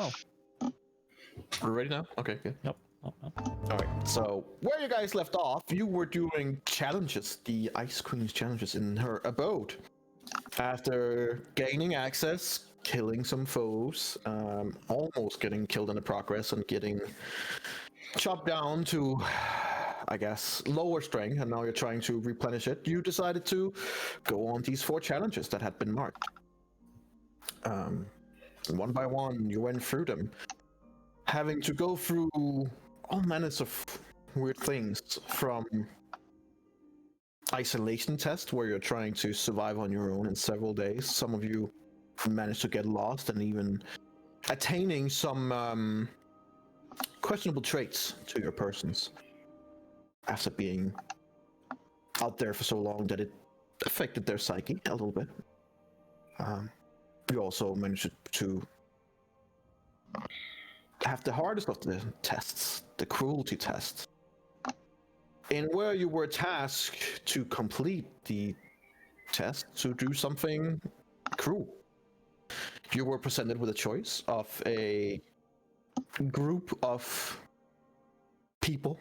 Oh. We're ready now? Okay, good. Yep. Alright, so where you guys left off, you were doing challenges, the Ice Queen's challenges in her abode. After gaining access, killing some foes, almost getting killed in the progress and getting chopped down to, I guess, lower strength, and now you're trying to replenish it, you decided to go on these 4 challenges that had been marked. One by one, you went through them, having to go through all manners of weird things, from isolation test where you're trying to survive on your own in several days. Some of you managed to get lost and even attaining some questionable traits to your persons after being out there for so long that it affected their psyche a little bit. You also managed to have the hardest of the tests, the cruelty test, in where you were tasked to complete the test to do something cruel. You were presented with a choice of a group of people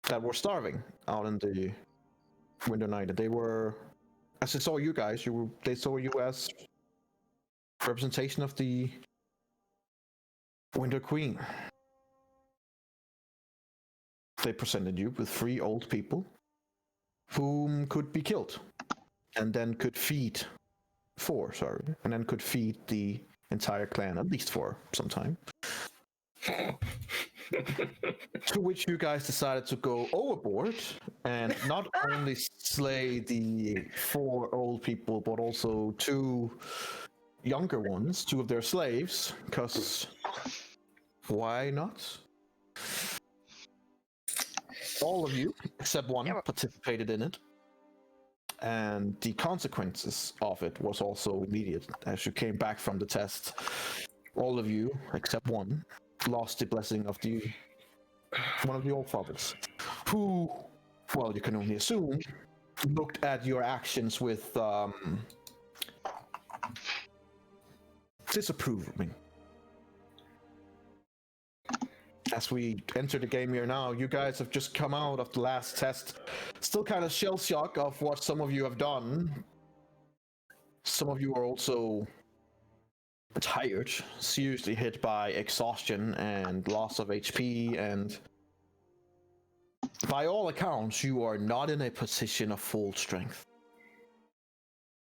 that were starving out in the winter night. They were, as they saw you guys, they saw you as representation of the Winter Queen. They presented you with 3 old people whom could be killed, and then could feed 4, sorry, and then could feed the entire clan, at least for some time. To which you guys decided to go overboard and not only slay the 4 old people, but also 2 younger ones, 2 of their slaves, because why not? All of you, except one, participated in it. And the consequences of it was also immediate. As you came back from the test, all of you, except one, lost the blessing of one of the old fathers, who, well, you can only assume, looked at your actions with disapproving. As we enter the game here now, you guys have just come out of the last test, still kind of shell shock of what some of you have done. Some of you are also tired, seriously hit by exhaustion and loss of HP, and by all accounts, you are not in a position of full strength.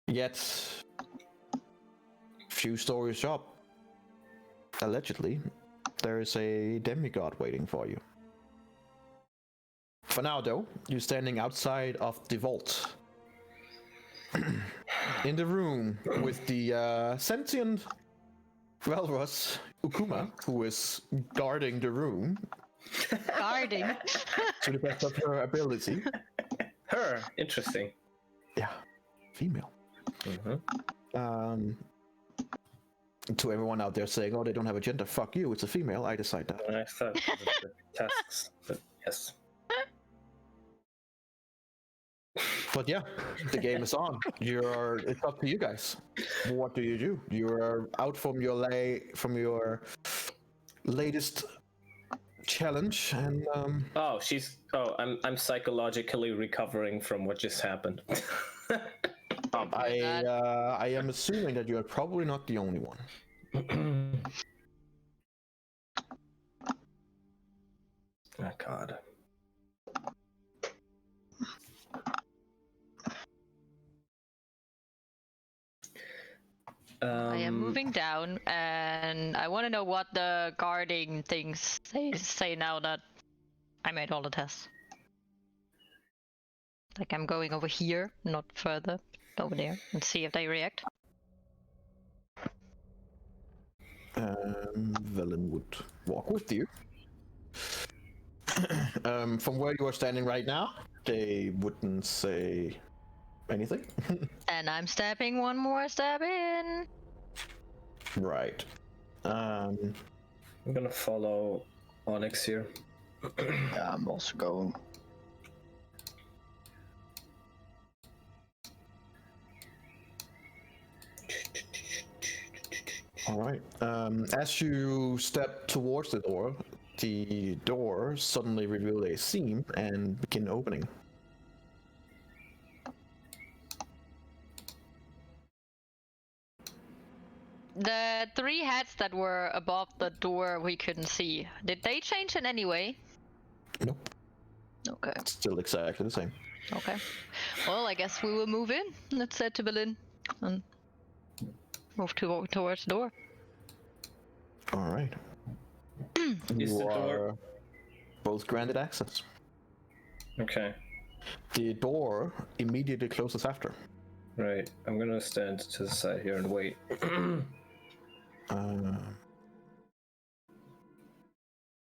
Yet, few stories up, allegedly, there is a demigod waiting for you. For now, though, you're standing outside of the vault. In the room with the sentient Valrus Ukuma, who is guarding the room. Guarding? To the best of her ability. Her? Interesting. Yeah. Female. Mm-hmm. To everyone out there saying, oh, they don't have a gender, fuck you, it's a female, I decide that. I thought it was the tasks, but yes. But yeah, the game is on. It's up to you guys. What do? You're out from your latest challenge, and I'm psychologically recovering from what just happened. I am assuming that you are probably not the only one. Oh God. I am moving down, and I want to know what the guarding things say now that I made all the tests. Like, I'm going over here, not further, over there, and see if they react. Velen would walk with you. From where you are standing right now, they wouldn't say anything. And I'm stepping one more step in. Right. I'm gonna follow Onyx here. Yeah, I'm also going. All right. As you step towards the door suddenly reveal a seam and begin opening. The 3 heads that were above the door we couldn't see, did they change in any way? Nope. Okay. It's still exactly the same. Okay. Well, I guess we will move in. Let's head to Berlin and move towards the door. All right. Is You the door- are both granted access. Okay. The door immediately closes after. Right. I'm gonna stand to the side here and wait.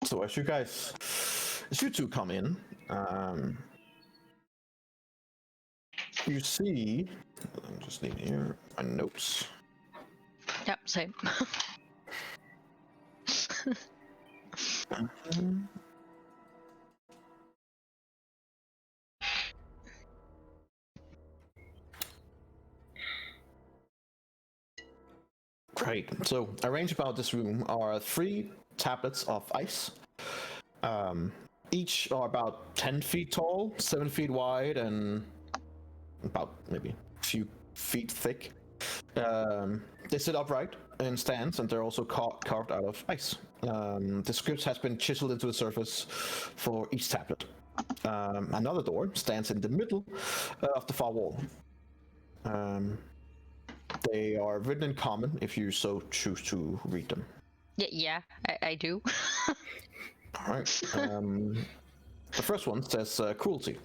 So as you two come in, you see, I'm just leaving here my notes. Yep, same. Right. So arranged about this room are 3 tablets of ice. Each are about 10 feet tall, 7 feet wide, and about maybe a few feet thick. They sit upright in stands, and they're also carved out of ice. The script has been chiseled into the surface for each tablet. Another door stands in the middle of the far wall. They are written in common if you so choose to read them. Yeah, I do. All right. The first one says cruelty,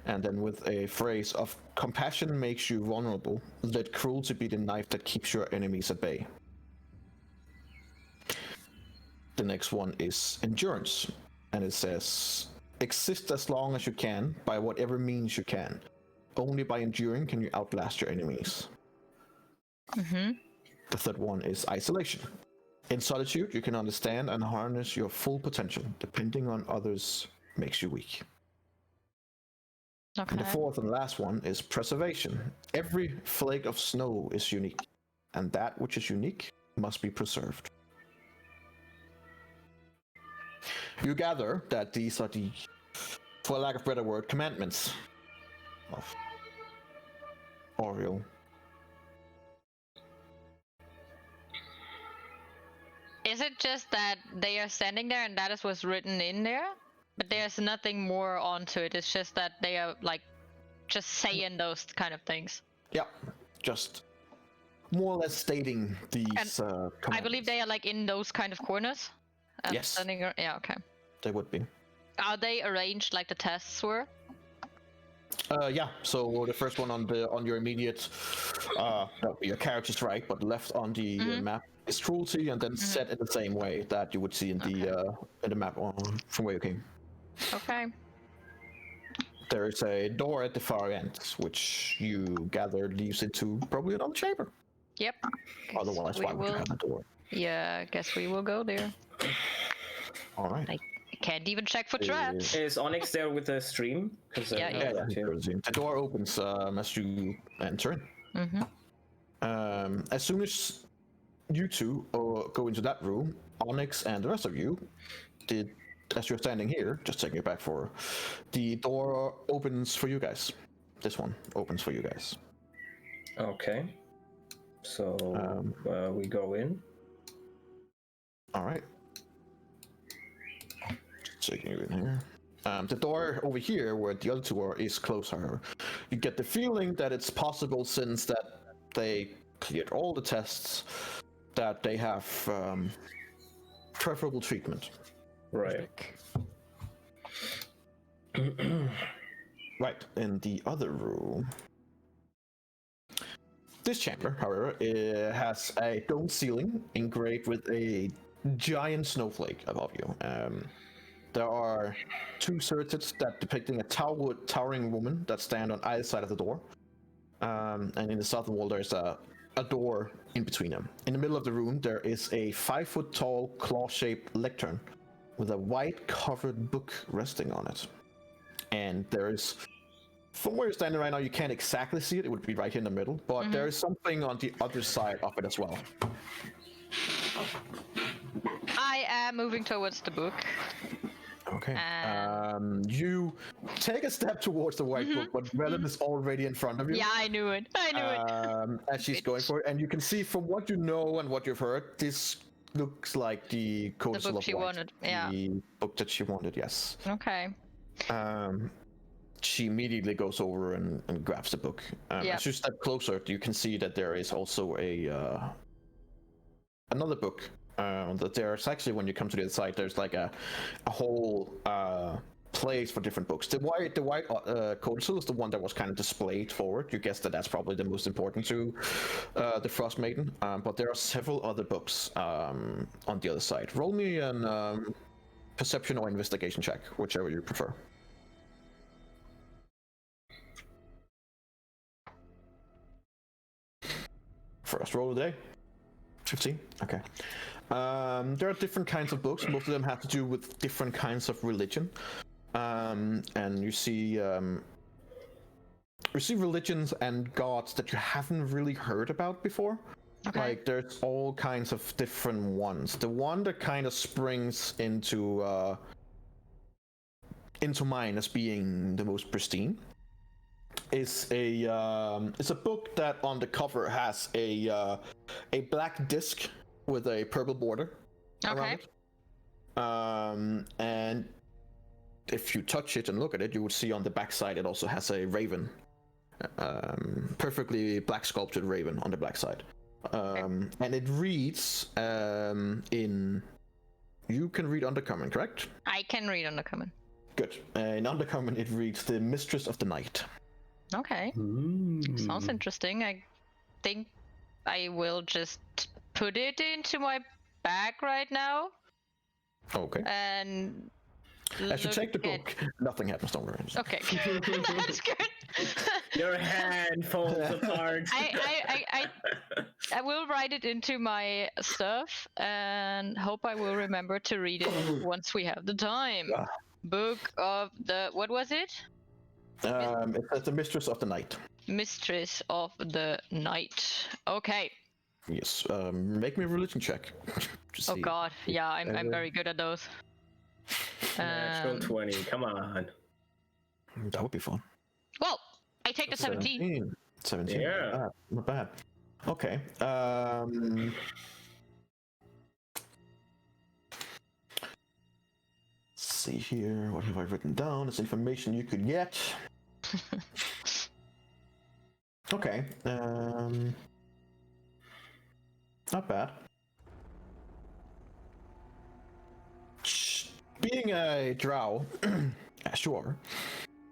and then with a phrase of compassion makes you vulnerable. Let cruelty be the knife that keeps your enemies at bay. The next one is endurance, and it says exist as long as you can by whatever means you can. Only by enduring can you outlast your enemies. Mm-hmm. The third one is isolation. In solitude, you can understand and harness your full potential. Depending on others makes you weak. Okay. And the fourth and last one is preservation. Every flake of snow is unique, and that which is unique must be preserved. You gather that these are the, for lack of a better word, commandments of Oriel. Is it just that they are standing there and that is what's written in there? But there's nothing more onto it. It's just that they are like just saying those kind of things. Yeah, just more or less stating these commandments. I believe they are like in those kind of corners. Yes. Standing, yeah, okay. They would be. Are they arranged like the tests were? Yeah. So the first one on your immediate, your character's right, but left on the map is cruelty, and then set in the same way that you would see in the map from where you came. Okay. There is a door at the far end, which you gather leads into probably another chamber. Yep. Otherwise, why would you have a door? Yeah, I guess we will go there. All right. I can't even check for traps. Is Onyx there with the stream? Yeah. The door opens as you enter in. Mm-hmm. As soon as you two go into that room, Onyx and the rest of you, as you're standing here, just taking it back for, the door opens for you guys. This one opens for you guys. Okay. So we go in. All right. Just taking you in here. The door over here, where the other two are, is closed. However, you get the feeling that it's possible, since that they cleared all the tests, that they have preferable treatment. Right. Right, in the other room. This chamber, however, it has a dome ceiling engraved with a giant snowflake above you. There are 2 circuits that depicting a towering woman that stand on either side of the door. And in the southern wall, there's a door in between them. In the middle of the room, there is a 5-foot tall claw-shaped lectern with a white covered book resting on it. And there's, from where you're standing right now, you can't exactly see it. It would be right here in the middle, but there is something on the other side of it as well. I am moving towards the book. Okay. And- You take a step towards the white book, but Velen is already in front of you. Yeah, I knew it. I knew it. As she's going for it, and you can see from what you know and what you've heard, this looks like the Codicil book of she White, wanted, yeah. the book that she wanted. Yes. Okay. She immediately goes over and grabs the book. Yep. As you step closer, you can see that there is also a another book. That there's actually, when you come to the other side, there's like a whole place for different books. The white codicil is the one that was kind of displayed forward. You guess that's probably the most important to the Frost Maiden. But there are several other books on the other side. Roll me an perception or investigation check, whichever you prefer. First roll of the day. 15. Okay. There are different kinds of books. Most of them have to do with different kinds of religion. And you see religions and gods that you haven't really heard about before. Okay. Like, there's all kinds of different ones. The one that kind of springs into mine as being the most pristine is it's a book that on the cover has a black disc with a purple border around it. And if you touch it and look at it, you would see on the back side it also has a raven, perfectly black sculpted raven on the black side. And it reads in. You can read Undercommon, correct? I can read Undercommon. Good. In Undercommon, it reads the Mistress of the Night. Okay. Sounds interesting. I think I will just put it into my bag right now. Okay. And As you take the look book, nothing happens. Don't worry. Okay, that's good. Your hand falls apart. I will write it into my stuff and hope I will remember to read it once we have the time. Book of the, what was it? It says the Mistress of the Night. Mistress of the Night. Okay. Yes. Make me a religion check. Oh God, yeah, I'm very good at those. Natural 20, come on. That would be fun. Well, I take the 17. 17. Yeah. Not bad. Okay. Let's see here. What have I written down? It's information you could get. Okay. Not bad. Being a drow, sure.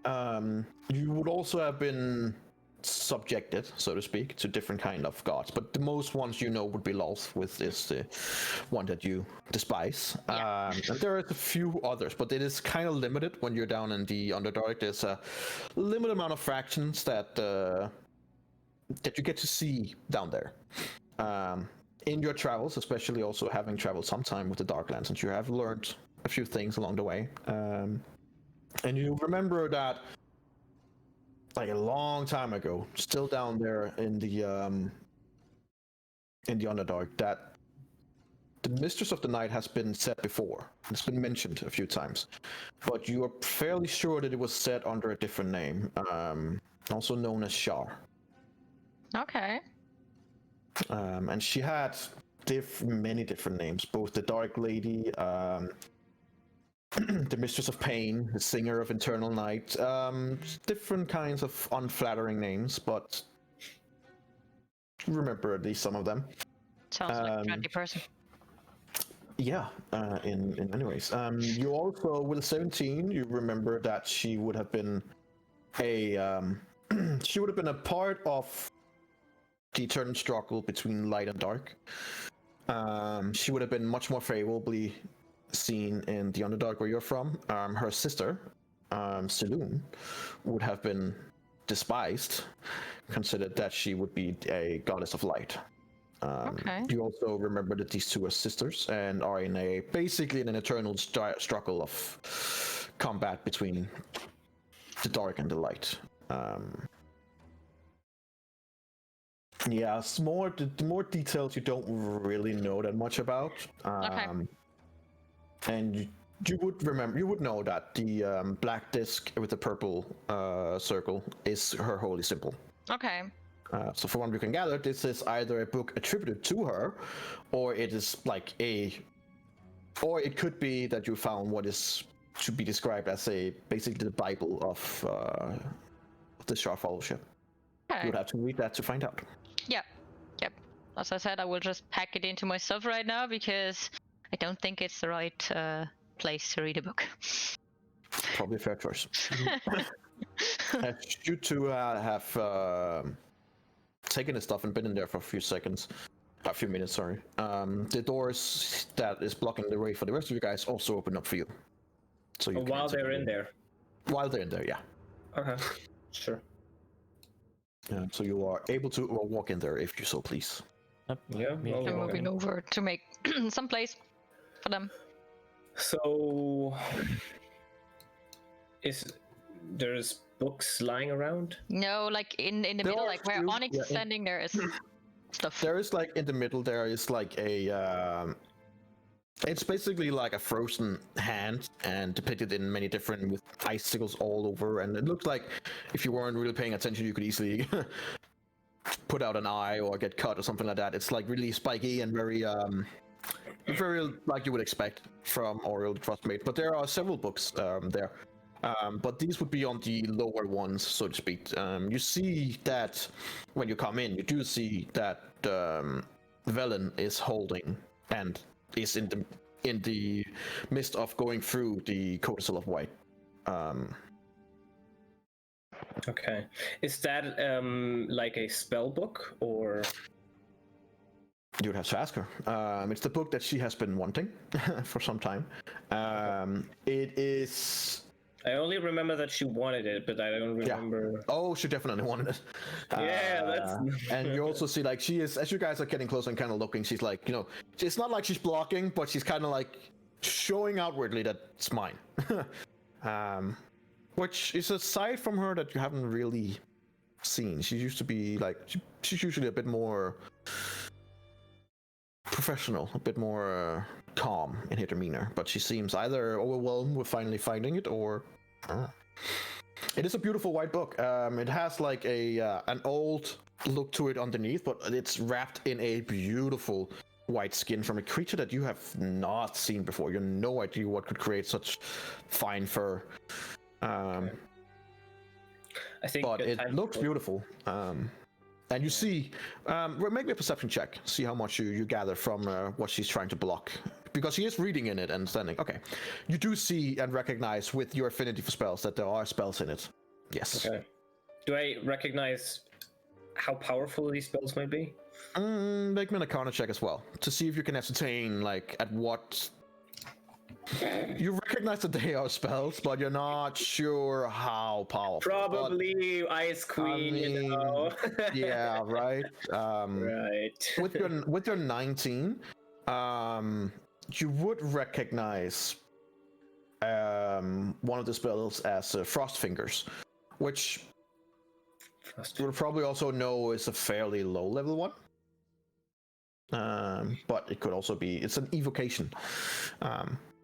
You would also have been subjected, so to speak, to different kind of gods, but the most ones you know would be Lolth, with is the one that you despise. Yeah. And there are a few others, but it is kind of limited when you're down in the Underdark. There's a limited amount of fractions that you get to see down there. In your travels, especially also having traveled sometime with the Darklands, and you have learned a few things along the way. And you remember that, like a long time ago, still down there in the Underdark, that the Mistress of the Night has been said before. It's been mentioned a few times, but you are fairly sure that it was said under a different name, also known as Shar. Okay. And she had many different names, both the Dark Lady, the Mistress of Pain, the Singer of Eternal Night, different kinds of unflattering names, but remember at least some of them. Sounds like a trendy person. Yeah, in many ways. You also, with 17, you remember that she would have been she would have been a part of the eternal struggle between light and dark. She would have been much more favorably seen in the Underdark where you're from. Her sister, Saloon, would have been despised, considered that she would be a goddess of light. Okay. You also remember that these two are sisters and are basically in an eternal struggle of combat between the dark and the light. Yeah, the more details you don't really know that much about. And you would know that the black disc with the purple circle is her holy symbol. Okay. So from what we can gather, this is either a book attributed to her, or it is like or it could be that you found what is should be described as basically the Bible of the Shard Fellowship. Okay. You would have to read that to find out. Yep. As I said, I will just pack it into my stuff right now because I don't think it's the right place to read a book. Probably a fair choice. You two have taken the stuff and been in there for a few minutes, sorry. The doors that is blocking the way for the rest of you guys also open up for you. So you while they're in there. While they're in there, yeah. Okay, sure. So you are able to walk in there if you so please. Yeah, well, I'm moving over to make some place for them. So, there's books lying around? No, like in the middle, are like where few- Onyx is standing, there is stuff. There is like in the middle, there is like it's basically like a frozen hand and depicted in many different with icicles all over, and it looks like if you weren't really paying attention, you could easily put out an eye or get cut or something like that. It's like really spiky and very like you would expect from Oriole the Trustmate. But there are several books there. But these would be on the lower ones, so to speak. You see that when you come in, you do see that Velen is holding and is in the midst of going through the Codicil of White. Okay. Is that like a spell book or? You would have to ask her. It's the book that she has been wanting for some time. It is. I only remember that she wanted it, but I don't remember. Yeah. Oh, she definitely wanted it. Yeah, that's. And you also see, like, she is, as you guys are getting closer and kind of looking, she's like, it's not like she's blocking, but she's kind of like showing outwardly that it's mine. Which is a side from her that you haven't really seen. She used to be like, she's usually a bit more professional, a bit more calm in her demeanor, but she seems either overwhelmed with finally finding it or it is a beautiful white book. It has like an old look to it underneath, but it's wrapped in a beautiful white skin from a creature that you have not seen before. You have no idea what could create such fine fur. I think, but it looks beautiful. And you see, make me a perception check. See how much you gather from what she's trying to block. Because she is reading in it and standing. Okay. You do see and recognize with your affinity for spells that there are spells in it. Yes. Okay. Do I recognize how powerful these spells might be? Make me an Arcana check as well. To see if you can ascertain, like, at what... You recognize that they are spells, but you're not sure how powerful. Probably Ice Queen, Yeah, right. Right. With your 19, you would recognize one of the spells as Frost Fingers, which you would probably also know is a fairly low level one. But it could also be, it's an evocation.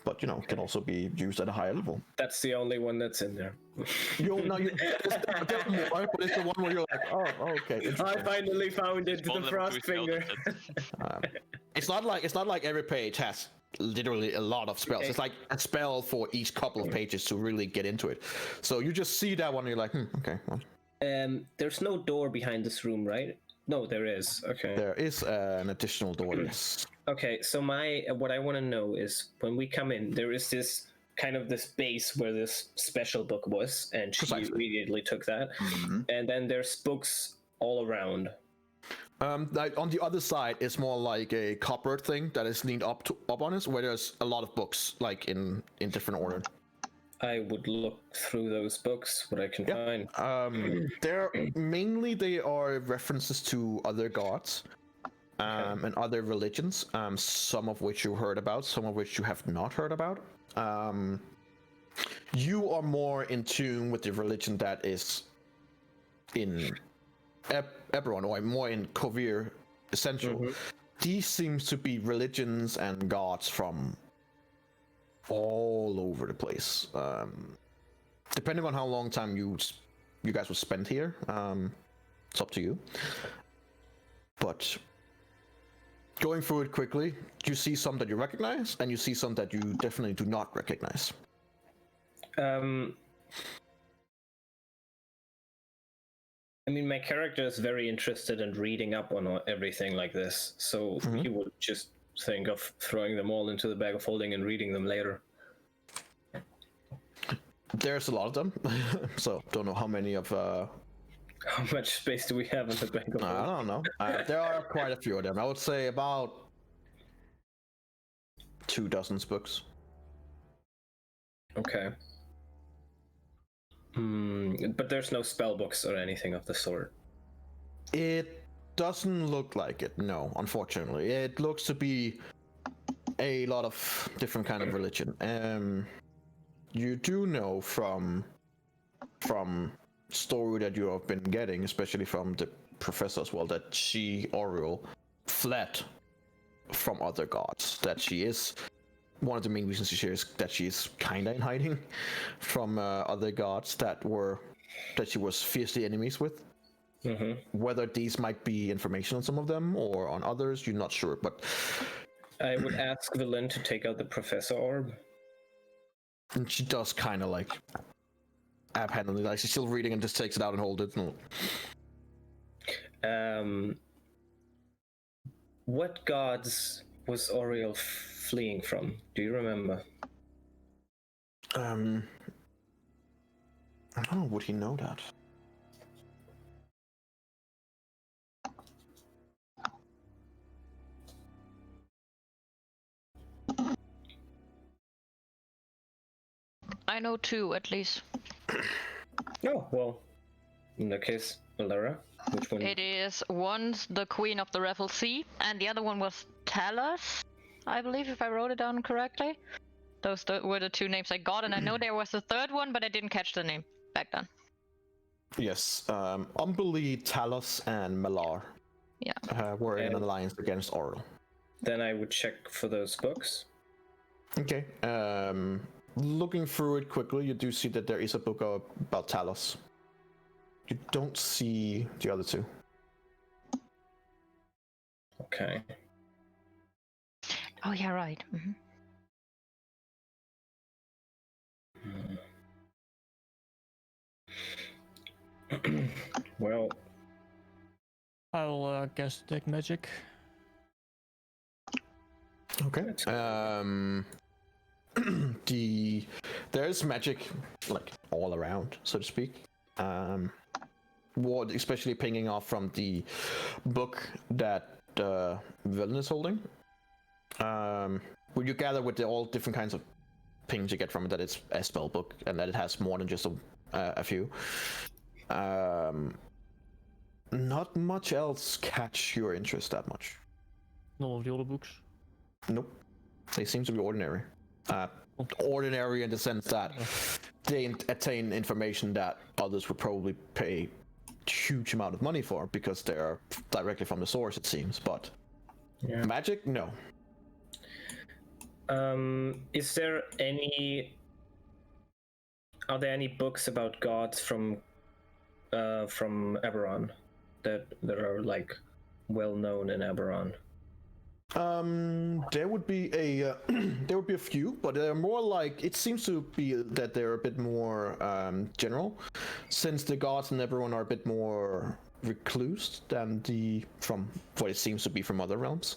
But can also be used at a higher level. That's the only one that's in there. There's more, but it's the one where you're like, oh, okay. I finally found it, the Frost Finger. It's not like every page has literally a lot of spells. Okay. It's like a spell for each couple of pages to really get into it. So you just see that one and you're like, okay. Well. There's no door behind this room, right? No, there is. Okay. There is an additional door, yes. Okay, so what I want to know is when we come in, there is this kind of this base where this special book was, and she immediately took that. Mm-hmm. And then there's books all around. Like on the other side, it's more like a cupboard thing that is leaned up on it, where there's a lot of books, like in different order. I would look through those books, what I can find. They are references to other gods. And other religions, some of which you heard about, some of which you have not heard about. You are more in tune with the religion that is in Eberron, or more in Kovir Central, these seems to be religions and gods from all over the place. Depending on how long time you guys would spend here, it's up to you. But going through it quickly, you see some that you recognize, and you see some that you definitely do not recognize. I mean, my character is very interested in reading up on everything like this, so he would just think of throwing them all into the bag of holding and reading them later. There's a lot of them, so don't know how many of. How much space do we have in the bag of holding? I don't know. There are quite a few of them. I would say about 24 books. Okay. But there's no spell books or anything of the sort. It doesn't look like it, no, unfortunately. It looks to be a lot of different kind of religion. You do know from story that you have been getting, especially from the professor as well, that Oriel fled from other gods. That she is one of the main reasons she is that she is kinda in hiding from other gods that she was fiercely enemies with. Whether these might be information on some of them or on others, you're not sure. But I would ask Velen to take out the professor orb. And she does kind of like abhandedly, like she's still reading and just takes it out and holds it. What gods was Oriel fleeing from? Do you remember? I don't know. Would he know that? I know 2 at least. Oh, well, in that case, Alara, which one? It is one's the Queen of the Revel Sea, and the other one was Talos, I believe, if I wrote it down correctly. Those were the 2 names I got, and I know there was a third one, but I didn't catch the name back then. Yes, Umbly, Talos, and Malar were in an alliance against Oriel. Then I would check for those books. Okay. Looking through it quickly, you do see that there is a book about Talos. You don't see the other 2. Okay. Oh yeah, right. Well, I'll guess detect magic. Okay. There's magic like all around, so to speak. Especially pinging off from the book that Velen is holding. Would you gather with all different kinds of pings you get from it that it's a spell book and that it has more than just a few. Not much else catch your interest that much. None of the other books. Nope. They seem to be ordinary. Ordinary in the sense that they attain information that others would probably pay huge amount of money for because they're directly from the source, it seems. But magic, no. Is there any? Are there any books about gods from Eberron that are like well known in Eberron? There would be a few, but they're more like, it seems to be that they're a bit more general, since the gods in Eberron are a bit more recluse than from what it seems to be from other realms.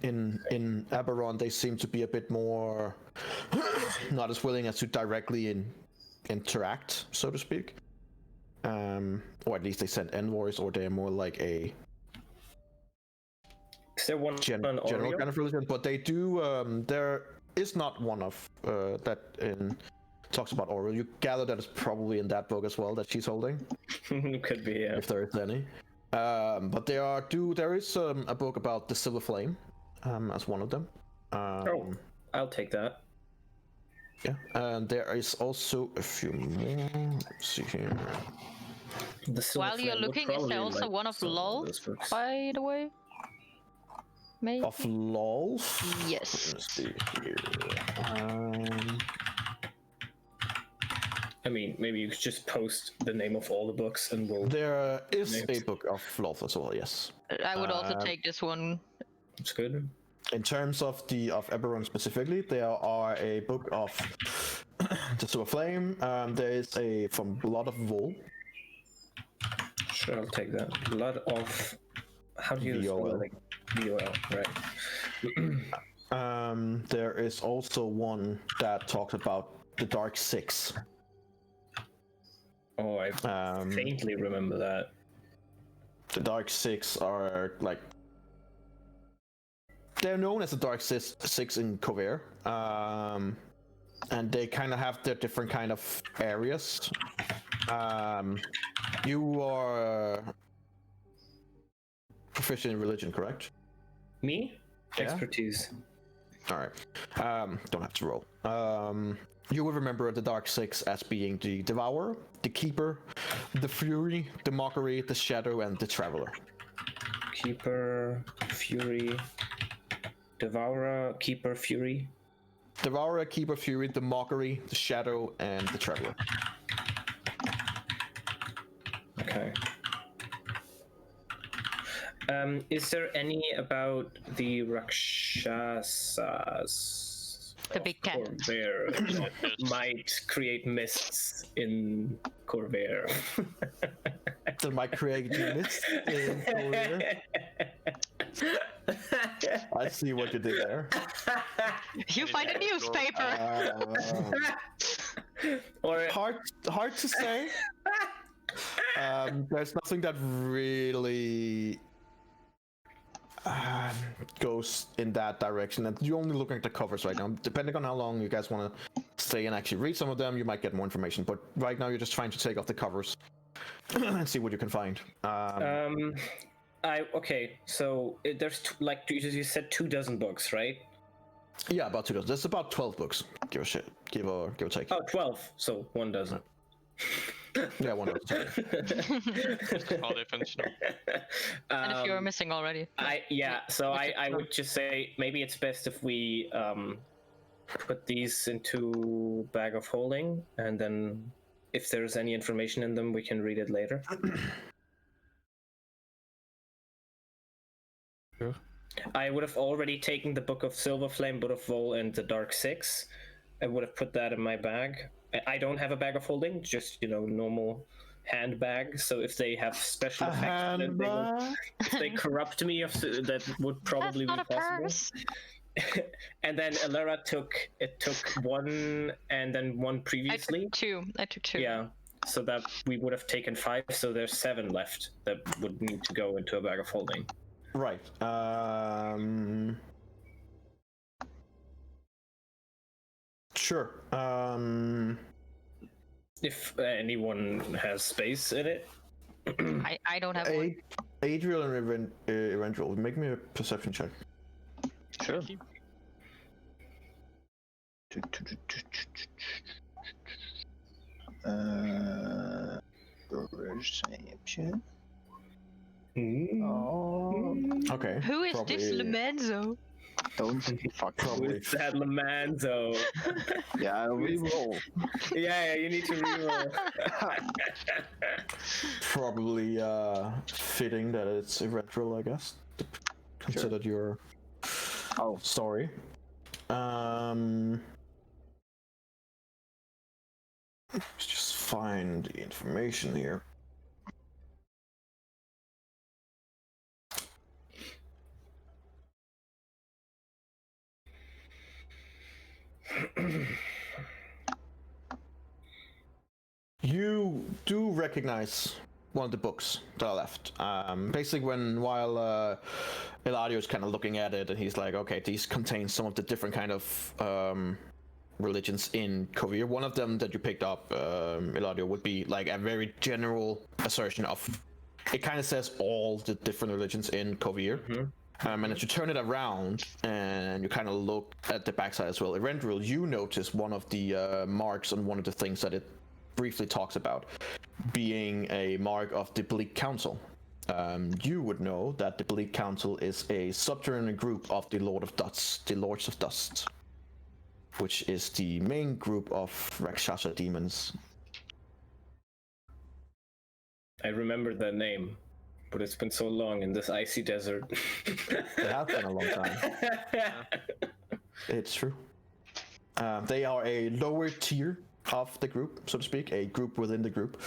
in Eberron, they seem to be a bit more not as willing as to directly interact, so to speak. Or at least they send envoys, or they're more like a Is there one general kind of religion, but they do. There is not one of that talks about Oriel. You gather that it's probably in that book as well that she's holding. Could be, yeah. If there is any. But there is a book about the Silver Flame, as one of them. I'll take that. Yeah, and there is also a few more. Let's see here. The Silver While you're Flame would looking, is probably there also like one of some LOL, those books. by the way? Maybe? Of LOLs? Yes. Let's see here. I mean, maybe you could just post the name of all the books and we'll... There is Names. a book of LOLs as well, yes. I would also take this one. It's good. In terms of Eberron specifically, there are a book of the Silver Flame. There is a from Blood of Vol. Sure, I'll take that. Blood of... How do you spell VOL. it? VOL, right. There is also one that talks about the Dark Six. Oh, I faintly remember that. The Dark Six are like... They're known as the Dark Six in Kovir. And they kind of have their different kind of areas. You are proficient in religion, correct? Me? Yeah. Expertise. All right. Don't have to roll. You will remember the Dark Six as being the Devourer, the Keeper, the Fury, the Mockery, the Shadow, and the Traveler. Keeper, Fury, Devourer, Keeper, Fury. Devourer, Keeper, Fury, the Mockery, the Shadow, and the Traveler. Okay. Is there any about the Rakshasas? The big cat. Corvair that might create mists in Corvair. That might create mists in Kovir. I see what you did there. You find a newspaper! Or Hard to say. There's nothing that really goes in that direction, and you're only looking at the covers right now. Depending on how long you guys want to stay and actually read some of them, you might get more information, but right now you're just trying to take off the covers and see what you can find. okay, so there's you said 24 books, right? Yeah, about 2 dozen. There's about 12 books. Give or take. Oh, 12, so 1 dozen. Yeah, 1 dozen. All different. And if you're missing already. I would just say maybe it's best if we put these into bag of holding, and then if there's any information in them, we can read it later. Sure. I would have already taken the Book of Silver Flame, Blood of Vol, and the Dark Six. I would have put that in my bag. I don't have a bag of holding, just normal handbag. So if they have special effects, then if they corrupt me, that would probably be possible. And then Alara took 1, and then 1 previously. I took two. Yeah, so that we would have taken 5. So there's 7 left that would need to go into a bag of holding. Right. Sure. If anyone has space in it. I don't have one. Adriel and Eventual, make me a perception check. Sure. Perception. Oh, Okay. Who is this Lemanzo? don't fuck Probably. With that Lamanzo. Yeah, we roll. Yeah, you need to reroll. Probably fitting that it's Eventual, I guess. Considered your story. Let's just find the information here. You do recognize one of the books that I left. Basically, while Eladio is kind of looking at it, and he's like, "Okay, these contain some of the different kind of religions in Kovir." One of them that you picked up, Eladio, would be like a very general assertion of. It kind of says all the different religions in Kovir. Mm-hmm. And as you turn it around and you kind of look at the backside as well, eventually you notice one of the marks on one of the things that it briefly talks about. being a mark of the Bleak Council. You would know that the Bleak Council is a subterranean group of the Lords of Dust, which is the main group of Rakshasa demons. I remember that name, but it's been so long in this icy desert. It has been a long time. It's true. They are a lower tier of the group, so to speak, a group within the group.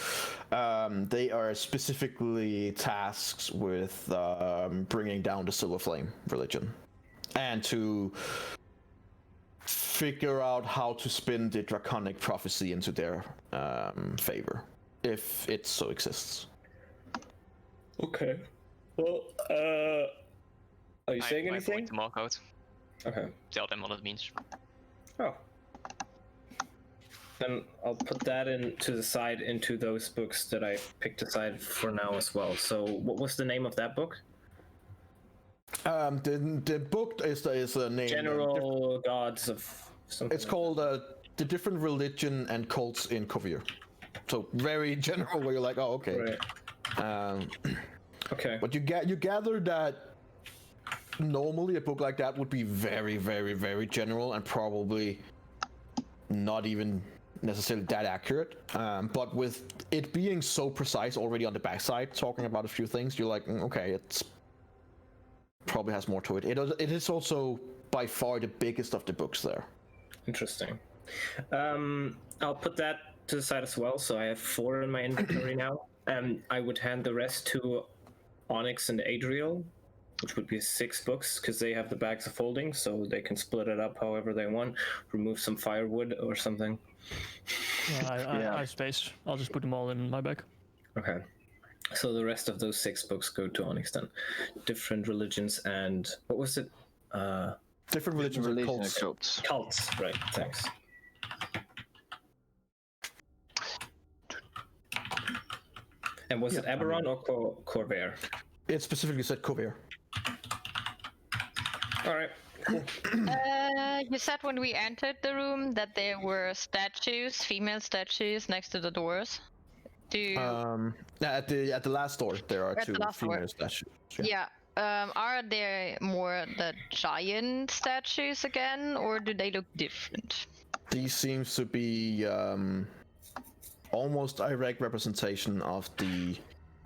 They are specifically tasked with bringing down the Silver Flame religion and to figure out how to spin the draconic prophecy into their favor, if it so exists. Okay. Well, are you saying I anything? point to mark out. Okay. Tell them what it means. Oh. Then I'll put that to the side into those books that I picked aside for now as well. So, what was the name of that book? The book is a name. General Gods of something. It's called The Different Religion and Cults in Kovir. So very general, where you're like, oh, okay. Right. Okay. But you gather that normally a book like that would be very, very, very general and probably not even necessarily that accurate. But with it being so precise already on the backside, talking about a few things, you're like, okay, it's probably has more to it. It is also by far the biggest of the books there. Interesting. I'll put that to the side as well. So I have 4 in my inventory now. I would hand the rest to Onyx and Adriel, which would be 6 books, because they have the bags of folding, so they can split it up however they want. Remove some firewood or something. I have space. I'll just put them all in my bag. Okay. So the rest of those 6 books go to Onyx then. Different religions and what was it? Different religions and Religion cults. cults. Cults, right? Thanks. And was it Eberron or Corvair? It specifically said Kovir. All right. Cool. You said when we entered the room that there were statues, female statues, next to the doors. At the last door there are At the 2 last door. female statues. Yeah. Are there more the giant statues again, or do they look different? These seems to be almost direct representation of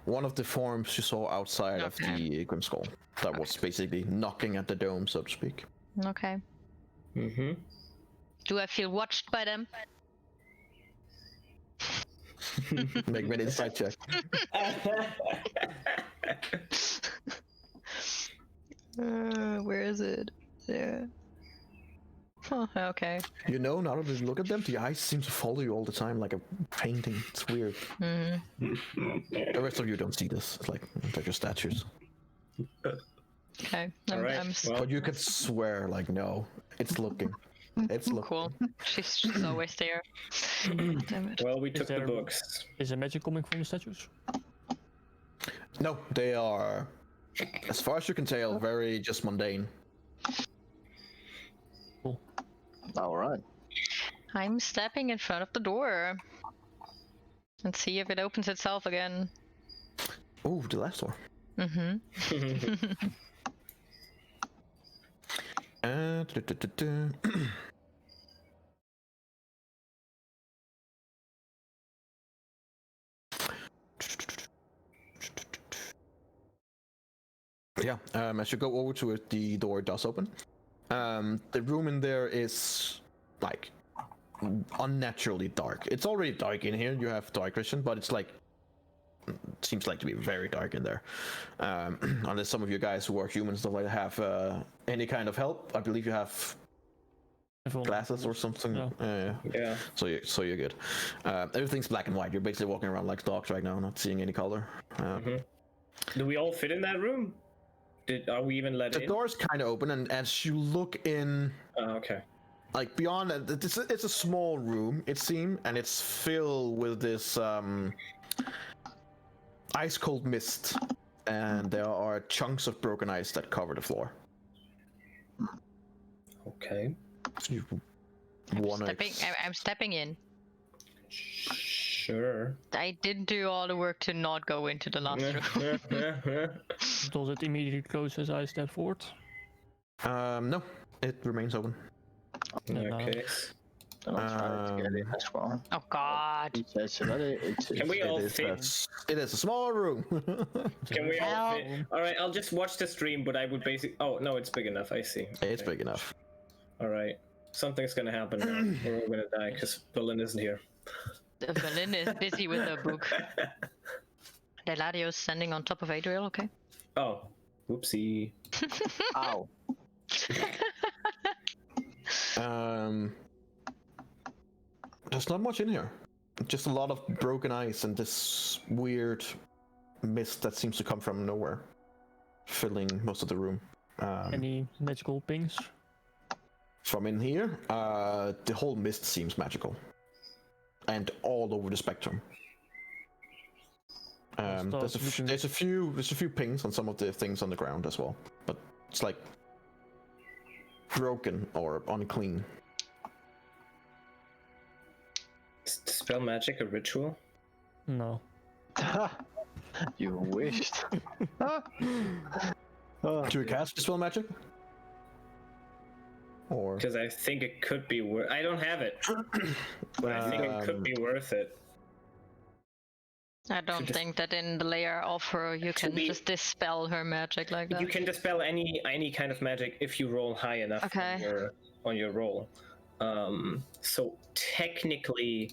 one of the forms you saw outside of the Grim Skull. That was basically knocking at the dome, so to speak. Okay. Mm-hmm. Do I feel watched by them? Make me an insight check. Where is it? There. Oh, okay. You know, now that you look at them, the eyes seem to follow you all the time, like a painting. It's weird. The rest of you don't see this. It's like they're just statues. Okay. All right. Well, But you could swear, like, no, it's looking. It's looking. Cool. She's always there. Damn it. well, we took the there- books. Is there magic coming from the statues? No, they are, as far as you can tell, very just mundane. Cool. All right. I'm stepping in front of the door. And see if it opens itself again. Oh, the last door. Mm-hmm. Yeah, as you go over to it, the door does open. The room in there is like unnaturally dark. It's already dark in here. You have dark vision, but it's like seems like to be very dark in there. Unless some of you guys who are humans don't like to have any kind of help. I believe you have glasses or something. Yeah. Yeah. So you're good. Everything's black and white. You're basically walking around like dogs right now, not seeing any color. Do we all fit in that room? Are we even let The in? door's kind of open, and as you look in, Oh, okay. like beyond it, it's a small room, it seems, and it's filled with this ice cold mist, and there are chunks of broken ice that cover the floor. Okay. So you wanna I'm stepping in. Sure. I did do all the work to not go into the last room. Does it immediately close as I step forward? No, it remains open. In And, that case. Then I'll try to get in as well. Oh god. It's another. Can we all fit? It is a small room. Can we all Hell. fit? Alright, I'll just watch the stream, but I would basically... Oh, no, it's big enough, I see. It's Okay. big enough. Alright. Something's gonna happen now. We're all gonna die, because Berlin isn't here. Berlin is busy with her book. Deladio's standing on top of Adriel, okay? Oh. Whoopsie. Ow. There's not much in here. Just a lot of broken ice and this weird mist that seems to come from nowhere, filling most of the room. Any magical pings? From in here, the whole mist seems magical, and all over the spectrum. There's a few pings on some of the things on the ground as well, but it's like broken or unclean. Is Dispel Magic a ritual? No. You wished. Oh, Do we cast Dispel Magic? Or Because I think it could be worth... I don't have it, but I think it could be worth it. I don't think that in the layer of her you can be- just dispel her magic like that. You can dispel any kind of magic if you roll high enough Okay. on your roll. So technically,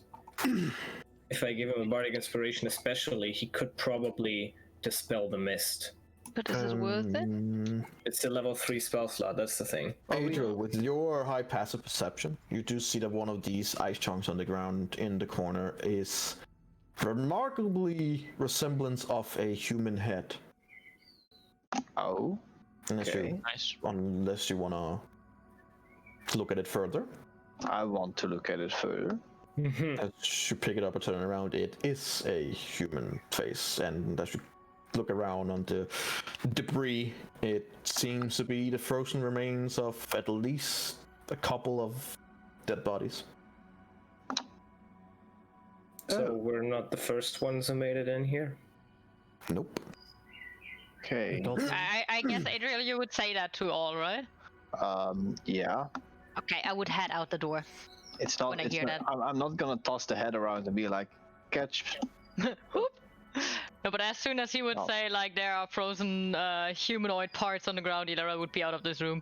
if I give him a bardic inspiration, especially, he could probably dispel the mist. But is it worth it? It's a level 3 spell slot. That's the thing. Adriel, with your high passive perception, you do see that one of these ice chunks on the ground in the corner is remarkably resemblance of a human head. Oh. Okay. Unless you wanna look at it further. I want to look at it further. As you pick it up and turn it around, it is a human face, and as you look around on the debris, it seems to be the frozen remains of at least a couple of dead bodies. So we're not the first ones who made it in here? Nope. Okay. I guess, Adriel, you would say that to all, right? Yeah. Okay, I would head out the door. It's not. When I It's hear not that. I'm not gonna toss the head around and be like, catch. Whoop. No, but as soon as he would Oh. say, like, there are frozen humanoid parts on the ground, either I would be out of this room.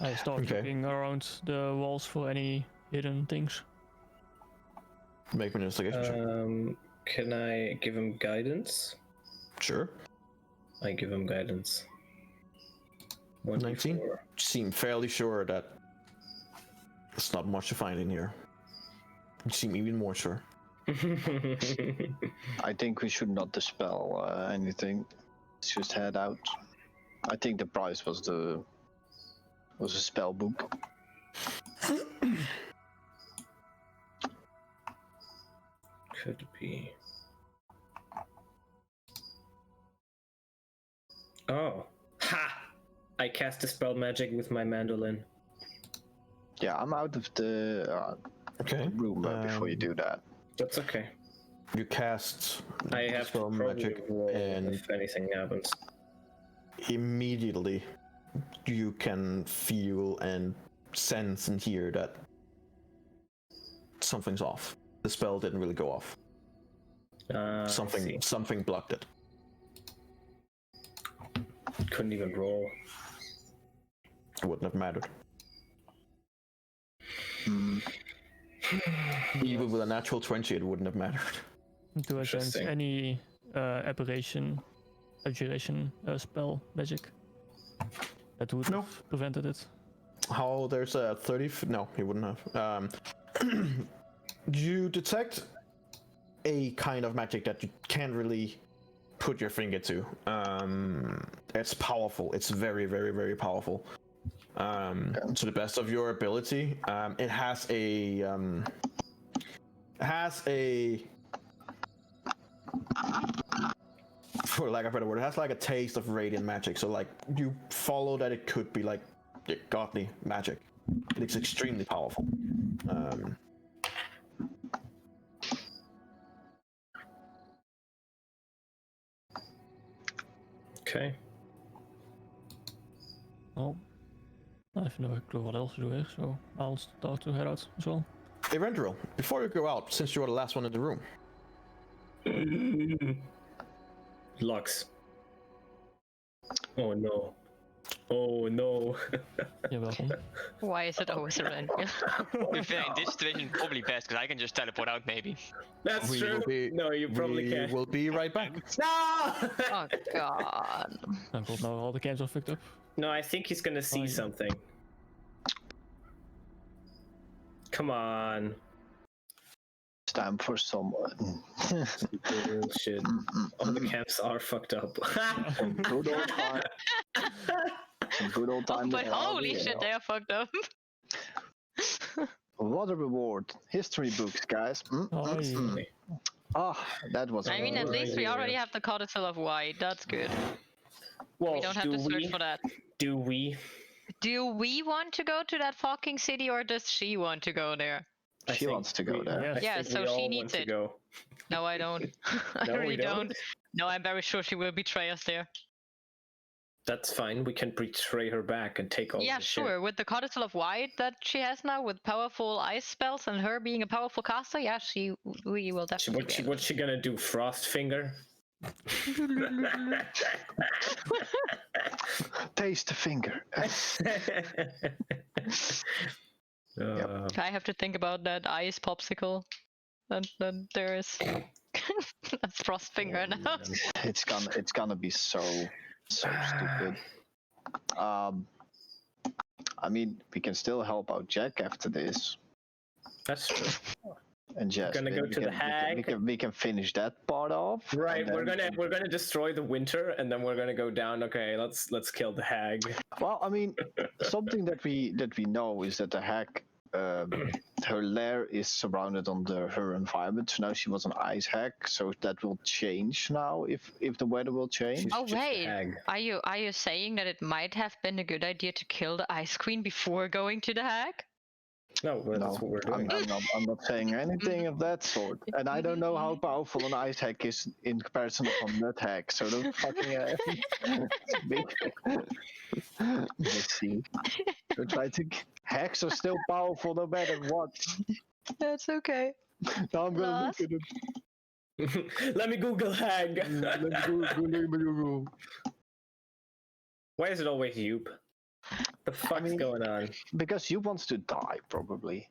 I start Okay. looking around the walls for any hidden things. Make me an investigation check. Can I give him guidance? Sure. I give him guidance. 19? 1d4. Seem fairly sure that there's not much to find in here. You seem even more sure. I think we should not dispel anything. Let's just head out. I think the prize was a spell book. Could be. Oh. Ha! I cast Dispel Magic with my mandolin. Yeah, I'm out of the Okay. room before you do that. That's okay. You cast I have to Dispel probably Magic, roll and if anything happens. immediately you can feel and sense and hear that something's off. The spell didn't really go off. I see. Something blocked it. Couldn't even roll. It wouldn't have mattered. Hmm. Even with a natural 20, it wouldn't have mattered. Do I sense Interesting. any aberration, abjuration spell magic that would No. have prevented it? How there's a 30? No, he wouldn't have. You detect a kind of magic that you can't really put your finger to. It's powerful. It's very, very, very powerful. To the best of your ability, it has a for lack of a better word, it has like a taste of radiant magic. So like you follow that it could be like godly magic. It's extremely powerful. Okay. Well, I have no clue what else to do here, so I'll start to head out as well. Eberron, before you go out, since you are the last one in the room. Lux. Oh no. Oh no. You're welcome. Why is it always around you? To be fair, in this situation, probably best, because I can just teleport out, maybe. That's We true. will be- No, you probably we can't. will be right back. No! Oh god. I thought now all the games are fucked up. No, I think he's gonna see Fine. something. Come on. It's time for someone. Bullshit. All the camps are fucked up. Some good old time. Some good old Oh, time. but holy shit, they are fucked up. What a reward. History books, guys. Ah, that was. I mean, at least we already have the codicil of white. That's good. Well, We don't have to search for that. Do we? Do we want to go to that fucking city, or does she want to go there? She wants to go there. Yes. Yeah, think so we she all needs want to it. go. No, I don't. I No, we really don't. don't. No, I'm very sure she will betray us there. That's fine. We can betray her back and take all Yeah, the shit. sure. With the codicil of white that she has now, with powerful ice spells, and her being a powerful caster, yeah, we will definitely. What's she gonna do? Frost finger? Taste the finger. I have to think about that ice popsicle. And then there is that's frost finger now. It's gonna be so stupid. I mean, we can still help out Jack after this, That's true. and Jess. Gonna go to the hag. We can finish that part off. Right, and we're then- gonna destroy the winter, and then we're gonna go down. Okay, let's kill the hag. Well, I mean, something that we know is that the hag, her lair is surrounded under her environment. So now she was an ice hag, so that will change now if the weather will change. She's Oh just a wait, hag. are you saying that it might have been a good idea to kill the ice queen before going to the hag? No, well, No, that's what we're doing. I'm not saying anything of that sort. And I don't know how powerful an ice hack is in comparison to a nut hack. So don't fucking big. Let's see. Don't try to. Hacks are still powerful no matter what. That's okay. Now I'm gonna Last. look at it. Let me Google hag. Why is it always Yoop? The fuck's mean- going on? Because you wants to die, probably.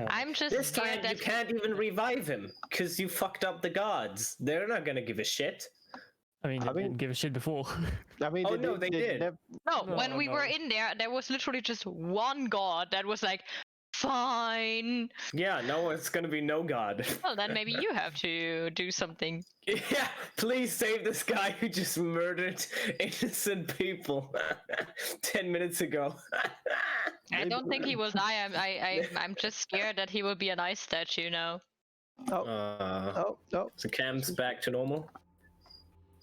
I'm just This time scared you that can't even revive him because you fucked up the gods. They're not gonna give a shit. I mean, they didn't give a shit before. I mean, Oh, no, they did. no, No, when we were no. in there was literally just one god that was like, fine. Yeah, no, it's gonna be no god. Well, then maybe you have to do something. Yeah, please save this guy who just murdered innocent people 10 minutes ago. I don't think he will die. I'm just scared that he will be an ice statue now. Oh, no. So Cam's back to normal.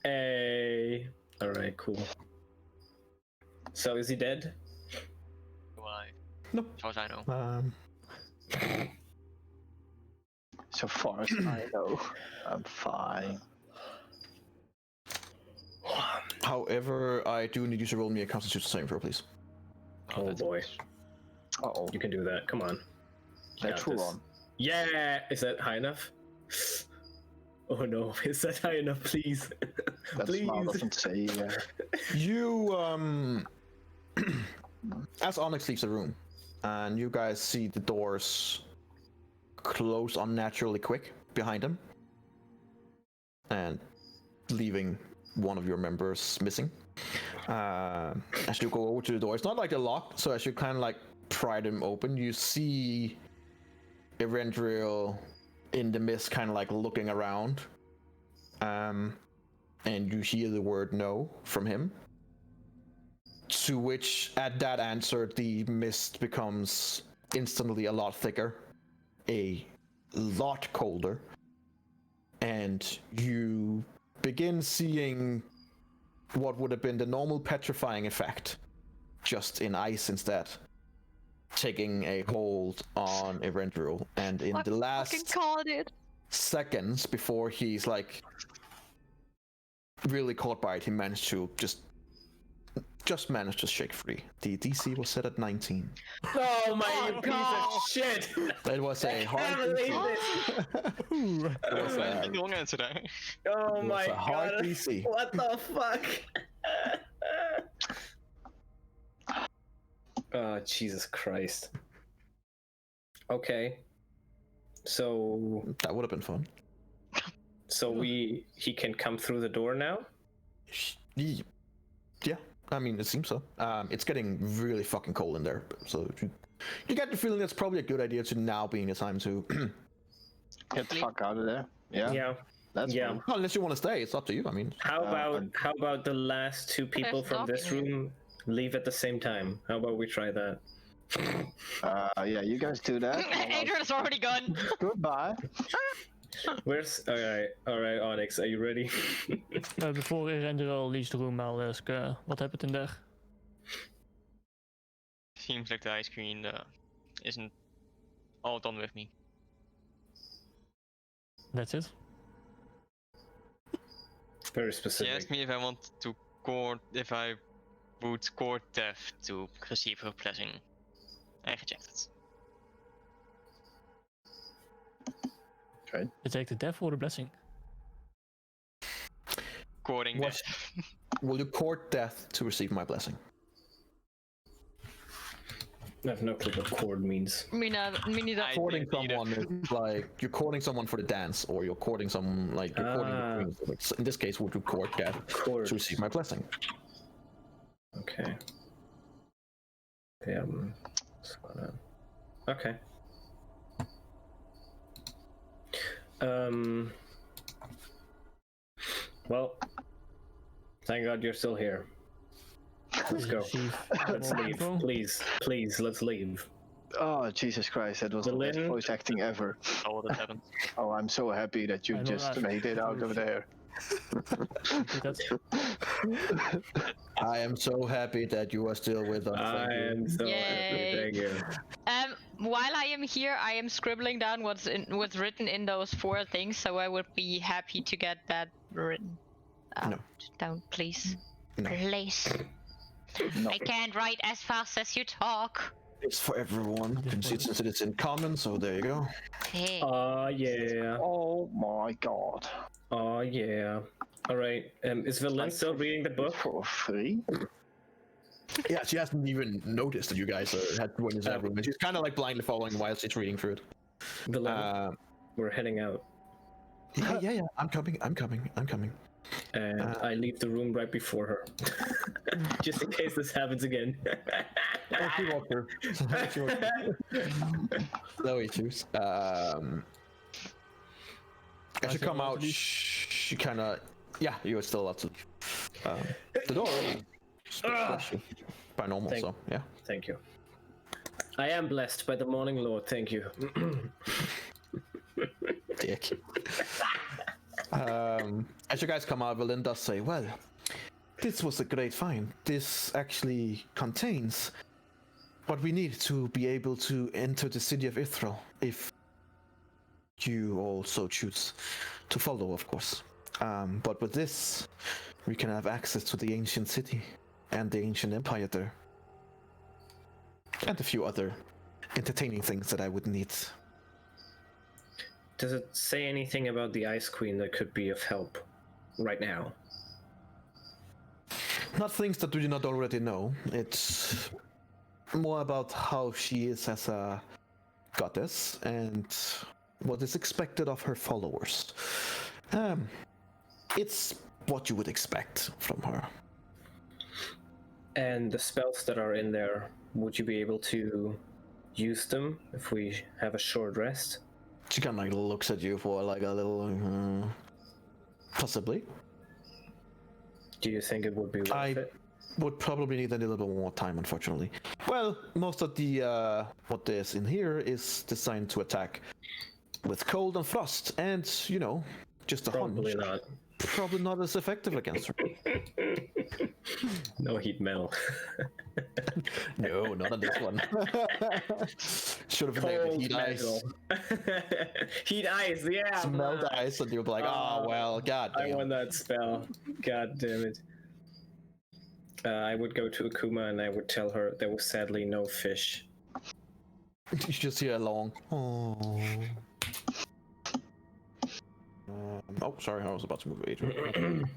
Hey. Alright, cool. So is he dead? Why? Nope. As far as I know. So far as I know, I'm fine. However, I do need you to roll me a Constitution saving throw, please. Oh boy. Uh-oh. You can do that. Come on. You got Natural this. one. Yeah! Is that high enough? Oh no, is that high enough, please? That smile doesn't say. You, as Onyx leaves the room, and you guys see the doors close unnaturally quick behind him, and leaving one of your members missing. As you go over to the door, it's not like they're locked, so as you kind of like pry them open, you see Eberron in the mist, kind of like looking around, and you hear the word no from him, to which at that answer the mist becomes instantly a lot thicker, a lot colder, and you begin seeing what would have been the normal petrifying effect, just in ice instead, taking a hold on Eberron. And in the last called it. seconds before he's like really caught by it, he managed to just just managed to shake free. The DC was set at 19. Oh my, you piece of shit! It was a hard can't believe DC. It was a, Wrong answer there. Oh it was my a hard god! DC. What the fuck? Oh, Jesus Christ. Okay. So That would have been fun. he can come through the door now? Yeah, I mean, it seems so. It's getting really fucking cold in there, so you get the feeling it's probably a good idea to now being a time to Get the fuck out of there. Yeah. Yeah. That's Yeah. fine. well, unless you want to stay, it's up to you. I mean, How about the last two people There's from dog this in here. room leave at the same time? How about we try that? Yeah, you guys do that. Adrian's already gone. Goodbye. Where's all right, Onyx, are you ready? Before Rendero leaves the room, I'll ask what happened in there. Seems like the ice cream isn't all done with me. That's it. Very She specific. asked me if I would court death to receive her blessing. I rejected. Okay. You take the death or the blessing? Courting What? death. will you court death to receive my blessing? I have no clue what chord means. Me neither. I Courting didn't either. someone is like you're courting someone for the dance, or you're courting someone like you're courting the queen. So, like, in this case, would you court death Chord. to receive my blessing? Okay. Yeah. Okay. Well, thank God you're still here. Let's go. Receive Let's more leave. info. Please, let's leave. Oh, Jesus Christ, that was the best Berlin? voice acting ever. All that happened. Oh, I'm so happy that you I know just that. made it out of there. That's I am so happy that you are still with us. I Thank you. am so Yay. happy. Thank you. While I am here, I am scribbling down what's written in those 4 things, so I would be happy to get that written down, please. No. Please. No. I can't write as fast as you talk. It's for everyone. You can see it since it's in common, so there you go. Hey. Oh yeah. Oh my God. Oh yeah. All right. Is Valen still reading the book? For free? Yeah, she hasn't even noticed that you guys had to win his room, and she's kind of like blindly following while she's reading through it. Valen, we're heading out, Yeah. I'm coming. and I leave the room right before her, just in case this happens again. She walked through. No issues. As you come out, she kind of, you are still allowed to. The door opens by normal, Thank- so yeah. Thank you. I am blessed by the morning Lord. Thank you. Dick. As you guys come out, Valen does say, well, this was a great find. This actually contains what we need to be able to enter the city of Ithril, if you also choose to follow, of course. But with this, we can have access to the ancient city and the ancient empire there. And a few other entertaining things that I would need. Does it say anything about the Ice Queen that could be of help right now? Not things that we do not already know. It's more about how she is as a goddess and what is expected of her followers. It's what you would expect from her. And the spells that are in there, would you be able to use them if we have a short rest? She kind of like looks at you for like a little, possibly. Do you think it would be worth it? Would probably need a little bit more time, unfortunately. Well, most of the what there's in here is designed to attack with cold and frost, and just a Probably hunch. not. Probably not as effective against her. No heat metal. No, not on this one. Should have named it heat ice. Heat ice, yeah. Smell man. the ice, and you'll be like, oh well, god I damn. won that spell. God damn it. I would go to Akuma and I would tell her there was sadly no fish. You just hear a long. Oh. Oh, sorry, I was about to move Adrian.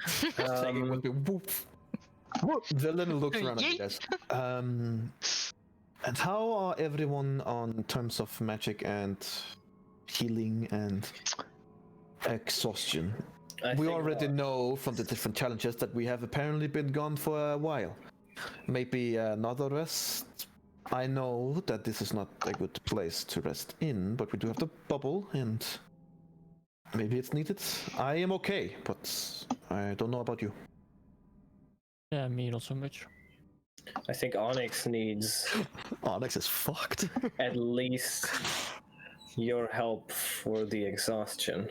Second with the whoop. Villain looks around at you guys. And how are everyone on terms of magic and healing and exhaustion? We already know from the different challenges that we have apparently been gone for a while. Maybe another rest. I know that this is not a good place to rest in, but we do have the bubble and maybe it's needed. I am okay, but I don't know about you. Yeah, me not so much. I think Onyx needs Onyx is fucked. at least your help for the exhaustion.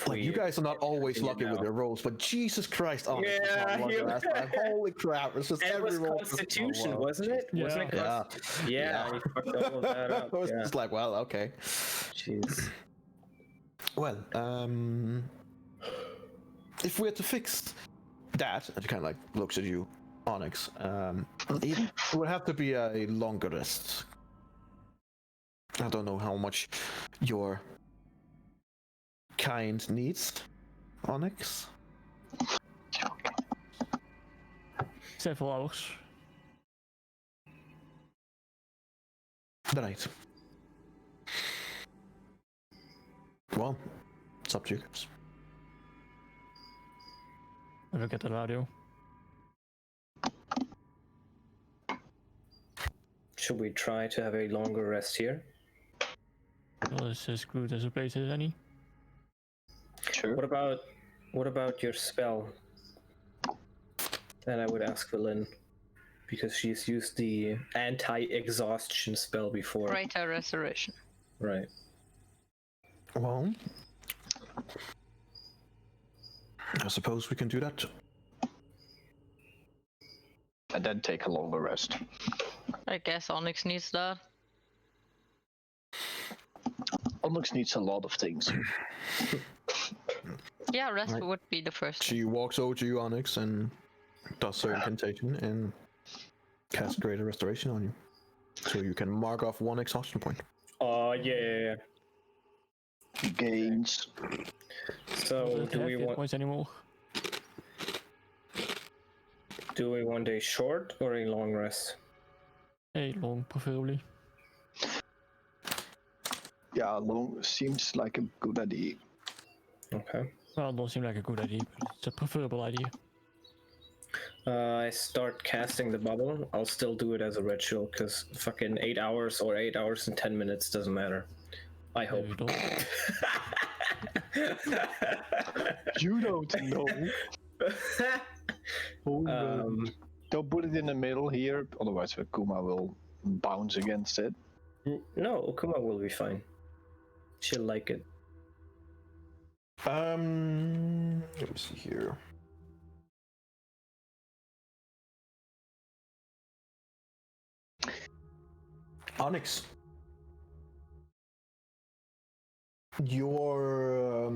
Like, you guys are not always lucky with your rolls, but Jesus Christ, Onyx is not one last time. Holy crap, it's just It every was roll. Constitution, wasn't it? Yeah. Wasn't it Yeah, he fucked all of that up. I was Yeah. just like, well, okay. Jeez. Well, if we're to fix that, and he kind of like looks at you, Onyx, it would have to be a longer rest. I don't know how much your kind needs, Onyx. Several hours. Right. Well, it's up to you guys. I look at the radio. Should we try to have a longer rest here? Well, it's as good as a place as any. Sure. What about your spell? And I would ask Lynn, because she's used the anti-exhaustion spell before. Greater restoration. Right. Well, I suppose we can do that. And then take a longer rest. I guess Onyx needs that. Onyx needs a lot of things. Yeah, rest Right. would be the first. She walks over to you, Onyx, and does her incantation and casts Greater Restoration on you. So you can mark off one exhaustion point. Oh yeah. Gains. So Doesn't do have we hit want points anymore? a short or a long rest? A long, preferably. Yeah, long seems like a good idea. Okay. Well, it don't seem like a good idea, but it's a preferable idea. I start casting the bubble. I'll still do it as a ritual because fucking 8 hours or 8 hours and 10 minutes doesn't matter. I No, hope. you don't. You don't know. Don't put it in the middle here, otherwise Akuma will bounce against it. No, Okuma will be fine. She'll like it. Let me see here. Onyx, your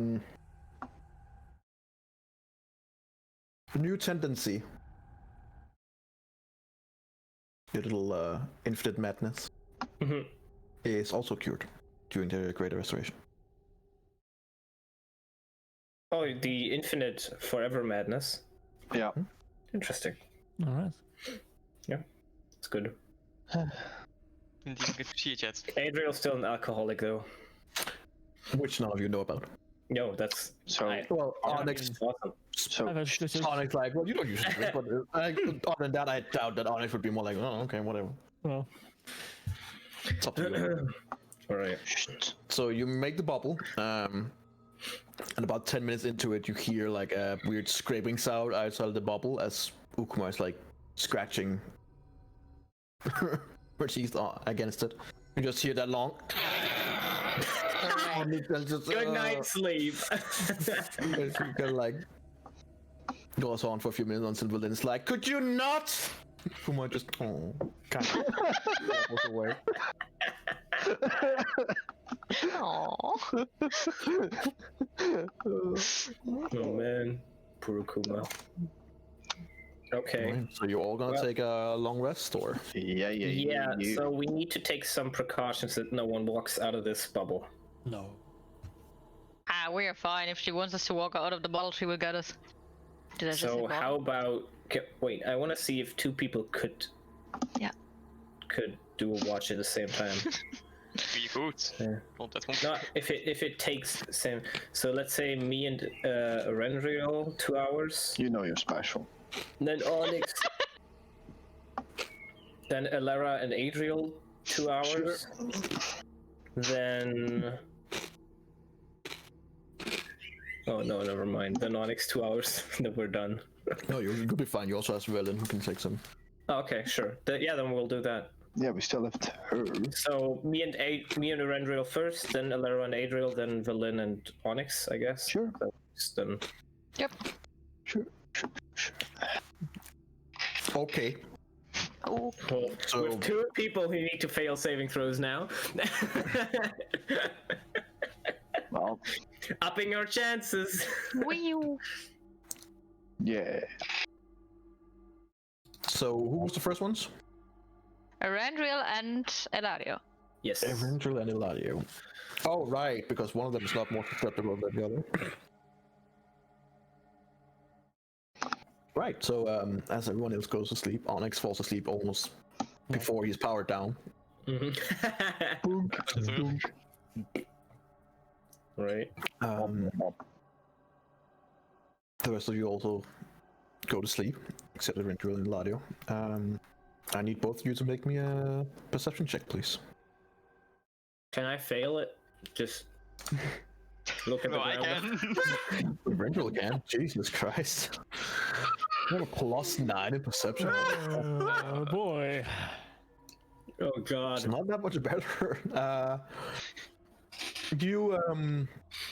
new tendency, your little infinite madness, Mhm. is also cured during the Greater Restoration. Oh, the infinite forever madness. Yeah. Interesting. Alright. It's good. Didn't even get to see it yet. Adriel's still an alcoholic though. Which none of you know about. No, that's So, Well, Onyx, awesome. so I've had this is- Onyx, like, well, you don't usually drink, but other than that, I doubt that Onyx would be more like, oh, okay, whatever. well, It's up to you. All right. So you make the bubble, and about 10 minutes into it, you hear like a weird scraping sound outside of the bubble as Ukuma is like scratching her teeth against it. You just hear that long. Good night, sleep. She kind of like goes on for a few minutes until Valin's like, could you not? Ukuma just kind of walks away. Aww. Oh man. Purukuma. Okay. Right, so you're all gonna take a long rest, or? Yeah, so we need to take some precautions that no one walks out of this bubble. No. We're fine. If she wants us to walk out of the bottle, she will get us. Did I just say So bottle? how about... Wait, I want to see if two people could do a watch at the same time. Wie goed. Yeah. Want dat komt. Not if it takes the same. So let's say me and Renriel 2 hours. You know you're special. Then Onyx. Then Elara and Adriel 2 hours. Then. Oh no, never mind. Then Onyx 2 hours. Then we're done. No, you'll be fine. You also have Velen who can take some. Oh, okay, sure. Then we'll do that. Yeah, we still have her. So me and Renriel first, then Elara and Adriel, then Velen and Onyx, I guess. Sure. Then. Yep. Sure. Okay. Oh. Well, So- with two people who need to fail saving throws now. Well, Upping our chances. Wee. yeah. So who was the first ones? Arandriel and Eladio. Yes. Eberron and Eladio. Oh, right, because one of them is not more susceptible than the other. Right, so as everyone else goes to sleep, Onyx falls asleep almost before he's powered down. Mhm. Right. The rest of you also go to sleep, except for Eberron and Eladio. I need both of you to make me a perception check, please. Can I fail it? Just look at the No, I ground. can. Eberron can. Jesus Christ. You have a +9 in perception. Oh boy. Oh It's god. not that much better. Eberron,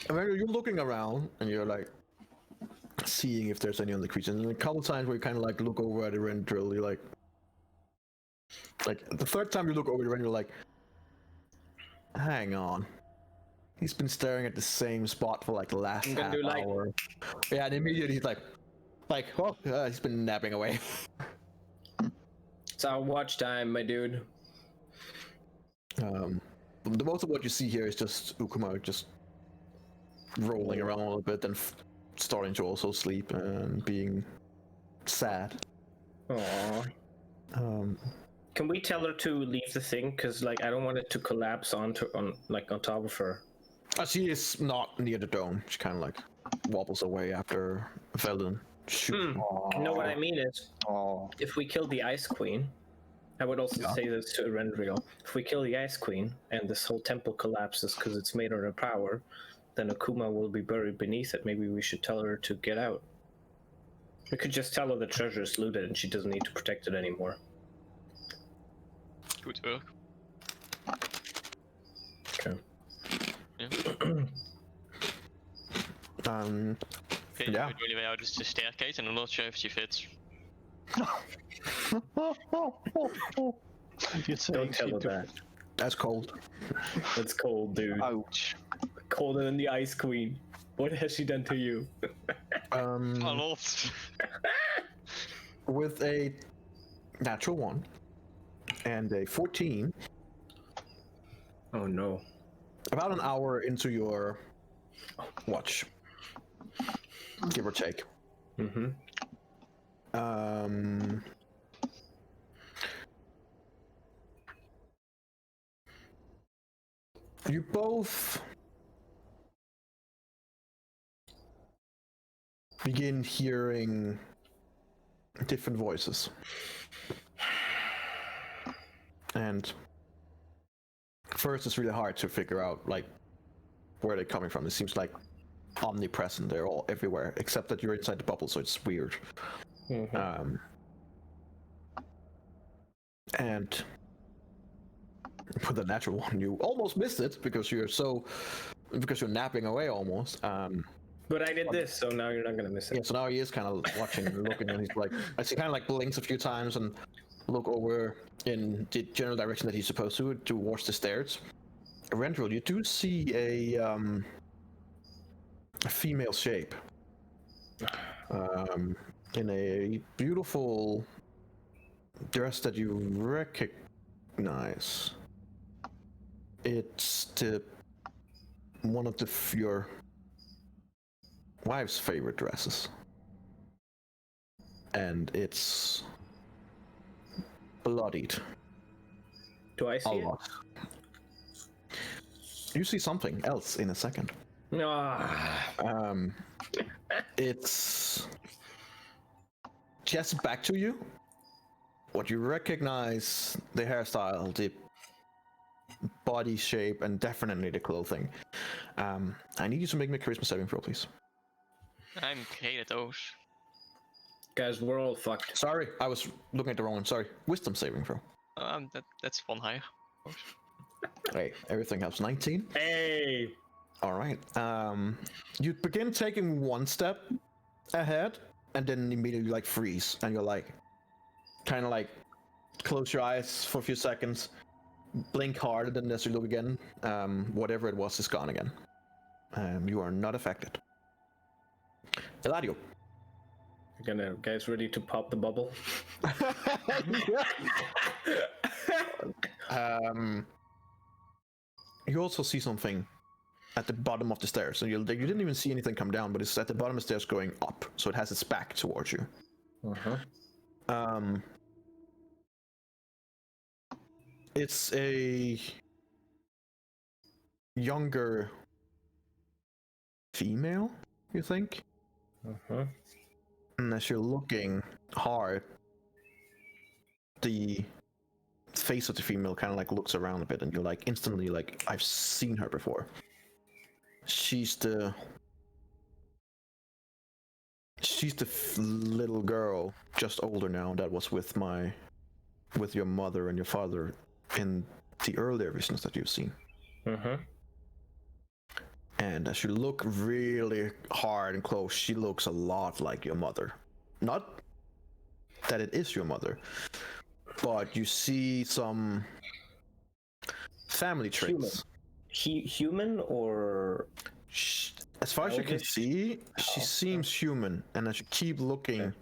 you're looking around and you're like seeing if there's any other creatures. And a couple times where you kind of like look over at Eberron, you're like the third time you look over Eberron, you're like, hang on. He's been staring at the same spot for like the last I'm gonna half do, like- hour. Yeah, and immediately he's like, oh, he's been napping away. It's our watch time, my dude. The most of what you see here is just Ukuma just rolling around a little bit and starting to also sleep and being sad. Aww. Can we tell her to leave the thing? Cause like I don't want it to collapse on top of her. She is not near the dome. She kind of like wobbles away after Velen. Shoot. You know what I mean is, Oh, if we kill the Ice Queen, I would also say this to Erendriel. If we kill the Ice Queen and this whole temple collapses because it's made out of power, then Akuma will be buried beneath it. Maybe we should tell her to get out. We could just tell her the treasure is looted and she doesn't need to protect it anymore. Goed work. Okay. Yeah. Okay, Yeah. we're going way out is the staircase, and I'm not sure if she fits. you're saying Don't tell her that. That's cold. That's cold, dude. Ouch. Colder than the Ice Queen. What has she done to you? A lot. With a natural 1 and a 14, Oh no. about an hour into your watch, give or take. Mm-hmm. You both begin hearing different voices. And first it's really hard to figure out like where they're coming from. It seems like omnipresent. They're all everywhere, except that you're inside the bubble, so it's weird. Mm-hmm. And with the natural 1, you almost missed it because you're napping away almost. But I did this, so now you're not gonna miss it. Yeah, so now he is kind of watching and looking, and he's like, I see kind of like blinks a few times and look over in the general direction that he's supposed to towards the stairs. Rendril, you do see a female shape in a beautiful dress that you recognize. It's one of your wife's favorite dresses, and it's bloodied. Do I see A it? lot. You see something else in a second. Ah. It's just back to you. What you recognize: the hairstyle, the body shape, and definitely the clothing. I need you to make me a charisma saving throw, please. I'm great at those. Guys, we're all fucked. Sorry, I was looking at the wrong one. Sorry. Wisdom saving throw. That's one higher. Hey, everything helps. 19. Hey! All right. You begin taking one step ahead, and then immediately like freeze, and you're like, kind of like, close your eyes for a few seconds, blink hard, and as you look again, whatever it was is gone again. You are not affected. Eladio. Guys, ready to pop the bubble? You also see something at the bottom of the stairs. So you didn't even see anything come down, but it's at the bottom of the stairs going up. So it has its back towards you. It's a younger female, you think? And as you're looking hard, the face of the female kind of like looks around a bit, and you're like instantly like, I've seen her before. She's the little girl, just older now, that was with your mother and your father in the earlier visions that you've seen. And as you look really hard and close, she looks a lot like your mother. Not that it is your mother, but you see some family traits. Human or... As far as you can see, she seems human, and as you keep looking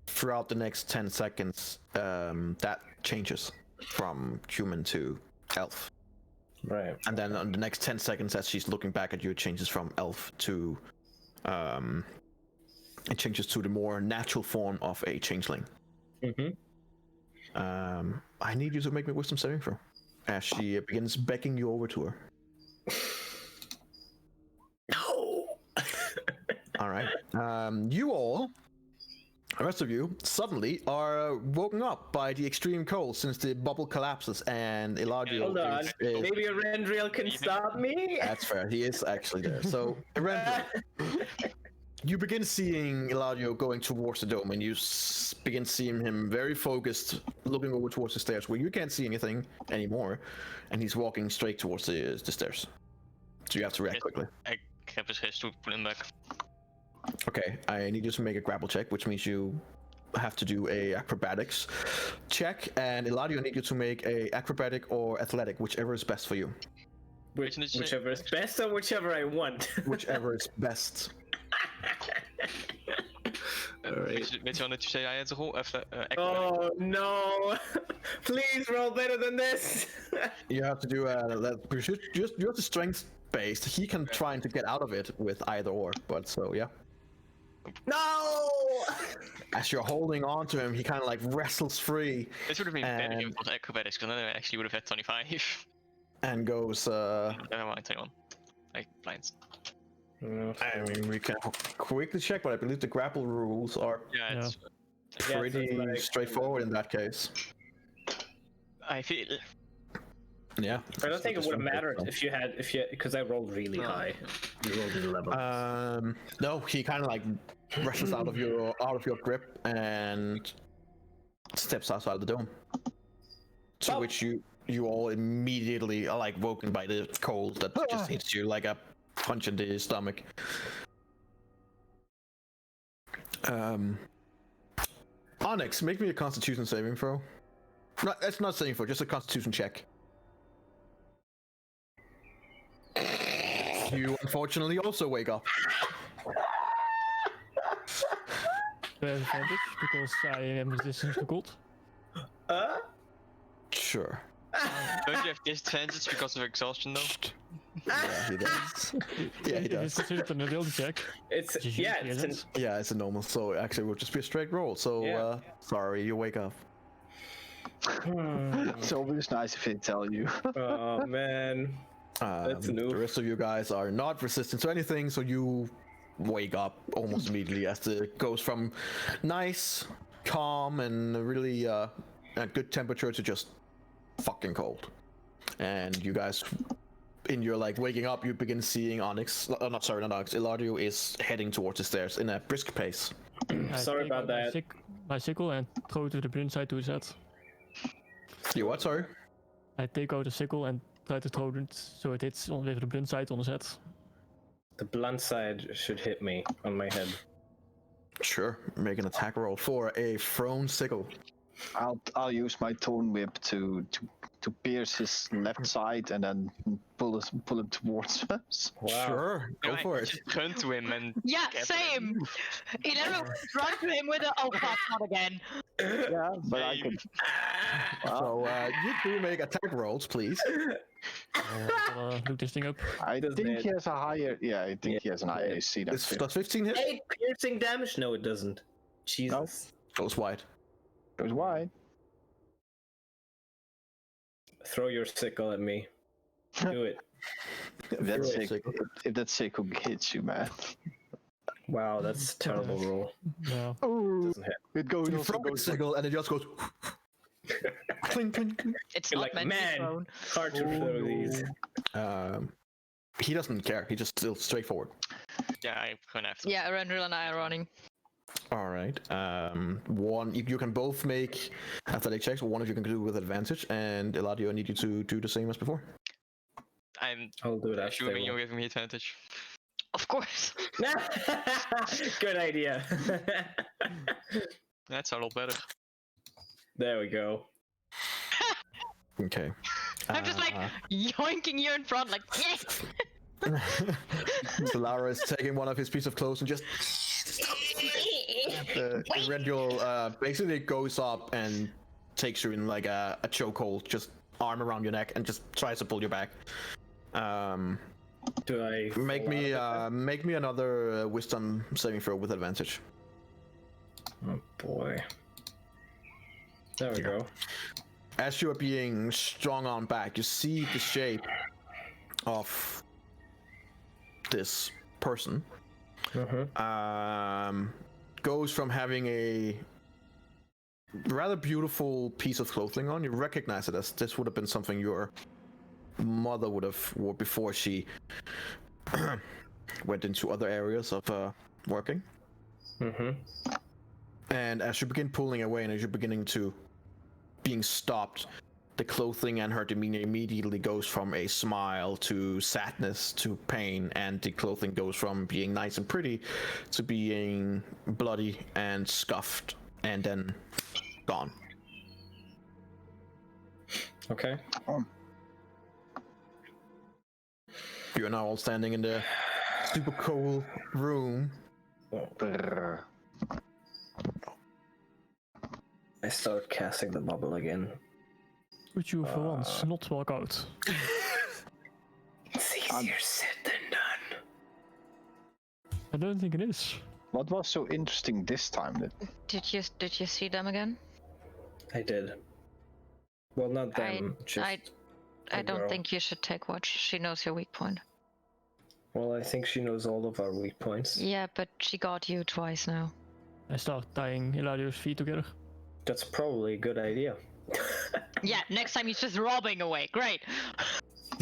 throughout the next 10 seconds, that changes from human to elf. Right. And then on the next 10 seconds, as she's looking back at you, it changes from elf to it changes to the more natural form of a changeling. I need you to make me wisdom saving throw as she begins begging you over to her. No. All right. You all, the rest of you, suddenly are woken up by the extreme cold since the bubble collapses, and Eladio. Hold on. Maybe Arendriel can stop me? That's fair. He is actually there. So, Arendriel, you begin seeing Eladio going towards the dome, and you begin seeing him very focused, looking over towards the stairs, where you can't see anything anymore, and he's walking straight towards the stairs. So you have to react quickly. I grab his wrist to pull him back. Okay, I need you to make a grapple check, which means you have to do a acrobatics check, and Eladio, I need you to make a acrobatic or athletic, whichever is best for you. Whichever is best or whichever I want. Whichever is best. Weet je wel dat je zei, het rol even... Oh no! Please roll better than this! You have to do just the strength based. He can try to get out of it with either or, but so yeah. No! As you're holding on to him, he kind of like wrestles free. This would have been better if it was acrobatics, because then I actually would have had 25. And goes. Never mind, 21. Like blinds. I mean, we can quickly check, but I believe the grapple rules are It's pretty straightforward in that case. I feel. Yeah. I don't think it would have mattered if you because I rolled really high. You rolled at 11. No, he kind of like rushes out of your grip and steps outside the dome. To which you all immediately are like woken by the cold that just hits you like a punch in the stomach. Onyx, make me a Constitution saving throw. No, it's not saving throw, just a Constitution check. You unfortunately also wake up. Do I have advantage because I am resistant to cold? Sure. Don't you have disadvantage because of exhaustion though? Yeah, he does. Yeah, he If it's does. considered an ability check. It's which yeah, usually it's isn't. Yeah, it's a normal. So actually, it will just be a straight roll. So Yeah. sorry, you wake up. It's always nice if they tell you. oh man. That's an The oof. rest of you guys are not resistant to anything, so you wake up almost immediately as it goes from nice, calm, and really a good temperature to just fucking cold. And you guys, in your like waking up, you begin seeing Onyx. Not Onyx. Eladio is heading towards the stairs in a brisk pace. I Sorry take about out that. My sickle and throw it to the blind side to his head. You what? Sorry. I take out the sickle and try to throw it so it hits with the blind side on his head. The blunt side should hit me on my head. Sure. Make an attack roll for a thrown sickle. I'll use my thorn whip to pierce his left side and then pull him towards us. Wow. Sure. Go for it. Just run to him and Yeah, get same. Eberron run to him with a oh fuck, not again. Yeah, but I can. So you do make attack rolls, please. Look this thing up. I Doesn't think it? he has a higher. Yeah, I think he has an higher AC. That's Does 15 hit? 8 piercing damage? No, it doesn't. Jesus. Goes wide. goes wide. Throw your sickle at me. Do it. That's Throw a sick. sickle. If that sickle hits you, man. Wow, that's a terrible roll. Yeah. Oh, Doesn't hit. it goes. You it throw a goes- sickle and it just goes. Clink, clink, clink. It's You're not like, meant to be man, thrown. hard to throw these. He doesn't care. He just still straightforward. yeah, I'm gonna have to. Yeah, Rendril and I are running. All right. One, you can both make athletic checks. One of you can do with advantage, and Eladio, I need you to do the same as before. I'm I'll do that. assuming you're giving me advantage. Of course. Good idea. That's a lot better. There we go. Okay. I'm just like yoinking you in front, like yes. So Lara is taking one of his piece of clothes and just the Rendul basically goes up and takes you in like a chokehold, just arm around your neck, and just tries to pull you back. Do I Make fall me out of make me another wisdom saving throw with advantage. it? Oh boy. There we go. As you are being strung on back, you see the shape of this person. Goes from having a rather beautiful piece of clothing on. You recognize it as this would have been something your mother would have wore before she went into other areas of working. And as you begin pulling away and as you're beginning to being stopped, the clothing and her demeanor immediately goes from a smile to sadness to pain, and the clothing goes from being nice and pretty to being bloody and scuffed and then gone. Okay. You're now all standing in the super cold room. Brrr. I start casting the bubble again. Would you for once not walk out? It's easier said than done. I don't think it is. What was so interesting this time? That Did you see them again? I did. Well, not them. I the don't girl. think you should take watch. She knows your weak point. Well, I think she knows all of our weak points. Yeah, but she got you twice now. I start tying Eladio's feet together. That's probably a good idea. Yeah, next time he's just robbing away. Great.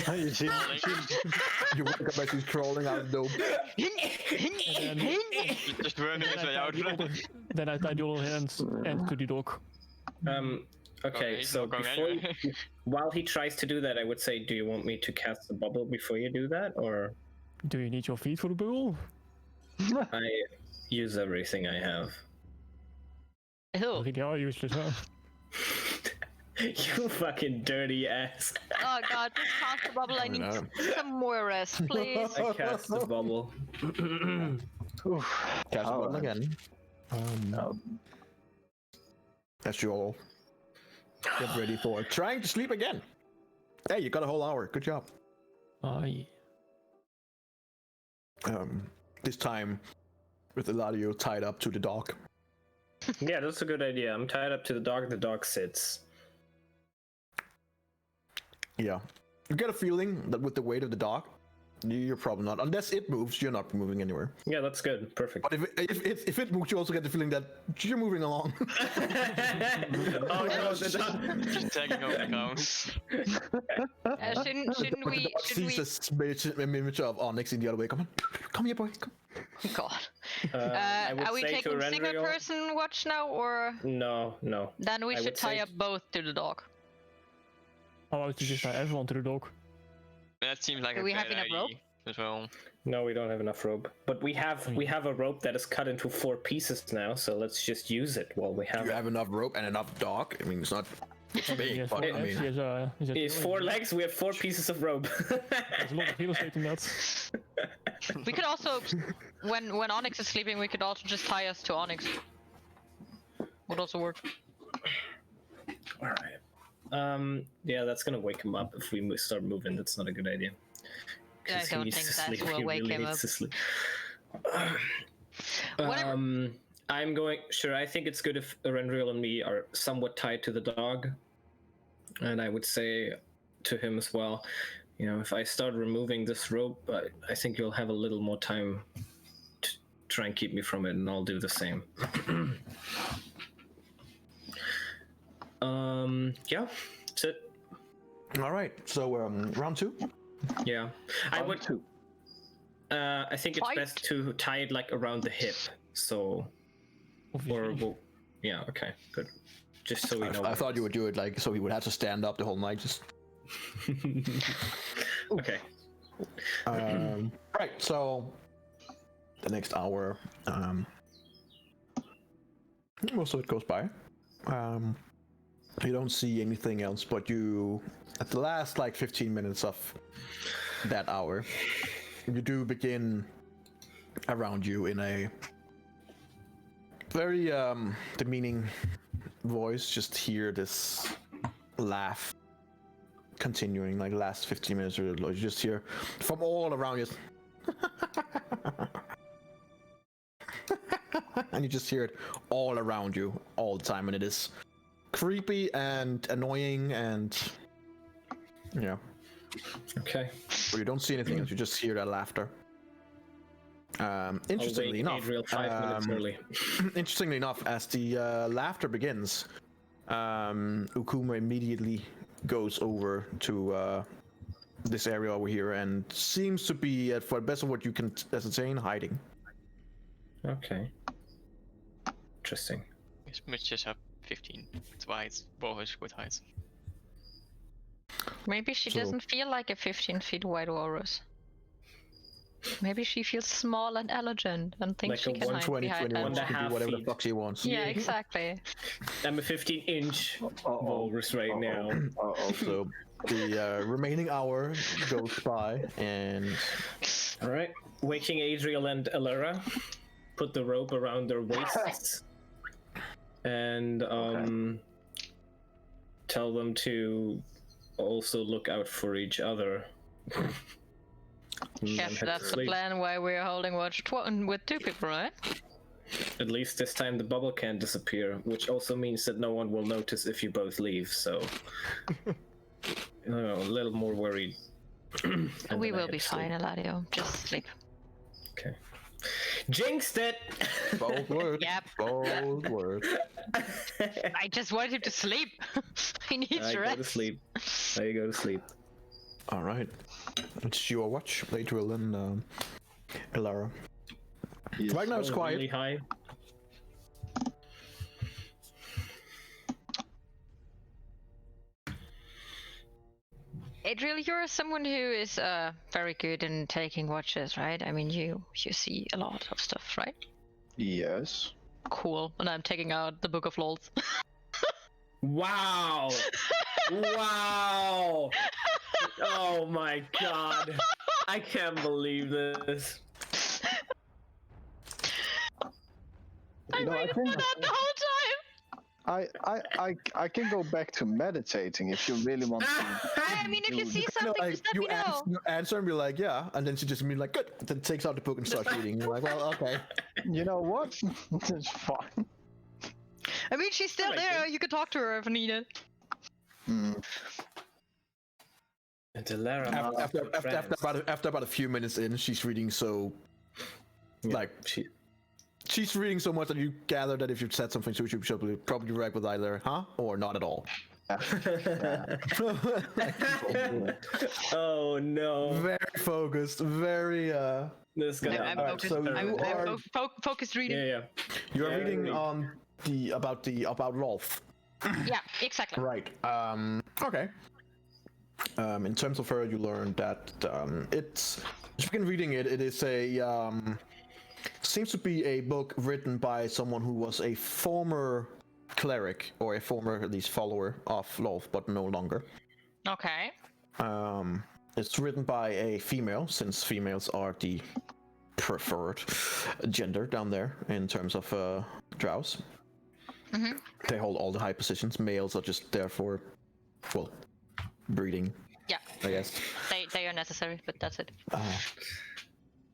you see, You wake up as he's crawling out of the dome. Just running his way out. Then I tie the other hand to the dog. Okay, he's so not going before anywhere. while he tries to do that, I would say, do you want me to cast the bubble before you do that, or Do you need your feet for the bubble? I use everything I have? I Ew. think they are useless, huh? You fucking dirty ass! Oh god, just cast the bubble. I need some more rest, please. I cast the bubble. Oof. Cast Oh, one again. As you all get ready for trying to sleep again. Hey, you got a whole hour. Good job. Yeah. This time with Eladio tied up to the dock. Yeah, that's a good idea. I'm tied up to the dog sits. Yeah. You get a feeling that with the weight of the dock, you're probably not. Unless it moves, you're not moving anywhere. Yeah, that's good. Perfect. But if it moves, you also get the feeling that you're moving along. Oh no, the dog. Just tagging over the ground. Shouldn't we? sees this image of Onyx in the other way. Come here, boy. Come. God. I would Are we say taking to single Randriel- person watch now, or No. then we I should would tie say- up both to the dog? How about you just tie everyone to the dog? That seems like Do a we have bad enough idea rope? as well. No, we don't have enough rope. But we have a rope that is cut into 4 pieces now, so let's just use it while we have You it. have enough rope and enough dock. I mean, it's not big, Yes, but I he mean, has a It's 4 legs, we have 4 pieces of rope. There's a lot of real estate in that. We could also, when Onyx is sleeping, we could also just tie us to Onyx. Would also work. Alright. Yeah, that's gonna wake him up if we start moving. That's not a good idea. I 'Cause he don't needs think to that sleep. will He wake really him needs up. to sleep. Whatever. I'm going. Sure, I think it's good if Randriel and me are somewhat tied to the dog, and I would say to him as well. You know, if I start removing this rope, I think you'll have a little more time to try and keep me from it, and I'll do the same. Yeah, that's it. all right. So round 2. Yeah, I would. Two. I think it's Fight. best to tie it like around the hip. So, Obviously. yeah, okay, good. Just so we know. I thought you would do it like so he would have to stand up the whole night. Just Okay. right. So the next hour, most of it goes by. You don't see anything else, but you at the last like 15 minutes of that hour, you do begin around you in a very demeaning voice. Just hear this laugh continuing like the last 15 minutes or so. You just hear from all around you and you just hear it all around you all the time, and it is creepy and annoying, and yeah, Okay. but you don't see anything else. You just hear that laughter. Interestingly I'll wake enough, Adriel 5 minutes early. interestingly enough, as the laughter begins, Ukuma immediately goes over to this area over here and seems to be, for the best of what you can ascertain, hiding. Okay. Interesting. His mitches up 15 twice, bohish with heights. Maybe she So- doesn't feel like a 15 feet wide walrus. Maybe she feels small and elegant and thinks Like she a can hide 20, behind 21, that. she can do whatever the fuck she wants. Yeah, exactly. I'm a 15-inch walrus right now. So the remaining hour goes by, and All right. Waking Adriel and Alara. Put the rope around their waists. And tell them to also look out for each other. And Yes, head to that's the sleep. plan why we're holding watch with 2 people, right? At least this time the bubble can't disappear, which also means that no one will notice if you both leave, so... a little more worried. And We then I will head be to sleep. fine, Eladio. Just sleep. Okay. Jinxed it! bold words. Yep. Bold words. I just want him to sleep. He needs I go rest. to sleep. I go to sleep. All right, it's your watch, Adriel and Elara. Yes. Right now it's Oh, quiet. Really high. Adriel, you're someone who is very good in taking watches, right? I mean, you see a lot of stuff, right? Yes. Cool. And I'm taking out the Book of Lols. Wow! Wow! Oh my god. I can't believe this. I No, I waited think- for that the whole time. I can go back to meditating if you really want to. I mean, if you see You know, something, like just let you me know. answer and be like, yeah, and then she just be like, good. Then takes out the book and starts reading. You're like, well, okay. You know what? It's fine. I mean, she's still like there. it. You could talk to her if needed. Mm. And Dilara After about a few minutes in, she's reading so, like she's reading so much that you gather that if you said something, she would probably react with either huh or not at all. Oh no. Very focused, very This guy. I'm alright, focused. so you I'm are- focused reading. Yeah. You're Yeah, reading read. on about Rolf. Yeah, exactly. Right. Okay. In terms of her, you learn that it's. As you begin reading it, it is a seems to be a book written by someone who was a former cleric or a former at least follower of Rolf, but no longer. Okay. It's written by a female, since females are the preferred gender down there in terms of drows. Mm-hmm. They hold all the high positions. Males are just there for, well, breeding, Yeah, I guess. they are necessary, but that's it.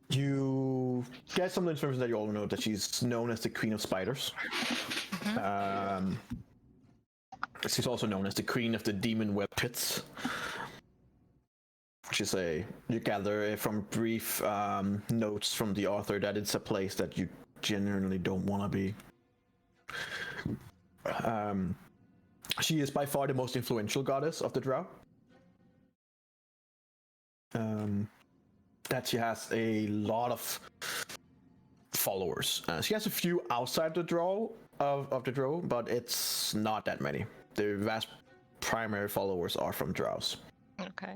You get some information that you all know that she's known as the Queen of Spiders. She's also known as the Queen of the Demon Web Pits, which is you gather from brief notes from the author that it's a place that you genuinely don't want to be. She is by far the most influential goddess of the Drow. That she has a lot of followers. She has a few outside the Drow of the Drow, but it's not that many. The vast primary followers are from Drows. Okay.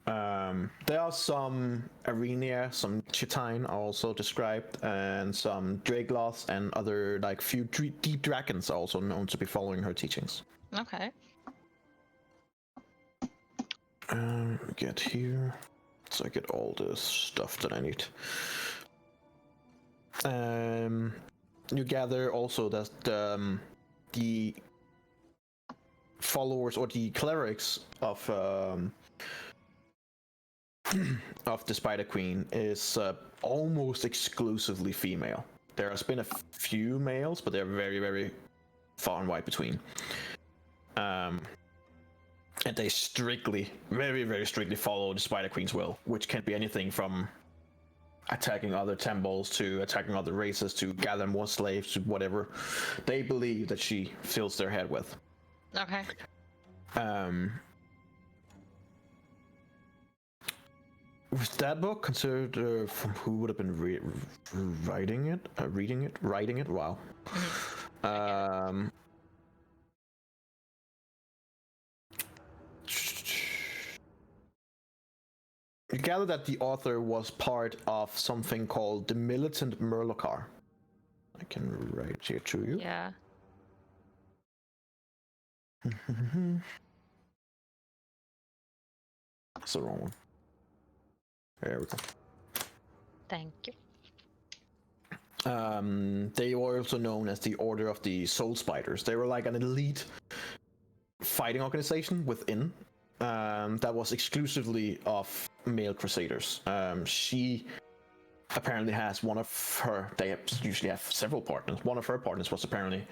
There are some Arenia, some Chitine are also described, and some Dragloths and other like few deep dragons are also known to be following her teachings. Okay. Get here, so I get all the stuff that I need. You gather also that the followers or the clerics of the Spider Queen is almost exclusively female. There has been a few males, but they're very, very far and wide between. And they strictly, very, very strictly follow the Spider Queen's will, which can be anything from attacking other temples to attacking other races to gather more slaves to whatever they believe that she fills their head with. Okay. Was that book considered from who would have been writing it? Writing it? Wow. You gather that the author was part of something called the Militant Murlocar. I can write here to you. Yeah. That's the wrong one. There we go. Thank you. They were also known as the Order of the Soul Spiders. They were like an elite fighting organization within that was exclusively of male crusaders. She apparently has one of her, they usually have several partners. One of her partners was apparently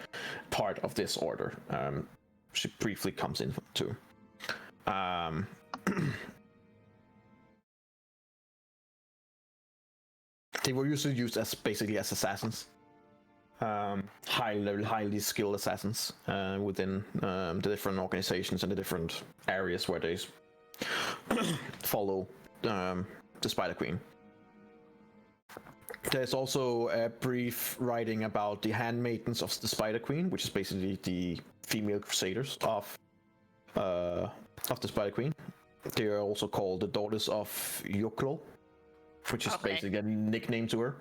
part of this order. She briefly comes in too. They were usually used as basically as assassins, highly skilled assassins within the different organizations and the different areas where they follow the Spider Queen. There's also a brief writing about the handmaidens of the Spider Queen, which is basically the female crusaders of the Spider Queen. They are also called the Daughters of Yoklo, which is basically a nickname to her.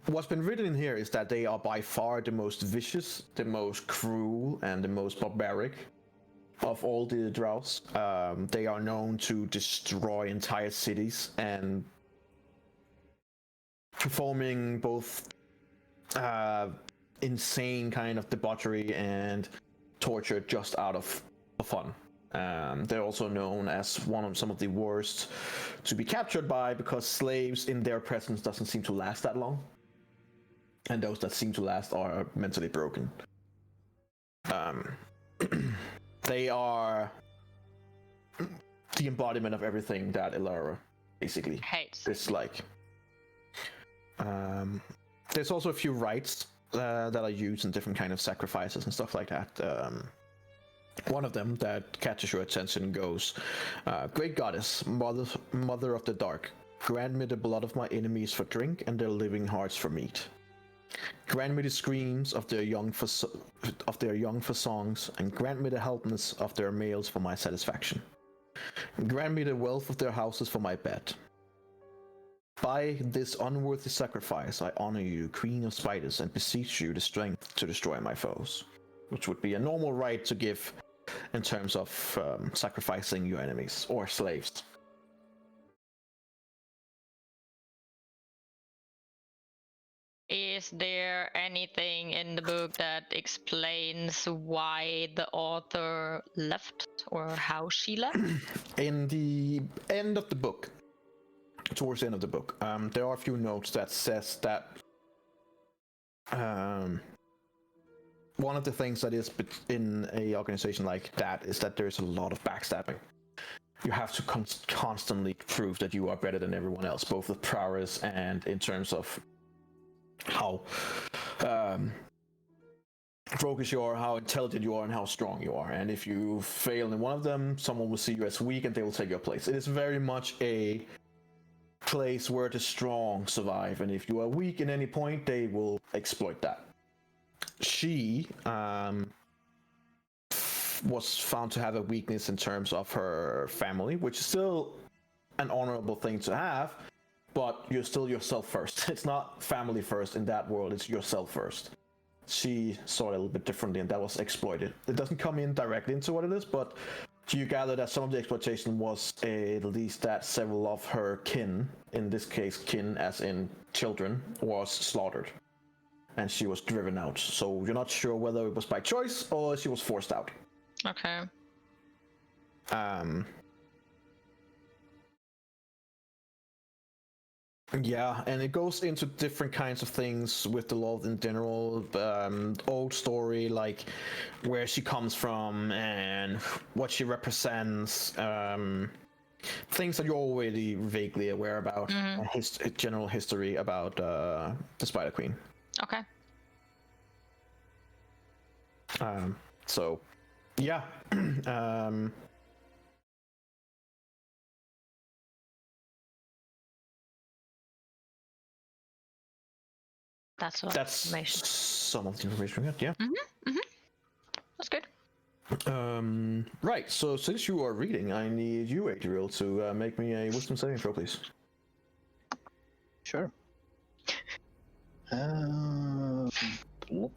What's been written in here is that they are by far the most vicious, the most cruel, and the most barbaric of all the Drows. They are known to destroy entire cities and performing both insane kind of debauchery and torture just out of fun. They're also known as some of the worst to be captured by, because slaves in their presence doesn't seem to last that long, and those that seem to last are mentally broken. They are the embodiment of everything that Elara basically hates. dislike. There's also a few rites that are used in different kind of sacrifices and stuff like that. One of them that catches your attention goes, "Great goddess, mother of the dark, grant me the blood of my enemies for drink and their living hearts for meat. Grant me the screams of their young for songs, and grant me the helplessness of their males for my satisfaction. Grant me the wealth of their houses for my bed. By this unworthy sacrifice, I honor you, Queen of Spiders, and beseech you the strength to destroy my foes." Which would be a normal right to give in terms of sacrificing your enemies or slaves. Is there anything in the book that explains why the author left or how she left? In the end of the book, towards the end of the book, there are a few notes that says that one of the things that is in a organization like that is that there's a lot of backstabbing. You have to constantly prove that you are better than everyone else, both with prowess and in terms of how roguish you are, how intelligent you are, and how strong you are. And if you fail in one of them, someone will see you as weak and they will take your place. It is very much a place where the strong survive, and if you are weak in any point, they will exploit that. She was found to have a weakness in terms of her family, which is still an honorable thing to have, but you're still yourself first. It's not family first in that world, it's yourself first. She saw it a little bit differently, and that was exploited. It doesn't come in directly into what it is, but you gather that some of the exploitation was at least that several of her kin, in this case kin as in children, was slaughtered. And she was driven out. So you're not sure whether it was by choice or she was forced out. Okay. Yeah, and it goes into different kinds of things with the law in general. Old story, like where she comes from and what she represents. Things that you're already vaguely aware about. General history about the Spider Queen. Okay. So, yeah. That's information. Some of the information we got, yeah. That's good. Right, so since you are reading, I need you, Adriel, to make me a wisdom saving throw, please. Sure.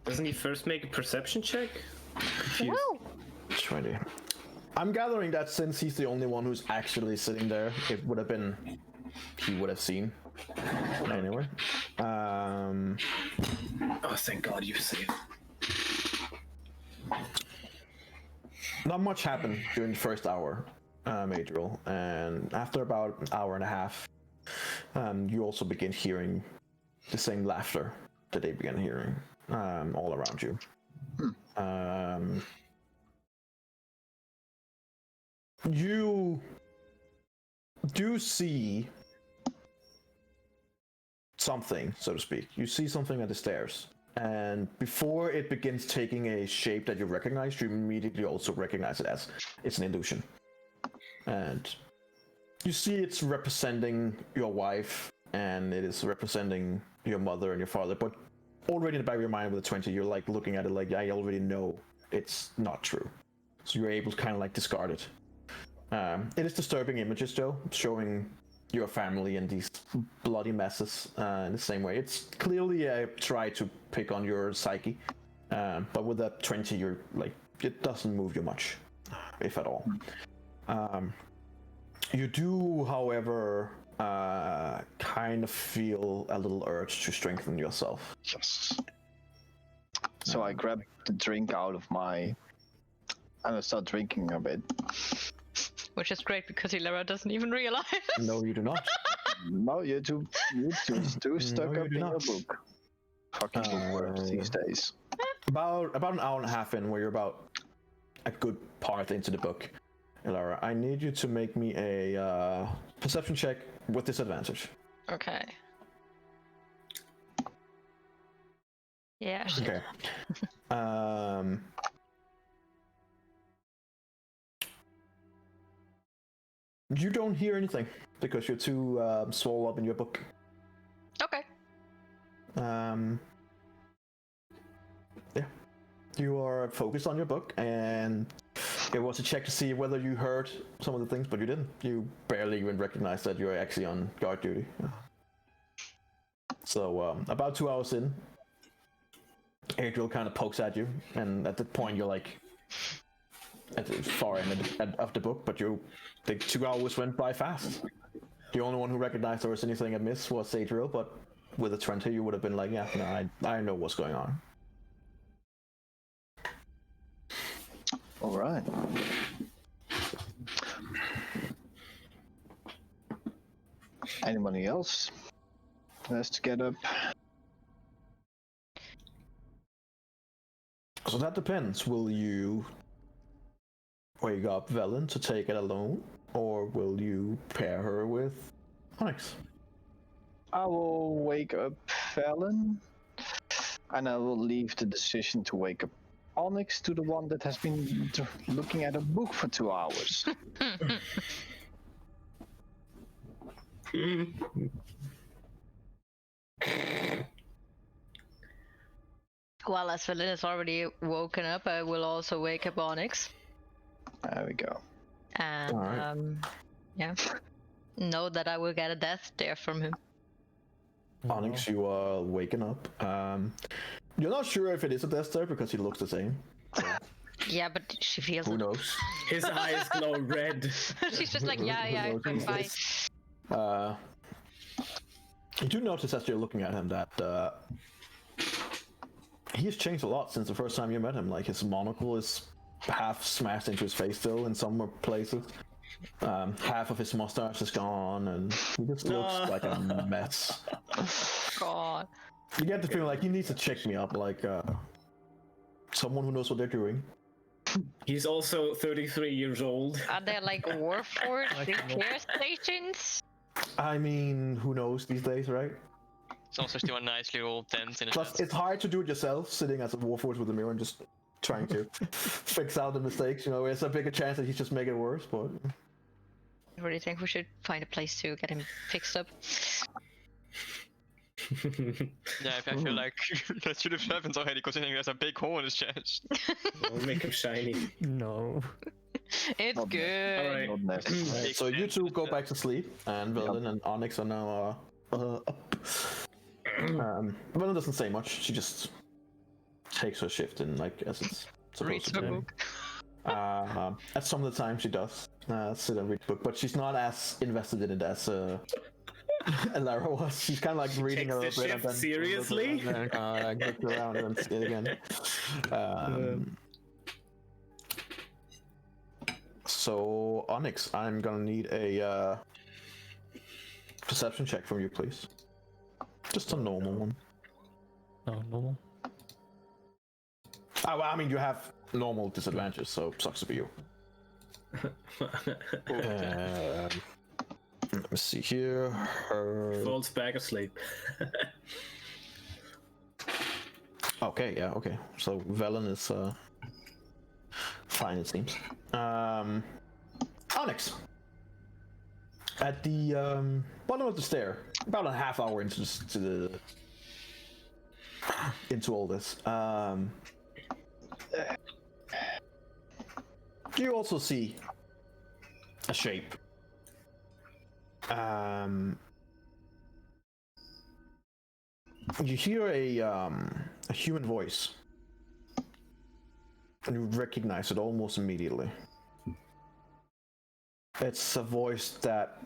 Doesn't he first make a perception check? Confused. Woo! 20. I'm gathering that since he's the only one who's actually sitting there, it would have been... he would have seen. Anyway. Oh, thank God you saved. Not much happened during the first hour, Adriel, and after about an hour and a half, you also begin hearing the same laughter that they began hearing all around you. You do see something, so to speak. You see something at the stairs. And before it begins taking a shape that you recognize, you immediately also recognize it as it's an illusion. And you see it's representing your wife, and it is representing your mother and your father, but already in the back of your mind with the 20, you're like looking at it like, I already know it's not true. So you're able to kind of like discard it. It is disturbing images though, showing your family and these bloody messes in the same way. It's clearly a try to pick on your psyche, but with that 20, you're like, it doesn't move you much, if at all. You do, however, kind of feel a little urge to strengthen yourself. Yes. So I grab the drink out of my... and I start drinking a bit. Which is great because Hilara doesn't even realize. No, you do not. No, you're just too stuck you up do in not. your book. Fucking bookworms these days. About an hour and a half in, where you're about a good part into the book, Lara, I need you to make me a perception check with disadvantage. Okay. Yeah. Shit. Okay. You don't hear anything because you're too swole up in your book. Okay. Yeah. You are focused on your book, and it was a check to see whether you heard some of the things, but you didn't. You barely even recognized that you're actually on guard duty. So, about 2 hours in, Adriel kind of pokes at you, and at that point you're like at the far end of the book, but the 2 hours went by fast. The only one who recognized there was anything amiss was Adriel, but with a 20 you would have been like, yeah, no, I know what's going on. All right. Anybody else has to get up? So that depends. Will you wake up Velen to take it alone, or will you pair her with Onyx? I will wake up Velen, and I will leave the decision to wake up Onyx to the one that has been looking at a book for 2 hours. Well, as Velen is already woken up, I will also wake up Onyx. There we go. And, Alright. yeah. Know that I will get a death stare from him. Onyx, you are waking up. You're not sure if it is a Death Star because he looks the same. So, Yeah, but she feels who it. knows? His eyes glow red. She's just like, yeah, Who knows I'm these fine. days? You do notice as you're looking at him that he has changed a lot since the first time you met him. Like, his monocle is half smashed into his face still in some places. Half of his mustache is gone, and he just looks like a mess. God. You get the feeling like he needs to check me up, like someone who knows what they're doing. He's also 33 years old. Are there like Warforged repair stations? I mean, who knows these days, right? It's also still a nice little tent in a Plus, it's hard to do it yourself, sitting as a Warforged with a mirror and just trying to fix out the mistakes. You know, there's a bigger chance that he's just make it worse, but... I really think we should find a place to get him fixed up. Yeah, I feel like that should have happened already, considering there's a big hole in his chest. We'll make him shiny. No. It's Not good. Alright. Not necessary. So you two go back to sleep, and Velen and Onyx are now up. Velen doesn't say much. She just takes her shift in, like, as it's supposed Reads to her be. book. At some of the time she does sit and read the book, but she's not as invested in it as Lara was. She's kind of like reading a Takes little the bit and then shift seriously? look around and see it again. So Onyx, I'm gonna need a perception check from you, please. Just a normal one. No, normal. Oh, well, I mean, you have normal disadvantages, so sucks for you. Let me see here. Falls back asleep. Okay, yeah, okay. So Velen is fine, it seems. Onyx. At the bottom of the stair, about a half hour into all this, you also see a shape. You hear a human voice, and you recognize it almost immediately. It's a voice that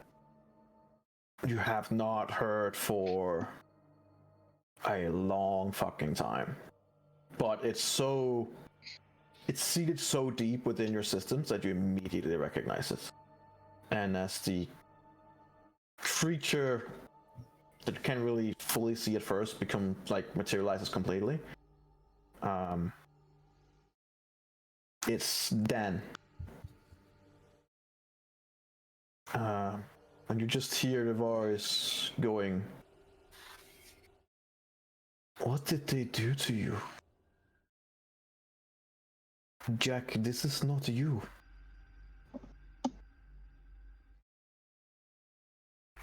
you have not heard for a long fucking time. But it's seated so deep within your systems that you immediately recognize it. And as the creature that you can't really fully see at first materializes completely, it's Dan. And you just hear the voice going, "What did they do to you? Jack, this is not you.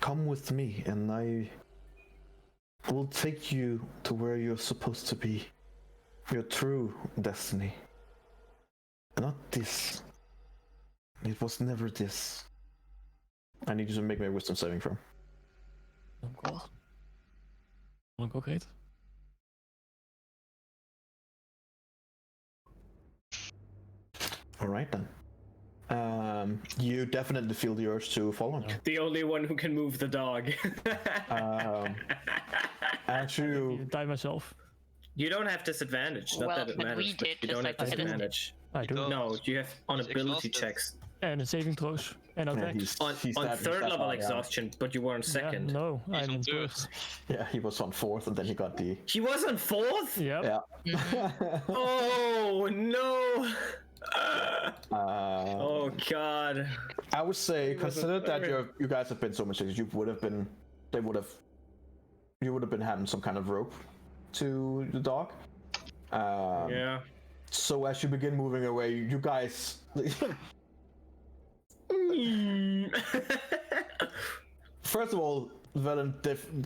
Come with me and I will take you to where you're supposed to be. Your true destiny. Not this. It was never this." I need you to make me a wisdom saving throw. Encore. Encore great. Alright then. You definitely feel the urge to follow him. The only one who can move the dog. As you Die myself. You don't have disadvantage. Not Well, that it but matters. we did, you just don't like have I did. disadvantage. I do. No, you have on He's ability exhausted. checks. And the saving throws. And yeah, attack. he's On that third level high, yeah. exhaustion, but you were on second. Yeah, no, He's I'm on in third. first. Yeah, he was on fourth and then he got the He was on fourth? Yep. yeah. Oh no! Oh god. I would say, was a consider that third. you guys have been so much, you would have been having some kind of rope to the dog. Yeah. So as you begin moving away, you guys. First of all, Velen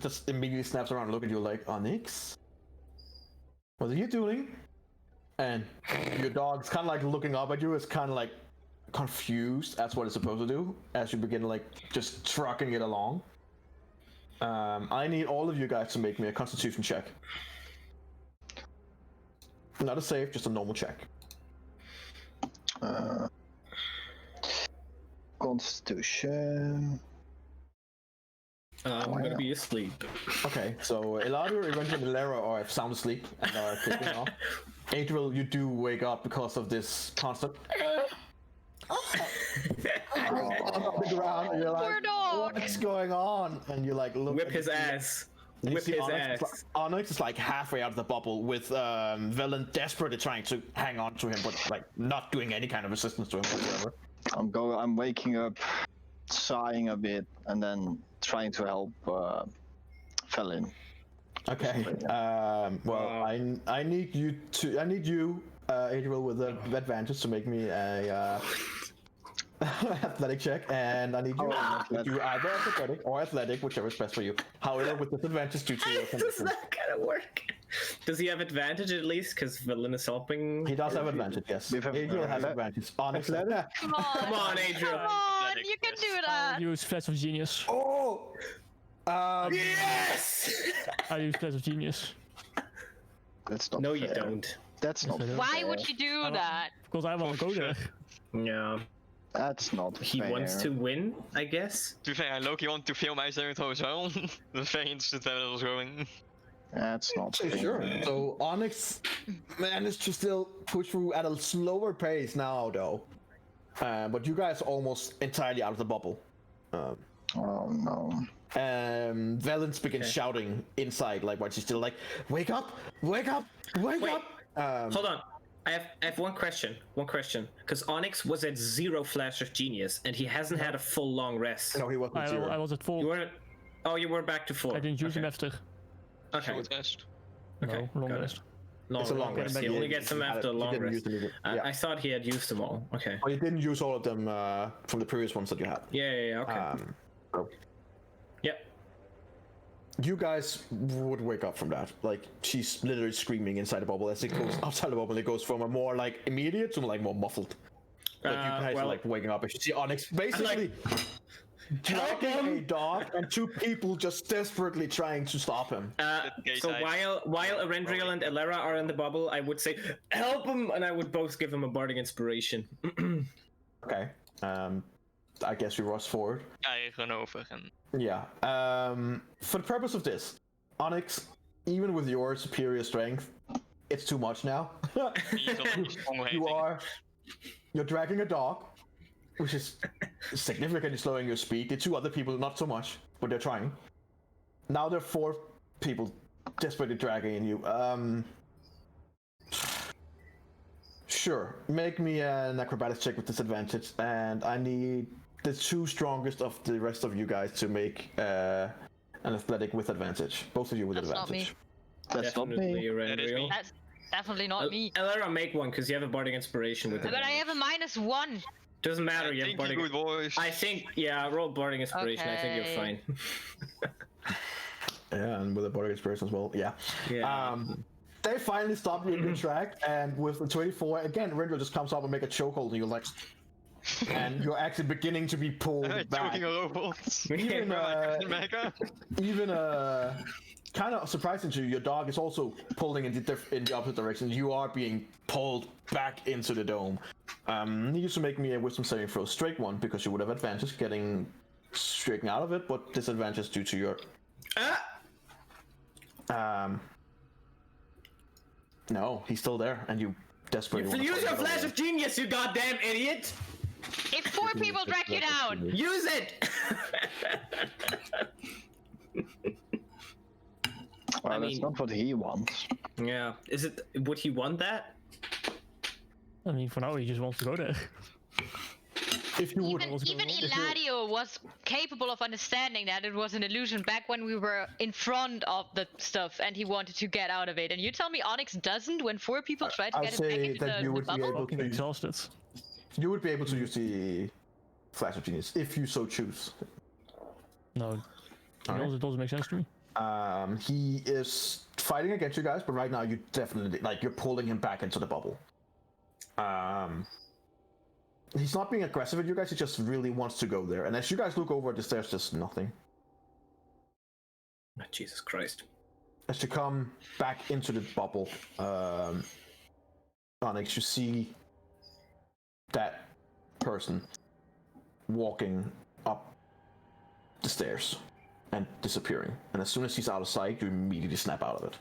just immediately snaps around and look at you like, "Onyx? What are you doing?" And your dog's kind of like looking up at you, is kind of like confused as what it's supposed to do as you begin like just trucking it along. I need all of you guys to make me a Constitution check. Not a save, just a normal check. Constitution. I'm gonna be asleep. Okay, so Eladio, eventually Lara are sound asleep and are kicking off. Adriel, you do wake up because of this constant on the ground, and you're Poor like, dog. "What's going on?" And you like look Whip at his the- ass. and you Whip see his Onyx, ass. Onyx is like halfway out of the bubble with Velen desperately trying to hang on to him, but like not doing any kind of resistance to him whatsoever. I'm waking up, sighing a bit, and then trying to help Felin. Okay. Well, I need you, Adriel, with an advantage to make me a athletic check, and I need you to do either athletic or athletic, whichever is best for you. However, with disadvantage due to your Does condition. not gonna work. Does he have advantage at least? Because Velen is helping. He does have advantage, yes. We have Adriel has athletic. advantage. Onyx. Come on. Come on, Adriel. Come on, you can do that. I use Flash of Genius. Oh! Yes! I use Flash of Genius. That's not No, fair. you don't. That's not I do. fair. Why would you do that? Because I want to go there. Yeah. That's not He fair. wants to win, I guess. To be fair, I low-key want to fail my saving throw as well. I'm very interested where that was going. That's not fair. Sure. So Onyx managed to still push through at a slower pace now, though. But you guys are almost entirely out of the bubble. Oh no. Valence begins shouting inside, like while she's still like, "Wake up! Wake up! Wake Wait. up!" Hold on. I have one question. Because Onyx was at 0 Flash of Genius, and he hasn't had a full long rest. No, he wasn't I zero. was at You 4. were. Oh, you were back to 4. I didn't use him Okay. after. Okay. Short rest. Okay, No, long got it. rest. It's a long rest. rest. He only gets them after a You long didn't rest. use them either. Yeah. I thought he had used them all. Okay. Well, you didn't use all of them from the previous ones that you had. Yeah. Okay. So Yep. you guys would wake up from that. Like, she's literally screaming inside the bubble. As it goes outside the bubble, it goes from a more like immediate to like more muffled. Like you guys are like waking up and you see Onyx basically dragging a dog and 2 people just desperately trying to stop him. gay So side. while Arendriel and Elara are in the bubble, I would say help him, and I would both give him a bardic inspiration. Okay. I guess we rush forward. I run over and Yeah. For the purpose of this, Onyx, even with your superior strength, it's too much now. You're dragging a dog, which is significantly slowing your speed. The 2 other people, not so much, but they're trying. Now there are 4 people desperately dragging you. Sure, make me an acrobatics check with disadvantage, and I need the 2 strongest of the rest of you guys to make an athletic with advantage. Both of you with advantage. That's not me. Randriel. That's definitely not me. Elara, make one because you have a bardic inspiration with it. But I have a -1. Doesn't matter. You have bardic. Good voice. I think, yeah, roll bardic inspiration. I think you're fine. Yeah, and with a bardic inspiration as well. Yeah. Yeah. They finally stop you in your track, and with the 24, again, Randriel just comes up and make a chokehold, and you're like, and you're actually beginning to be pulled back. Even kind of surprising to you, your dog is also pulling in the opposite direction. You are being pulled back into the dome. You used to make me a wisdom saving throw, straight one, because you would have advantage getting straightened out of it, but disadvantage due to your. No, he's still there, and you desperately. Use your flash of genius, you goddamn idiot! If 4 people drag you down, use it. Well, that's not what he wants. Yeah, is it? Would he want that? I mean, for now he just wants to go there. If you would even Eladio was capable of understanding that it was an illusion back when we were in front of the stuff, and he wanted to get out of it. And you tell me Onyx doesn't when 4 people try to get it back into the bubble? Fucking exhausted. You would be able to use the flash of genius if you so choose. No, it doesn't make sense to me. He is fighting against you guys, but right now you definitely you're pulling him back into the bubble. He's not being aggressive at you guys. He just really wants to go there. And as you guys look over at the stairs, there's nothing. Oh, Jesus Christ! As you come back into the bubble, Onyx, you see that person walking up the stairs and disappearing. And as soon as he's out of sight, you immediately snap out of it.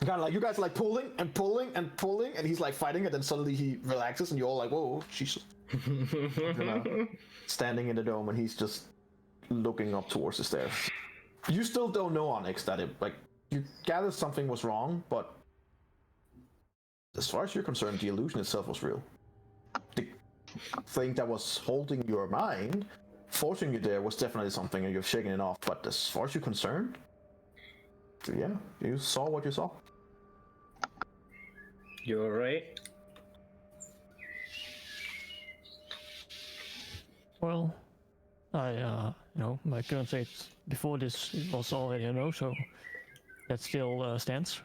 Kind of like you guys are like pulling and pulling and pulling, and he's like fighting, and then suddenly he relaxes, and you're all like, "Whoa, Jesus!" Standing in the dome, and he's just looking up towards the stairs. You still don't know, Onyx, that you gather something was wrong, but as far as you're concerned, the illusion itself was real. The thing that was holding your mind, forcing you there, was definitely something, and you've shaken it off. But as far as you're concerned, yeah, you saw what you saw. You're right. Well, I my current state before this was already a no, so that still stands.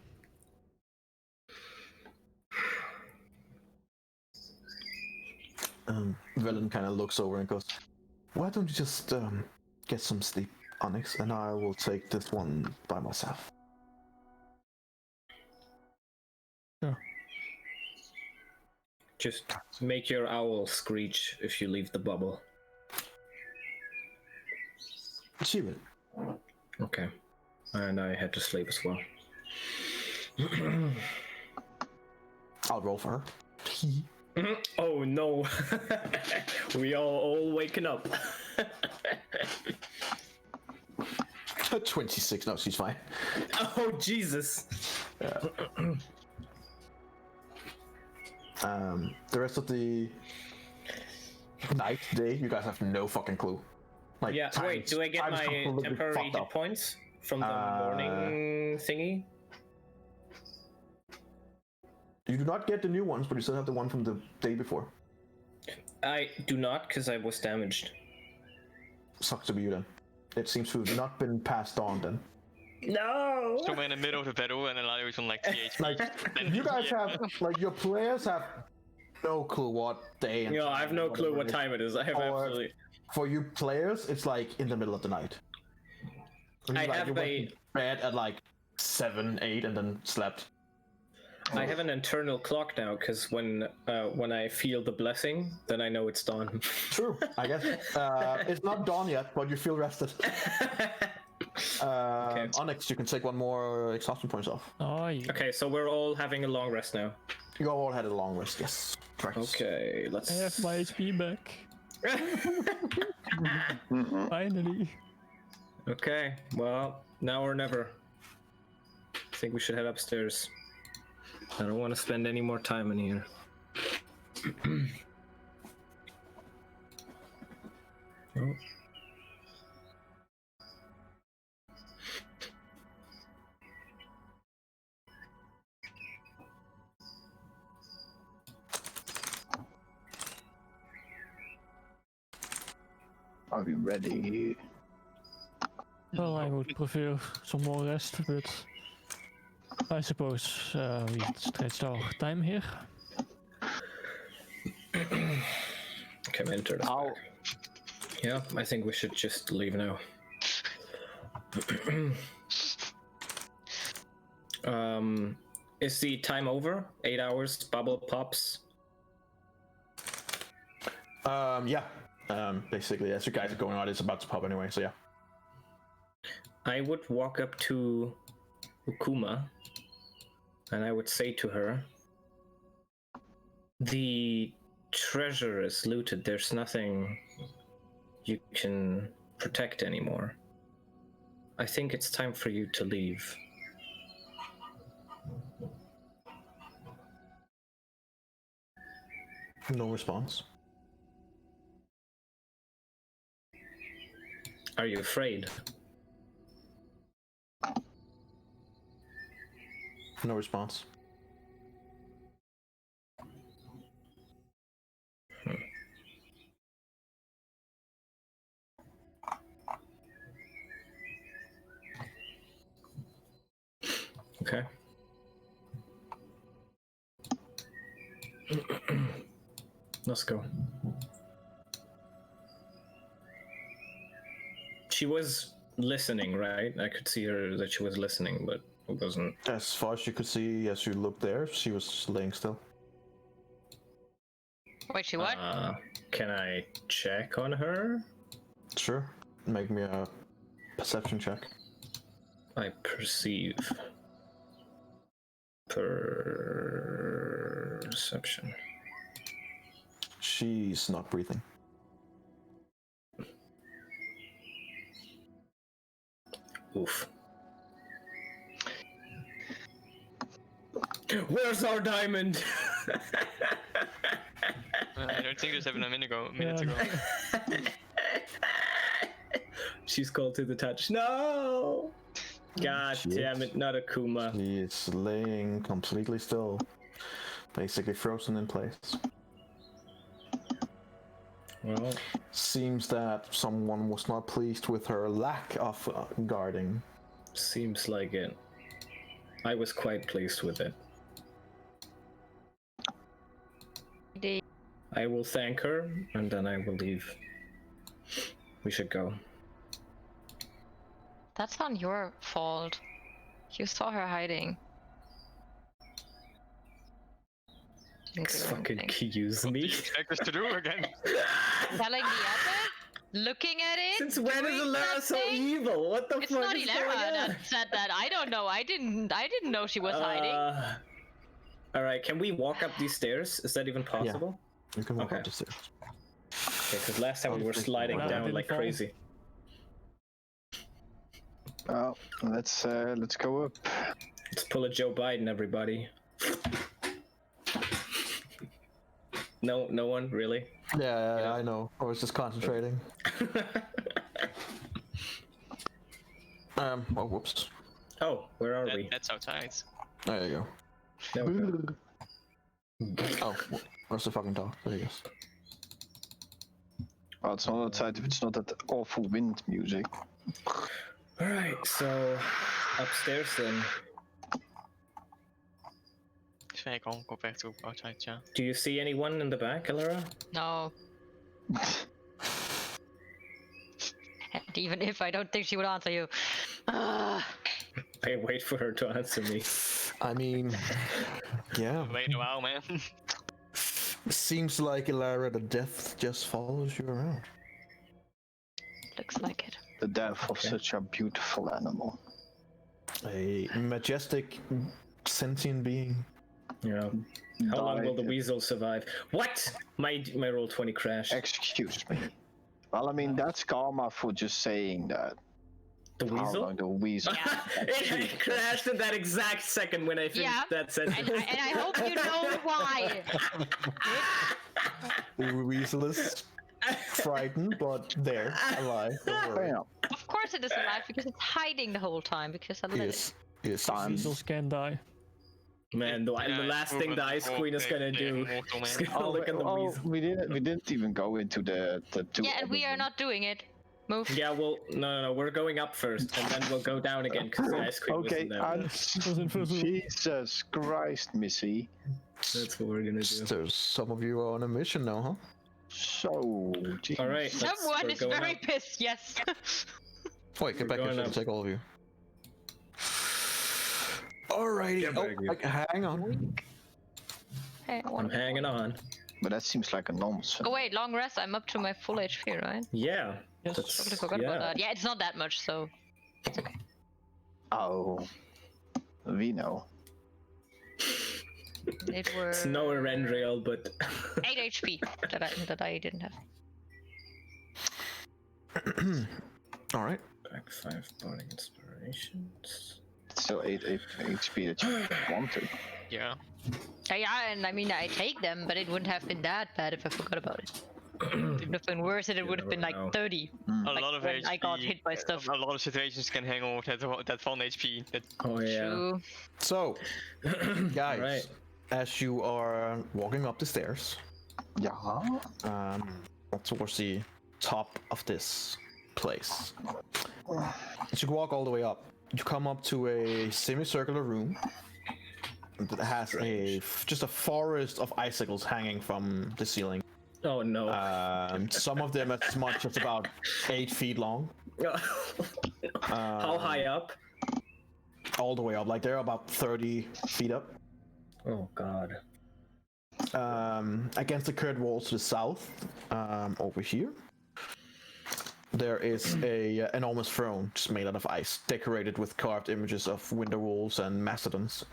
Velen kind of looks over and goes, "Why don't you just get some sleep, Onyx, and I will take this one by myself." Sure. Just make your owl screech if you leave the bubble. She will. Okay. And I had to sleep as well. I'll roll for her. Oh no. We are all waking up. 26. No, she's fine. Oh Jesus. Yeah. The rest of the night, day, you guys have no fucking clue. Like, yeah, wait, do I get my temporary hit points from the morning thingy? You do not get the new ones, but you still have the one from the day before. I do not, because I was damaged. Sucks to be you then. It seems to have not been passed on then. No! So we're in the middle of the battle and Eladio is on like TH. Like, you guys have, like, your players have no clue what day and I have no clue what time it is. I have absolutely... For you players, it's like in the middle of the night. I have you went to bed at like 7, 8 and then slept. I have an internal clock now because when I feel the blessing, then I know it's dawn. True, I guess. It's not dawn yet, but you feel rested. Onyx, you can take one more exhaustion points off. Oh, yeah. Okay, so we're all having a long rest now. You all had a long rest, yes. Correct. Okay, let's. I have my HP back. Finally. Okay, well, now or never. I think we should head upstairs. I don't want to spend any more time in here. Oh. Are we ready? Well, I would prefer some more rest, but I suppose we stretched our time here. Okay, enter the back. Yeah, I think we should just leave now. Is the time over? 8 hours, bubble pops? Yeah. Basically, as you guys are going on, it's about to pop anyway, so yeah. I would walk up to Ukuma and I would say to her, the treasure is looted. There's nothing you can protect anymore. I think it's time for you to leave. No response. Are you afraid? No response. Okay. Let's go. She was listening, right? I could see her that she was listening, but it wasn't. As far as you could see, as you looked there, she was laying still. Wait, she what? Can I check on her? Sure. Make me a perception check. I perceive. Perception. She's not breathing. Oof. Where's our diamond? I don't think this happened a minute ago. She's called to the touch. No! God damn it, not Akuma. He is laying completely still. Basically frozen in place. Well, seems that someone was not pleased with her lack of guarding. Seems like it. I was quite pleased with it. I will thank her, and then I will leave. We should go. That's not your fault. You saw her hiding. Fucking accuse me. Expect us to do again. Telling the other? Looking at it? Since when is doing Alara so something? evil? What the It's fuck not is Ilara going on? that said that. I don't know. I didn't know she was hiding. Alright, can we walk up these stairs? Is that even possible? You can walk Okay. up the stairs. Okay, because last time we were sliding Well, I down didn't like fall. crazy. Oh, let's go up. Let's pull a Joe Biden, everybody. No one, really? Yeah, I know. I was just concentrating. Oh, whoops. Oh, where are we? That's outside. There you No, okay. go. Oh, where's the fucking dog? There he is. Oh, it's not outside if it's not that awful wind music. Alright, so upstairs then. Should I go back to outside, yeah? Do you see anyone in the back, Alara? No. even if I don't think she would answer you. I wait for her to answer me. I mean, yeah. Wait a while, man. Seems like Ilara the Death just follows you around. Looks like it. The death of such a beautiful animal. A majestic, sentient being. Yeah. How long will the weasel survive? What? My roll 20 crash. Excuse me. Well, I mean, that's karma for just saying that. The How weasel? long the weasel? It crashed in that exact second when I finished that sentence. And I hope you know why. The weasel is frightened, but there, alive. Don't worry. Bam. Of course it is alive because it's hiding the whole time because I let it. Yes. Weasels can die. Man, the last thing the Ice Queen is gonna do. She's gonna look at the weasel. we didn't even go into the two. Yeah, and we are not doing it. Move. Yeah, well, no, we're going up first, and then we'll go down again because the Ice Queen Okay, wasn't there. Jesus Christ, Missy. That's what we're gonna do. So some of you are on a mission now, huh? So, geez. All right. Someone is going very up. pissed. Yes. Wait, get We're back here. going I'll up. take all of you. Alrighty. Get back here. Hang on. Hey, I I'm want- hanging on. But that seems like a nonsense. Oh wait, long rest. I'm up to my full HP, right? Yeah. Yes. Totally forgot about that. Yeah, it's not that much, so it's okay. Oh, we know. It was It's no Erendriel, but 8 HP that I didn't have. All right. back 5 body inspirations. Still 8 HP that you wanted. Yeah. Yeah, and I mean I take them, but it wouldn't have been that bad if I forgot about it. It would have been worse, and it would have been like never know. 30. A Like lot of when HP. I got hit by stuff. A lot of situations can hang on with that 1 HP. That Oh yeah. True. So, guys, Right. as you are walking up the stairs, Yeah. towards the top of this place, as you walk all the way up, you come up to a semicircular room that has just a forest of icicles hanging from the ceiling. Oh no. Some of them as much as about 8 feet long. How high up? All the way up, like they're about 30 feet up. Oh god. Against the curved walls to the south, over here, there is a enormous throne just made out of ice, decorated with carved images of winter wolves and mastodons.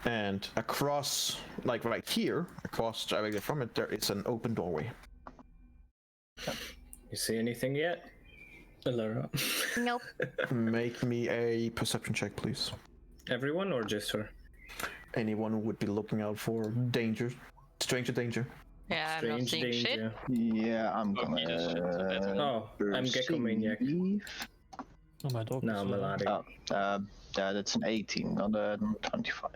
And across, like right here, across directly from it, there is an open doorway. You see anything yet? Alara? Nope. Make me a perception check, please. Everyone or just her? Anyone who would be looking out for danger, stranger danger. Yeah, I'm not seeing shit. danger. Yeah, I'm gonna. Oh, I'm Gecko Maniac. Oh, my dog. No, is, Melodic. Oh, yeah, that's an 18, not a 25.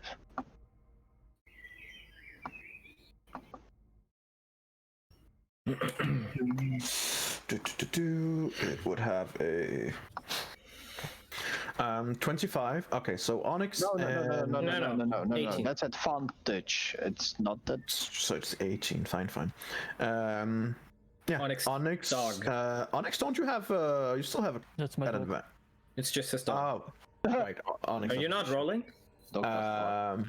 It would have a 25. Okay, so Onyx. No. That's advantage. It's not that. So it's 18. Fine. Yeah. Onyx dog. Onyx, don't you have? You still have That's my that dog. advantage. It's just his dog. Oh, right. Onyx. Are you not rolling? Dog has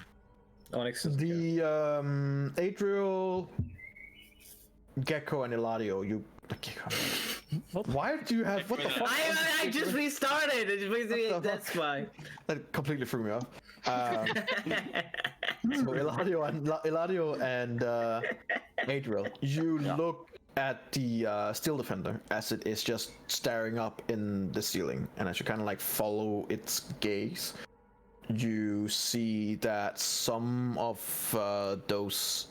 Onyx is The Adriel, Gecko, and Eladio. You. What? Why do you have? What the fuck? I just restarted. That's why. That completely threw me off. So Eladio and Adriel, you look at the Steel Defender as it is just staring up in the ceiling, and as you kind of like follow its gaze, you see that some of those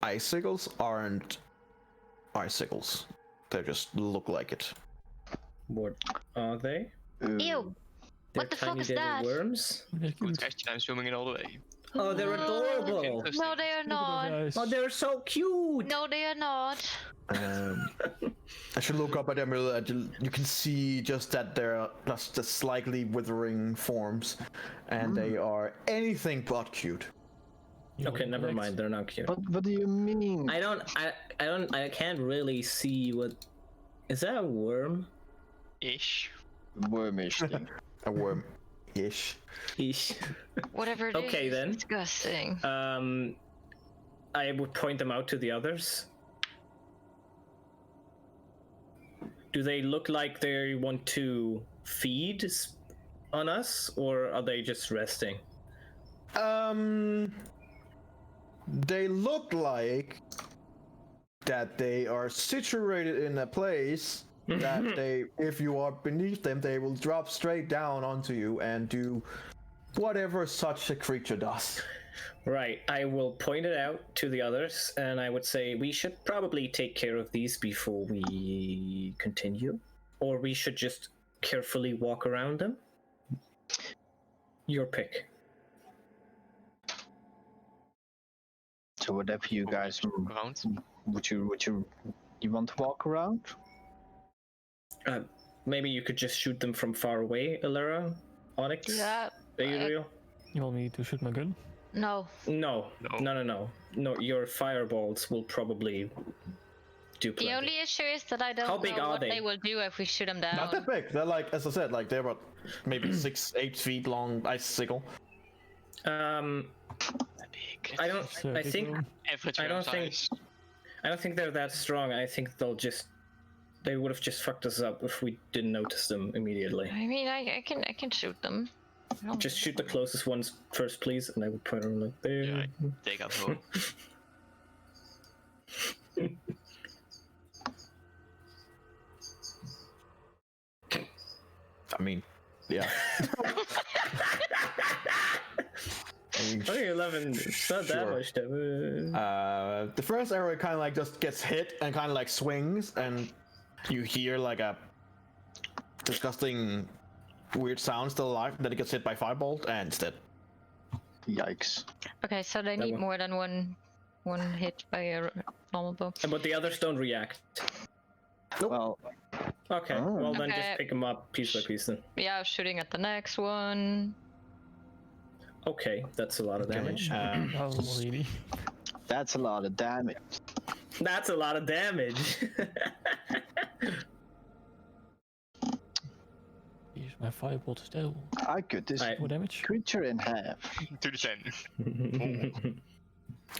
icicles aren't icicles. They just look like it. What are they? Ew. They're What the fuck tiny is little that? worms? good actually, I'm zooming in all the way. Oh, they're adorable. No, they are not. Oh, they're so cute. No, they are not. As you look up at them, you can see just that they're just slightly withering forms, and they are anything but cute. Okay, never mind. They're not cute. What do you mean? I can't really see what Is that a worm? Ish. Wormish thing. A worm-ish. Ish. Whatever it is. Okay, it's then. disgusting. I would point them out to the others. Do they look like they want to feed on us, or are they just resting? They look like that they are situated in a place that they, if you are beneath them, they will drop straight down onto you and do whatever such a creature does. Right, I will point it out to the others, and I would say we should probably take care of these before we continue, or we should just carefully walk around them. Your pick. So whatever you guys Around. would you want to walk around? Maybe you could just shoot them from far away, Elara, Onyx. Yeah. Ariel. You want me to shoot my gun? No. No, your fireballs will probably do plenty. The only issue is that I don't How big know are what they? they will do if we shoot them down. Not that big. They're like, as I said, like they're about maybe 6-8 feet long icicle. I don't. So I big think. one. Average I don't think. size. I don't think they're that strong. I think they would have just fucked us up if we didn't notice them immediately. I mean, I can shoot them. No. Just shoot the closest ones first, please, and I would point them like there. Yeah, take up hole. I mean, yeah. Only 11. It's not that Sure. much damage. The first arrow kind of like just gets hit and kind of like swings, and you hear like a disgusting, weird sound still alive. Then it gets hit by firebolt and it's dead. Yikes. Okay, so they That need one. more than one hit by a normal bow. But the others don't react. Well, Okay, Oh. well then Okay. just pick them up piece by piece then. Yeah, shooting at the next one. Okay, that's a lot of damage. Oh, really? that's a lot of damage. That's a lot of damage. Use my firebolt still. I cut this I- More damage? creature in half. To the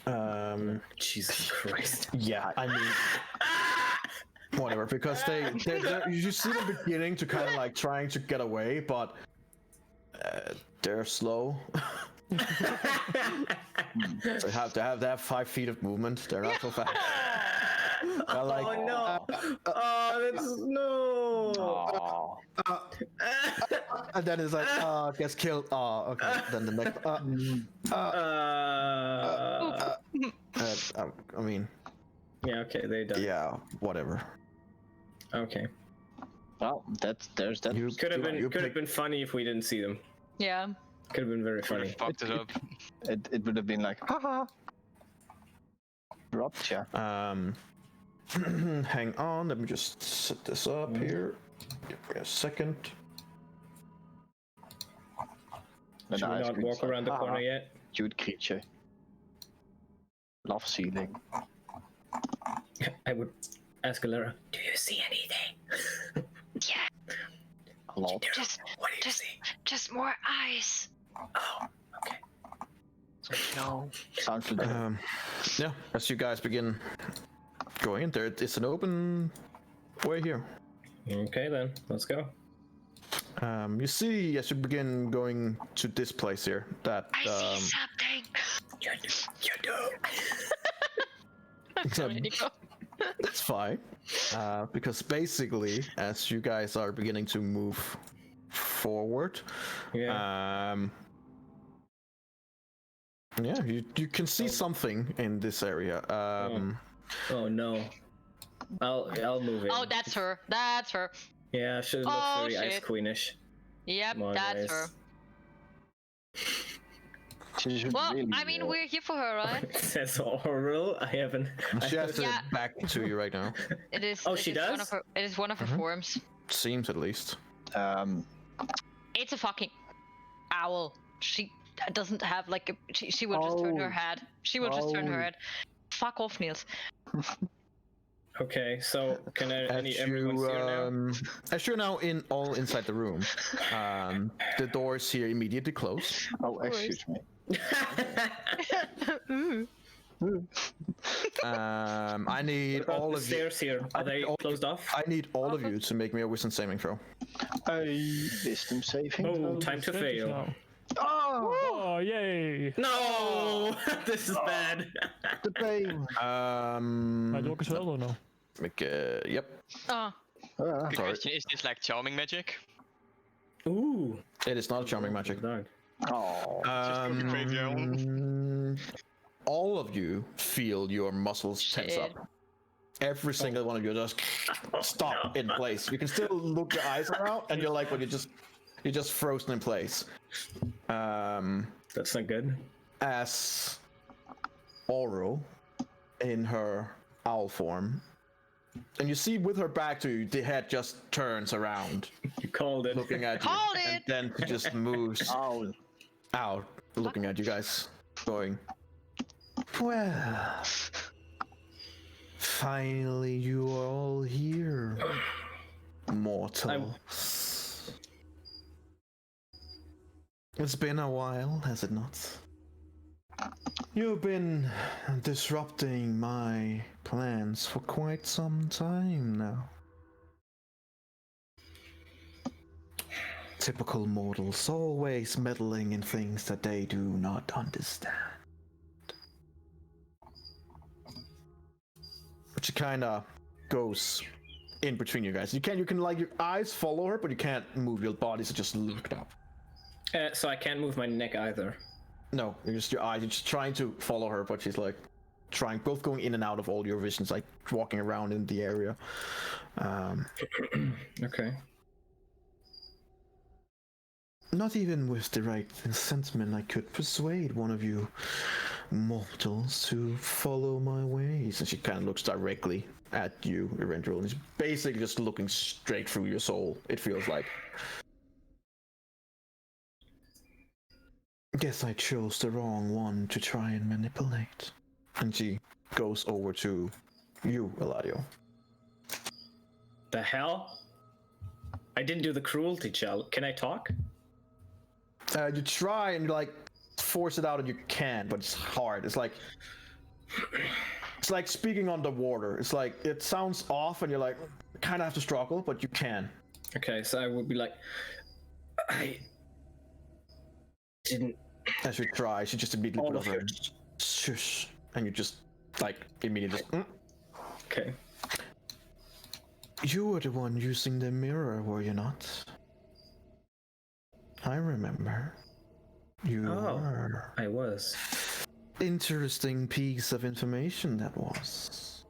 10. Jesus Christ. Yeah, I mean, whatever. Because you see them beginning to kind of like trying to get away, but they're slow. They have 5 feet of movement. They're not so fast. They're like, Oh no! Oh, that's no! Oh, and then it's like, gets killed. Oh, okay. Then the next. I mean, Yeah, okay, they died. yeah, whatever. Okay. well, there's that. You Could have you been pick- funny if we didn't see them. Yeah. Could have been very funny. Fucked us up. It would have been like, haha. Dropped ya. Hang on. Let me just set this up here. Give me a second. Then Should we I not screamed walk like, around the "Haha, corner yet? Cute creature. Love ceiling. I would ask Alara, do you see anything? A lot. What do you see? Just more eyes. Oh, okay. No. Sounds like Yeah. As you guys begin going in there, it's an open way here. Okay then, let's go. You see, as you begin going to this place here, that I see something. You do. Sorry, Nico. it's fine. Because basically, as you guys are beginning to move forward, Yeah. yeah, you can see something in this area. Oh no. I'll move in. Oh, that's her. That's her. Yeah, she looks Oh, very Ice shit. Queenish. Yep, More that's eyes. her. she should Well, really I mean, walk. we're here for her, right? It says Oral. I haven't. She has to Yeah. back to you right now. It is. Oh, it she is One does? of her, it is one of her forms. Seems at least. It's a fucking owl. She doesn't have like a. She will just turn her Oh. head. She will just turn her Oh. head. Fuck off, Niels. Okay, so can As everyone's here now? as you're now all inside the room, the doors here immediately close. Oh, excuse me. Ooh. I need What about all the of you. stairs here? Are they closed off? I need all of you to make me a wisdom saving throw. A wisdom saving. Oh, time to fail. Now. Oh, Oh, yay! No, this is bad. the pain. My dog as well or no? Yep. Oh, Good question, is this like charming magic? Ooh, It is not a charming magic. dog. Oh, All of you feel your muscles tense Shit. up. Every single one of you just stop in place. You can still look your eyes around, and you're like, well, you're just frozen in place. That's not good. As Oro, in her owl form, and you see with her back to you, the head just turns around, You called it. looking at you, Called and it! then it just moves owl. out, looking at you guys, going, well, finally you are all here, mortals. It's been a while, has it not? You've been disrupting my plans for quite some time now. Typical mortals, always meddling in things that they do not understand. But she kind of goes in between you guys. You can like your eyes follow her, but you can't move your body, so just look up. So I can't move my neck either. No, you're just your eyes. You're just trying to follow her, but she's like both going in and out of all your visions, like walking around in the area. Okay. Not even with the right sentiment, I could persuade one of you mortals to follow my ways. And she kind of looks directly at you, Eberron, and she's basically just looking straight through your soul, it feels like. Guess I chose the wrong one to try and manipulate. And she goes over to you, Eladio. The hell? I didn't do the cruelty, Chell. Can I talk? You try and you like force it out and you can, but it's hard. It's like speaking underwater. It's like it sounds off and you're like kind of have to struggle, but you can. Okay, so I would be like, I didn't. As you try, she just immediately All put of over it. shush, and you just like immediately. Okay. You were the one using the mirror, were you not? I remember. You were. I was. Interesting piece of information that was.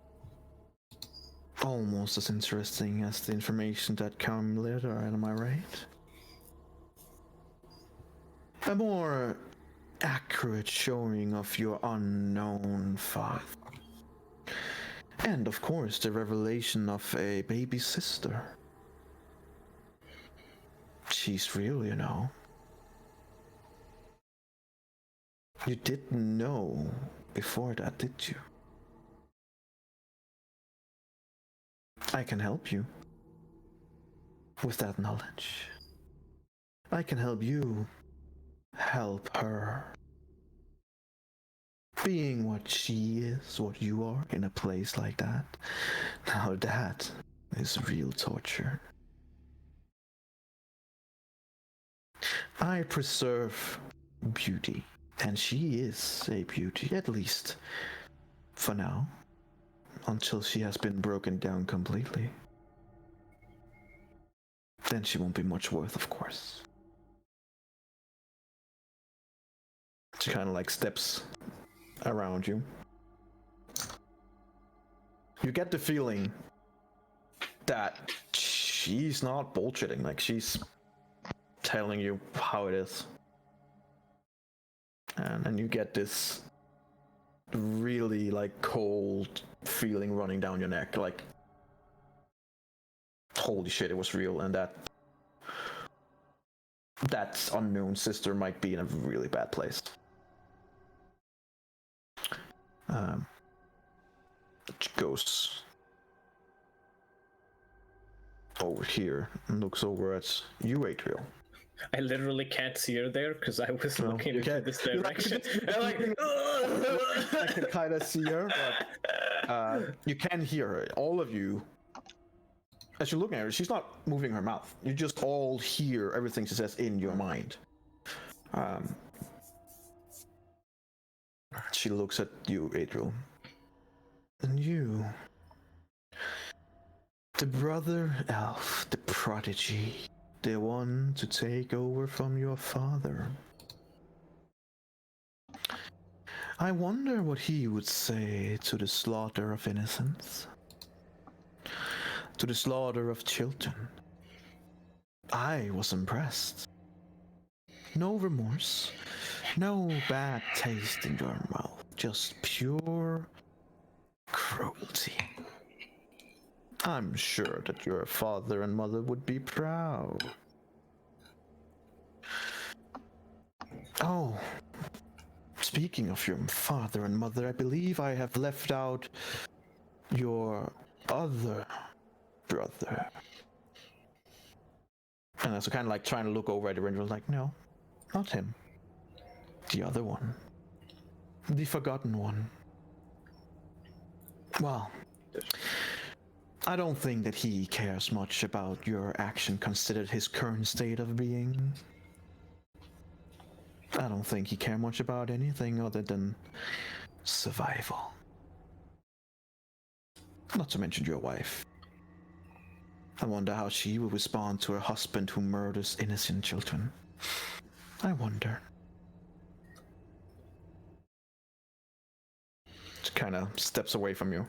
Almost as interesting as the information that came later, am I right? A more accurate showing of your unknown father. And of course, the revelation of a baby sister. She's real, you know. You didn't know before that, did you? I can help you with that knowledge. I can help you help her. Being what she is, what you are, in a place like that. Now that is real torture. I preserve beauty, and she is a beauty, at least for now, until she has been broken down completely. Then she won't be much worth, of course. She kind of like steps around you. You get the feeling that she's not bullshitting, like she's telling you how it is. And you get this really like cold feeling running down your neck, like holy shit, it was real, and that unknown sister might be in a really bad place. It goes over here and looks over at you, Adriel. I literally can't see her there because I was No, looking you into can't. this You're like- direction. I'm like, I can kind of see her, but you can hear her. All of you, as you're looking at her, she's not moving her mouth. You just all hear everything she says in your mind. She looks at you, Adriel. And you, the brother elf, the prodigy, the one to take over from your father. I wonder what he would say to the slaughter of innocents, to the slaughter of children. I was impressed. No remorse, no bad taste in your mouth, just pure cruelty. I'm sure that your father and mother would be proud. Oh, speaking of your father and mother, I believe I have left out your other brother. And I was kind of like trying to look over at the ranger, like, no, not him. The other one. The forgotten one. Well, I don't think that he cares much about your action considered his current state of being. I don't think he cared much about anything other than survival. Not to mention your wife. I wonder how she will respond to her husband who murders innocent children. I wonder. She kind of steps away from you,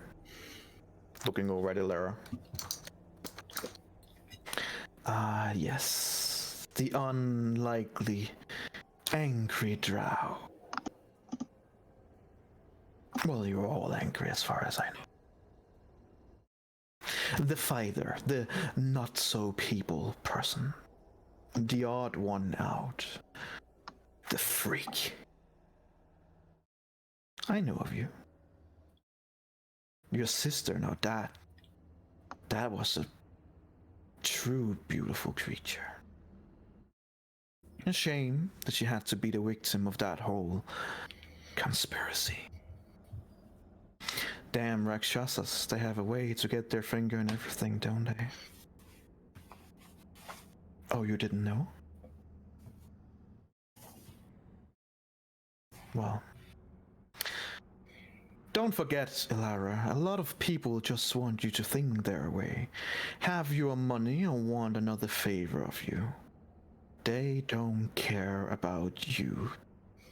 looking over at Ilara. Ah, yes. The unlikely, angry drow. Well, you're all angry as far as I know. The fighter, the not-so-people person. The odd one out. The freak. I know of you. Your sister, now that was a true beautiful creature. A shame that she had to be the victim of that whole conspiracy. Damn Rakshasas, they have a way to get their finger in everything, don't they? Oh, you didn't know? Well, don't forget, Ilara, a lot of people just want you to think their way, have your money or want another favor of you. They don't care about you.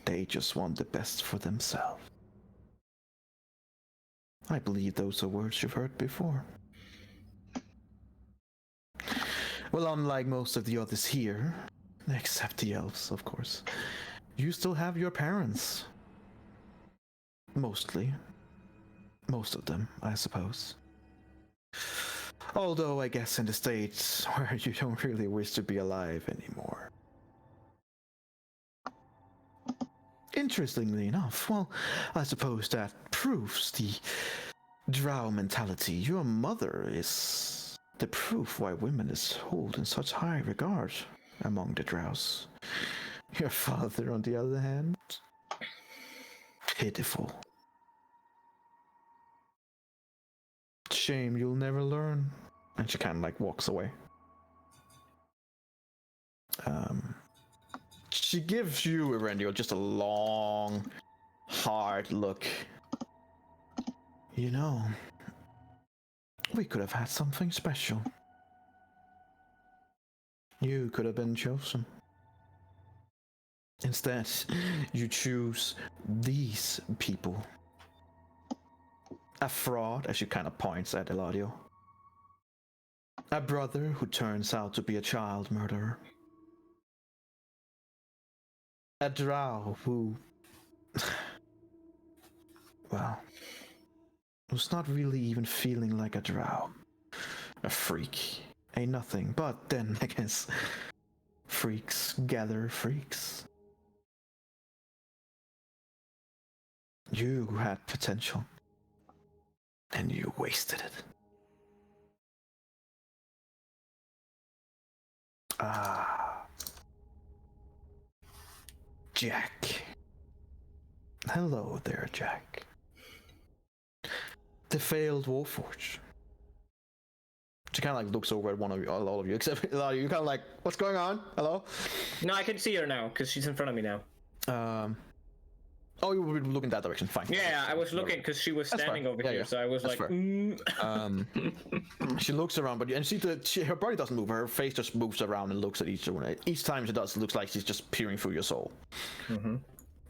They just want the best for themselves. I believe those are words you've heard before. Well, unlike most of the others here, except the elves, of course, you still have your parents. Mostly. Most of them, I suppose. Although I guess in the States where you don't really wish to be alive anymore. Interestingly enough, well, I suppose that proves the drow mentality. Your mother is the proof why women is held in such high regard among the drows. Your father, on the other hand, pitiful. Shame you'll never learn. And she kind of like walks away. She gives you, Erendio, just a long, hard look. You know, we could have had something special. You could have been chosen. Instead, you choose these people. A fraud, as she kind of points at Eladio. A brother who turns out to be a child murderer. A drow who... well, was not really even feeling like a drow. A freak. A nothing, but then, I guess, freaks gather freaks. You had potential. And you wasted it. Ah. Jack. Hello there, Jack. The failed Warforged. She kind of like looks over at one of you, all of you, except a lot of you. Kind of like, what's going on? Hello? No, I can see her now because she's in front of me now. Oh, you were looking that direction. Fine. Yeah, I was looking because she was standing over here, so I was That's like, She looks around, but and her body doesn't move. Her face just moves around and looks at each one. Each time she does, it looks like she's just peering through your soul. Mm-hmm.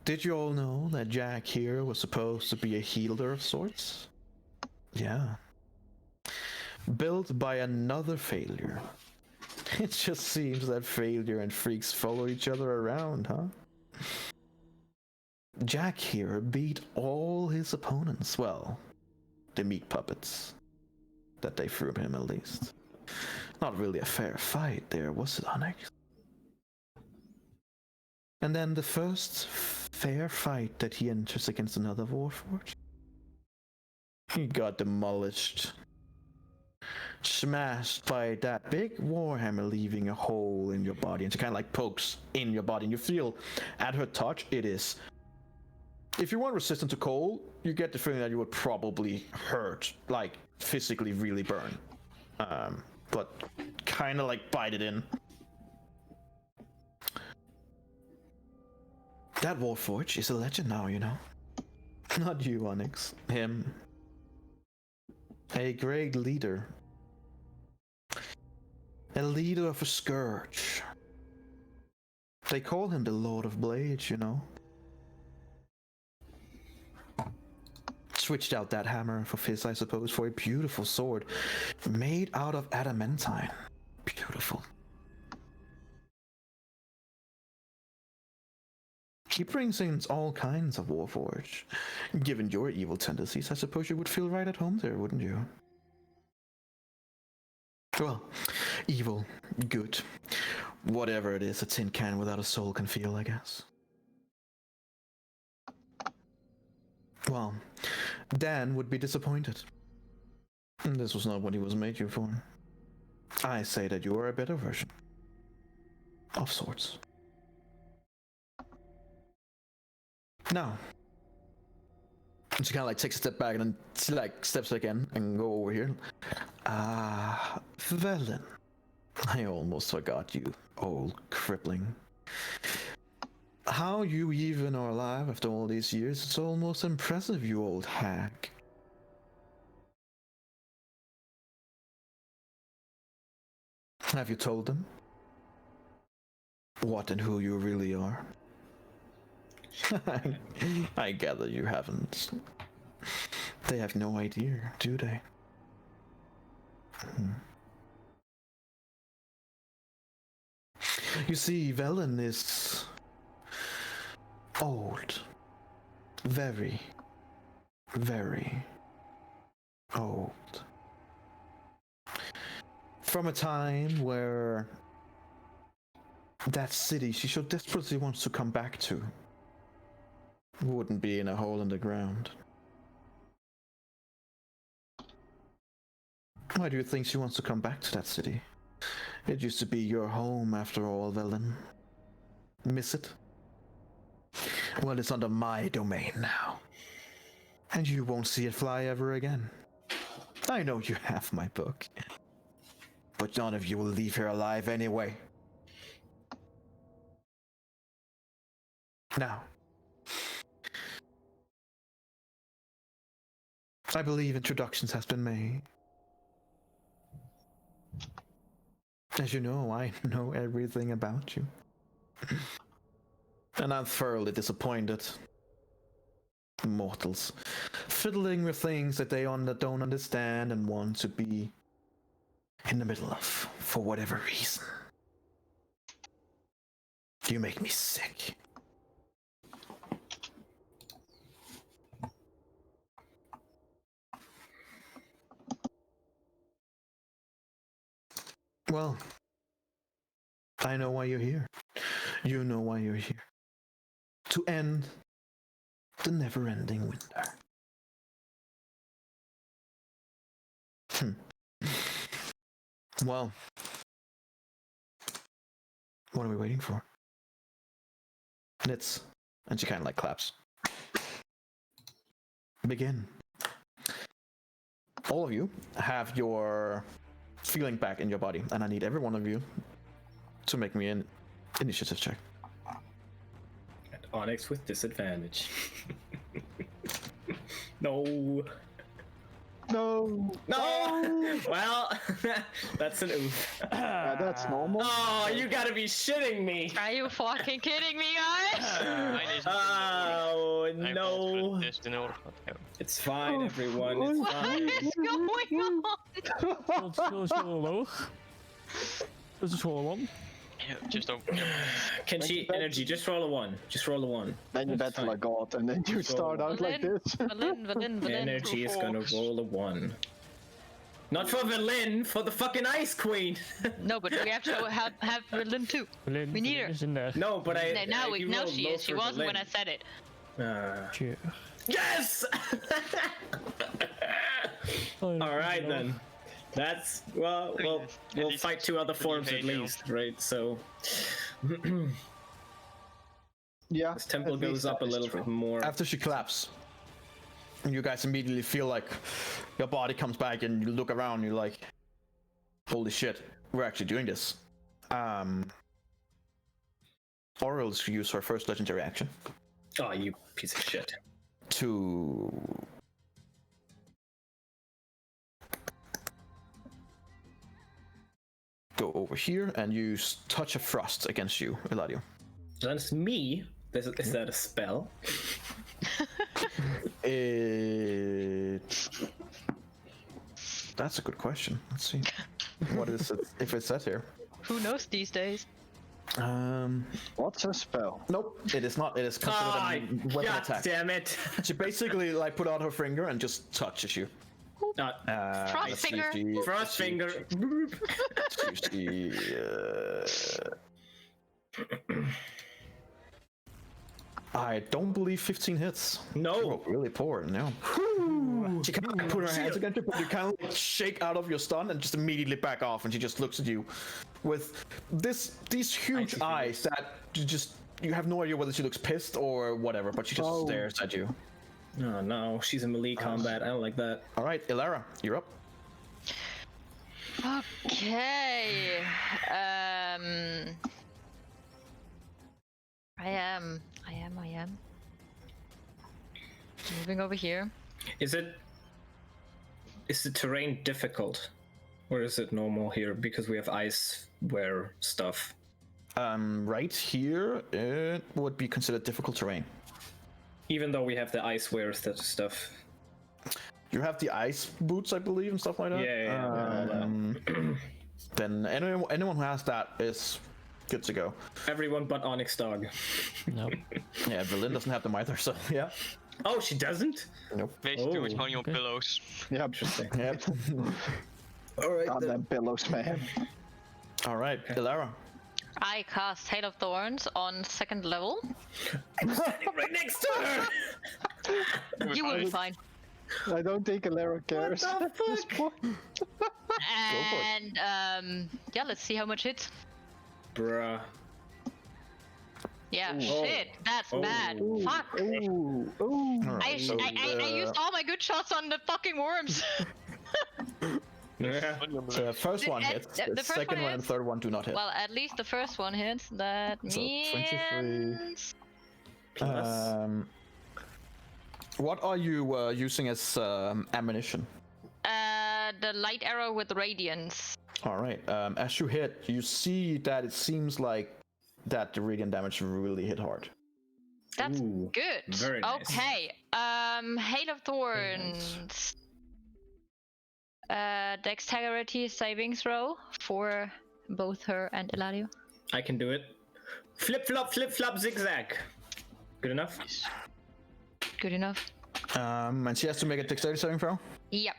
Did you all know that Jack here was supposed to be a healer of sorts? Yeah. Built by another failure. It just seems that failure and freaks follow each other around, huh? Jack here beat all his opponents. Well, the meat puppets that they threw him, at least. Not really a fair fight there, was it, Onyx? And then the first fair fight that he enters against another Warforged, he got demolished. Smashed by that big warhammer, leaving a hole in your body, and she kind of like pokes in your body, and you feel at her touch it is, if you weren't resistant to cold, you get the feeling that you would probably hurt, like physically really burn, but kind of like bite it in. That Warforged is a legend now, you know. Not you, Onyx. Him. A great leader. A leader of a scourge. They call him the Lord of Blades, you know. Switched out that hammer for his, I suppose, for a beautiful sword made out of adamantine. Beautiful. He brings in all kinds of Warforged. Given your evil tendencies, I suppose you would feel right at home there, wouldn't you? Well, evil, good. Whatever it is, a tin can without a soul can feel, I guess. Well, Dan would be disappointed. This was not what he was made you for. I say that you are a better version. Of sorts. Now, she kind of like takes a step back and then she like steps again and go over here. Velen. I almost forgot you, old crippling. How you even are alive after all these years, it's almost impressive, you old hack. Have you told them what and who you really are? I gather you haven't. They have no idea, do they? You see, Velen is old. Very, very old. From a time where that city she so desperately wants to come back to wouldn't be in a hole in the ground. Why do you think she wants to come back to that city? It used to be your home after all, Velen. Miss it? Well, it's under my domain now. And you won't see it fly ever again. I know you have my book. But none of you will leave here alive anyway. Now, I believe introductions has been made. As you know, I know everything about you. And I'm thoroughly disappointed. Mortals, fiddling with things that they don't understand and want to be in the middle of, for whatever reason. You make me sick. Well, I know why you're here. You know why you're here. To end the never-ending winter. Well, What are we waiting for? Nits. And she kind of like claps. Begin. All of you have your feeling back in your body, and I need every one of you to make me an initiative check. And Onyx with disadvantage. No. No. No. Well, that's an oof. That's normal. Oh, you gotta be shitting me. Are you fucking kidding me, guys? Mine isn't Oh I rolled no. for this in order, whatever. It's fine, everyone. It's What fine. is going on? Zullen we rollen? Dus is gewoon 1. Yeah, just open. Can she energy? Just roll a 1. Just roll a 1. Then you That's battle fine. a god, and then you start out like Berlin. this. Berlin. Energy is gonna roll a 1. Not for Berlin, for the fucking Ice Queen. No, but we have to have Berlin too. Berlin, We need Berlin her. is in there. No, but I. Now you now rolled she low is. She for wasn't when Berlin. I said it. Cheer. Yes. All right then. That's well. We'll least fight 2 other pretty forms at vague, least, right? So Yeah. this temple at goes least up a that is little true. bit more. After she claps, you guys immediately feel like your body comes back, and you look around. You're like, "Holy shit, we're actually doing this." Oral's use her first legendary action Oh, you piece of shit. to go over here and use Touch of Frost against you, Eladio. That's me. Is that a spell? That's a good question. Let's see. What is it? If it says here. Who knows these days? What's a spell? Nope, it is not. It is considered Ah, a weapon God attack. damn it! She basically like put out her finger and just touches you. Frost let's see, finger. she- Frost she- finger. she- I don't believe 15 hits. No. Oh, really poor. No. She kind of put her hands against you, but you kind of shake out of your stun and just immediately back off, and she just looks at you with these huge Icy eyes that you have no idea whether she looks pissed or whatever, but she just stares at you. Oh no, she's in melee combat. I don't like that. All right, Ilara, you're up. Okay. I am. Moving over here. Is the terrain difficult, or is it normal here because we have ice wear stuff? Right here, it would be considered difficult terrain. Even though we have the ice wear stuff. You have the ice boots, I believe, and stuff like that. Yeah. Then anyone who has that is good to go. Everyone but Onyx Dog. No. Yeah, Berlin doesn't have them either, so yeah. Oh, she doesn't? Nope. Wasting too much Oh, money on okay. pillows. Yeah. Interesting. Yep. All right. God, them pillows, man. All right, Ilara. I cast Hail of Thorns on 2nd level. I'm standing right next to her. You will be fine. I don't think Alara cares. the at this fuck? point. And yeah, let's see how much hits. Bruh. Yeah, Ooh. shit, that's Oh. bad. Ooh, Fuck. ooh, ooh. All right, so I used all my good shots on the fucking worms. Yeah. the first one hits. the The first second one one and hits. third one do not hit. Well, at least the first one hits. That So, 23. means Um, what are you using as ammunition? the light arrow with radiance. All right. As you hit, you see that it seems like that the radiant damage really hit hard. That's Ooh, good. very nice. Okay. Hail of Thorns. Dexterity saving throw for both her and Eladio. I can do it. Flip flop, zigzag. Good enough? Good enough. And she has to make a dexterity saving throw. Yep.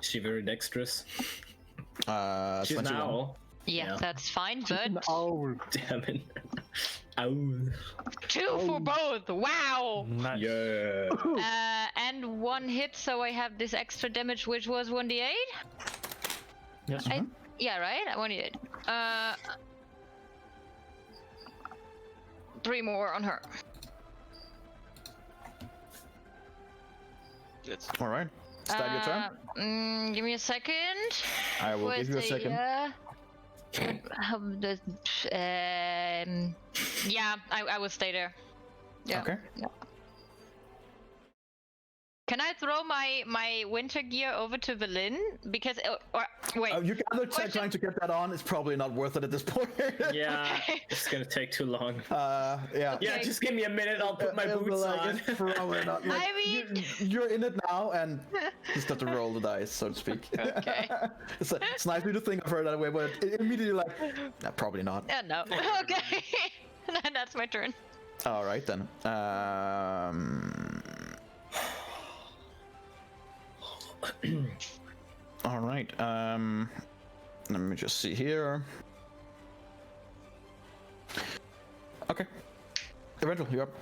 Is she very dexterous? She's 21. an owl. Yeah, Yeah. that's fine, An but owl. Damn it. Owl. 2 for both. Wow. Nice. Yeah. And 1 hit, so I have this extra damage, which was 1d8. Yes. Yeah, right? 1d8. 3 more on her. That's All right. Start your turn. Give me a second. I will give you a second. Yeah, I will stay there. Yeah. Okay. Yeah. Can I throw my winter gear over to Velin? Because wait. You can either Question- trying to get that on. It's probably not worth it at this point. Yeah, it's gonna take too long. Yeah. Yeah, Okay. just give me a minute. I'll put my It'll be boots like, on. it's probably not. Like, I mean- you're in it now, and just have to roll the dice, so to speak. Okay. it's nice of you to think of her that way, but immediately like, nah, probably not. Yeah, no. Okay. Then that's my turn. All right then. All right. Let me just see here. Okay. Eventually, you're up.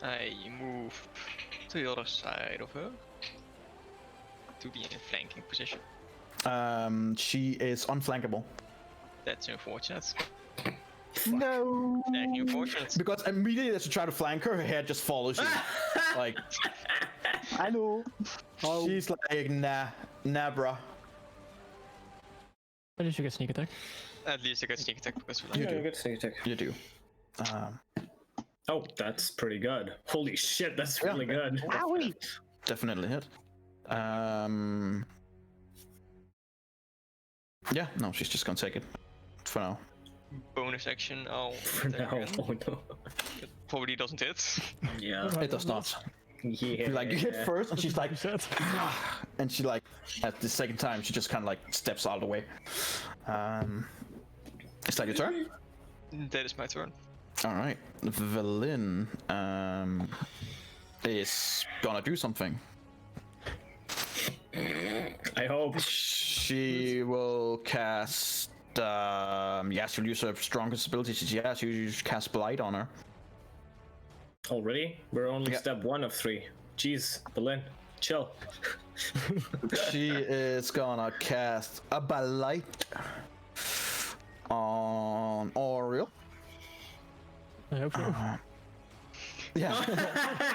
I move to the other side of her to be in a flanking position. She is unflankable That's unfortunate. No. That's unfortunate. because immediately as you try to flank her, her head just follows you. Like I know. Oh. she's like, nah, bruh. At least you get sneak attack. At least I got sneak attack because of You that. do. Yeah, good sneak attack. You do. Oh, that's pretty good. Holy shit, that's really good. Wowie. Definitely hit. Yeah, no, she's just gonna take it for now. Bonus action, I'll For attack now. again. Oh no. It probably doesn't hit. Yeah. It does not. Yeah. Like you hit first, and she's like, You said. and she like at the second time she just kind of like steps out of the way. Is that your turn? That is my turn. All right, Velin is gonna do something. I hope. She will cast. Yeah, she'll use her strongest ability. Yeah, she'll cast Blight on her. Already? We're only Yeah. step 1 of 3. Jeez, Berlin, chill. She is gonna cast a Blight on Oriel. I hope so. Yeah.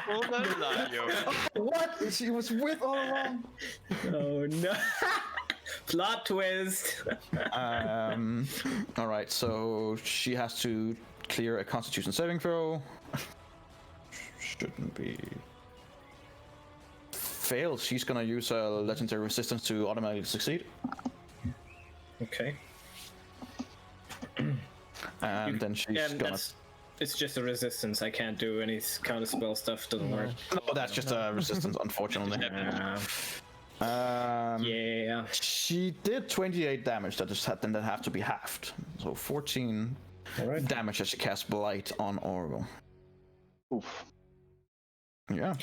Oh, no, yo. What? She was with all along. Oh no. Plot twist. All right, so she has to clear a Constitution saving throw. Shouldn't be. Fails. She's gonna use a legendary resistance to automatically succeed, Okay. and then she's Yeah, gonna. it's just a resistance. I can't do any counter spell stuff. Doesn't work. No, that's just a resistance, unfortunately. Yeah. She did 28 damage. That just then that have to be halved. So 14 All right. damage as she casts Blight on Oriel. Oof. Yeah.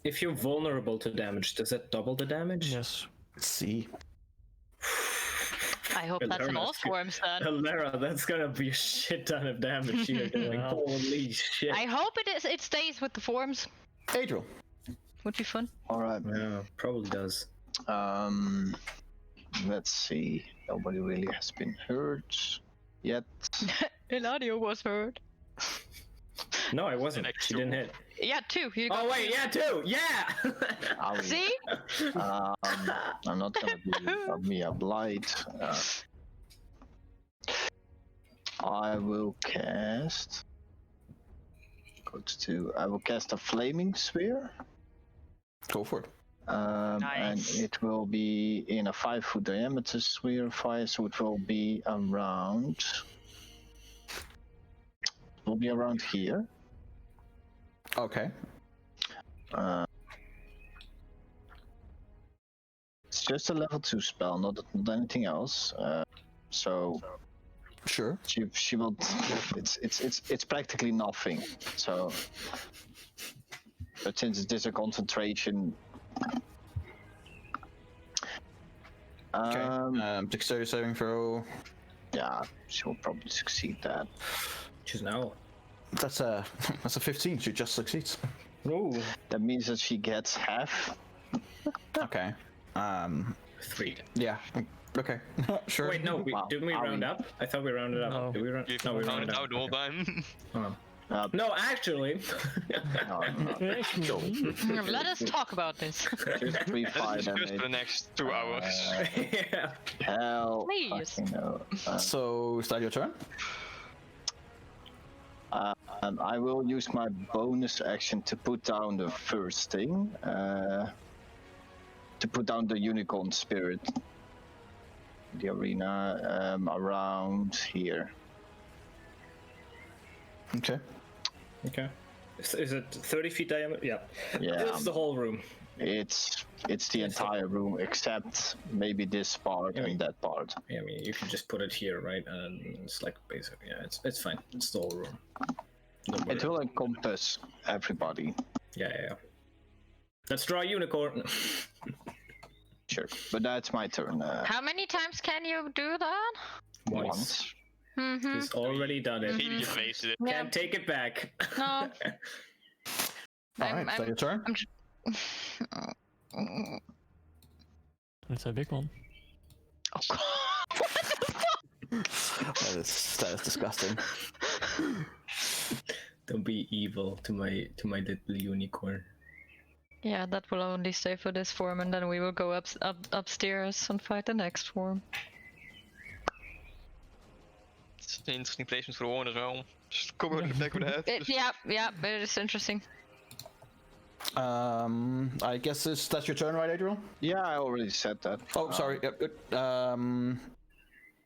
If you're vulnerable to damage, does that double the damage? Yes. Let's see. I hope that's an all Hilarious. forms then. Alara, that's gonna be a shit ton of damage you're doing. Yeah. Holy shit. I hope it stays with the forms. Adriel. Would be fun. All right. Yeah, probably does. Let's see. Nobody really has been hurt yet. Eladio was hurt. No, I wasn't. She didn't hit. Yeah, 2. You got Oh wait, yeah, 2. Yeah. Owie. See? I'm not gonna be me a blight. I will cast. Go to 2. I will cast a flaming sphere. Go for it. And Nice. it will be in a 5-foot diameter sphere of fire, so it will be around. Will be around here. Okay. It's just a level 2 spell, not anything else. So Sure. she will. It's practically nothing. So, but since it is a concentration. Okay. Dexterity saving throw. Yeah, she will probably succeed that. She's now. That's a 15. She just succeeds. Ooh. That means that she gets half. Okay. 3. Yeah. Okay, sure. Wait, no, Wow. didn't we Are round we? up? I thought we rounded up. No. Did we round? You've No, we found rounded it up. out the whole time. Oh. No, actually. Let us talk about this. Just 3 fire Let's discuss for the damage. next 2 hours. Yeah. Hell, Please. fucking no. So, is that your turn? I will use my bonus action to put down the first thing. To put down the unicorn spirit. The arena around here. Okay. Okay. Is it 30 feet diameter? Yeah. Yeah. This is the whole room. It's the entire room except maybe this part and that part. Yeah, I mean, you can just put it here, right? And it's like basically, yeah, it's fine. It's the whole room. Don't worry. It will encompass everybody. Yeah. Let's draw a unicorn. Sure, but that's my turn. How many times can you do that? Once. Mm-hmm. He's already done it. Maybe just wasted it. Yeah. Can't take it back. No. All right, is that your turn? It's a big one. Oh god. That is disgusting. Don't be evil to my little unicorn. Yeah, that will only stay for this form, and then we will go upstairs and fight the next form. It's an interesting placement for the one as well. Just come out of the back of the head. Yeah, it is interesting. I guess that's your turn, right, Adriel? Yeah, I already said that. Oh, sorry. Yep, good.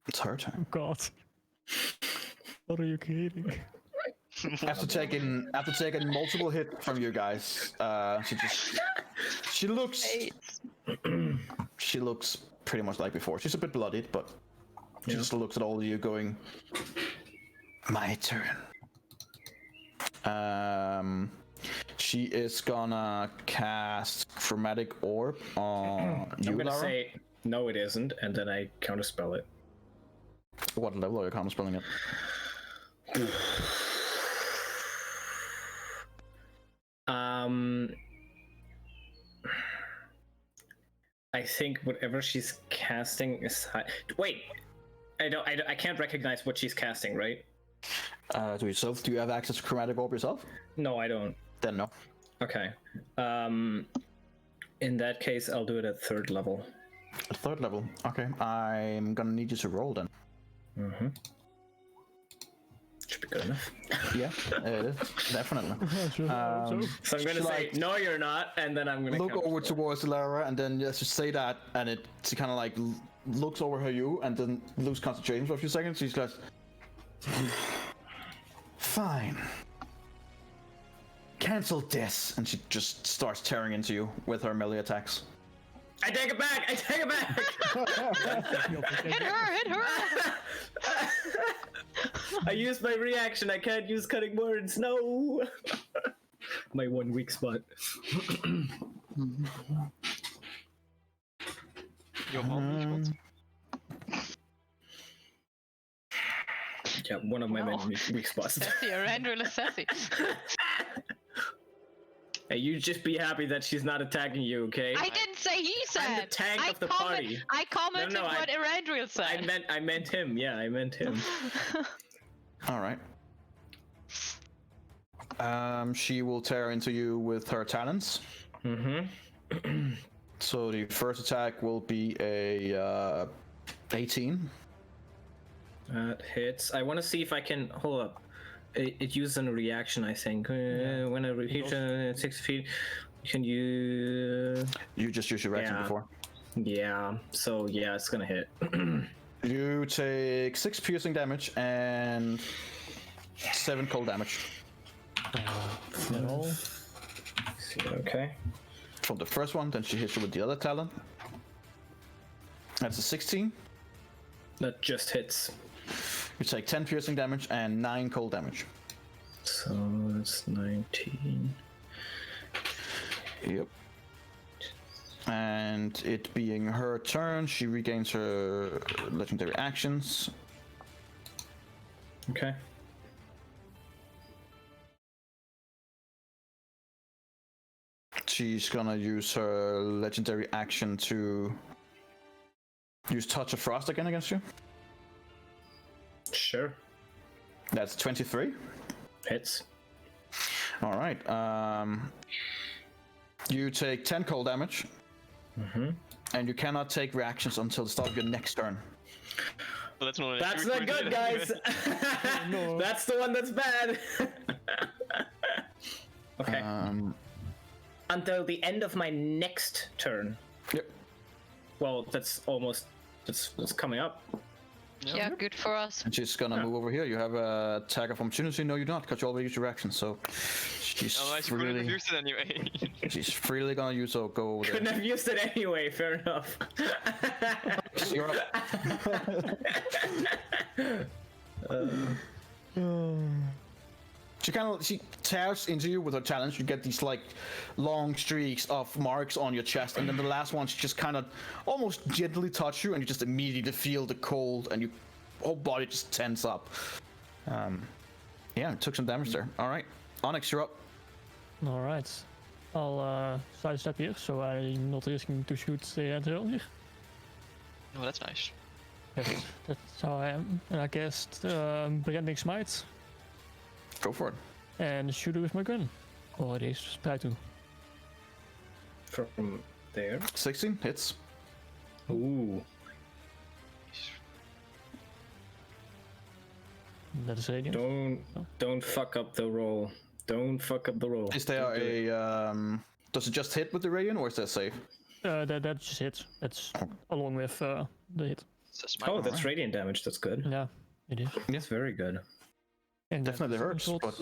It's her turn. Oh god. What are you creating? After taking multiple hits from you guys, she looks pretty much like before. She's a bit bloodied, but she just looks at all of you, going, "My turn." She is gonna cast Chromatic Orb on you, I'm gonna Lara. say no, it isn't, and then I counterspell it. What level are you counterspelling it? I think whatever she's casting is high. Wait, I can't recognize what she's casting, right? To yourself, do you have access to Chromatic Orb yourself? No, I don't. Then no. Okay. In that case, I'll do it at 3rd level. At 3rd level. Okay, I'm gonna need you to roll then. Mm-hmm. Should be good enough. Yeah, it is definitely. So I'm gonna say no, you're not, and then I'm gonna look over counterspell. towards Lara, and then just say that, and it she kind of like looks over her you, and then lose concentration for a few seconds. She's like, "Fine, cancel this," and she just starts tearing into you with her melee attacks. I take it back! I take it back! Hit her! I used my reaction. I can't use cutting words. No. My one weak spot. Your home Yeah, one of my Wow. many weak spots. Sassy, Arandril is sassy. Hey, you just be happy that she's not attacking you, okay? I didn't say he said. I'm the tank of the party. I commented No, what Arandril said. I meant him. Yeah, I meant him. All right. She will tear into you with her talons. Mm-hmm. So the first attack will be a 18. That hits. I want to see if I can hold up. It uses a reaction, I think. When I reach 6 feet, you can use. You just used your reaction Yeah. before. Yeah. So yeah, it's gonna hit. You take 6 piercing damage and 7 cold damage No. Okay. from the first one. Then she hits you with the other talon. That's a 16. That just hits. You take 10 piercing damage and 9 cold damage. So that's 19. Yep. And it being her turn, she regains her legendary actions. Okay. She's gonna use her legendary action to Use Touch of Frost again against you. Sure. That's 23. Hits. All right. You take 10 cold damage. And you cannot take reactions until the start of your next turn. Well, that's not. That's not good, guys. No. That's the one that's bad. Okay. Until the end of my next turn. Yep. Well, that's coming up. Yeah, good for us. And she's gonna move over here. You have a attack of opportunity. No, you don't, because you already used your action. So she's Oh, I should probably have freely, used it anyway. she's freely gonna use. So go over there. Couldn't have used it anyway. Fair enough. You're up. She tears into you with her talons. You get these like long streaks of marks on your chest, and then the last one she just kind of almost gently touch you, and you just immediately feel the cold, and your whole body just tense up. Yeah, it took some damage there. All right, Onyx, you're up. All right. I'll sidestep here, so I'm not risking to shoot the entrail here. Oh, that's nice. Yes, that's how I am. And I cast Branding Smite Go for it. and shoot it with my gun. Or at least try to. From there. 16 hits. Ooh. That is radiant. Don't fuck up the roll. Don't fuck up the roll. Is there a does it just hit with the radiant, or is that safe? That just hits. That's along with the hit. Oh, that's radiant damage. That's good. Yeah, it is. That's very good. And Definitely then hurts, some but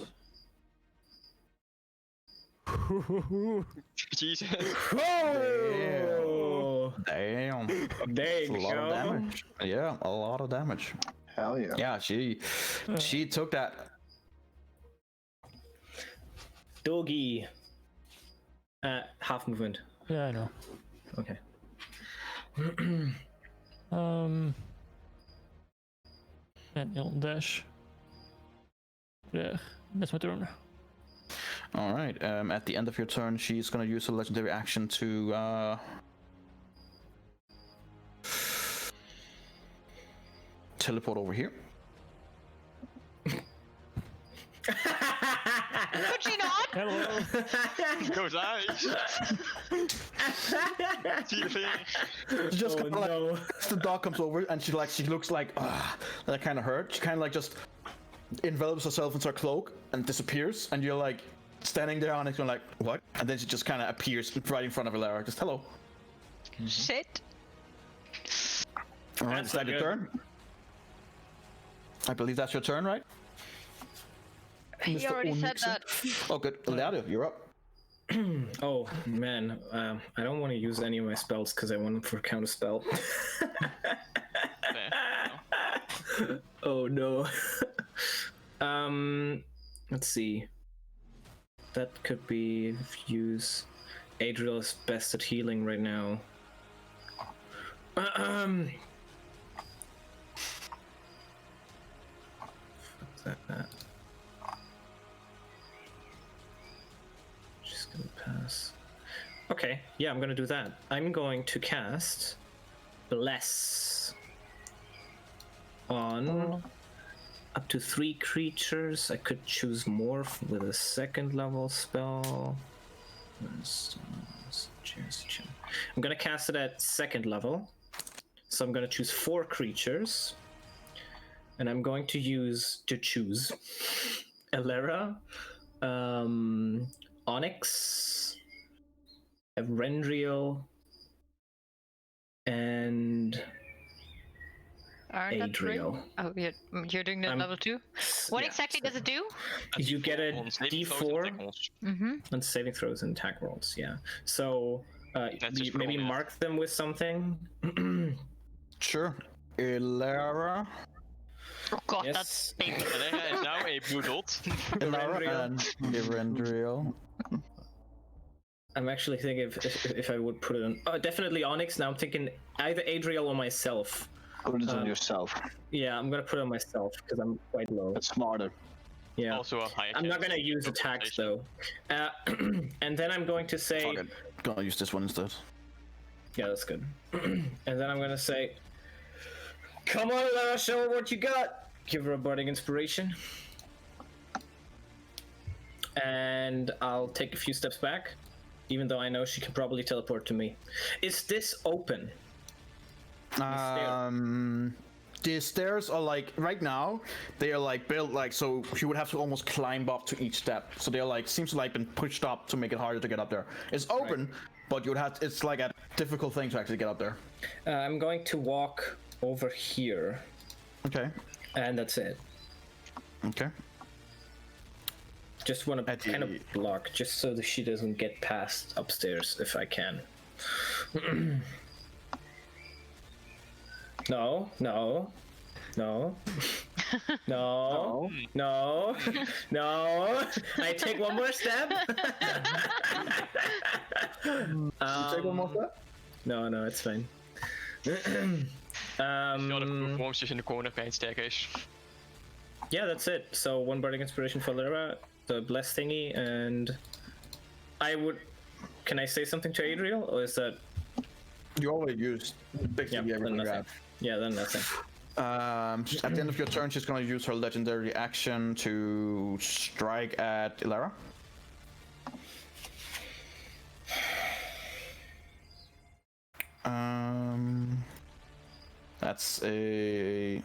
Jesus. Oh! damn, There that's a you lot of go. damage. Yeah, a lot of damage. Hell yeah. Yeah, she took that. Doggy. Half movement. Yeah, I know. Okay. And he'll dash. There. That's my turn. All right. At the end of your turn, she's gonna use a legendary action to teleport over here. Could she not? Hello. Goes eyes. See the thing. She just Oh, kind of like no. the dog comes over and she looks like that kind of hurt. She kind of like just envelops herself into her cloak and disappears, and you're like standing there on it, going like what? And then she just kind of appears right in front of Elara. Just hello. Shit. All right, That's is that not your good. turn? I believe that's your turn, right? He already said Onyxen? that. Oh, good. Elara, you're up. Oh man, I don't want to use any of my spells because I want them for counter spell. Oh no. Let's see. That could be use. Adriel is best at healing right now. Fuck that. She's gonna pass. Okay, yeah, I'm gonna do that. I'm going to cast Bless on up to 3 creatures. I could choose more with a second level spell. I'm gonna cast it at second level. So I'm gonna choose 4 creatures. And I'm going to choose Elara, Onyx, Eberron, and Aren't that three? Adriel. Oh, you're doing that level 2? What Yeah, exactly does it do? You get a On saving throws and D4 attack rolls. Mm-hmm. on saving throws and attack rolls, yeah. So That's just maybe rolling it. mark them with something. Sure. Elara. Oh god, that's Yes. big. Elara is now a blue dot. Elara and Eberron. I'm actually thinking if I would put it on. Definitely Onyx. Now I'm thinking either Adriel or myself. Put it on yourself. Yeah, I'm gonna put it on myself because I'm quite low. That's smarter. Yeah. Also a high. I'm not gonna use attacks though. And then I'm going to say. Fuck it. Gonna use this one instead. Yeah, that's good. And then I'm gonna say, Come on, Lara, show her what you got. Give her a bardic inspiration. And I'll take a few steps back, even though I know she can probably teleport to me. Is this open? The stairs are like right now. They are like built like so. You would have to almost climb up to each step. So they're like seems to like been pushed up to make it harder to get up there. It's open, but you would have. It's like a difficult thing to actually get up there. I'm going to walk over here. Okay. And that's it. Okay. Just want to kind of block, just so that she doesn't get past upstairs if I can. No. No. No. No. No. No. I take one more step. Take one more step? No, it's fine. Worms in the corner bij het staircase. Yeah, that's it. So one bardic inspiration for Lyra, the bless thingy, and I would. Can I say something to Adriel, or is that? You already used basically everything you have. Yeah, then nothing. At the end of your turn, she's gonna use her legendary action to strike at Ilara. That's a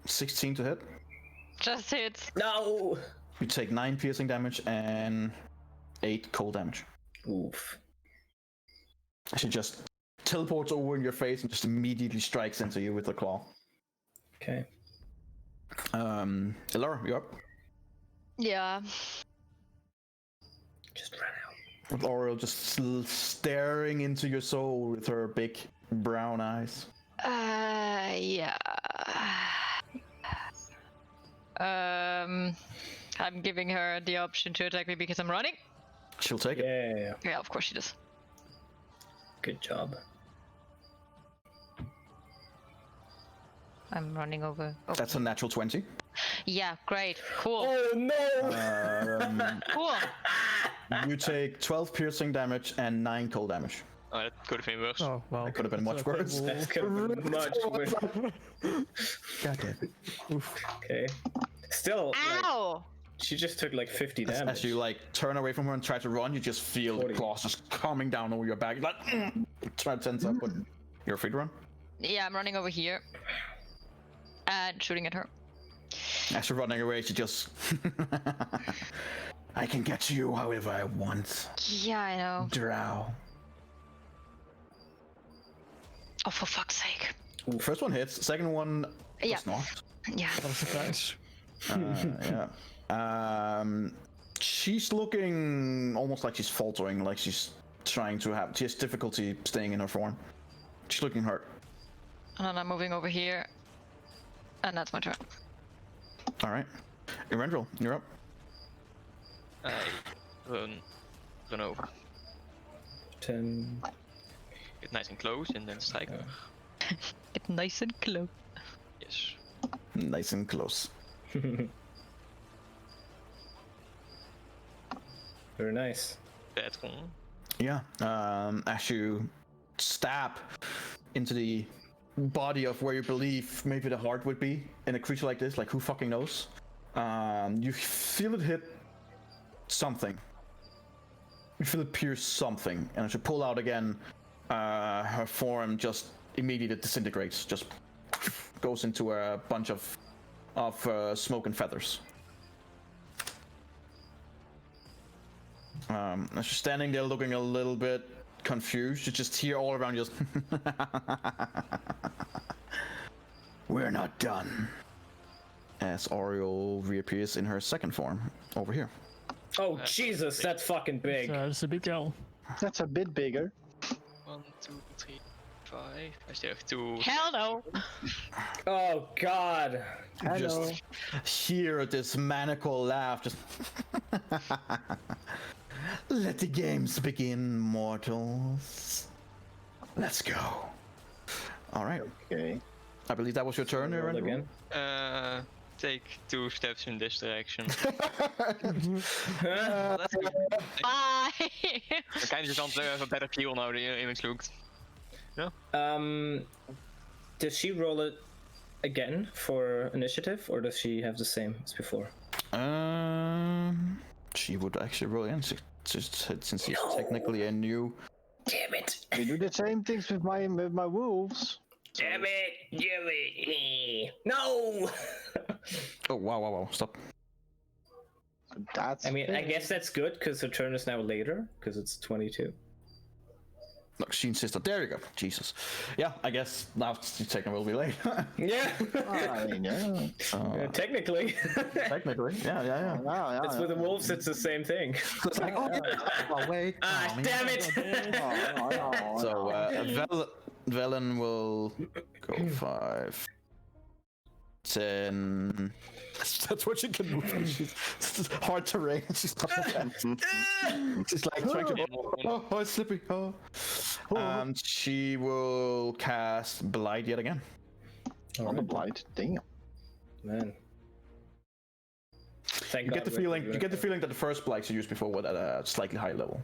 16 to hit. Just hit. No! You take 9 piercing damage and 8 cold damage. Oof. She just teleports over in your face and just immediately strikes into you with the claw. Okay. Ilara, you're up. Yeah. Just run out. With Oriel just staring into your soul with her big brown eyes. Yeah. I'm giving her the option to attack me because I'm running. She'll take it. Yeah. Yeah, of course she does. Good job. I'm running over. Oh. That's a natural 20. Yeah, great. Cool. Oh no! Cool. You take 12 piercing damage and 9 cold damage. Oh, that could have been worse. Oh, well. That could have been much worse. That could have been much worse. God damn it. Okay. Still, like, Ow! she just took like 50 damage. As you like turn away from her and try to run, you just feel 40. the claws just coming down over your back. You're like, try to tense up, but you're free to run. Yeah, I'm running over here. And shooting at her. As you're running away, she just... I can get to you however I want. Yeah, I know. Drow. Oh, for fuck's sake. First one hits, second one Yeah. does not. Yeah. What a surprise. Yeah. She's looking almost like she's faltering, like she's trying to have... She has difficulty staying in her form. She's looking hurt. And then I'm moving over here. And that's my turn. Alright. Erendril, you're up. I run over. 10. Get nice and close and then strike her. Get nice and close. Yes. Nice and close. Very nice. Bad one. Yeah. As you stab into the body of where you believe maybe the heart would be in a creature like this, like who fucking knows? You feel it hit something. You feel it pierce something, and as you pull out again, her form just immediately disintegrates, just goes into a bunch of smoke and feathers. As you're standing there looking a little bit confused, you just hear all around you just we're not done. As Oriole reappears in her second form over here. Oh Jesus, that's fucking big. It's a big girl. That's a bit bigger. 1, 2, 3, 5. I still have 2. Hell no! Oh God. Hello. Just hear this maniacal laugh. Just let the games begin, mortals. Let's go. All right. Okay. I believe that was your turn, Roll Erendril. again. Take 2 steps in this direction. Bye! Dan kan je dan even better feel nou die image lookt. Does she roll it again for initiative, or does she have the same as before? She would actually roll in since she's technically a new. Damn it! We do the same things with my wolves. Damn it! Yui! No! Oh wow! Stop. That's. I mean, I guess that's good because her turn is now later because it's 22. Look, she insisted. There you go. Jesus. Yeah, I guess now she's technically will be late. Yeah. I mean, yeah. Yeah, technically. Technically, yeah. It's with the wolves. It's the same thing. It's like, oh, wait. Ah, damn it! So Velen will go 5, 10. That's what she can move. It's hard terrain. She's not She's like trying to. Oh, it's slippy. Oh. And she will cast Blight yet again. On the blight. Damn. Man. Thank You God get the we- feeling. You get the feeling that the first Blights you used before were at a slightly higher level.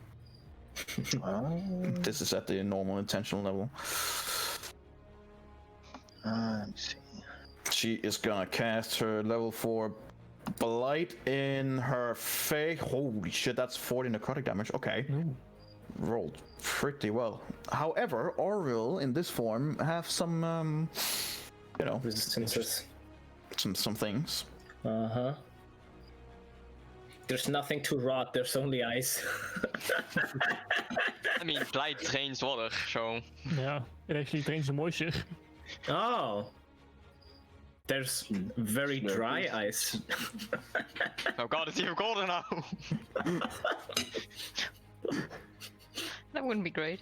This is at the normal intentional level. Let me see. She is gonna cast her level 4 Blight in her face. Holy shit, that's 40 necrotic damage. Okay. Rolled pretty well. However, Orville in this form have some, Resistances. some things. Uh-huh. There's nothing to rot, there's only ice. I mean, Blight drains water, so... Yeah, it actually drains the moisture. Oh. There's very dry ice. Oh god, it's even colder now! That wouldn't be great.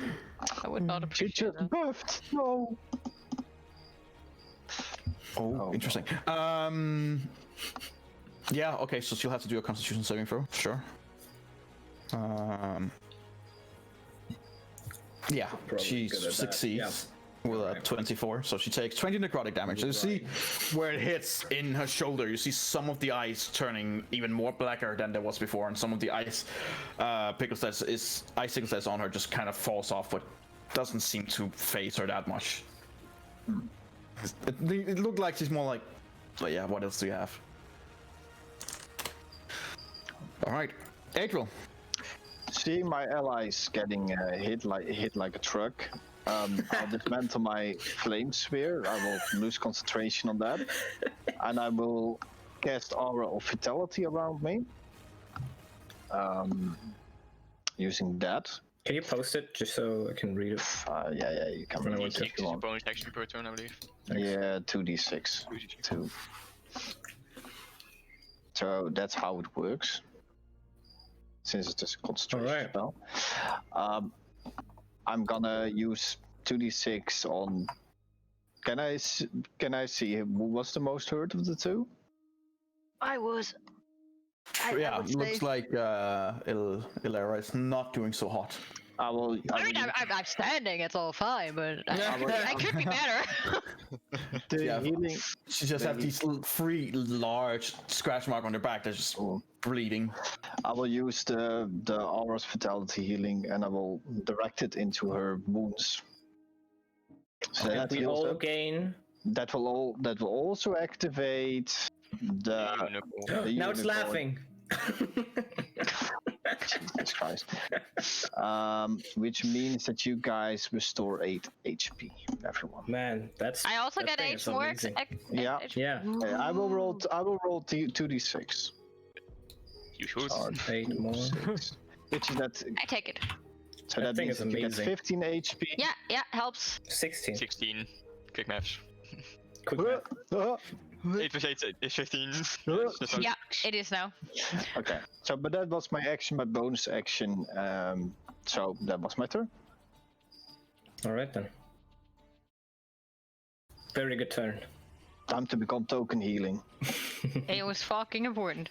I would not She appreciate just that. buffed. No. Oh, interesting. Yeah, okay, so she'll have to do a constitution saving throw, sure. Yeah, Probably she good at that, succeeds with a 24, so she takes 20 necrotic damage. So you see where it hits in her shoulder, you see some of the ice turning even more blacker than there was before, and some of the ice icicles that's on her just kind of falls off, but doesn't seem to phase her that much. It looked like she's more like, but yeah, what else do you have? All right, April. Seeing my allies getting hit like a truck, I'll dismantle my flame sphere. I will lose concentration on that, and I will cast Aura of Vitality around me. Using that. Can you post it just so I can read it? Yeah, you can read it if you It's a want. bonus action per turn, I believe. Yeah, 2d6. 2. So that's how it works. Since it's a concentration spell. I'm gonna use 2d6 on. Can I see who was the most hurt of the two? I was. Yeah, looks like Ilera is not doing so hot. I will. I mean, I'm standing. It's all fine, but I could be better. The Yeah, healing. She just has these 3 large scratch marks on her back that's just bleeding. I will use the Aura's Vitality healing, and I will direct it into her wounds. So that We heals all up. gain. That will also activate the. Now it's unicorn. laughing. Jesus Christ. Which means that you guys restore 8 HP, everyone. Man, that's. I also that get thing 8 is more. amazing. Yeah. Yeah. Okay, I will roll 2d6. You should. 8 more. 6. Which is that. I take it. So That that thing means is that you get amazing. 15 HP. Yeah, helps. 16. 16. Quick maths. Quick math. 8 plus 8 is 15. Yeah, it is now. Okay. So, but that was my action, my bonus action. So that was my turn. Alright then. Very good turn. Time to become token healing. It was fucking important.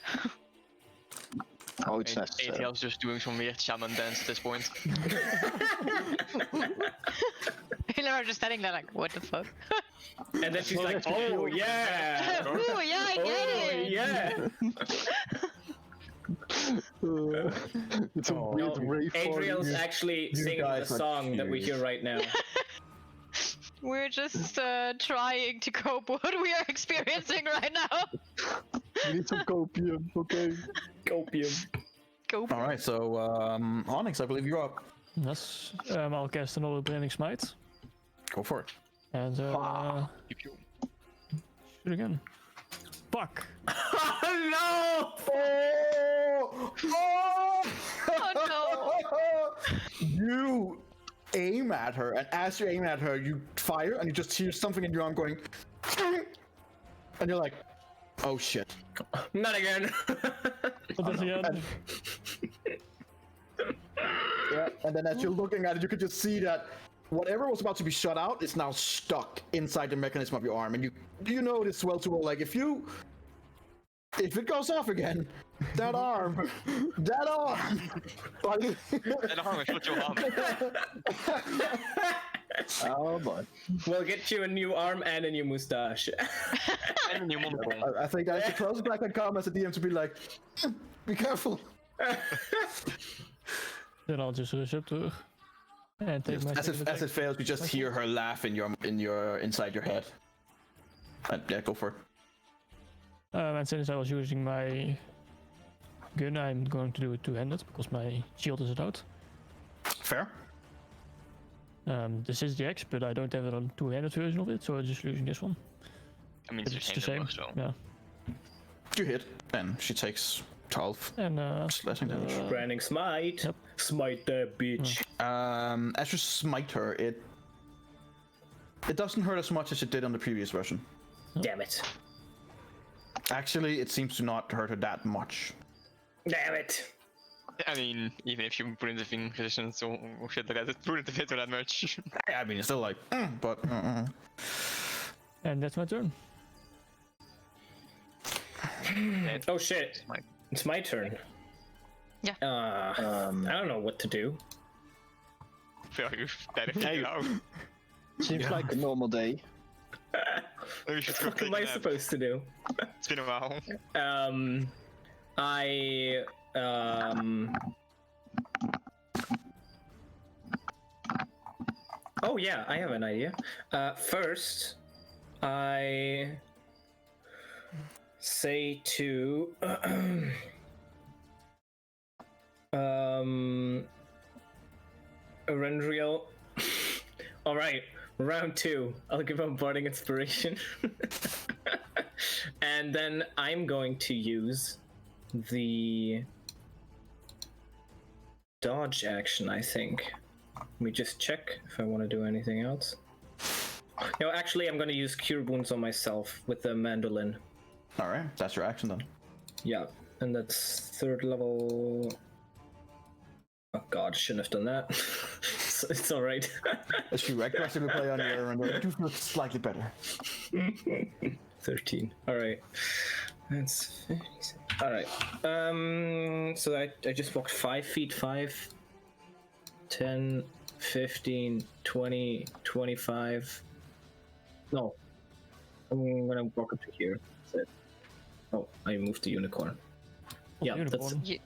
Oh, it's necessary. ATL's just doing some weird shaman dance at this point. Hillary just standing there like, what the fuck? And then she's like, oh yeah! Ooh, yeah, I get Oh it! yeah! It's a No, weird rave Adriel's party. actually you singing the guys are song that we hear serious. right now. We're just trying to cope with what we are experiencing right now. We need some copium, okay? Copium. Cope. All right, so Onyx, I believe you're up. Yes. I'll cast another Blinding Smite. Go for it. And Pew, pew. shoot again. Fuck! No! Oh You aim at her, and as you're aiming at her, you fire, and you just hear something in your arm going, and you're like, oh shit. Not again. What does he end? Yeah, and then as you're looking at it, you could just see that whatever was about to be shot out is now stuck inside the mechanism of your arm, and you know this well too well. Like if it goes off again, that arm. That arm is not your arm. Oh boy. We'll get you a new arm and a new mustache. And a new monocle. I think that's the closest I can come as a DM to be like, be careful. Then I'll just rush up to her. And take my As second it attack. fails, you just hear her laugh in your inside your head. Yeah, go for it. And since I was using my gun, I'm going to do it two-handed because my shield is out. Fair. This is the X, but I don't have a two-handed version of it, so I'm just using this one. I mean, But it's the same. So. Yeah. You hit, and she takes 12 And slashing damage. Branding smite. Yep. Smite that bitch. As you smite her, it doesn't hurt as much as it did on the previous version. Damn it. Actually, it seems to not hurt her that much. Damn it. I mean, even if you put in the thing position, so shit like that, it wouldn't hit her that much. I mean, it's still like, but. and that's my turn. Oh shit. Smite. It's my turn. Yeah. I don't know what to do. Feel you better figure it out. Seems like a normal day. Maybe you should go What take am a I nap. supposed to do? It's been a while. Oh yeah, I have an idea. First, I say to Arendriel. All right, round 2. I'll give him Bardic Inspiration, and then I'm going to use the dodge action, I think. Let me just check if I want to do anything else. No, actually, I'm going to use Cure Wounds on myself with the mandolin. All right, that's your action then. Yeah, and that's 3rd level. Oh god, shouldn't have done that. It's alright. As you aggressively play on your and you do feel slightly better. 13. Alright. That's 56. Alright. So I just walked 5 feet, 5, 10, 15, 20, 25. No. I'm gonna walk up to here. That's it. Oh, I moved the unicorn. Yeah, that's Unicorn.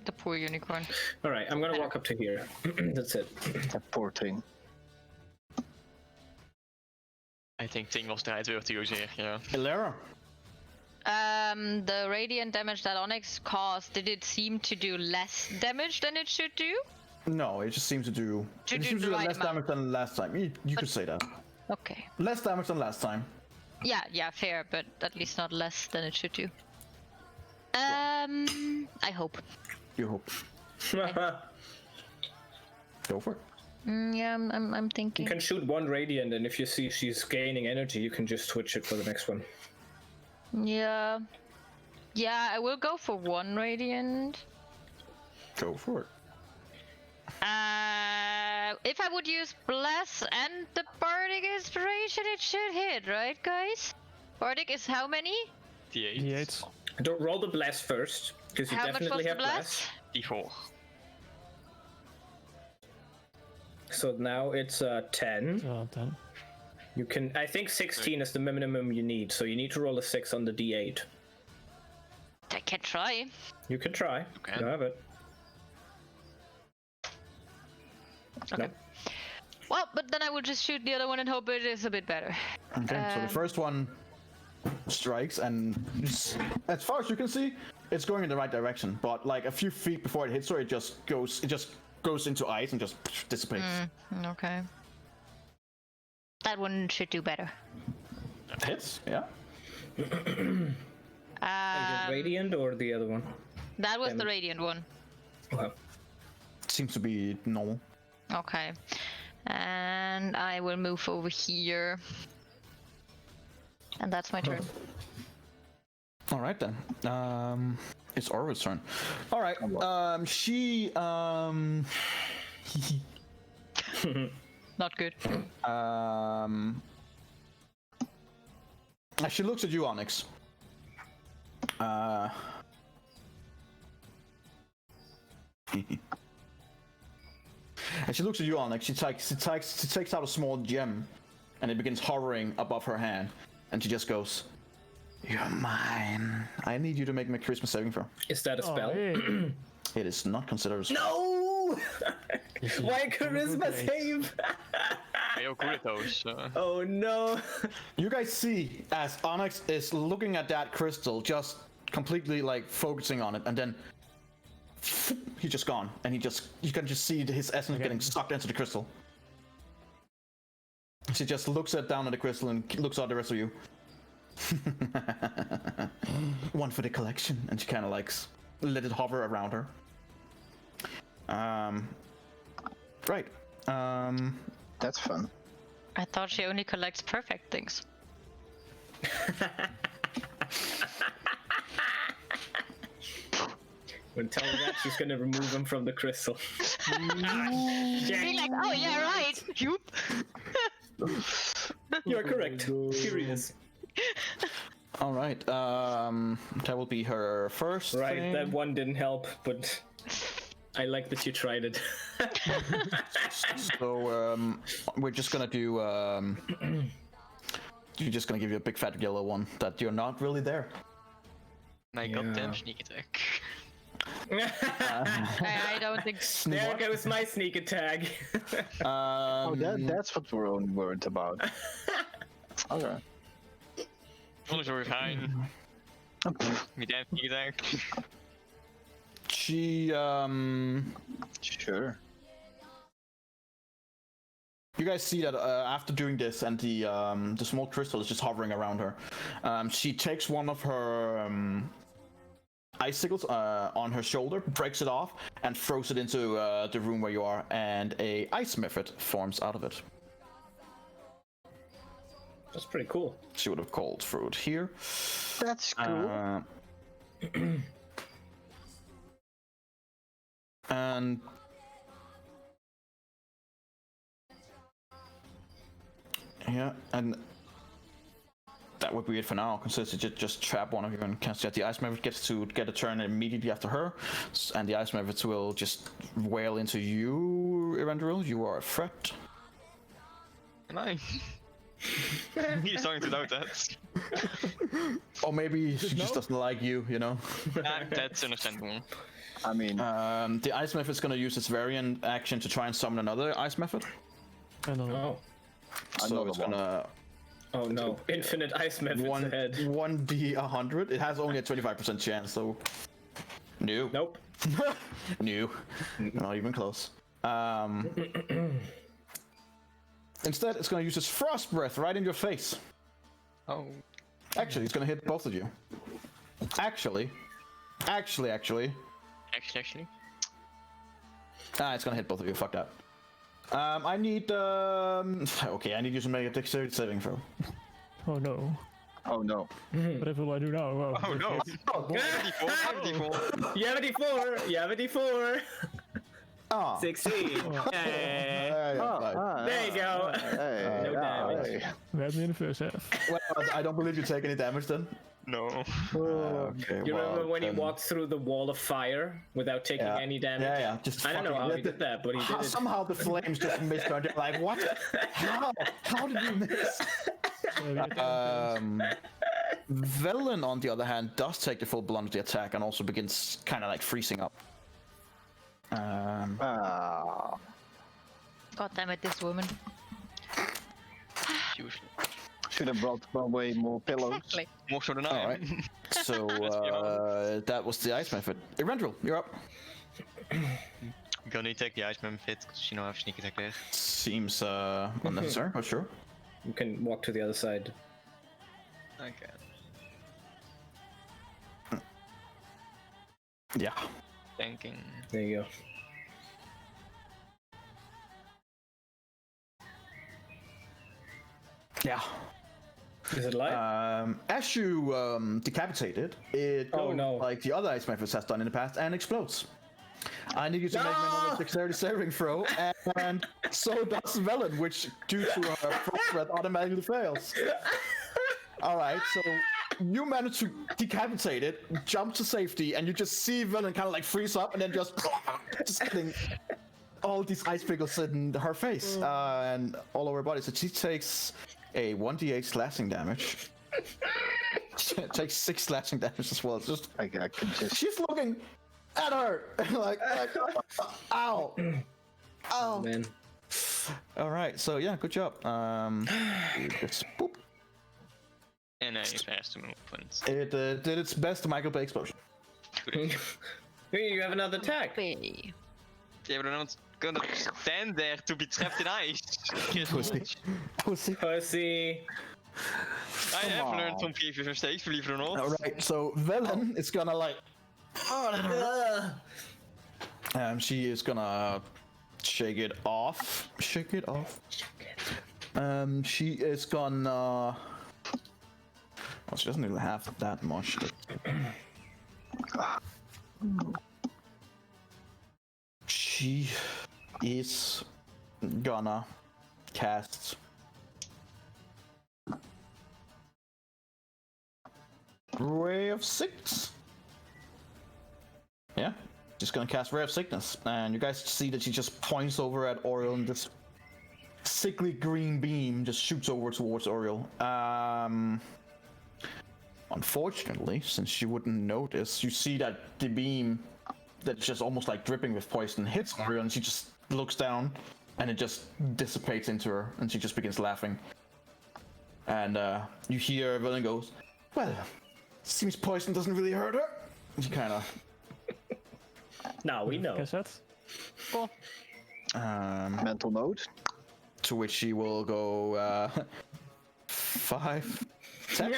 The poor unicorn. alright. I'm gonna walk up to here. That's it. That poor thing. I think Ting was the right word to use here, yeah. Ilera. The radiant damage that Onyx caused, did it seem to do less damage than it should do? No, it just seems to do. To it do seems the to do right less amount. damage than last time. You could say that. Okay. Less damage than last time. Yeah, fair, but at least not less than it should do. I hope. You hope. Go for it. Yeah, I'm thinking. You can shoot 1 radiant, and if you see she's gaining energy, you can just switch it for the next one. Yeah, I will go for 1 radiant. Go for it. If I would use Bless and the Bardic Inspiration, it should hit, right, guys? Bardic is how many? D8. D8. Don't roll the blast first, because you How much was definitely the have Bless? blast. D4. So now it's 10. 10. You can. I think 16 is the minimum you need, so you need to roll a 6 on the d8. I can try. You can try. Okay. You have it. Okay. No. Well, but then I will just shoot the other one and hope it is a bit better. Okay, so the first one strikes, and as far as you can see, it's going in the right direction. But like a few feet before it hits her, it just goes into ice and just dissipates. Okay. That one should do better. Hits, yeah. The radiant or the other one? That was the radiant one. Okay. Seems to be normal. Okay. And I will move over here. And that's my turn. All right then. It's Orva's turn. All right. She Not good. She looks at you, Onyx. As she looks at you, Onyx, she takes out a small gem, and it begins hovering above her hand, and she just goes, "You're mine. I need you to make me a charisma saving throw." Is that a spell? Hey. It is not considered a spell. No! Why charisma save? You're good at those. Oh no! You guys see as Onyx is looking at that crystal, just completely like focusing on it, and then he's just gone, and you can just see his essence getting sucked into the crystal. She just looks down at the crystal and looks at the rest of you. One for the collection, and she kind of like let it hover around her. Right. That's fun. I thought she only collects perfect things. When telling that, she's gonna remove him from the crystal. Be like, oh yeah, right. You. You are correct. Here he is. All right. That will be her first. Right, thing. that one didn't help, but I like that you tried it. So we're just gonna do. You're just gonna give you a big fat yellow one that you're not really there. My goddamn sneak attack. I don't think. There goes my sneak attack. That's what we're only worried about. Okay. Alles weer fijn. Met damn sneak attack. She Sure. You guys see that after doing this, and the small crystal is just hovering around her. She takes one of her icicles on her shoulder, breaks it off, and throws it into the room where you are, and a ice method forms out of it. That's pretty cool. She would have called through it here. That's cool. And yeah, and that would be it for now. Consider to just trap one of you and cast it. The ice method gets to get a turn immediately after her, and the ice method will just wail into you, Erendril. You are a threat. Nice. You're starting to doubt that. Or maybe she just doesn't like you, you know? That's understandable. I mean, The ice method is going to use its variant action to try and summon another ice method. I don't know. Oh. So it's gonna Oh no. Infinite ice methods ahead. 1d100. It has only a 25% chance, so no. Nope. No. Not even close. Instead, it's gonna use its frost breath right in your face. Oh. Actually, it's gonna hit both of you. Actually. Actually. It's gonna hit both of you. Fuck that. I need okay, I need you to make a dexterity saving throw. Oh no. oh no. What will I do now? Well, Oh no. D4. You have a D4. You have a D4. Ah. 16. There you go. Hey, No damage. we had me in the first half. Well, I don't believe you take any damage then. No. Okay. You remember when he then- walked through the wall of fire without taking Yeah. any damage? Yeah. Just I don't know fucking- how he did that, but he did it. Somehow the flames just missed her. They're like, what? How did you miss? Velen, on the other hand, does take the full blunt of the attack and also begins kind of like freezing up. God damn it, this woman. Usually. Should have brought away more pillows. Exactly. More so than I All am. right. So honest. that was the ice method. Erendril, you're up. I'm gonna take the Iceman fit because you know I have sneak attack there. Seems unnecessary, but sure. You can walk to the other side. Okay. Yeah. Thanking. There you go. Yeah. Is it live? As you decapitate it, it Oh, goes no. like the other ice methods has done in the past and explodes. I need you to make me another dexterity saving throw, and so does Velen, which due to her frost threat automatically fails. Alright, so you manage to decapitate it, jump to safety, and you just see Velen kind of like freeze up and then just getting all these ice pickles in her face and all over her body. So she takes a 1d8 slashing damage. She takes 6 slashing damage as well. It's just I can just. she's looking at her like ow, ow. Man. All right, so yeah, good job. You just boop. And I has to movement. It did its best to Michael Bay explosion. Here, you have another attack. Hey. Yeah, but I'm not gonna stand there to be trapped in ice. Pussy. Pussy. Pussy. I have on. learned from previous mistakes, believe it or not. All right, so Velen is gonna like. She is gonna shake it off. Shake it off. She is gonna. Well, she doesn't really have that much. She is gonna cast Ray of Sickness. Yeah, just gonna cast Ray of Sickness, and you guys see that she just points over at Oriel, and this sickly green beam just shoots over towards Oriel. Unfortunately, since she wouldn't notice, you see that the beam that's just almost like dripping with poison hits Oriel, and she just looks down, and it just dissipates into her, and she just begins laughing. And you hear Velen goes, "Well, seems poison doesn't really hurt her." And she kind of. Now we know. Guess that's Cool. Mental note. To which she will go 5, 10.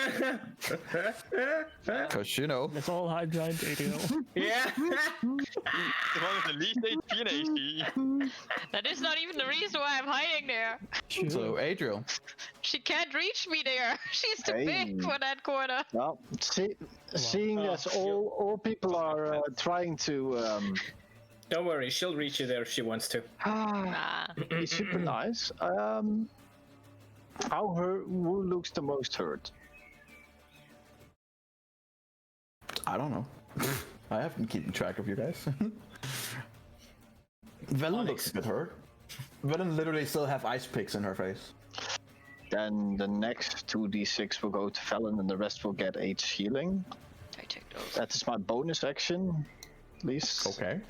Because, you know. it's all high giant ADL. Yeah. The one with the least HP and AC. That is not even the reason why I'm hiding there. So, Adriel. She can't reach me there. She's too Hey. big for that corner. Well, seeing as all people are trying to Don't worry, she'll reach you there if she wants to. be super nice. Who looks the most hurt? I don't know. I have been keeping track of you guys. Velen looks a bit hurt. Velen literally still have ice picks in her face. Then the next 2d6 will go to Velen, and the rest will get 8 healing. I take those. That is my bonus action, please. Okay.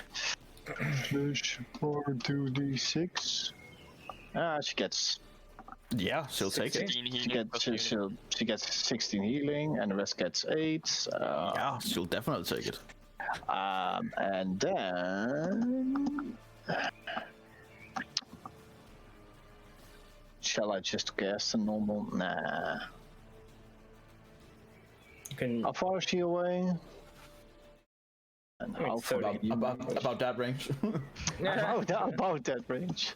Push for 2d6. She gets. Yeah, she'll take it. 16 healing. She gets 16 healing, and the rest gets 8. Yeah, she'll definitely take it. And then. Shall I just cast a normal? Nah. You can. How far is she away? And how far? 30. About that range. About that range.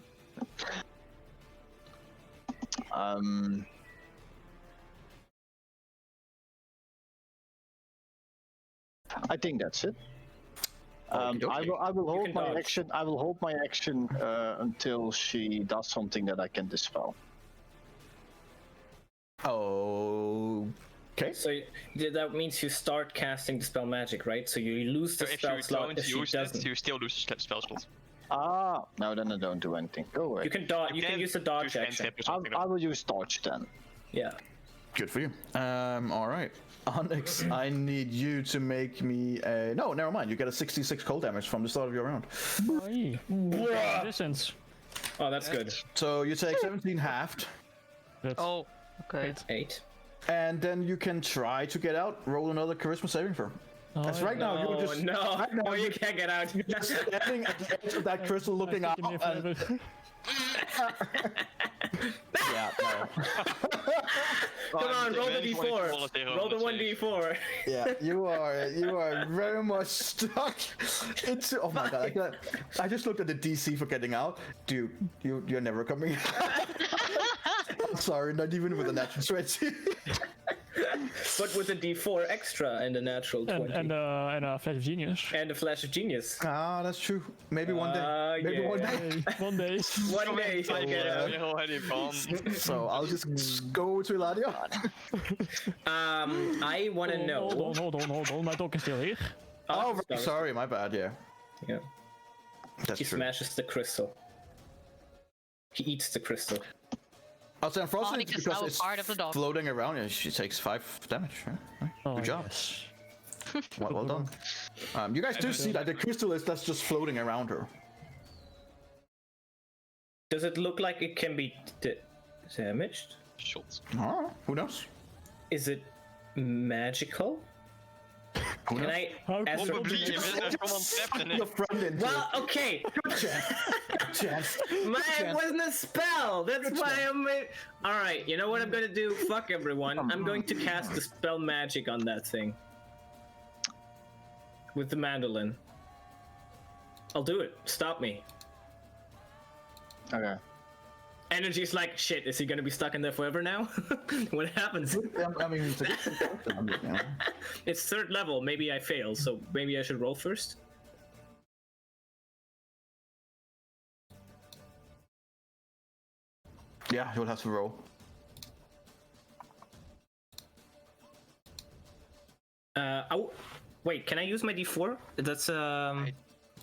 I think that's it. I will hold can my dodge. action. I will hold my action until she does something that I can dispel. Okay. So that means you start casting Dispel Magic, right? So you lose the So if spell you slot don't if she use it, doesn't. you still lose the spell slot. No, then I don't do anything. Go away. You can dodge. You can use the dodge action. I will use dodge then. Yeah. Good for you. All right. Onyx, I need you to make me a... No, never mind. You get a 66 cold damage from the start of your round. Aye. Distance. Oh, that's good. So you take 17 halved, That's Oh, Okay. 8. and then you can try to get out. Roll another charisma saving throw. That's right now. No, You're just no, right now, no, you can't get out. just standing at the edge of that crystal, looking out. And, yeah, no. Come on, roll the d4. Roll the 1d4. Yeah, you are very much stuck into. Oh my god! I just looked at the DC for getting out. Dude, you're never coming out. I'm sorry, not even with a natural 20. But with a d4 extra and a natural 20. and a flash of genius. And a flash of genius. Ah, that's true. Maybe one day. Maybe yeah. one day. One day. One day he'll get out. already gone. So I'll just go to Eladio. I want to know. Hold on. My dog is still here. Oh, sorry, my bad. Yeah, Yeah. that's He true. smashes the crystal. He eats the crystal. I'll say unfortunately Onyx is because now it's part of the dog. floating around. Yeah, she takes 5 damage. Right? Oh, Good job. yes. Well done. You guys do see that the crystal that's just floating around her. Does it look like it can be damaged? Shots. Oh, who knows? Is it magical? Who Can knows? I How Probably if there's someone trapped in Your it. friend into Well, okay. chance. It wasn't a spell. That's why I'm. All right. You know what I'm gonna do? Fuck everyone. I'm going to cast the spell magic on that thing with the mandolin. I'll do it. Stop me. Okay. Energy's like shit. Is he gonna be stuck in there forever now? What happens? I mean, it's a good thing. It's 3rd level. Maybe I fail. So maybe I should roll first. Yeah, you'll have to roll. Oh, wait. Can I use my d4? That's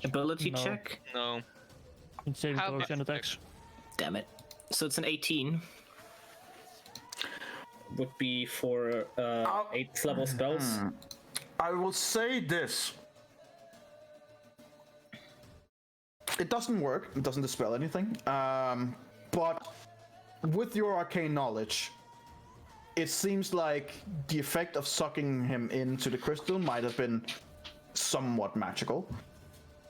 ability No. check. No. In saving How throws about- and attacks. Damn it. So it's an 18. Would be for 8th level spells. I will say this. It doesn't work. It doesn't dispel anything. But with your arcane knowledge, it seems like the effect of sucking him into the crystal might have been somewhat magical.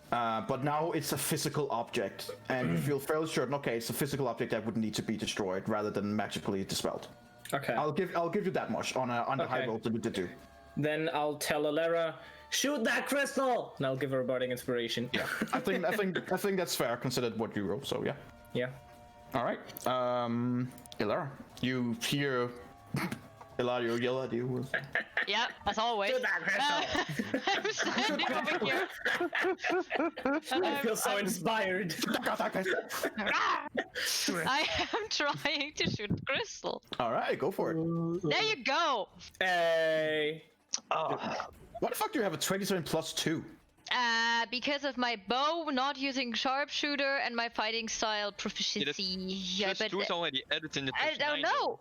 But now it's a physical object, and you feel fairly certain. Okay, it's a physical object that would need to be destroyed rather than magically dispelled. Okay. I'll give you that much on the high Okay. roll that you did do. Then I'll tell Alera, shoot that crystal, and I'll give her a bardic inspiration. Yeah, I think that's fair considered what you roll. So yeah. Yeah. All right. Ilara, you hear Eladio yell at you. Yeah, as always. Shoot that crystal. I'm standing over here. I feel so inspired. I am trying to shoot crystal. All right, go for it. There you go. Hey. What the fuck do you have a 27 plus 2? Because of my bow, not using sharpshooter, and my fighting style proficiency. Yeah, Plus 2 is already added in the I don't 29, know.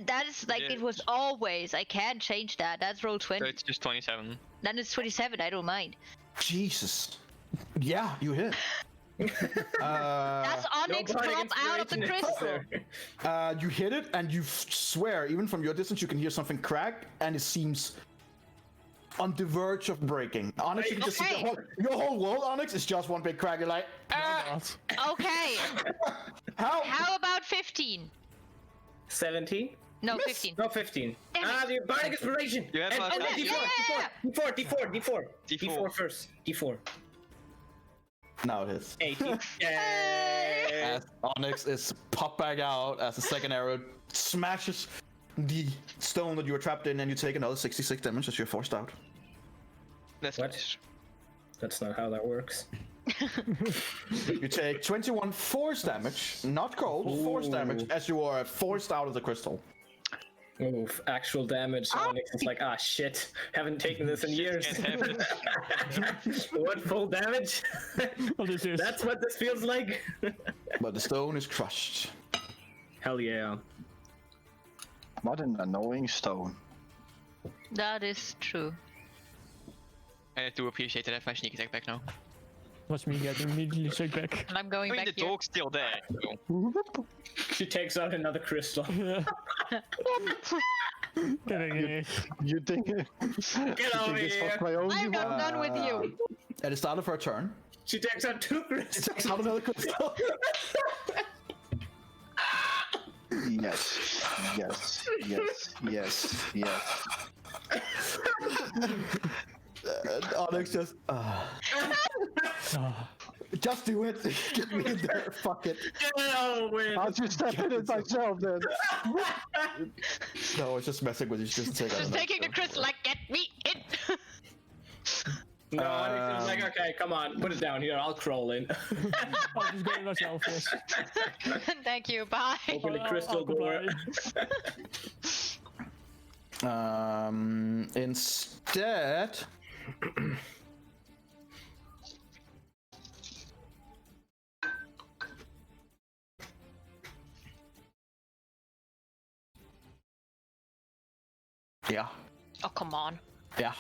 That is like it was Yes. always. I can't change that. That's roll So 20. it's just 27. Then it's 27. I don't mind. Jesus. Yeah, you hit. That's Onyx bardic drop out of the inspiration crystal. You hit it, and you swear, even from your distance, you can hear something crack, and it seems on the verge of breaking. Onyx, you can just see Okay. your whole world, Onyx, is just one big crack. You're like, ah! Okay. How? How about 15? 17? No, Miss. 15. No, 15. Damn it. The bardic inspiration. You have And- one. and Oh, yeah, D4. D4. D4 first. D4. Now it is. 18. Yay. As Onyx is popped back out as the second arrow smashes the stone that you were trapped in, and you take another 66 damage as you're forced out. That's What? nice. That's not how that works. You take 21 force damage, not cold, force damage, as you are forced out of the crystal. Oof, actual damage. Onyx is like, shit. Haven't taken this in years. Can't have it. What, full damage? Well, this is That's what this feels like? But the stone is crushed. Hell yeah. What an annoying stone. That is true. I do appreciate that I have my sneak attack back now. Watch me get immediately sick back. And I'm going I mean, back the here. dog's still there. So. She takes out another crystal. Yeah. Getting it. You think? Get you over think this was here. my only I'm not one? done with you. At the start of her turn, She takes out 2 she crystals. takes out another crystal. Yes, yes, yes, yes, yes. Onyx just, Ah, just do it. Get me in there. Fuck it. Get over with. I'll just step in it myself then. No, it's just messing with you. Just take out Just another taking the crystal, like, get me in. No, Onyx is like, okay, come on, put it down here. I'll crawl in. I'll just go in myself. Yes. Thank you, bye. Open the I'll crystal door. comply. Instead. Yeah. Oh, come on. Yeah.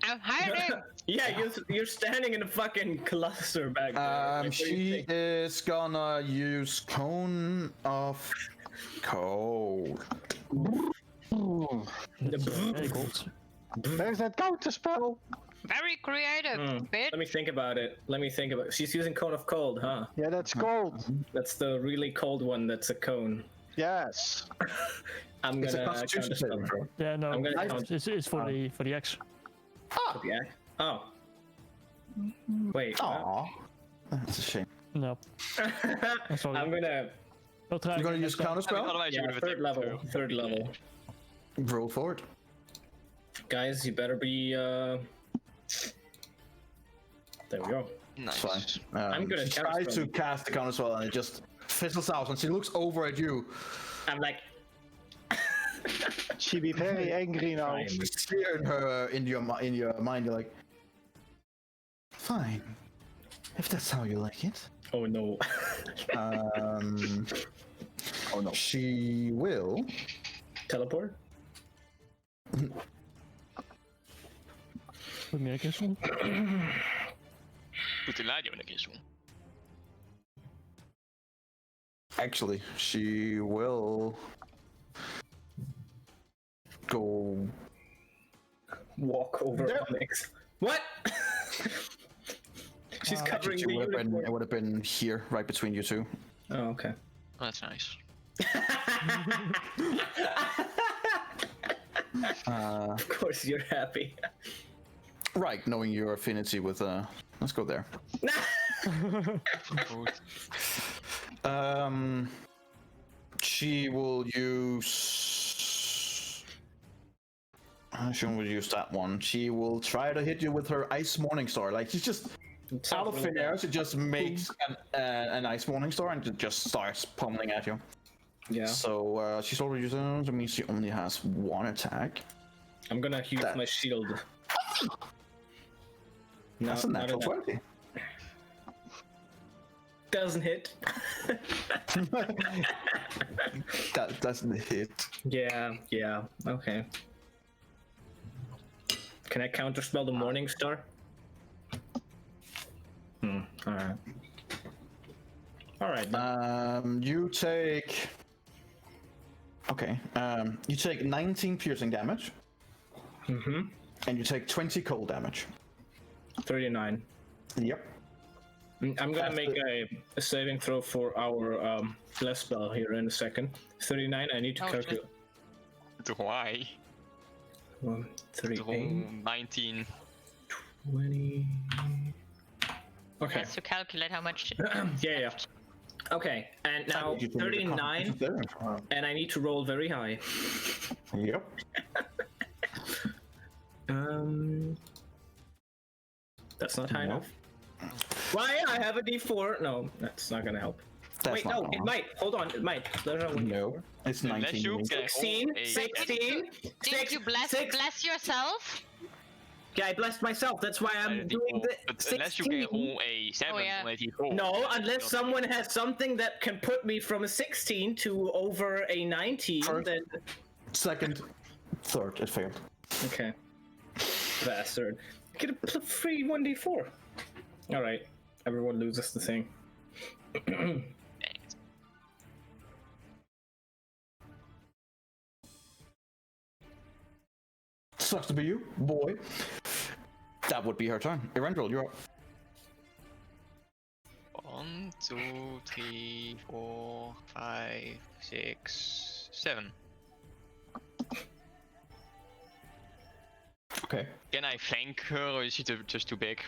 I'm hiding. Yeah, you're standing in a fucking cluster back there. Like, what do you She think? is gonna use Cone of Cold. That's, very good. There's that counter spell. Very creative, bitch. Let me think about it. She's using Cone of Cold, huh? Yeah, that's cold. That's the really cold one that's a cone. Yes. I'm It's a gonna Constitution counterspell saving throw. Yeah, no, I'm gonna count- it's for the X. Yeah. Oh. Wait. Aw. That's a shame. No, sorry. I'm gonna. I'll try. You're gonna use I mean, Counterspell? otherwise, you Yeah, would have third level. Third level. Roll for it. Guys, you better be. There we go. Nice. It's fine. I'm good at She tries to Counterspell. cast the Counterspell and it just fizzles out. And she looks over at you, I'm like. She be very angry now. Fine. scaring her in your mind. You're like, fine, if that's how you like it. Oh no. Oh no. She will. Teleport? Put me a crystal. Put the light on the crystal. Actually, she will go. Walk over There. Onyx. What? She's covering the unicorn. It would have been here, right between you two. Oh, okay. Oh, that's nice. Of course you're happy. Right, knowing your affinity with. Let's go there. She will use. She will use that one. She will try to hit you with her Ice Morningstar. Like she's just out of thin air. She just makes an Ice Morningstar and it just starts pummeling at you. Yeah. So she's already using. That means she only has one attack. I'm gonna use That- my shield. No, That's a not natural enough. 20. Doesn't hit. That doesn't hit. Yeah, okay. Can I counterspell the Morning Star? Alright. Alright, then. You take. Okay. You take 19 piercing damage. And you take 20 cold damage. 39. Yep. I'm gonna make a saving throw for our bless spell here in a second. 39, I need to Oh, calculate. Why? 38, 19. 20. Okay. Has to calculate how much. Yeah. Okay, and now 39, and I need to roll very high. Yep. That's not high enough. Why? I have a D4. No, that's not gonna help. That's Wait, not no, gonna it help. might. Hold on, it might. There's no one. No, it's Unless 19. you means- get 16, a- 16, Did you bless six. yourself? Yeah, I blessed myself. That's why I'm doing the But unless you can 16. roll a 7 Oh, yeah. on a d4. No, unless someone has something that can put me from a 16 to over a 19, First. then... Second, third, it failed. Okay. Bastard. Get a free 1d4. Alright. Everyone loses the thing. Dang it. Sucks to be you, boy. That would be her turn. Erendril, you're up. 1, 2, 3, 4, 5, 6, 7. Okay. Can I flank her, or is she just too big?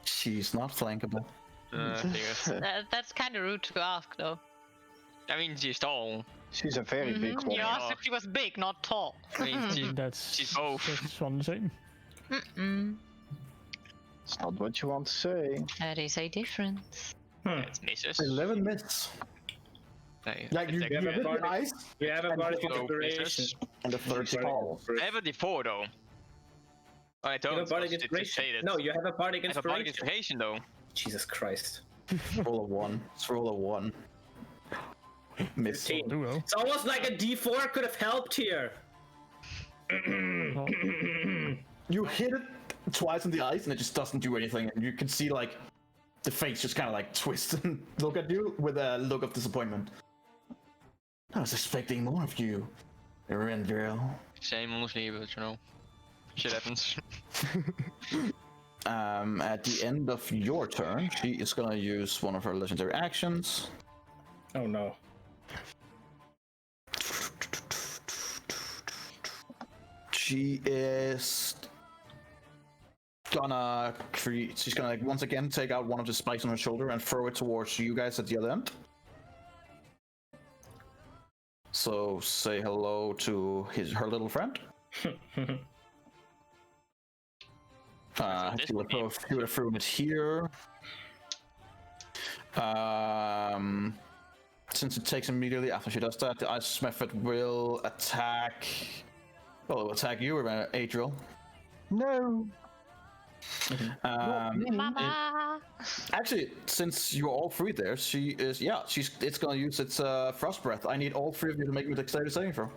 She's not flankable. Figures. That's kind of rude to ask, though. I mean, she's tall. She's a very big You woman. asked if she was big, not tall. I mean, she's That's both. that's one the same. It's not what you want to say. That is a difference. It's misses. 11 minutes. Like, Like you attack have again. the ice We have a bardic No inspiration. misses. and the third fall. I have a D4 though. Oh, I You don't. have a bardic It's inspiration. faded. No, you have a bardic I have a bardic inspiration. inspiration though. Jesus Christ. Roll a 1. Let's roll a 1. Miss. 15. Do well. It's almost like a D4 could have helped here. Well, You hit it twice on the ice and it just doesn't do anything. And you can see like the face just kind of like twist and look at you with a look of disappointment. I was expecting more of you, Erendril. Same honestly, but you know, shit happens. At the end of your turn, she is gonna use one of her legendary actions. Oh no. She is gonna create. She's gonna like once again take out one of the spikes on her shoulder and throw it towards you guys at the other end. So say hello to her little friend. She would have thrown it here. Since it takes immediately after she does that, the ice method will attack. Well, it will attack you, Adriel. No. Mama! Actually, since you're all three there, she is. Yeah, it's gonna use its frost breath. I need all three of you to make me a dexterity saving throw.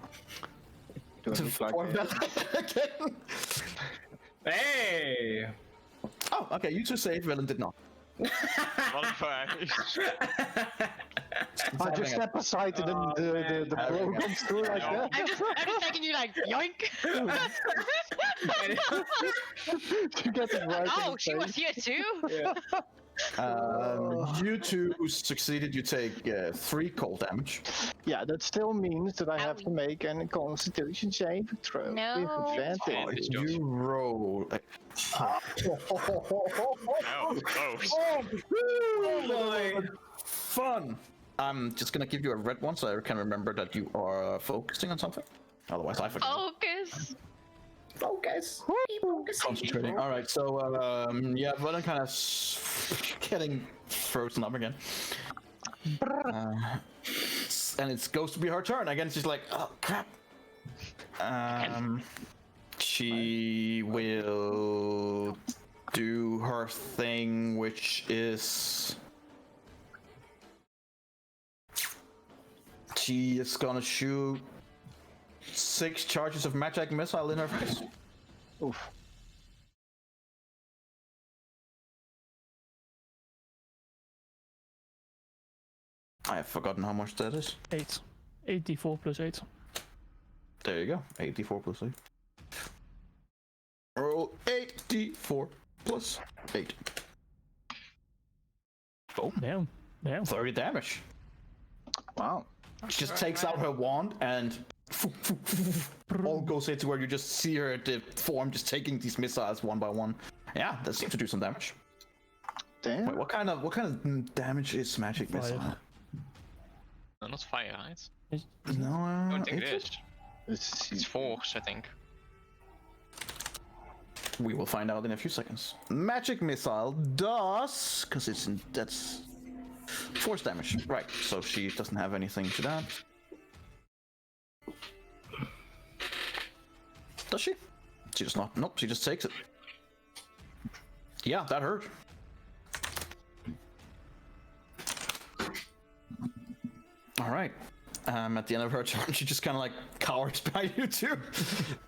Do I To look like form a- that again. Hey! Oh, okay. You two saved. Velen did not. I just step aside and then the blow comes through like that. I'm just taking you like, yoink! You get it right. Oh, she was here too? Yeah. You two succeeded. You take 3 cold damage. Yeah, that still means that I have to make a Constitution save throw No. with advantage. You roll. Oh, Fun. I'm just gonna give you a red one so I can remember that you are focusing on something. Otherwise, I forget. Focus! Focus. Concentrating. All right. So yeah, Velen kind of getting frozen up again. And it goes to be her turn again. She's like, oh crap. She will do her thing, which is she is gonna shoot 6 charges of magic missile in her face. Oof. I have forgotten how much that is. 8. 84 plus 8. There you go. 84 plus 8. Roll 8d4 plus 8. Oh, Damn. Damn. 30 damage. Wow. She just takes out her wand and all goes into where you just see her the form just taking these missiles one by one. Yeah, that seems to do some damage. Damn. Wait, what kind of damage is magic Fire. missile? No, not fire, right? No, I don't think it is is. It's force, I think. We will find out in a few seconds. Magic missile does, because that's force damage, right? So she doesn't have anything to that. Does she? She does not. Nope. She just takes it. Yeah, that hurt. All right. At the end of her turn, she just kind of like cowers by you two.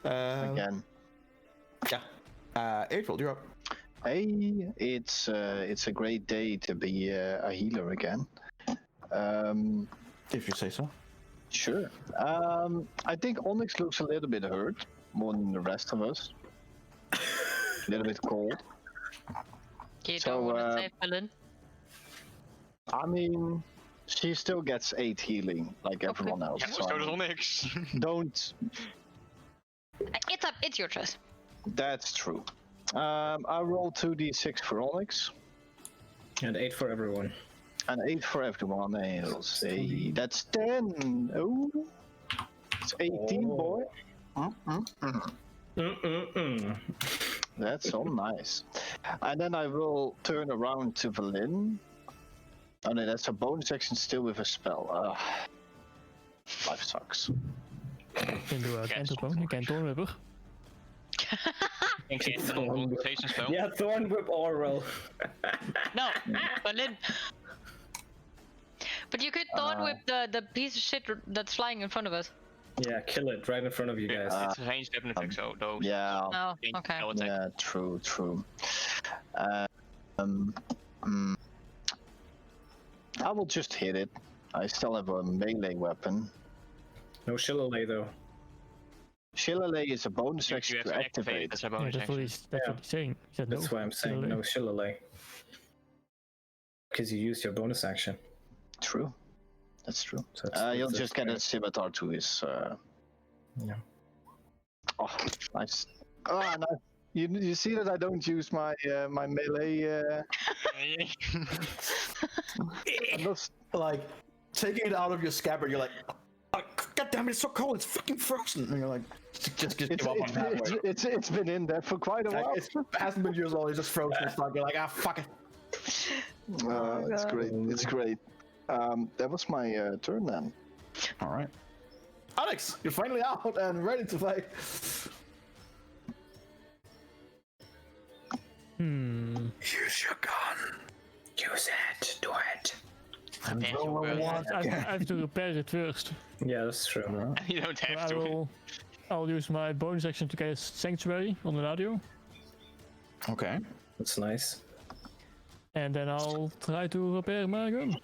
Again. Yeah. April, you're up. Hey, it's a great day to be a healer again. If you say so. Sure. I think Onyx looks a little bit hurt, more than the rest of us. A little bit cold. You So, don't want to save Berlin? I mean, she still gets 8 healing, like everyone else. Ja, so zo is al niks. don't. It's your choice. That's true. I roll 2d6 for Onyx. And 8 for everyone. And 8 for everyone else. Hey, that's 10. Oh, it's 18, boy. That's so nice. And then I will turn around to Valin. Oh no, that's a bonus action still with a spell. Life sucks. Can do a cantrip, you can Thorn Whipper. Geen concentration spel. Yeah, Thorn Whip or roll. No, Berlin. But you could Thorn Whip the piece of shit that's flying in front of us. Yeah, kill it right in front of you guys. It's a ranged weapon effect, so those. Yeah. Oh, okay. Yeah, true. I will just hit it. I still have a melee weapon. No Shillelagh though. Shillelagh is a bonus You action have to to activate activate. that's a Yeah, bonus that's what action. he's saying. He said That's no. why I'm saying Shillelagh. no Shillelagh. Because you used your bonus action. True. That's true. So it's- You'll it's just get a scimitar to his. Yeah. Oh, nice. Oh, nice. You see that I don't use my my melee. I'm not. Like, taking it out of your scabbard, you're like, oh, God damn it, it's so cold, it's fucking frozen. And you're like, just give up on that. It's been in there for quite a while. It hasn't been used all, it's just frozen and stuff. You're like, ah, fuck it. It's great. It's great. That was my turn then. Alright. Alex, you're finally out and ready to fight. Use your gun. Use it. Do it. And Yes, roll a you will. one. I have to repair it first. Yeah, that's true. You don't So have to. I'll use my bonus action to cast Sanctuary on the radio. Okay. That's nice. And then I'll try to repair my gun.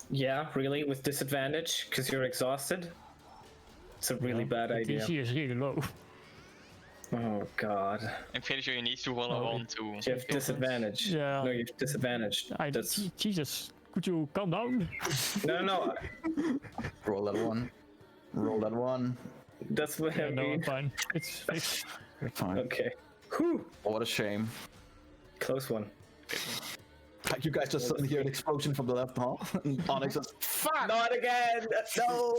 Yeah, really? With disadvantage? Because you're exhausted? It's a really bad The idea. DC is really low. Oh god. I'm pretty sure you need to roll a Oh, 1 to. You have disadvantage. Yeah. No, you have disadvantage. That's... Jesus, could you calm down? No. Roll that one. Roll that one. That's what I No, I'm mean. fine. It's fixed. You're fine. Okay. Whew. What a shame. Close one. Like, you guys just suddenly hear an explosion from the left, huh? And Onyx says, fuck! Not again! No!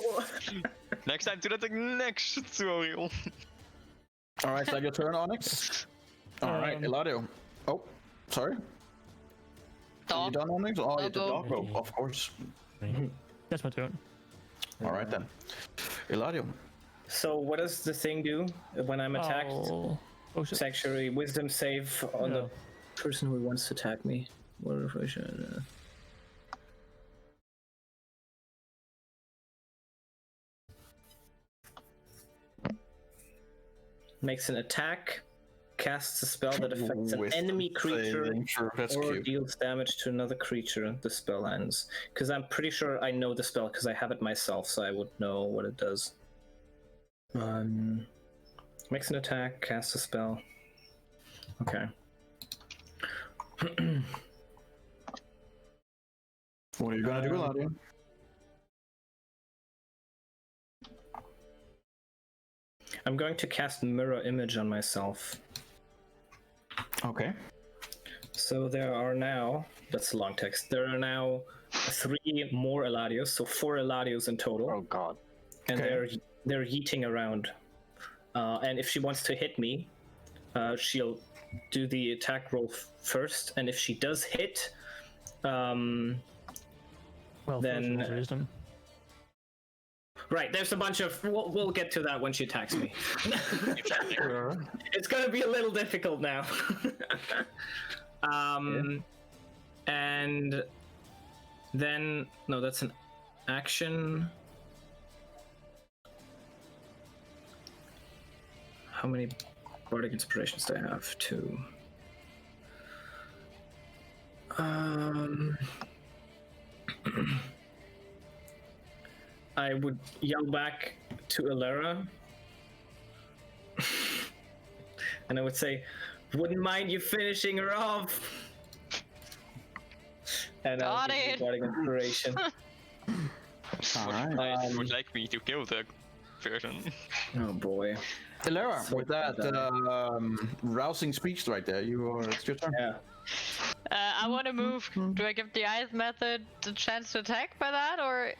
Next time, do that next tutorial. Alright, is that your turn, Onyx? Alright, Eladio. Oh, sorry. Are you Dog. done, Onyx? Oh, you did Doggo. Doggo, of course. That's my turn. Alright then. Eladio. So what does the thing do when I'm attacked? Oh, shit. Sanctuary wisdom save on Yeah. the person who wants to attack me. What if I should... Makes an attack, casts a spell that affects an Wisdom enemy creature saving, sure, that's or cute. deals damage to another creature. The spell ends. Because I'm pretty sure I know the spell because I have it myself, so I would know what it does. Makes an attack, casts a spell. Okay. What are you gonna do, Eladio? I'm going to cast Mirror Image on myself. Okay. So there are now, that's a long text, there are now 3 more Eladios, so 4 Eladios in total. Oh god. And Okay. they're yeeting around. And if she wants to hit me, she'll do the attack roll first, and if she does hit, Well, Then- first wisdom. right, there's a bunch of, we'll get to that when she attacks me. Sure. It's gonna be a little difficult now. And then, no, that's an action. How many bardic inspirations do I have? 2. I would yell back to Alera. And I would say, wouldn't mind you finishing her off. And I'll Got give you it. bardic inspiration. I would like me to kill the person. Oh boy. Elara, So with that rousing speech right there, it's your turn. Yeah. I want to move. Do I give the ice method the chance to attack by that, or?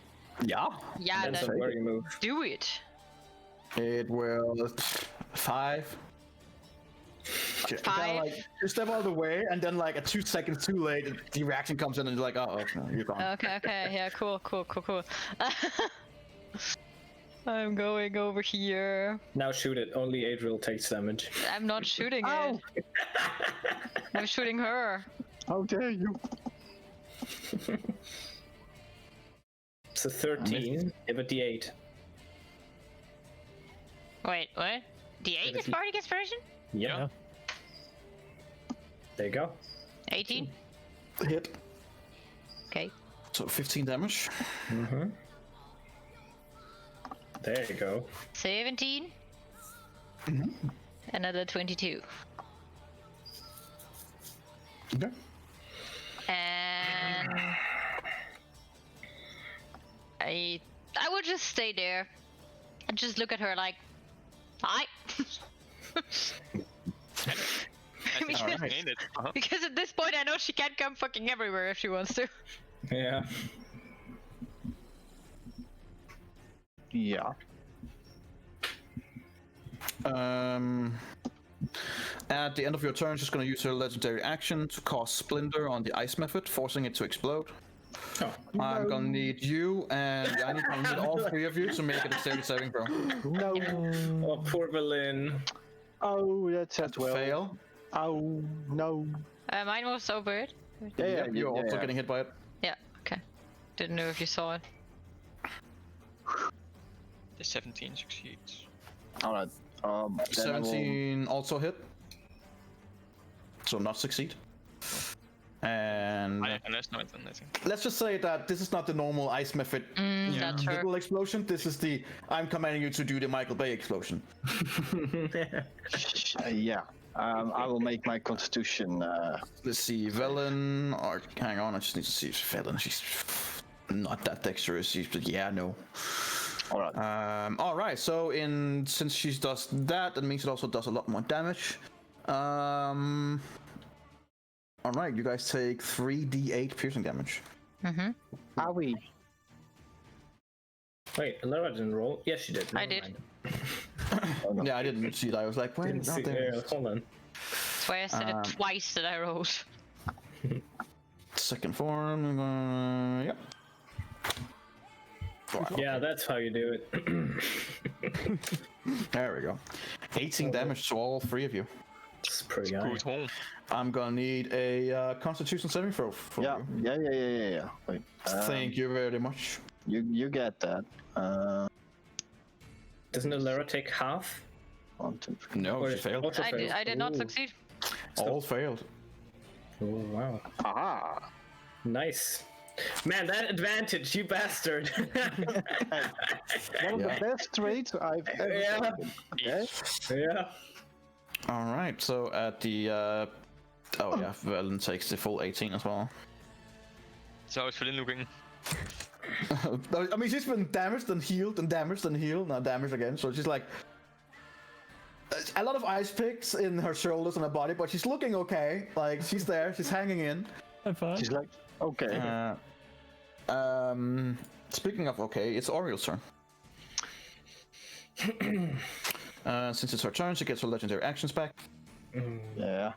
Yeah. Yeah, Depends then on where you move. do it. It will 5. Kind of 5. like you step out of the way, and then like 2 seconds too late, the reaction comes in, and you're like, oh, no, you're gone. Okay, yeah, cool. I'm going over here. Now shoot it. Only Adriel takes damage. I'm not shooting it. I'm shooting her. How dare you? It's a 13, but the 8. Wait, what? The 8 is bardic inspiration? Yeah. There you go. 18? Hit. Okay. So 15 damage. Mm-hmm. There you go. 17? Another 22. Okay. And I would just stay there and just look at her like, hi. Because at this point I know she can't come fucking everywhere if she wants to. Yeah. Yeah. At the end of your turn, she's going to use her legendary action to cast Splinter on the ice method, forcing it to explode. Oh. I'm going to need you, and I need all 3 of you to make a dexterity saving throw. No. Oh, poor Berlin. Oh, that's Have to fail. Oh, no. Mine was so bad. Yeah, You're also getting hit by it. Yeah, okay. Didn't know if you saw it. The 17 succeeds. Alright. Then I will- 17 also hit. So not succeed. And Unless not, then I think. let's just say that this is not the normal ice method That's her. little explosion. This is the I'm commanding you to do the Michael Bay explosion. Yeah. I will make my constitution. Let's see, Velen, or hang on, I just need to see if Velen, she's not that dexterous. She's, but yeah, no. Alright. Alright, so since she does that, that means it also does a lot more damage. Alright, you guys take 3d8 piercing damage. Mm-hmm. Are we? Wait, Alera didn't roll? Yes, she did. I Never did. mind. Yeah, I didn't see that. I was like, wait, Didn't not see, there. hold on. That's why I said it twice that I rolled. Second form, yep. Yeah, that's how you do it. There we go. 18 damage to all 3 of you. It's pretty high. Good home. I'm gonna need a Constitution saving throw for Yeah. you. Yeah. Wait. Thank you very much. You get that. Doesn't Alera take half? 1, 2, 3. No, Or she failed. also failed? I did not Ooh. succeed. All failed. Oh, wow. Aha! Nice. Man, that advantage, you bastard. One of the best traits I've ever Yeah. taken. Okay. Yeah. All right. So at the oh yeah, Velen takes the full 18 as well. So how's Flynn looking? I mean, she's been damaged and healed and damaged and healed, now damaged again. So she's like a lot of ice picks in her shoulders and her body, but she's looking okay. Like she's there, she's hanging in. I'm fine. She's like, okay. Speaking of okay, it's Oriel's turn. Since it's her turn, she gets her legendary actions back. Yeah.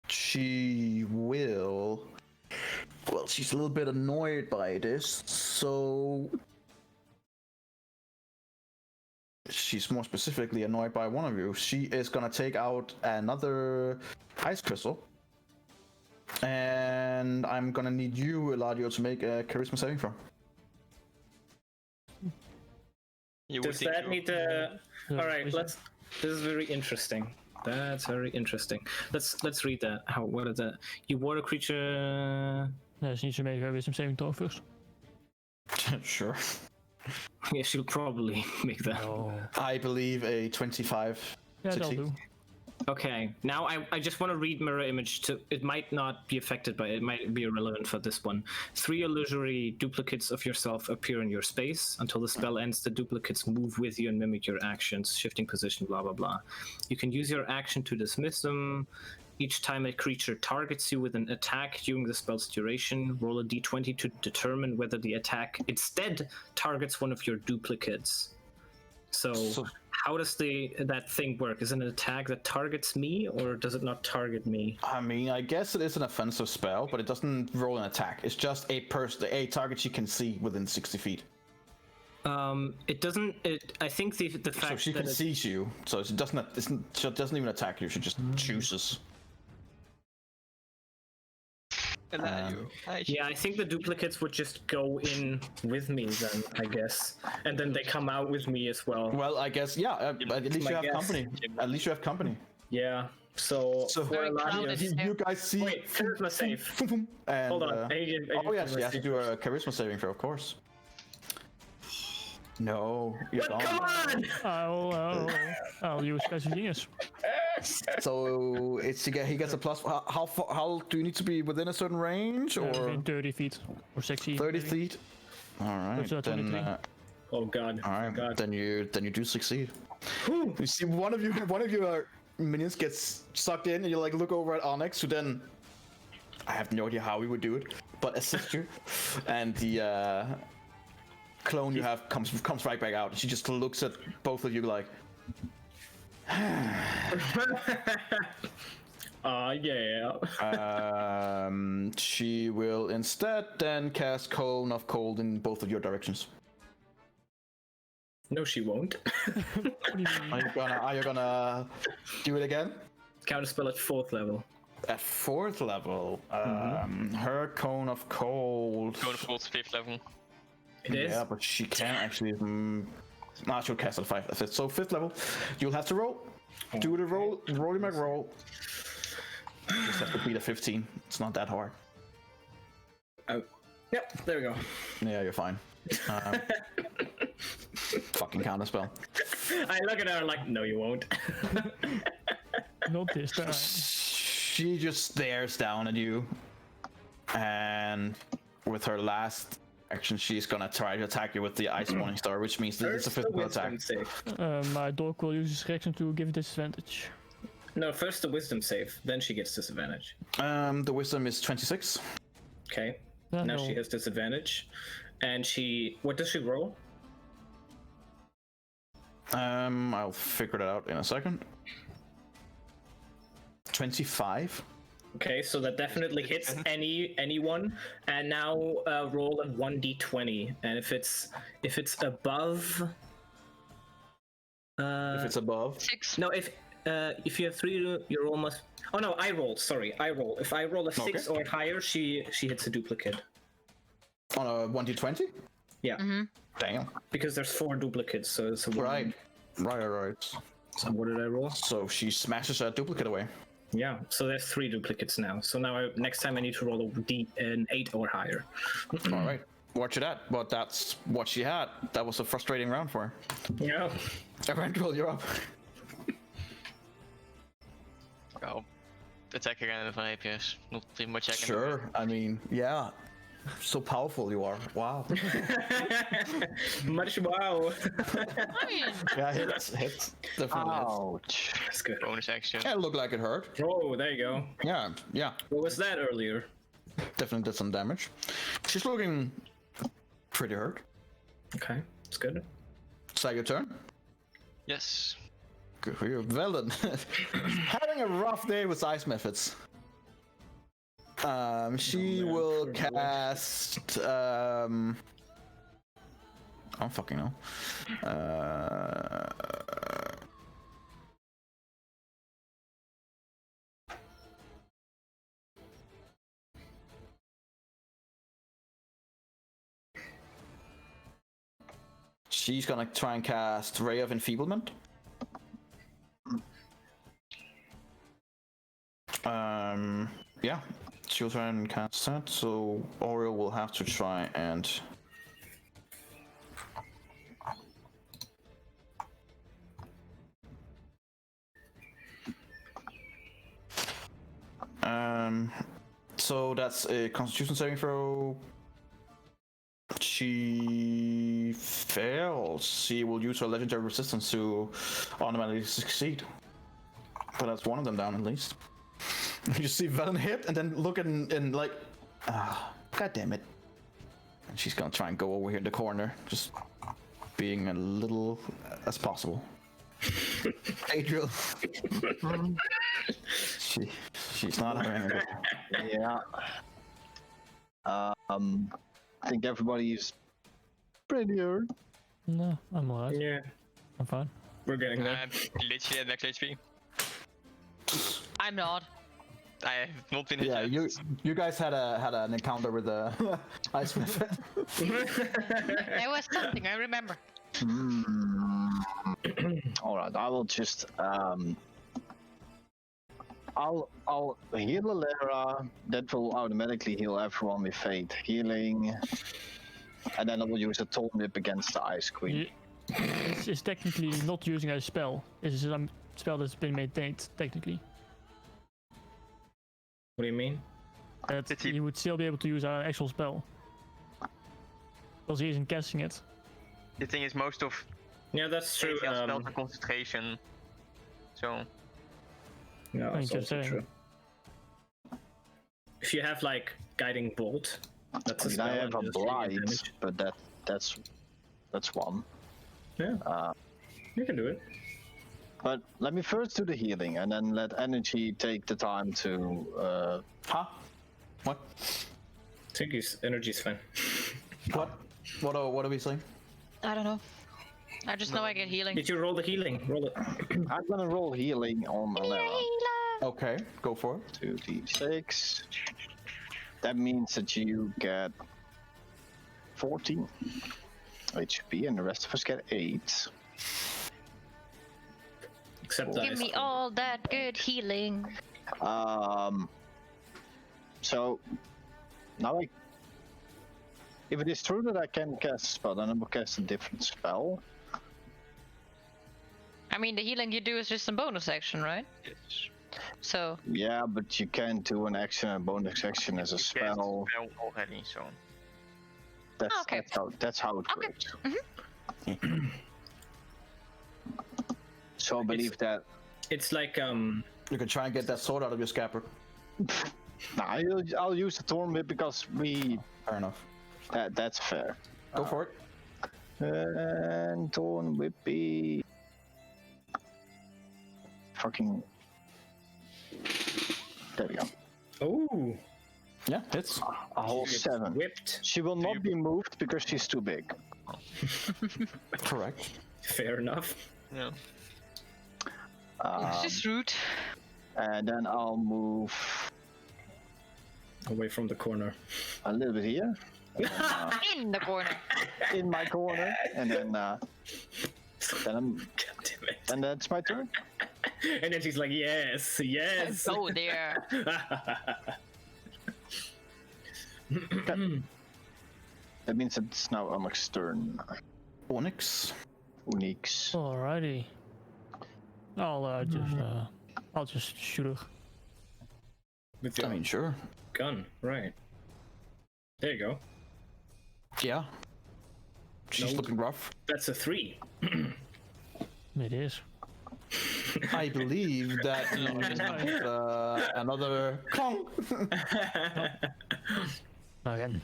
She will. Well, she's a little bit annoyed by this, so she's more specifically annoyed by one of you. She is gonna take out another ice crystal, and I'm gonna need you, Eladio, to make a charisma saving throw. You would Does think that so. need to... Yeah, Alright, is let's... This is very interesting. That's very interesting. Let's read that. What is that? You ward a creature. She needs to make her wisdom saving throw first. Sure. Yeah, she'll probably make that. Oh. I believe a 25. Yeah, that'll succeed. do. Okay, now I just want to read mirror image. It might not be affected by it. It might be irrelevant for this one. 3 illusory duplicates of yourself appear in your space. Until the spell ends, the duplicates move with you and mimic your actions, shifting position, blah, blah, blah. You can use your action to dismiss them. Each time a creature targets you with an attack during the spell's duration, roll a d20 to determine whether the attack instead targets one of your duplicates. So how does that thing work? Is it an attack that targets me, or does it not target me? I mean, I guess it is an offensive spell, but it doesn't roll an attack. It's just a target she can see within 60 feet. It doesn't. I think the fact So she that can see you, so it doesn't even attack you. She just chooses. Yeah, I think the duplicates would just go in with me then, I guess. And then they come out with me as well. Well, I guess, yeah, at least my you have guess. company. At least you have company. Yeah, so for Very Eladius... crowded. You guys see... Wait, charisma save. And, Hold on. oh, yes, you have to do a charisma saving throw, of course. No, you're gone. Come on! I'll use Classic Genius. So he gets a plus. How do you need to be within a certain range, or Within 30 feet or 60. 30 feet? All right, That's a then. 23. Oh god. All right, God. then you do succeed. You see, one of your minions gets sucked in, and you like look over at Onyx, who then I have no idea how we would do it, but assist you, and the clone you have comes right back out. She just looks at both of you like. Yeah. She will instead then cast Cone of Cold in both of your directions. No, she won't. Are you gonna do it again? Counterspell at 4th level. At 4th level, her Cone of Cold. Going full 5th level. It is? Yeah, but she can't actually. She'll cast at 5th. So 5th level, you'll have to roll. Do the roll. Roll your roll. Just have to beat a 15. It's not that hard. Oh. Yep, there we go. Yeah, you're fine. Fucking counterspell. I look at her like, no, you won't. Not this time. She just stares down at you, and with her last action, she's gonna try to attack you with the Ice Morning Star, which means that it's a physical attack. Uh, My dog will use his reaction to give disadvantage. No, first the wisdom save, then she gets disadvantage. The wisdom is 26. Okay. Yeah, Now no. she has disadvantage. And she... What does she roll? I'll figure that out in a second. 25. Okay, so that definitely hits anyone. And now roll a 1d20. And if it's above... If it's above. 6. No, if you have 3, you're almost... Oh no, I roll. Sorry, I roll. If I roll a 6 or higher, she hits a duplicate. On a 1d20? Yeah. Damn. Because there's 4 duplicates, so it's a 1. Right. So what did I roll? So she smashes a duplicate away. Yeah, so there's 3 duplicates now. So now next time I need to roll an 8 or higher. All right. Watch it out. But that's what she had. That was a frustrating round for her. Yeah. Eventually, you're up. I'll attack again with my APS. Not too much I can do. Sure. I mean, yeah. So powerful you are. Wow. Much wow. I mean, Yeah, hits. Definitely hits. Ouch. That's good. Bonus action. Yeah, it looked like it hurt. Oh, there you go. Yeah. What was that earlier? Definitely did some damage. She's looking pretty hurt. Okay, that's good. Is that your turn? Yes. Good for you. Well done. Having a rough day with ice methods. She will cast. I don't fucking know. She's gonna try and cast Ray of Enfeeblement. Yeah, she'll try and cast that. So Oriel will have to try and. So that's a Constitution saving throw. She fails. She will use her legendary resistance to automatically succeed. But that's one of them down at least. You see Velen hit and then look and like, god damn it. And she's gonna try and go over here in the corner, just being a little as possible. Adriel. She's not having it. Yeah. I think everybody is pretty hurt. No, I'm alright. Yeah, I'm fine. we're getting there. I'm literally at max HP. I'm not. I have not been hit Yeah, yet. you guys had an encounter with the ice smith. There was something, I remember. All right, I will just I'll heal Alera. That will automatically heal everyone with Fate healing, and then I will use a Torn Whip against the Ice Queen. It's technically not using a spell. It's a spell that's been maintained, technically. What do you mean? That Did he- you would still be able to use an actual spell. Because he isn't casting it. The thing is, most of Yeah, that's true. ATL spells are concentration. So, No, I'm it's just also saying. true. If you have like Guiding Bolt, that's a I mean, spell. I have and a just really blight, damage. but that's one. Yeah, you can do it. But let me first do the healing, and then let energy take the time to. Huh? What? I think his energy's fine. What? What are we saying? I don't know. I just know I get healing. Did you roll the healing? Roll it. I'm gonna roll healing on Alera. Okay, go for it. 2d6. That means that you get 14 HP, and the rest of us get 8. Except that. Give me all that good healing. So now if it is true that I can cast a spell, then I will cast a different spell. I mean, the healing you do is just a bonus action, right? yes. So, Yeah, but you can't do an action and bonus action as a Cast spell. spell already, so. That's, Okay. that's how it Okay. works. So I believe that. It's like You can try and get that sword out of your scabbard. Nah, I'll use the Torn Whip because Fair enough. that's fair. Go for it. And Torn Whip be fucking. There we go. oh, Yeah, hits. A whole you get 7. whipped. She will not be moved because she's too big. Correct. Fair enough. Yeah. it's just rude. And then I'll move Away from the corner. a little bit here, In the corner. in my corner, and then God damn it. and that's my turn. And then she's like, yes, yes. Go there. That means it's now Onyx's turn. Onyx. Onyx. Alrighty. I'll just shoot her. With I your mean, sure. gun, right. There you go. Yeah. She's No. looking rough. That's a 3. It is. I believe that means another Kong. Again.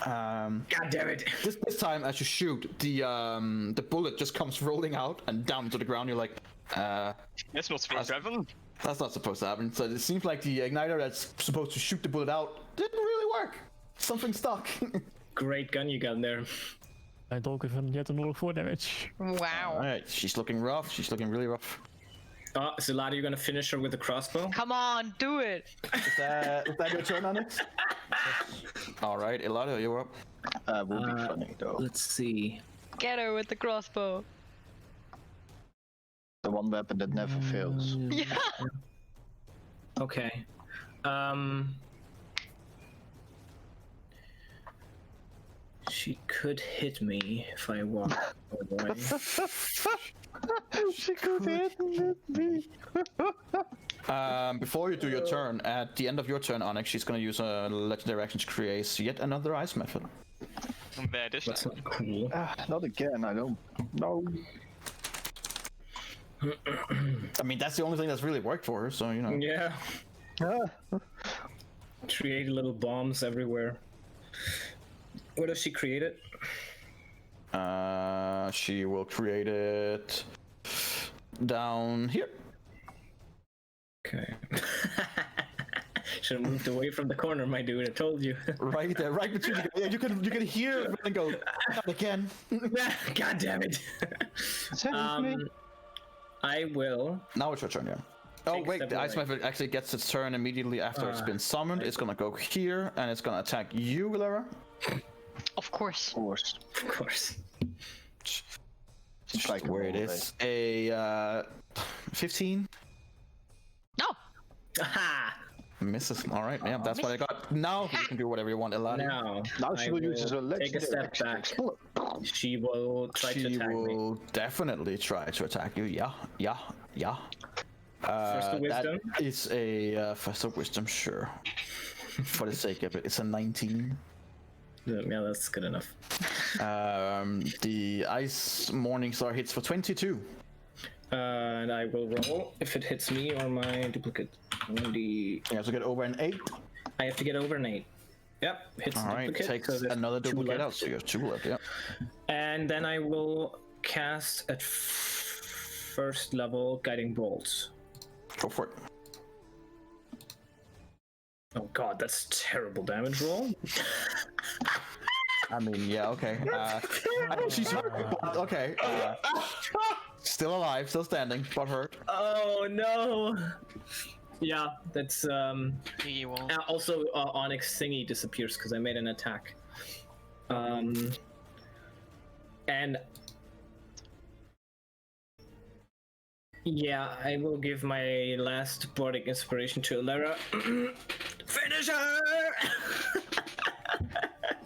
God damn it. This time, as you shoot, the bullet just comes rolling out and down to the ground. You're like, That's not supposed to happen. that's not supposed to happen. So it seems like the igniter that's supposed to shoot the bullet out didn't really work. Something stuck. Great gun you got there. I don't give him yet another 4 damage. Wow. Alright, she's looking rough. She's looking really rough. Oh, Zilada, you're gonna finish her with a crossbow? Come on, do it. Is that your turn on it? Alright, Elada, you're up. Will be funny though. Let's see. Get her with the crossbow. The one weapon that never fails. Yeah. Okay. She could hit me if I walk away. She could hit me. Before you do your turn, at the end of your turn, Onyx, she's gonna use a legendary action to create yet another ice method. Bad is That's that? not cool. Not again, I don't know. I mean, that's the only thing that's really worked for her, so you know. Yeah. Ah, Create little bombs everywhere. Where does she create it? She will create it down here. Okay. Should have moved away from the corner, my dude. I told you. Right there, right between you. Yeah, you can hear it and go, not again. God damn it. save me. I will. Now it's your turn, yeah. Oh Take wait, step the ice away. method actually gets its turn immediately after it's been summoned. It's gonna go here and it's gonna attack you, Lara. Of course. Of course. Of course. It's like Where it is a 15 No. Aha! misses. All right, yeah, that's what I got. Now you can do whatever you want, Eladia. Now Now she I will use her take a legendary step action to back. explode. She will try to She attack me. will definitely try to attack you. Yeah. First to wisdom. That is a first of wisdom, sure. For the sake of it, it's a 19. Yeah, that's good enough. The ice morning star hits for 22. And I will roll if it hits me or my duplicate. You have to get over an 8. I have to get over an 8. Yep, hits All the right, duplicate. takes so there's another 2 duplicate left. out, so you have 2 left. Yeah. And then I will cast at first level Guiding Bolts. Go for it. Oh god, that's terrible damage roll. I mean, yeah, okay. I mean, she's hurt, but okay. Still alive, still standing, but hurt. Oh no! Yeah, that's He will. also Onyx thingy disappears because I made an attack. And yeah, I will give my last bardic inspiration to Lara. Finish her!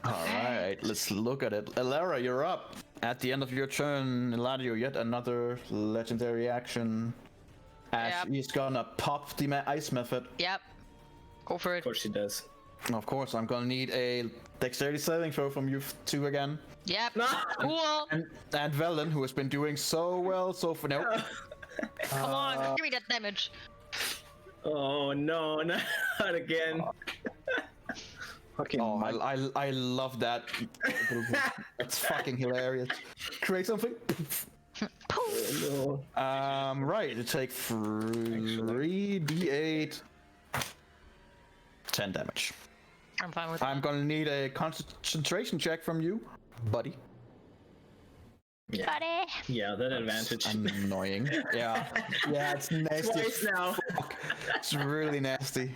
All right, let's look at it. Elara, you're up. At the end of your turn, Eladio, yet another legendary action. As Yep. he's gonna pop the ice method. Yep. Go for Of it. course she does. Of course, I'm gonna need a dexterity saving throw from you two again. Yep. Cool. And Velen, who has been doing so well so far. No. Come on, give me that damage. Oh no, not again. Fucking Oh, I love that. It's fucking hilarious. Create something. No. Right, you take 3d8, 10 damage. I'm fine with I'm gonna need a concentration check from you, buddy. that. Buddy. Yeah, that advantage. Annoying. Yeah. Yeah, it's nasty. Twice now. It's really nasty.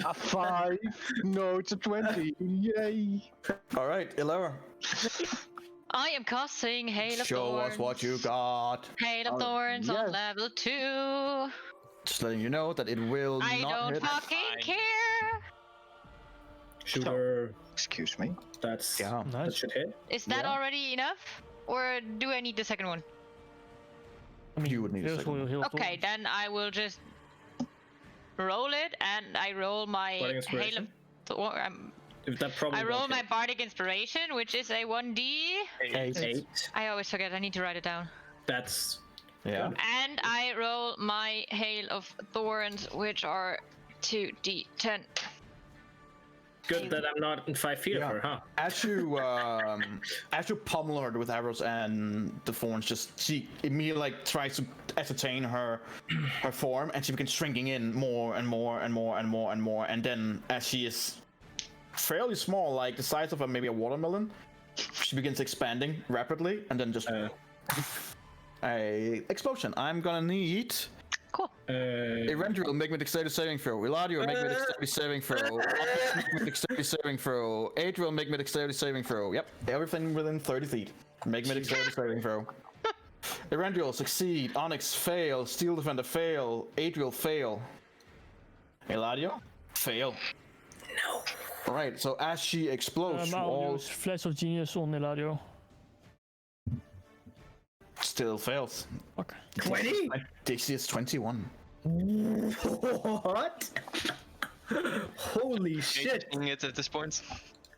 a 5. No, it's a 20. Yay. All right, Ilara, I am casting Hail of show Thorns. us what you got. Hail of Thorns yes. on level 2. Just letting you know that it will I not don't hit. fucking Fine. care. Sure, Excuse me. that's Yeah. that Nice. should hit. Is that Yeah. already enough? Or do I need the second one? I mean, You would need a this second will heal Okay, then I will just roll it, and I roll my Bardic Hail Inspiration? of Thorns. If that probably I roll won't my hit. Bardic Inspiration, which is a 1d. 8. I always forget, I need to write it down. That's Yeah. And I roll my Hail of Thorns, which are 2d10. good that I'm not in 5 feet Yeah. of her, huh? As you pummel her with arrows and the thorns, just she immediately like tries to ascertain her form, and she begins shrinking in more and more and more and more and more. And then, as she is fairly small, like the size of maybe a watermelon, she begins expanding rapidly, and then just a explosion. I'm gonna need Cool. Erendril, make me dexterity saving throw. Eladio, make me dexterity saving throw. Make me dexterity saving throw. Adriel, make me dexterity saving throw. Yep, everything within 30 feet. Make me dexterity saving throw. Erendril, succeed. Onyx, fail. Steel Defender, fail. Adriel, fail. Eladio? Fail. No. All right. So as she explodes, you I'll all use Flash of Genius on Eladio. still fails. Fuck. 20? DC is 21. What? Holy shit! Taking it at this point.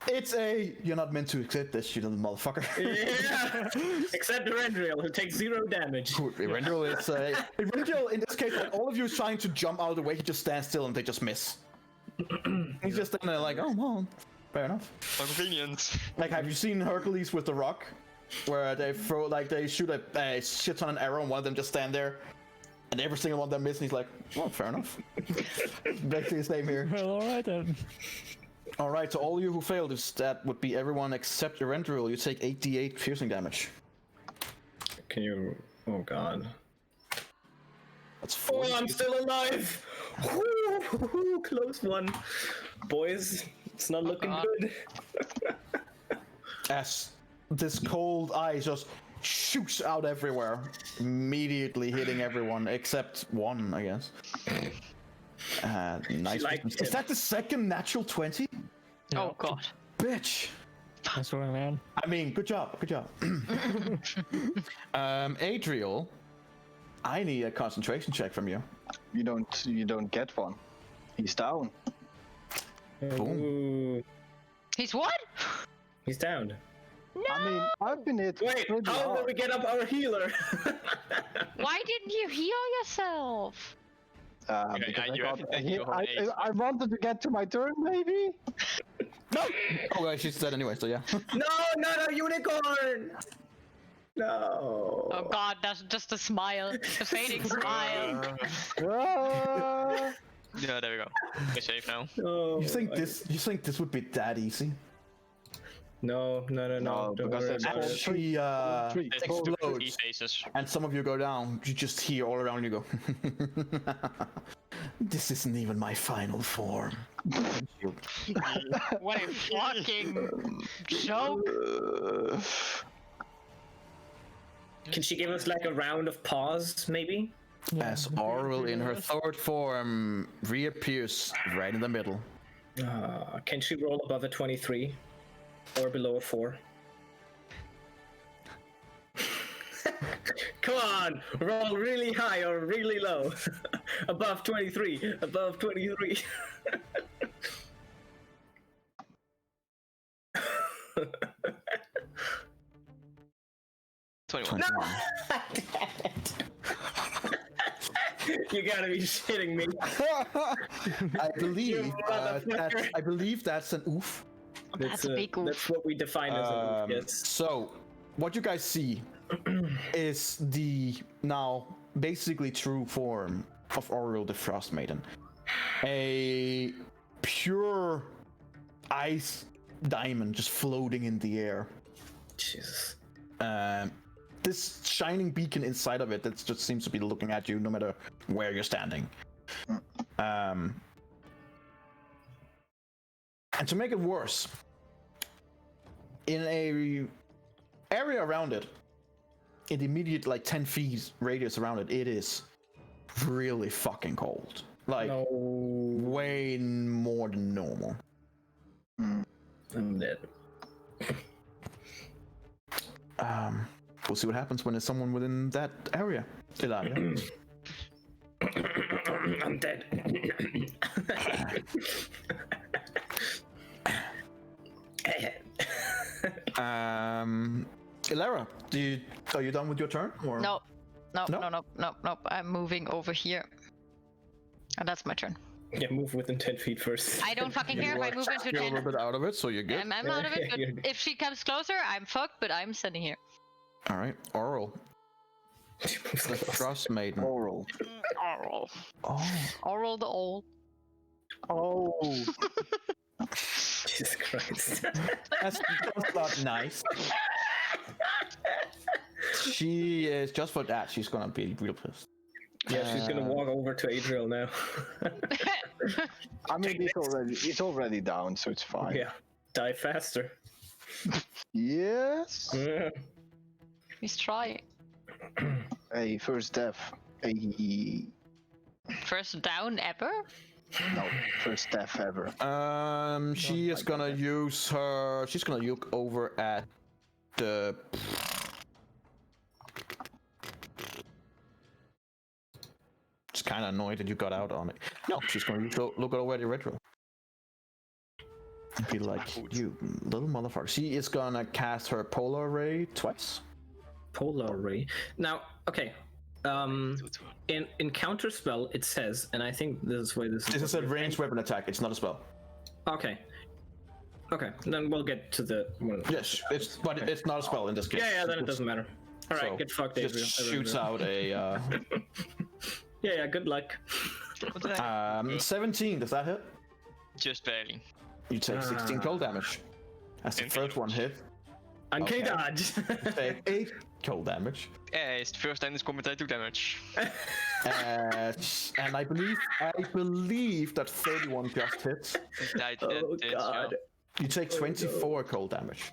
It's a you're not meant to accept this, you little motherfucker. Yeah! Except Erendriel, who takes 0 damage. Erendriel is Erendriel in this case, like all of you trying to jump out of the way, he just stands still and they just miss. He's just standing there like, oh well, fair enough. Convenient. Like, have you seen Hercules with the rock? Where they throw, like, they shoot a shit ton of arrow and one of them just stand there. And every single one of them miss and he's like, well, fair enough. Basically the same here. Well, alright then. Alright, so all of you who failed, that would be everyone except Erendriel. You take 8d8 piercing damage. Can you... Oh god. That's 4. Oh, I'm still alive! Woo, close one. Boys, it's not looking good. As this cold ice just shoots out everywhere, immediately hitting everyone except one, I guess. Nice. Is that the second natural 20? Oh god. Bitch. That's right, man. I mean, good job. Good job. Adriel, I need a concentration check from you. You don't get one. He's down. Boom. Ooh. He's what? He's down. I mean, I've been hit. Wait, pretty how will hard. we get up our healer? Why didn't you heal yourself? Okay, Because you have to take your whole ace. I wanted to get to my turn, maybe. No! Oh, well, she's dead anyway, so yeah. No, not a unicorn! No. Oh god, that's just a smile. The fading smile. Ah. Yeah, there we go. We're safe now. Oh, You think this would be that easy? No. No, Don't because worry that's about all it. She There's two key explodes, phases. and some of you go down. You just hear all around you go. This isn't even my final form. What a fucking joke. Can she give us like a round of pause, maybe? As Oral in her third form reappears right in the middle. Can she roll above a 23? Or below a 4? Come on! Roll really high or really low. Above 23. Above 23. No! You gotta be shitting me. I believe that's an oof. That's a big oof. That's what we define as an oof, yes. So, what you guys see is the now basically true form of Oriel the Frost Maiden. A pure ice diamond just floating in the air. Jesus. This shining beacon inside of it that just seems to be looking at you no matter where you're standing. And to make it worse, in a area around it, in the immediate like 10 feet radius around it, it is really fucking cold. Like No. way more than normal. I'm dead. We'll see what happens when there's someone within that area. Eladia. I'm dead. Ilara, are you done with your turn? Or? No. No? No. I'm moving over here. And that's my turn. Yeah, move within 10 feet first. I don't fucking care if I move into You're a 10. little bit out of it, so you're good. I'm out of it, but You're good. if she comes closer, I'm fucked, but I'm standing here. All right, Oral. The Frost Maiden. Oral. Oral. Oh. Oral the old. Oh. Jesus Christ. That's not nice. She is, just for that, she's gonna be real pissed. Yeah, she's gonna walk over to Adriel now. I mean, it's already down, so it's fine. Yeah, die faster. Yes. Yeah. He's trying. Hey, first death. Hey. First down ever? No, first death ever. She is gonna use her. She's gonna look over at the. It's kind of annoyed that you got out on it. No, she's gonna look over at the retro. And be like, you little motherfucker. She is gonna cast her polar ray twice. Polar ray. Now, okay. In counter spell it says, and I think this is why this is. This is a ranged weapon attack. It's not a spell. Okay. Okay, then we'll get to the. Yes, but it's not a spell in this case. Yeah, then it doesn't matter. All right, So, get fucked, just Adriel. shoots out a. Yeah, good luck. 17. Does that hit? Just barely. You take 16 cold damage. As the first one hit, Uncanny Okay. dodge. take 8 cold damage. It's the first time this combat I took damage. And I believe that 31 just hits. Oh god. You take 24 cold damage.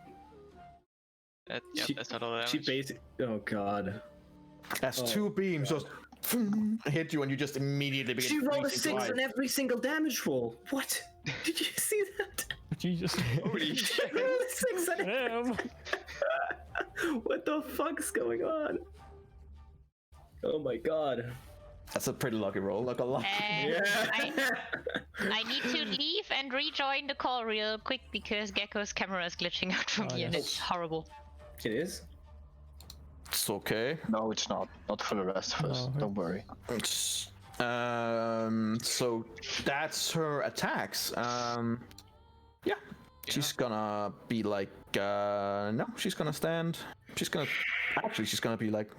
That's not all the She damage. basically. Oh god. As 2 beams just hit you and you just immediately begin She rolled a freezing 6 to on ice. every single damage roll. What? Did you see that? Jesus. Holy She rolled a 6 on Damn. What the fuck's going on? Oh my god. That's a pretty lucky roll, not gonna lie. I need to leave and rejoin the call real quick because Gecko's camera is glitching out from me and yes. it's horrible. It is? It's okay. No, it's not. Not for the rest of us. No. Don't worry. It's, so that's her attacks. Yeah. She's gonna be like, no, she's gonna stand. She's gonna be like,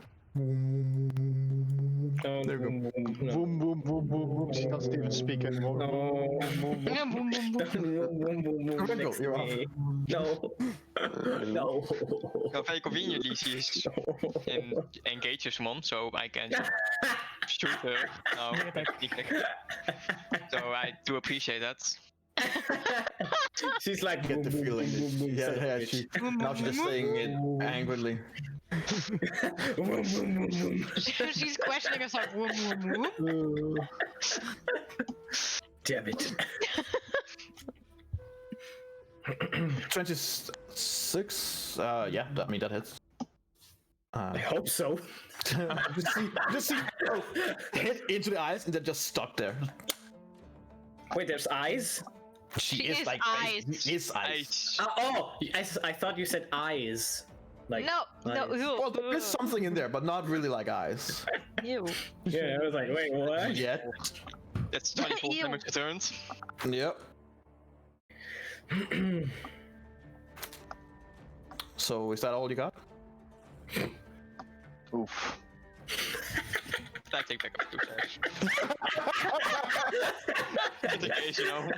Oh, there we go. Boom, boom, boom, boom, boom. She doesn't even speak anymore. No. Next you're off. No. No. Well, very conveniently, she's engages one, so I can shoot her. No, so I do appreciate that. She's like, Get the feeling. Yeah, now she's just saying it angrily. She's questioning herself. Whoom, whoom, whoom. Damn it. 26. Yeah, I mean that hits. I hope so. just see her hit into the eyes and then just stuck there. Wait, there's eyes? She is is like eyes. She is eyes. I thought you said eyes. Like No, no, eyes. ew, Well, there is something in there, but not really like eyes. ew. Yeah, I was like, wait, what? Yet. That's 24 Ew. damage returns. Yep. So is that all you got? Oof. I take back up 2 stars. Just in case, you know.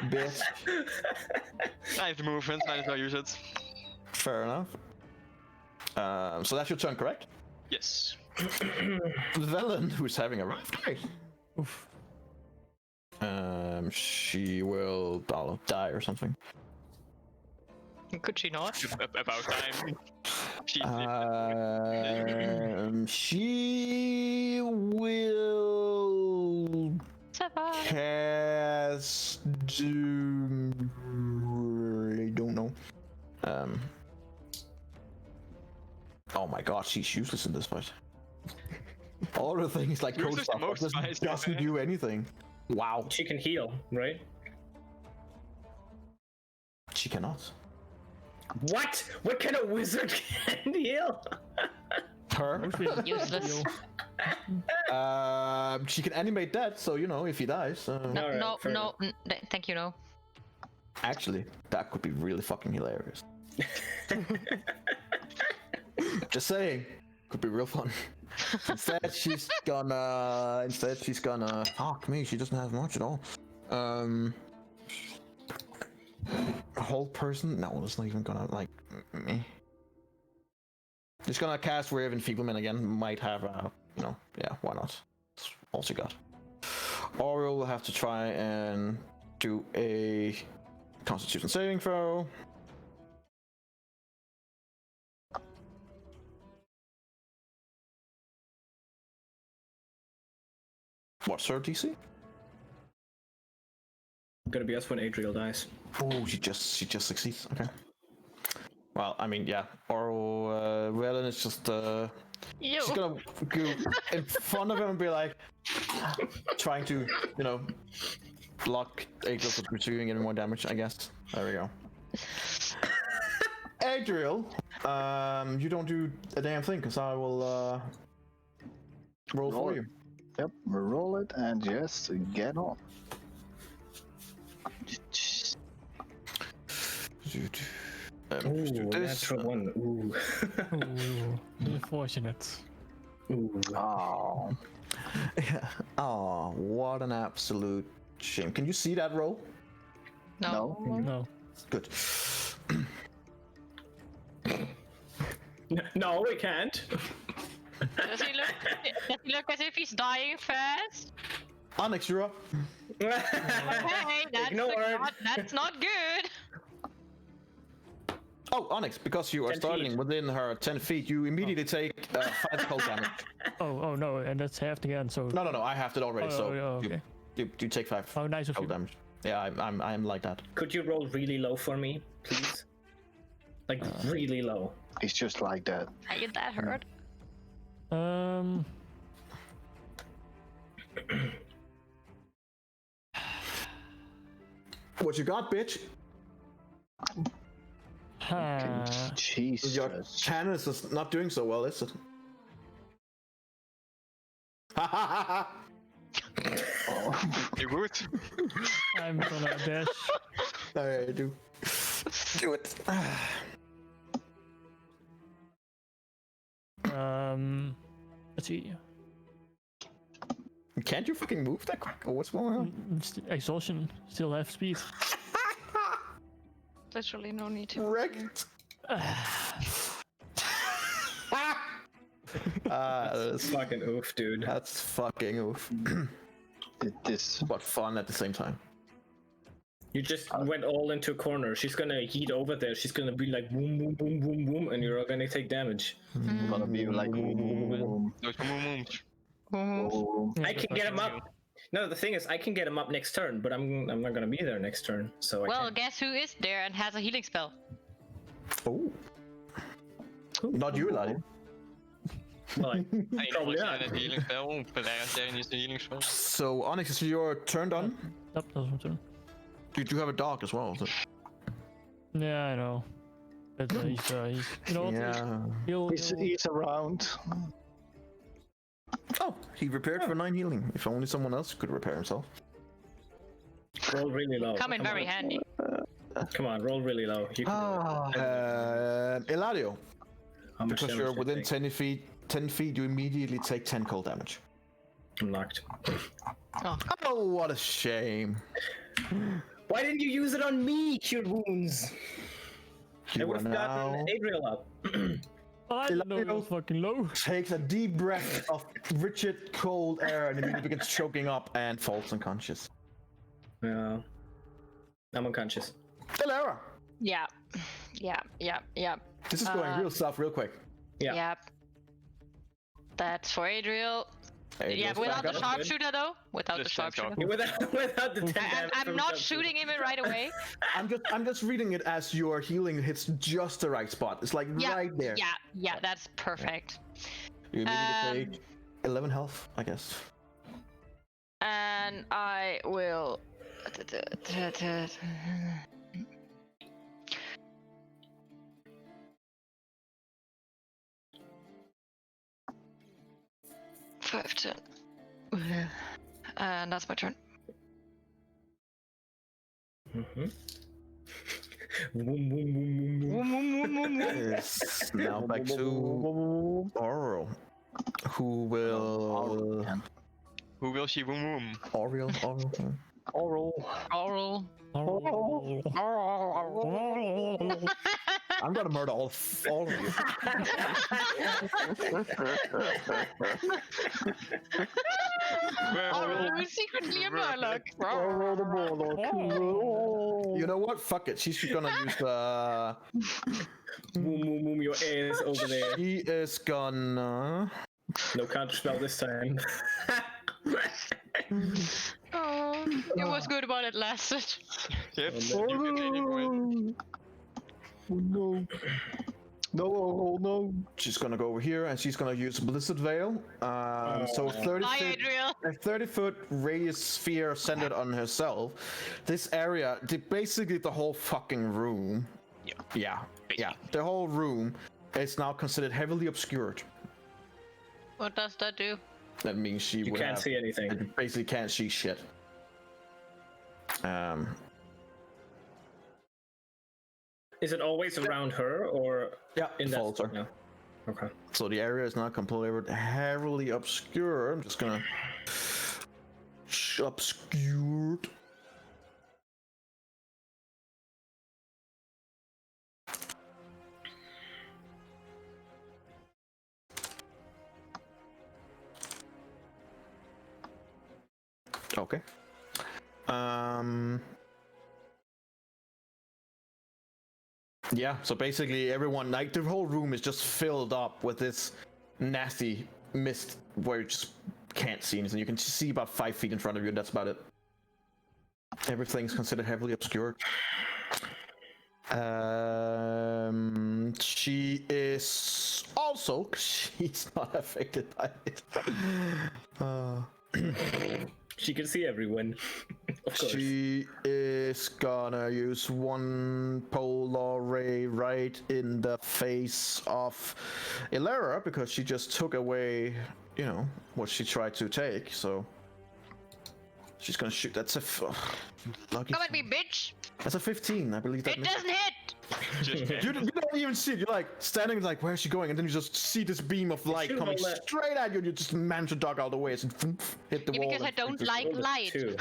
Bitch. I have the movement, might as well use it. Fair enough. So that's your turn, correct? Yes. Velen, who's having a rough day. Oof. She will die or something. Could she not? About time. She will Survive. cast Doom. I don't know. Oh my god, she's useless in this fight. All the things like code Useless in stuff most just fights, doesn't okay. do anything. Wow, She can heal, right? she cannot. What? What kind of wizard can heal? Her? Useless. She can animate that, so you know if he dies. No, Alright, no, fair no. Thank you, no. Actually, that could be really fucking hilarious. Just saying, could be real fun. Instead, she's gonna. Fuck me, she doesn't have much at all. A whole person? No, it's not even gonna like me. Just gonna cast Wave Enfeeblement again. Might have yeah, why not? That's all she got. Oriel will have to try and do a Constitution saving throw. What's her DC? gonna be us when Adriel dies. Oh, she just succeeds. Okay. Well, I mean, yeah. Or Relen is just she's gonna go in front of him and be like trying to, block Adriel from receiving any more damage. I guess. There we go. Adriel, you don't do a damn thing because I will roll for you. Yep, roll it and just get on. Ooh, natural one. Ooh. Ooh, unfortunate. Ooh. Oh, Yeah. Oh, what an absolute shame. Can you see that roll? No. No. Good. No, we can't. Does he look as if he's dying fast? Onyx, you're up. Okay, that's not good. Oh, Onyx, because you are 10 starting feet. within her 10 feet, you immediately take 5 cold damage. Oh no, and that's halved again. So. No, I have it already, so okay. you take 5 Oh, nice of cold you. damage. Yeah, I'm like that. Could you roll really low for me, please? Like really low. it's just like that. Hey, that hurt. What you got, bitch? Jesus. Your Canvas is not doing so well, is it? Ha ha ha ha! You would. I'm gonna dash. Alright, do it. Let's see. Can't you fucking move that quick? Or what's going on? Exhaustion. Still have speed. Literally no need to. Wrecked. That's Fucking oof, dude. That's fucking oof. This But fun at the same time. You just went all into a corner. She's gonna yeet over there. She's gonna be like boom, boom, boom, boom, boom, and you're all gonna take damage. gonna be like. Those mooms. I can get him up. No, the thing is, I can get him up next turn, but I'm not gonna be there next turn. So I Well, can't. guess who is there and has a healing spell? Oh. Not you, laddie. Well, I Probably know not. it's a healing spell, but I is the healing spell. So, Onyx, is your turn done? Yep, that's my turn. You do have a dog as well. So. Yeah, I know. But he's you know what? Yeah. He's around. Oh, he repaired for 9 healing. If only someone else could repair himself. roll really low. Come in very on. handy. Come on, roll really low. You can Eladio, How much because damage you're do you within take? 10 feet, you immediately take 10 cold damage. I'm knocked. Oh, what a shame. Why didn't you use it on me, Cure Wounds? I You would are have gotten now Adriel up. I didn't know it was fucking low. takes a deep breath of rigid, cold air and immediately begins choking up and falls unconscious. Yeah. I'm unconscious. Delara, Yeah. this is going real soft real quick. Yeah. Yep. That's for Adriel. There Yeah, goes without back the up. sharpshooter though. Without the Just stand sharpshooter. Without the 10 damage I'm from not sharpshooter. shooting him right away. I'm just reading it as your healing hits just the right spot. It's like Yeah, right there. yeah, that's perfect. You immediately take 11 health, I guess. And I will. Five, 10. And that's my turn. Mhm. Boom, boom, boom, boom, boom. It's now back to Oral, who will Who will she boom boom? Oral. Oral. I'm gonna murder all of you. Oral, who's secretly a Murloc. You know what? Fuck it. She's gonna use the. Boom, boom, boom, your ass over there. She is gonna. No counter spell this time. Oh. It was good while it lasted. Yep. Oh no. No, oh no. She's gonna go over here and she's gonna use Blizzard Veil. So 30 Bye, feet, Adriel. a 30-foot radius sphere centered on herself. This area, basically the whole fucking room. Yeah. The whole room is now considered heavily obscured. What does that do? That means she You would can't see anything. basically can't see shit. Is it always around her or Yeah, in that follows her. no. Okay. So the area is not completely heavily obscure. I'm just gonna obscured. Okay. Yeah, so basically everyone, like the whole room is just filled up with this nasty mist where you just can't see anything. You can see about 5 feet in front of you and that's about it. Everything's considered heavily obscured. She is also, she's not affected by it. She can see everyone. Of course. She is gonna use one polar ray right in the face of Ilera because she just took away, you know, what she tried to take. So she's gonna shoot. That's a lucky. Come at me, bitch! That's a 15, I believe. That It doesn't hit! you don't even see it. You're like standing like, where's she going? And then you just see this beam of light should coming roll that. straight at you. And you just manage to duck out of the way and hit the Yeah, wall. because I and- don't like Roll a light. 2.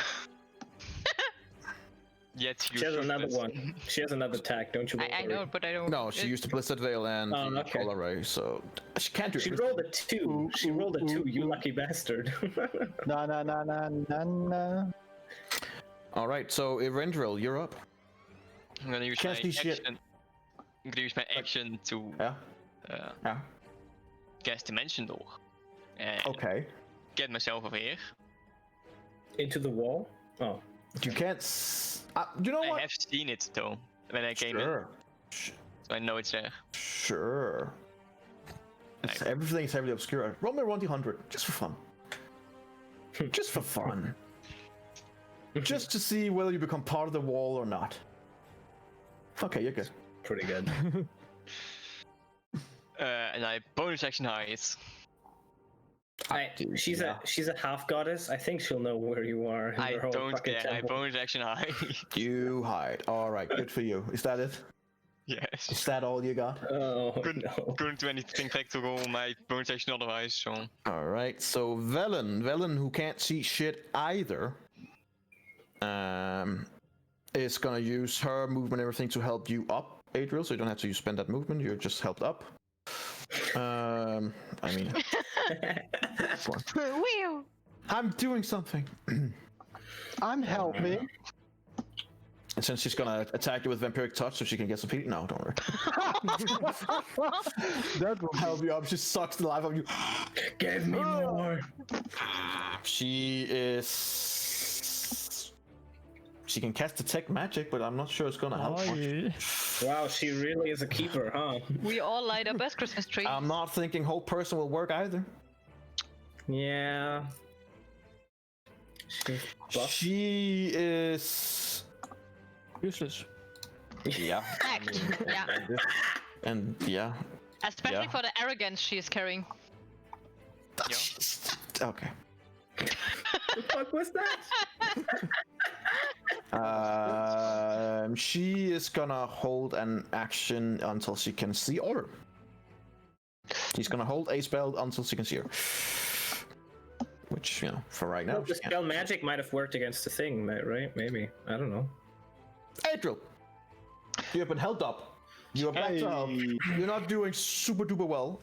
Yet you She has shoot another this. one. She has another attack, don't you? I know, but I don't. No, she used the Blizzard Veil and Oh, the okay. Polar Ray, so she can't do it. She rolled a 2. She rolled a 2, you lucky bastard. Na na na na na na. All right, so Erendril, you're up. I'm gonna use Can't my see shit. action. I'm gonna use my action to Yeah. Yeah. cast Dimension Door. And Okay. get myself over here. Into the wall? Oh. You can't. You know I what? have seen it though when I came in, Sure. so I know it's there. Sure. Everything's heavily obscure. Roll me a 1d100, just for fun. Just for fun. Just to see whether you become part of the wall or not. Okay, you're good. Pretty good. And I bonus action hide. She's a half goddess. I think she'll know where you are. in I her whole don't fucking care. I temple. bonus action hide. You hide. All right, good for you. Is that it? Yes. Is that all you got? Oh no. Couldn't do anything back to roll my bonus action otherwise. So All right, so Velen, who can't see shit either, is gonna use her movement and everything to help you up, Adriel. So you don't have to spend that movement. You're just helped up. I mean, Whew. I'm doing something. I'm helping. And since she's gonna attack you with vampiric touch, so she can get some heat. No, don't worry. That will Help you up. She sucks the life out of you. Give me more. She is. She can cast detect magic, but I'm not sure it's gonna help. Oh, much. yeah. Wow, she really is a keeper, huh? We all light up as Christmas tree. I'm not thinking whole person will work either. Yeah. She's buff. She is. Useless. Yeah. Fact. Yeah. And yeah. Especially Yeah. for the arrogance she is carrying. Okay. The fuck was that? She is gonna hold an action until she can see orb. She's gonna hold a spell until she can see her. Which, you know, for right now. Well, the she can't. spell magic might have worked against the thing, right? Maybe. I don't know. Adriel, you have been held up. You are back to health. You're not doing super duper well.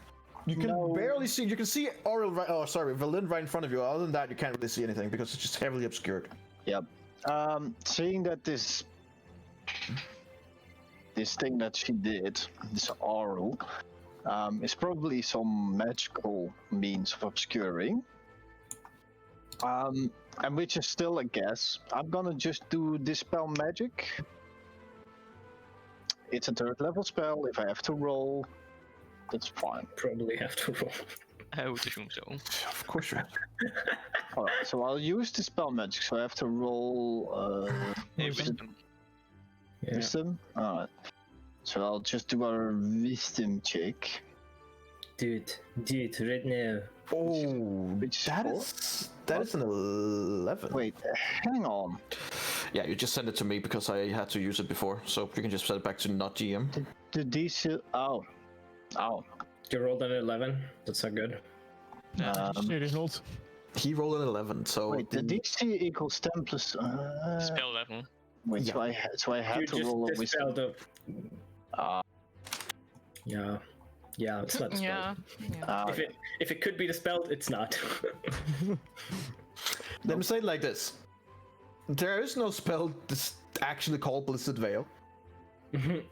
You can barely see. You can see Aurel right. Oh, sorry, Velen right in front of you. Other than that, you can't really see anything because it's just heavily obscured. Yep. Seeing that this thing that she did, this Aurel, is probably some magical means of obscuring. And which is still a guess. I'm gonna just do Dispel Magic. It's a 3rd level spell. If I have to roll, that's fine. Probably have to roll. I would assume so. Of course you. Alright, so I'll use Dispel Magic. So I have to roll Wisdom. Yeah. Wisdom. Alright. So I'll just do a Wisdom check. Dude, right now. Oh, Which that score? is an 11. Wait, hang on. Yeah, you just sent it to me because I had to use it before, so you can just set it back to not GM. The DC. Oh. You rolled an 11. That's not good. It is not. He rolled an 11, so Wait, the DC equals 10 plus. Spell level. Wait, Yeah. so I had You to just roll a Wisdom. dispelled a... Yeah, it's not dispelled. Yeah. If it could be dispelled, it's not. let me say it like this. There is no spell that's actually called Blizzard Veil,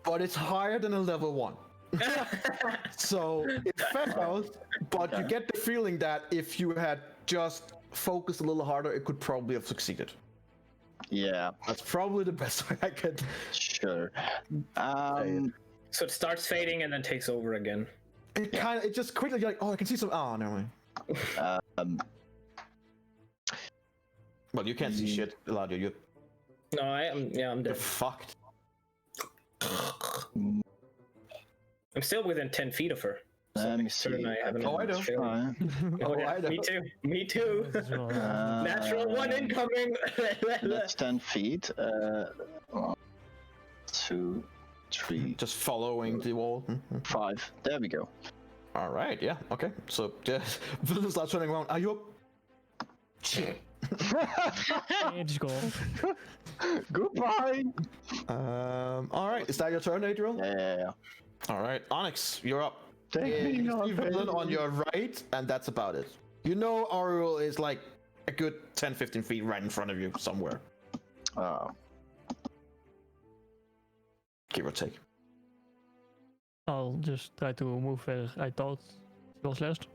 but it's higher than a level 1. So it fails, but you get the feeling that if you had just focused a little harder, it could probably have succeeded. Yeah, That's probably the best way I could. sure. So it starts fading and then takes over again. It just quickly, you're like, oh, I can see some. Oh, never mind. Well, you can't see shit, Eladio. No, I'm You're dead. fucked. I'm still within 10 feet of her. Let me Turn, see. I haven't Oh, I know. Alright. Oh, yeah, I know. me too. Me too. Natural 1 incoming. That's 10 feet. 1, 2, 3, Just following the wall. 5. There we go. All right, yeah, okay. So, yeah, Villain starts turning around. Are you? It's gone. Goodbye. All right. Is that your turn, Adriel? Yeah. All right, Onyx, you're up. Take me You on, see Villain baby. on your right, and that's about it. You know Ariel is like a good 10-15 feet right in front of you somewhere, give or take. I'll just try to move where I thought it was last.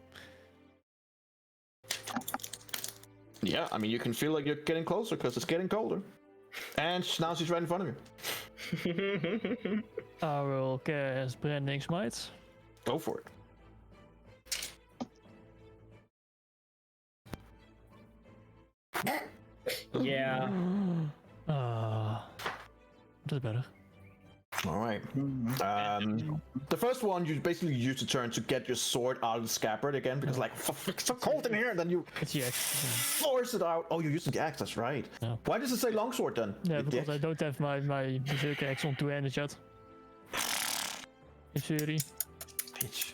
Yeah, I mean, you can feel like you're getting closer because it's getting colder. And now she's right in front of you. I will cast Branding Smite. Go for it. Yeah. That's better. All right. The first one, you basically use the turn to get your sword out of the scabbard again because, like, it's so cold in here, and then you It's the axe. force it out. Oh, you're using the axe, that's right. Yeah. Why does it say longsword then? Yeah, The because I axe? don't have my Berserker axe on 2-handed yet. In theory. Bitch.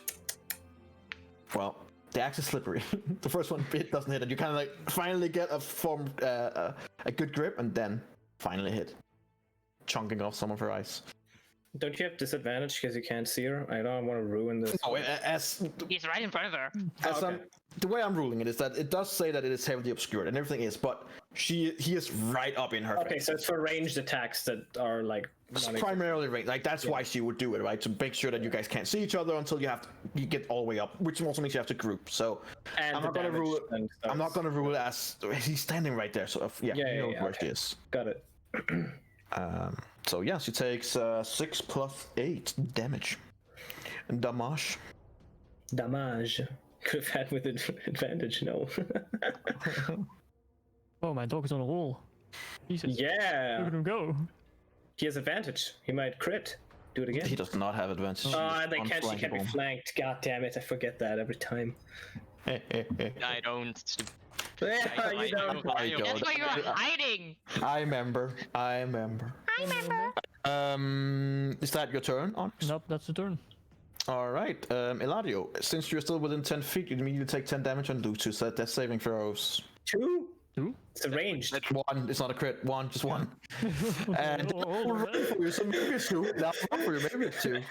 Well, the axe is slippery. The first one bit doesn't hit, and you kind of like finally get a good grip, and then finally hit, chunking off some of her eyes. Don't you have disadvantage because you can't see her? I don't want to ruin this. Oh, as He's right in front of her. Okay. the way I'm ruling it is that it does say that it is heavily obscured, and everything is, but he is right up in her Okay, face. so it's for ranged attacks that are like. It's non- primarily range. Like that's why she would do it, right? To make sure that you guys can't see each other until you get all the way up, which also means you have to group. So and I'm the not gonna damage rule it. then I'm not starts. gonna rule it as he's standing right there. So yeah, Yeah, you know yeah, where okay. she is. Got it. So yeah, she takes 6 plus 8 damage. Damage. Damage. Could have had with advantage, no. Oh, my dog is on a roll. Jesus. Look Yeah. at him go. He has advantage. He might crit. Do it again. He does not have advantage. Oh, they can't. She can't be Unflankable. flanked. God damn it! I forget that every time. I don't. Yeah, you don't. I don't. That's why you're hiding. I remember. Is that your turn, Onyx? Nope, that's the turn. All right, Eladio. Since you're still within 10 feet, you immediately take 10 damage and lose 2 set death saving throws. 2. 2? It's arranged. 1. It's not a crit. 1, just 1. And Oh, I'll roll right. for you, so maybe it's 2. I'll roll for you, maybe it's 2.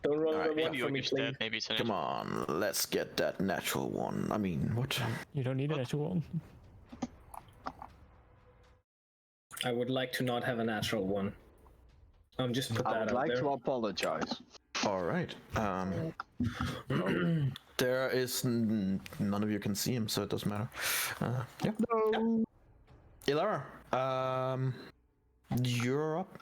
Don't roll Alright, the one Maybe for me, you're dead. please. Maybe it's an Come on, let's get that natural 1. I mean, what? You don't need an actual one. I would like to not have a natural 1. Just put I that would out like there. to apologize. All right. There is none of you can see him, so it doesn't matter. Yeah. No. Ilara, you're up.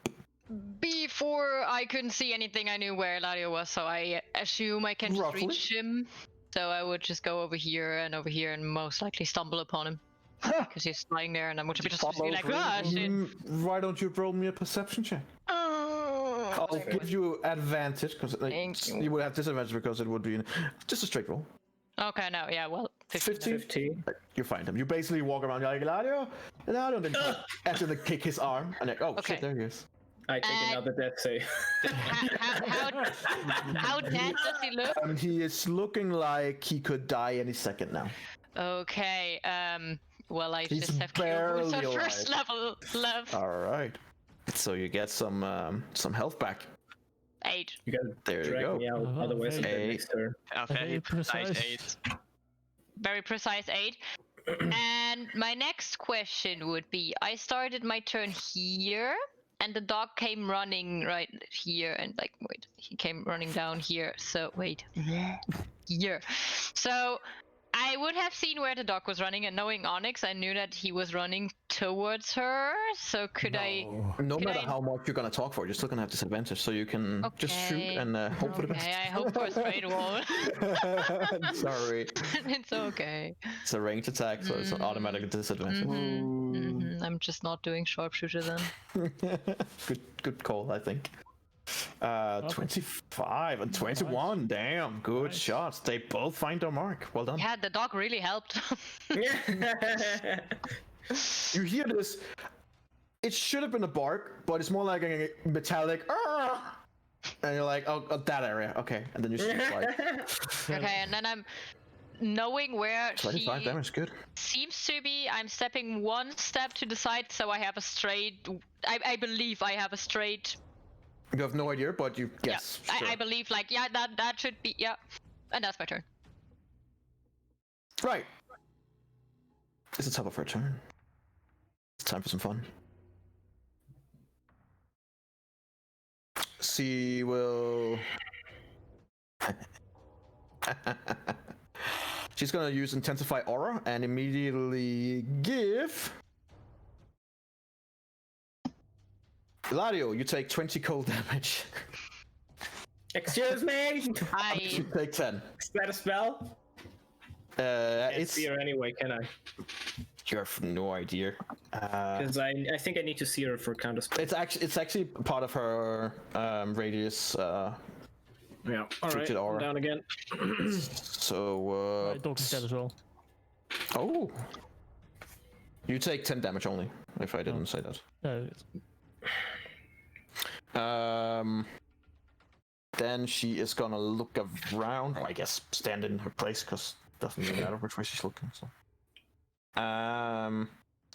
Before I couldn't see anything, I knew where Eladio was, so I assume I can just Roughly. reach him. So I would just go over here, and most likely stumble upon him. Because he's lying there, and I would just be like, ah, shit. Why don't you roll me a perception check? Oh, I'll give you advantage, because Thank you. you would have disadvantage because it would be just a straight roll. Okay, no, yeah, well, 15? 15. You find him. You basically walk around, you're like, Eladio, and then after they kick his arm, and like, oh Okay. shit, there he is. I take another death save. how dead does he look? He is looking like he could die any second now. Okay, well, I He's just have cure wounds at barely first level left. All right. So you get some health back. 8. You gotta There you drag go. me out, Oh, otherwise I'm okay. dead next turn. A Very very precise precise. 8. Very precise 8. And my next question would be, I started my turn here, and the dog came running right here, and like, wait, he came running down here, so wait, here. So I would have seen where the dog was running, and knowing Onyx, I knew that he was running towards her, so could I... No Could matter I- how much you're gonna talk for, you're still gonna have disadvantage, so you can just shoot Okay. and hope for the best. Okay, I hope for a straight roll. Sorry, It's okay. it's a ranged attack, so it's an automatic disadvantage. I'm just not doing sharpshooter then. Good call, I think. 25 and 21. Damn, good Nice. shots. They both find their mark. Well done. Yeah, the dog really helped. You hear this? It should have been a bark, but it's more like a metallic. "Arr!" And you're like, oh, that area. Okay, and then you see like Okay, and then I'm knowing where 25 she damage. Good. seems to be. I'm stepping one step to the side, so I have a straight. I believe I have a straight. You have no idea, but you guess. Yeah, sure. I believe like that should be and that's my turn. Right. It's the top of her turn. It's time for some fun. She will. She's gonna use Intensify Aura and immediately give. Eladio, you take 20 cold damage. Excuse me! You I take 10. Is that a spell? Can't It's. see her anyway, can I? You have no idea. Because I think I need to see her for counter spell. It's actually part of her radius. Yeah. All right. Frigid aura. I'm down again. So. My dog is dead as well. Oh. You take 10 damage only. If I didn't say that. Then she is gonna look around. I guess stand in her place because it doesn't really matter which way she's looking. So.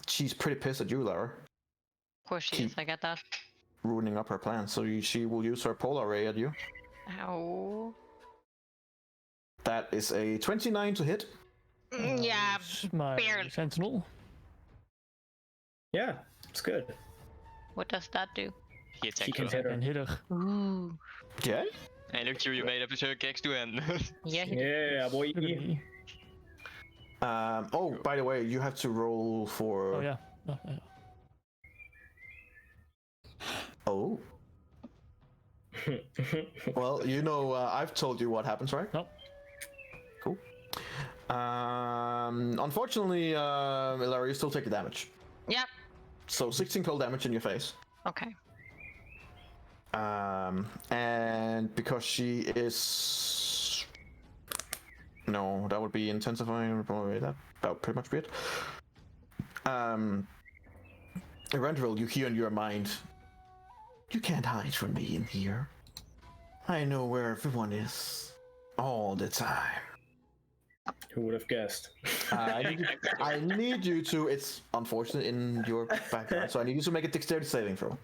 She's pretty pissed at you, Lara, of course she is. I get that. ruining up her plan. So she will use her polar ray at you. Ow. That is a 29 to hit. Yeah. It's my barely. sentinel. Yeah, it's good. What does that do? He She attacks can you. hit her. And hit her. Ooh. Yeah. And look, you made up a kicks to end. Yeah. Yeah, boy. Look at me. Oh, by the way, you have to roll for. Oh yeah. Oh, yeah. Oh. Well, you know, I've told you what happens, right? No. Cool. Unfortunately, Ilara, you still take the damage. Yeah. So 16 cold damage in your face. Okay. And because she is... No, that would be intensifying. Probably that would pretty much be it. Eventually, you hear in your mind, you can't hide from me in here. I know where everyone is. All the time. Who would have guessed? I need you to... It's unfortunate in your background, so I need you to make a dexterity saving throw.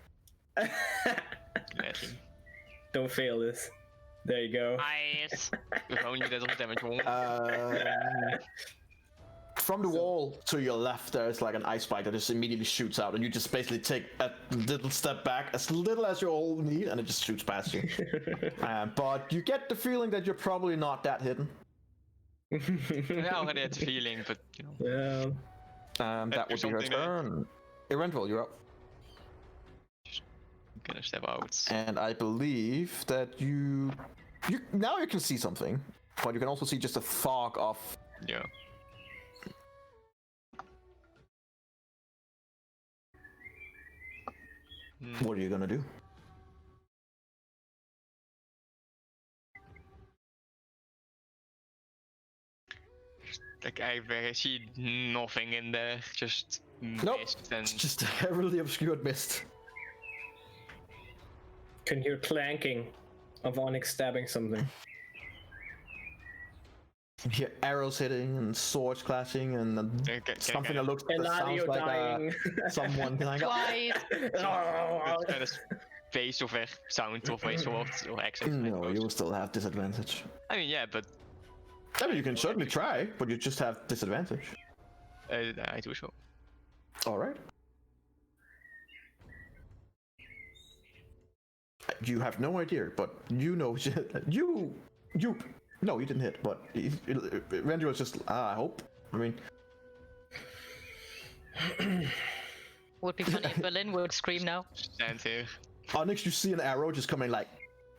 Yes. Don't fail this. There you go. Nice. If only that was damage roll. From the wall to your left, there's like an ice spike that just immediately shoots out, and you just basically take a little step back, as little as you all need, and it just shoots past you. But you get the feeling that you're probably not that hidden. I already had the feeling, but you know. Yeah. That would be her something there. turn. Erenville, you're up. I'm gonna step out. And I believe that you now you can see something, but you can also see just a fog of. Yeah. What are you gonna do? Like I see nothing in there, just Nope. mist and It's just a heavily obscured mist. Can hear clanking of Onyx stabbing something. You hear arrows hitting and swords clashing and something that looks that sounds Eladio like dying. someone like Twice. kind of face of sound of a sword or axe. No, you will still have disadvantage. I mean, yeah, but I mean, you can certainly try, but you just have disadvantage. I do so. All right. You have no idea, but you know, you. No, you didn't hit, but Randy was just. I hope. I mean, Would be funny if Berlin would scream now. Stand here. Onyx, you see an arrow just coming like,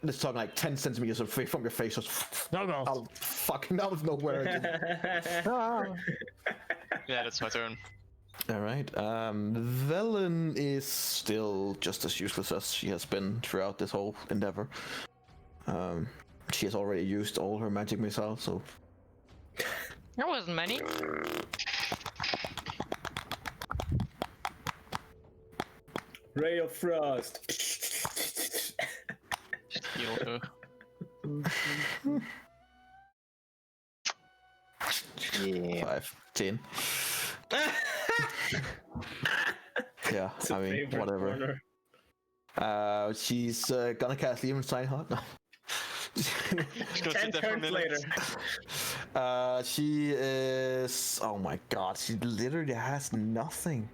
let's talk like 10 centimeters from your face, just No go. out fucking out of nowhere. Yeah, that's my turn. All right. Velen is still just as useless as she has been throughout this whole endeavor. She has already used all her magic missiles, so. There wasn't many. Ray of Frost. Heal her. Yeah. 5, 10. Yeah, I mean, Favorite whatever. corner. She's gonna cast Leom's Sign Heart now. Just gonna 10 sit there for a turns minute. later. She is. Oh my god, she literally has nothing.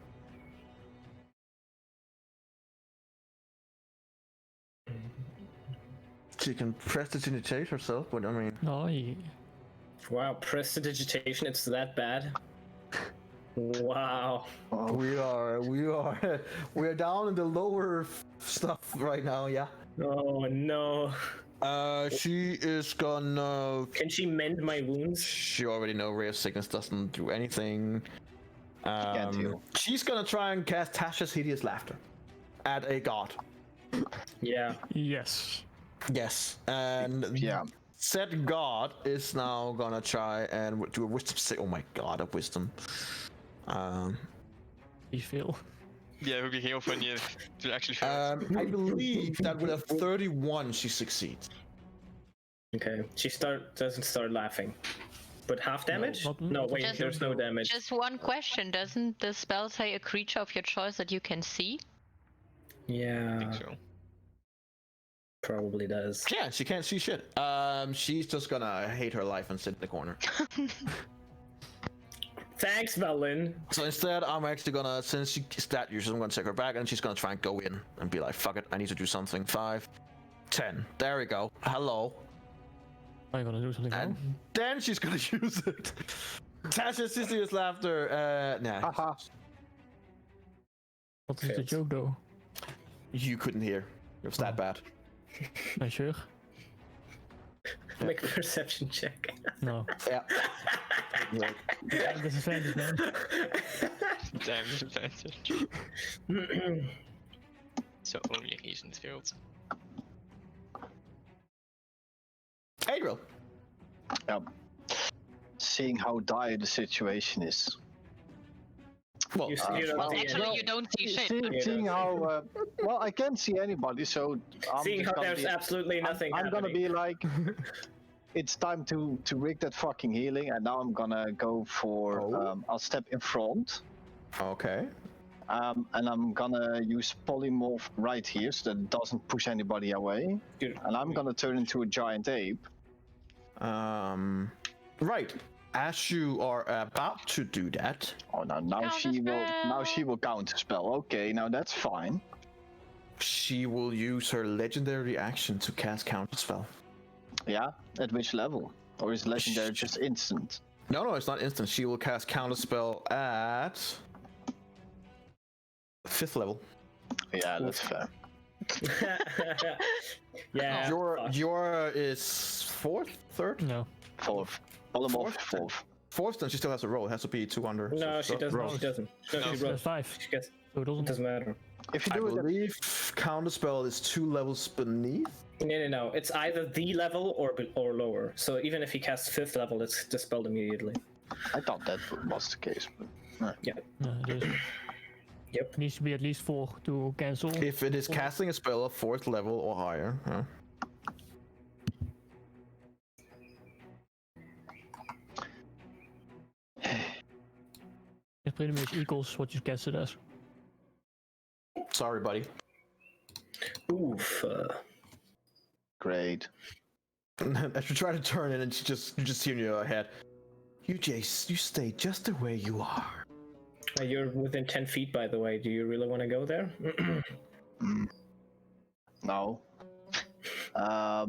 She can prestidigitate herself, but I mean. No, he... Wow, prestidigitation, it's that bad? Wow. We are down in the lower stuff right now, yeah. Oh no. She is gonna. Can she mend my wounds? She already know Ray of Sickness doesn't do anything. Can't heal. She's gonna try and cast Tasha's Hideous Laughter at a god. Yeah. Yes. Yes, and Yeah. said god is now gonna try and do a wisdom save. Oh my god, a wisdom. You feel. Yeah, it would be heel funny to actually fail. I believe that with a 31 she succeeds. Okay. She doesn't start laughing. But half damage? not- No, wait, Just- there's no damage. Just one question. Doesn't the spell say a creature of your choice that you can see? I Yeah, think so. probably does. Yeah, she can't see shit. She's just gonna hate her life and sit in the corner. Thanks, Velen. So instead, I'm actually gonna, since she's that useless, I'm gonna take her back and she's gonna try and go in and be like, fuck it, I need to do something. 5, 10. There we go. Hello. Are you gonna do something And now? then she's gonna use it. Tasha's Hideous Laughter. Nah. Haha. What is the failed. joke though? You couldn't hear. It was that bad. Are you sure? Make a perception check. No. Yeah. Disadvantage, man. Damn disadvantage. So only recent field. Adriel. Seeing how dire the situation is. Well, You see it Well, at the actually, end. you don't see shit. Seeing how well, I can't see anybody, so I'm Seeing just how gonna there's be, absolutely nothing I'm gonna happening. be like, it's time to rig that fucking healing, and now I'm gonna go for I'll step in front, okay. and I'm gonna use polymorph right here so that it doesn't push anybody away, Dude, and I'm gonna turn into a giant ape. Right. As you are about to do that, Oh no! Now she will counterspell. Okay, now that's fine. she will use her legendary action to cast Counterspell. Yeah. At which level? Or is legendary just instant? No, it's not instant. She will cast Counterspell at 5th level. Yeah, that's fair. Yeah. Your is 4th, 3rd? No. 4th. Polymorph 4th. 4th, then she still has a roll. It has to be 2 under. No, so she doesn't. roll. She doesn't. No, she That's rolls. 5. She gets. So it It doesn't. doesn't matter. If you I do it, believe Counterspell is 2 levels beneath. No. It's either the level or lower. So even if he casts 5th level, it's dispelled immediately. I thought that was the case. But, Yeah. No, it isn't. Yep. It needs to be at least 4 to cancel. If it is casting a spell of 4th level or higher. Huh? It pretty much equals what you cast it as. Sorry, buddy. Oof. Great. As you try to turn it, and you just hear in your head, you Jace, you stay just the way you are. You're within 10 feet, by the way. Do you really want to go there? No. I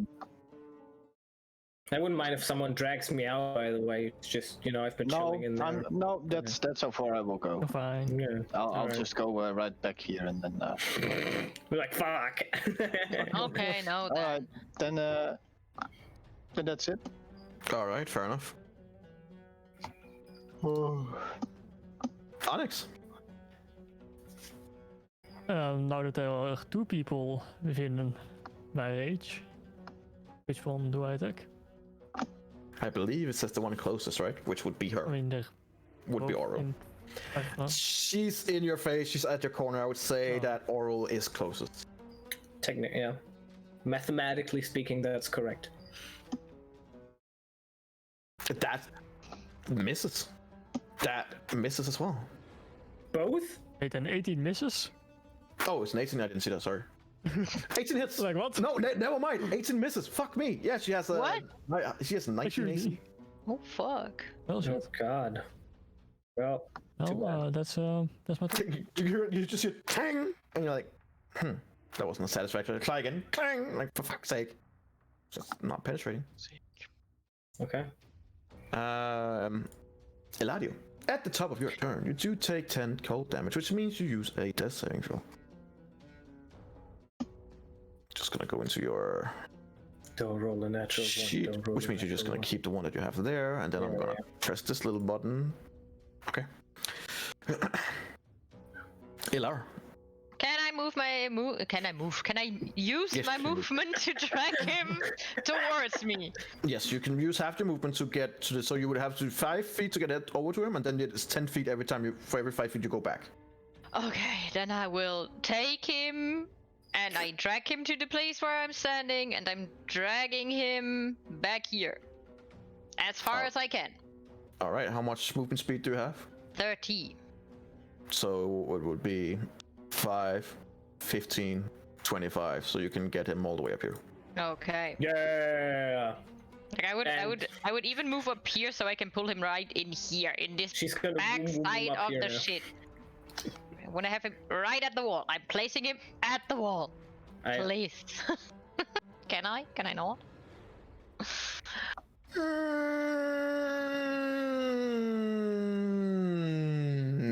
wouldn't mind if someone drags me out, by the way. It's just, I've been No, chilling in there. no, that's how far I will go. Fine. Yeah. I'll Alright. just go right back here and then. We're like, fuck. Okay, no, then. Alright, then that's it. Alright, fair enough. Onyx. Now that there are 2 people within my range, which one do I attack? I believe it says the one closest, right? Which would be her. I mean, they're Would be both Oral. I don't know. She's in your face. She's at your corner. I would say Oh. that Oral is closest. Technically, yeah. Mathematically speaking, that's correct. That misses. That misses as well. Both? Wait, an 18 misses? Oh, it's an 18. I didn't see that. Sorry. 18 hits. Like what? No, never mind. 18 misses. Fuck me. Yeah, she has a. What? She has 19 AC. Oh, fuck. Well, Oh, shit. God. Well, too Well, bad. that's my turn. You just hear tang, and you're like, that wasn't a satisfactory. Try again. Tang. Like, for fuck's sake. Just not penetrating. Okay. Eladio. At the top of your turn, you do take 10 cold damage, which means you use a death saving throw. Just gonna go into your Don't roll a natural one. sheet, Don't roll which a means you're just natural gonna keep the one that you have there, and then I'm Yeah, gonna press this little button. Okay. Ilar. Can I move my Can I move? Can I use Yes, my you can move. movement to drag him towards me? Yes, you can use half your movement to get to the. So you would have to 5 feet to get it over to him, and then it's 10 feet every time for every 5 feet you go back. Okay, then I will take him and I drag him to the place where I'm standing, and I'm dragging him back here as far Oh. as I can. All right. How much movement speed do you have? 30. So it would be 5, 15, 25. So you can get him all the way up here. Okay. Yeah. Like I would even move up here so I can pull him right in here, in this She's gonna back boom side up of here the now. shit. I want to have him right at the wall. I'm placing him at the wall. Please. Can I? Can I not?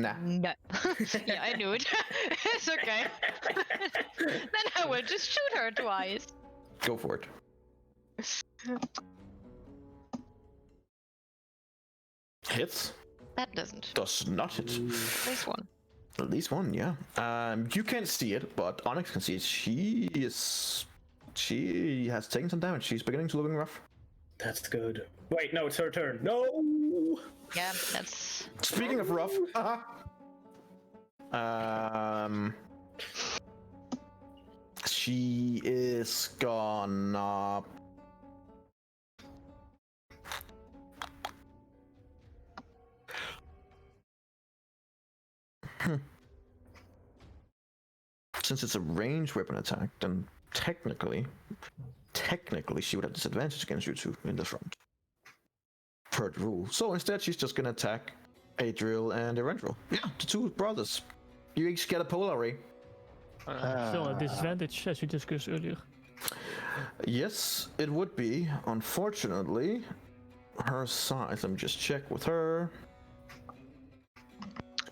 Nah. No. Yeah, I knew it. It's okay. Then I will just shoot her twice. Go for it. Hits. That doesn't. Does not hit. This one. At least one, yeah. You can't see it, but Onyx can see it. She has taken some damage. She's beginning to looking rough. That's good. Wait, no, it's her turn. No. Yeah, that's. Speaking of rough, she is gonna. Since it's a ranged weapon attack, then technically she would have disadvantage against you two in the front. Per the rule. So instead, she's just gonna attack Adriel and Erendril. Yeah, the two brothers. You each get a polar ray. Still a disadvantage, as we discussed earlier. Yes, it would be. Unfortunately, her size. Let me just check with her.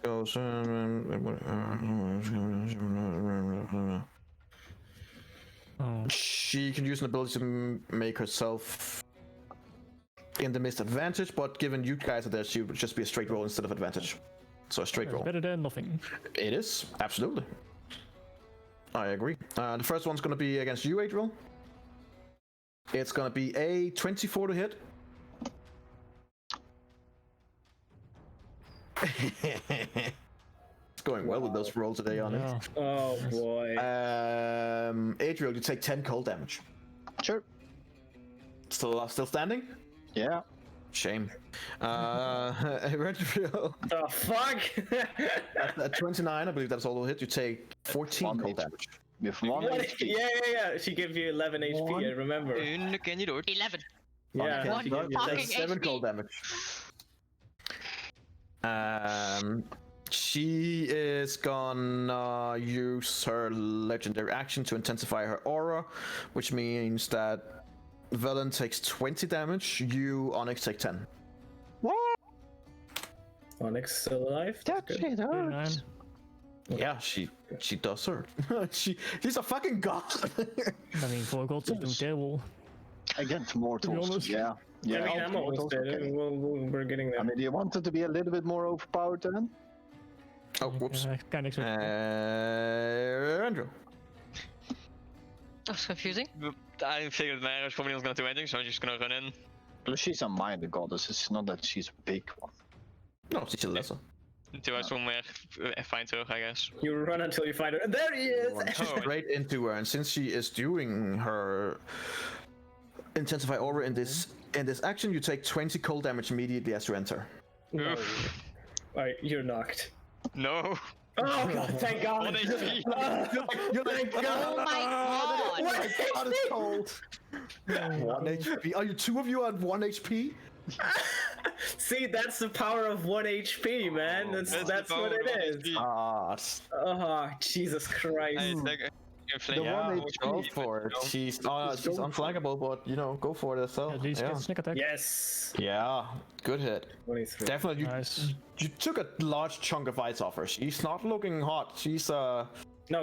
Goes. She can use an ability to make herself in the missed advantage, but given you guys are there, she would just be a straight roll instead of advantage. So a straight roll. Better than nothing. It is, absolutely. I agree. The first one's gonna be against you, Adriel. It's gonna be a 24 to hit. It's going well with those rolls today, on it. Oh boy. Adriel, you take 10 cold damage. Sure. Still standing? Yeah. Shame. Redfield. The fuck? At 29, I believe that's all will hit. You take 14 cold damage. With 1 HP. Yeah. She gives you 11 HP, I remember. Can you do it? 11. Yeah, One she gives you fucking 7 HP. cold damage. She is gonna use her legendary action to intensify her aura, which means that Velen takes 20 damage, you, Onyx, take 10. What? Onyx still alive? That Good. shit hurts. Yeah, she does hurt. She's a fucking god. I mean, 4 gods is doing terrible. Against mortals. honest. Yeah. Yeah. I mean, I'm almost mortals, dead. okay. We're getting there. I mean, you wanted to be a little bit more overpowered then? Oh, whoops. Kind of expect. Andrew. That's confusing. I figured Mara was probably not gonna do anything, so I'm just gonna run in. Plus, she's a minor goddess. It's not that she's a big one. No, she's a lesser. Until I somewhere find her, I guess. You run until you find her. And there he is! Run straight into her, and since she is doing her intensify aura in this action, you take 20 cold damage immediately as you enter. No. Oof. Alright, you're knocked. No. Oh god, thank god! 1 HP. You're like, Oh my god! my god, it's cold. 1 HP. Are you 2 of you at 1 HP? See, that's the power of 1 HP, man. That's the what power it of is. 1 HP. Oh, Jesus Christ. I think I can flame Yeah, one go HP, for it. She's unflankable, but go for it yourself. At least get sneak attack. Yes. Yeah, good hit. 23. Definitely, Nice. you took a large chunk of ice off her. She's not looking hot. She's No,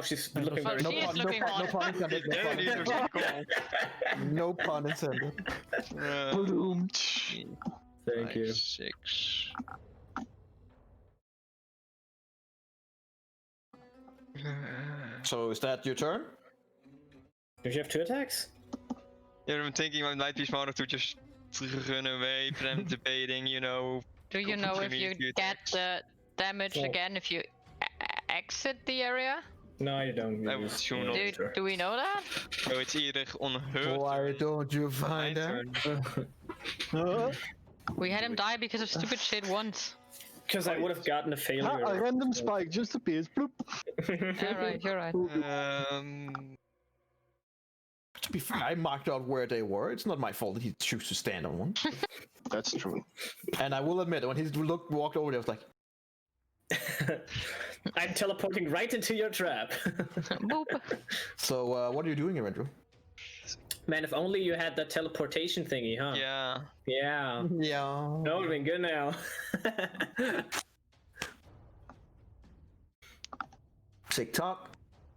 she's looking very She is looking hot. no pun intended. No pun Yeah, intended. cool. No pun intended. Boom. Thank you. 6. So is that your turn? Did you have 2 attacks? Yeah, I'm thinking I might be smarter to just run away, prevent debating, you know. Do you know if you Immediate get the damage Oh. again if you exit the area? No, you don't. I would assume not. Do we know that? So it's either on her Why turn don't you or my find out? turn. We had him die because of stupid shit once. Because I would have gotten a failure. A random spike just appears. Bloop. Yeah, right, you're right. To be fair, I marked out where they were. It's not my fault that he chose to stand on one. That's true. And I will admit, when he walked over there, I was like, I'm teleporting right into your trap. Boop. so what are you doing here, Andrew? Man, if only you had that teleportation thingy, huh? Yeah. Yeah. Yeah. That would've been good now. Tick tock.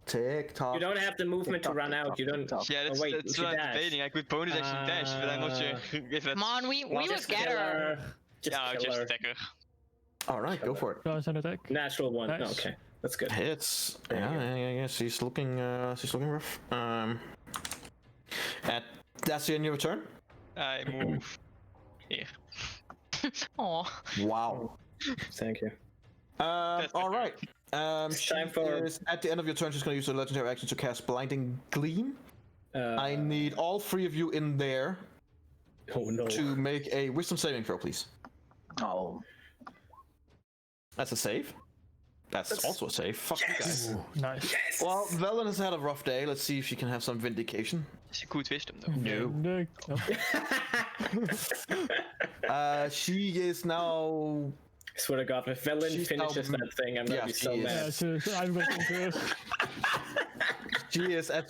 Tick tock. You don't have the movement to run out. You don't. Yeah, that's, wait, that's you what I'm dash. debating. I could bonus action dash, but I'm not sure if that's... Come on, we would Just get kill her. Just Yeah, kill just her. attack her. All right, go for it. Guys, an attack. Natural one. Nice. No, okay, that's good. Hits. Yeah. She's looking rough. That's the end of your turn. I move here. Aw. Wow. Thank you. All right. She time for- is, at the end of your turn, she's going to use her legendary action to cast Blinding Gleam. I need all 3 of you in there Oh no. to make a Wisdom saving throw, please. Oh. That's a save. That's also a save. Fuck you guys. Ooh, nice. Well, Velen has had a rough day. Let's see if she can have some vindication. It's a good wisdom, though. No. No. She is now. Swear to God, if Velen She's finishes now- that thing, I'm gonna Yeah, be so she is. mad. Yeah, so I'm going to first. She is as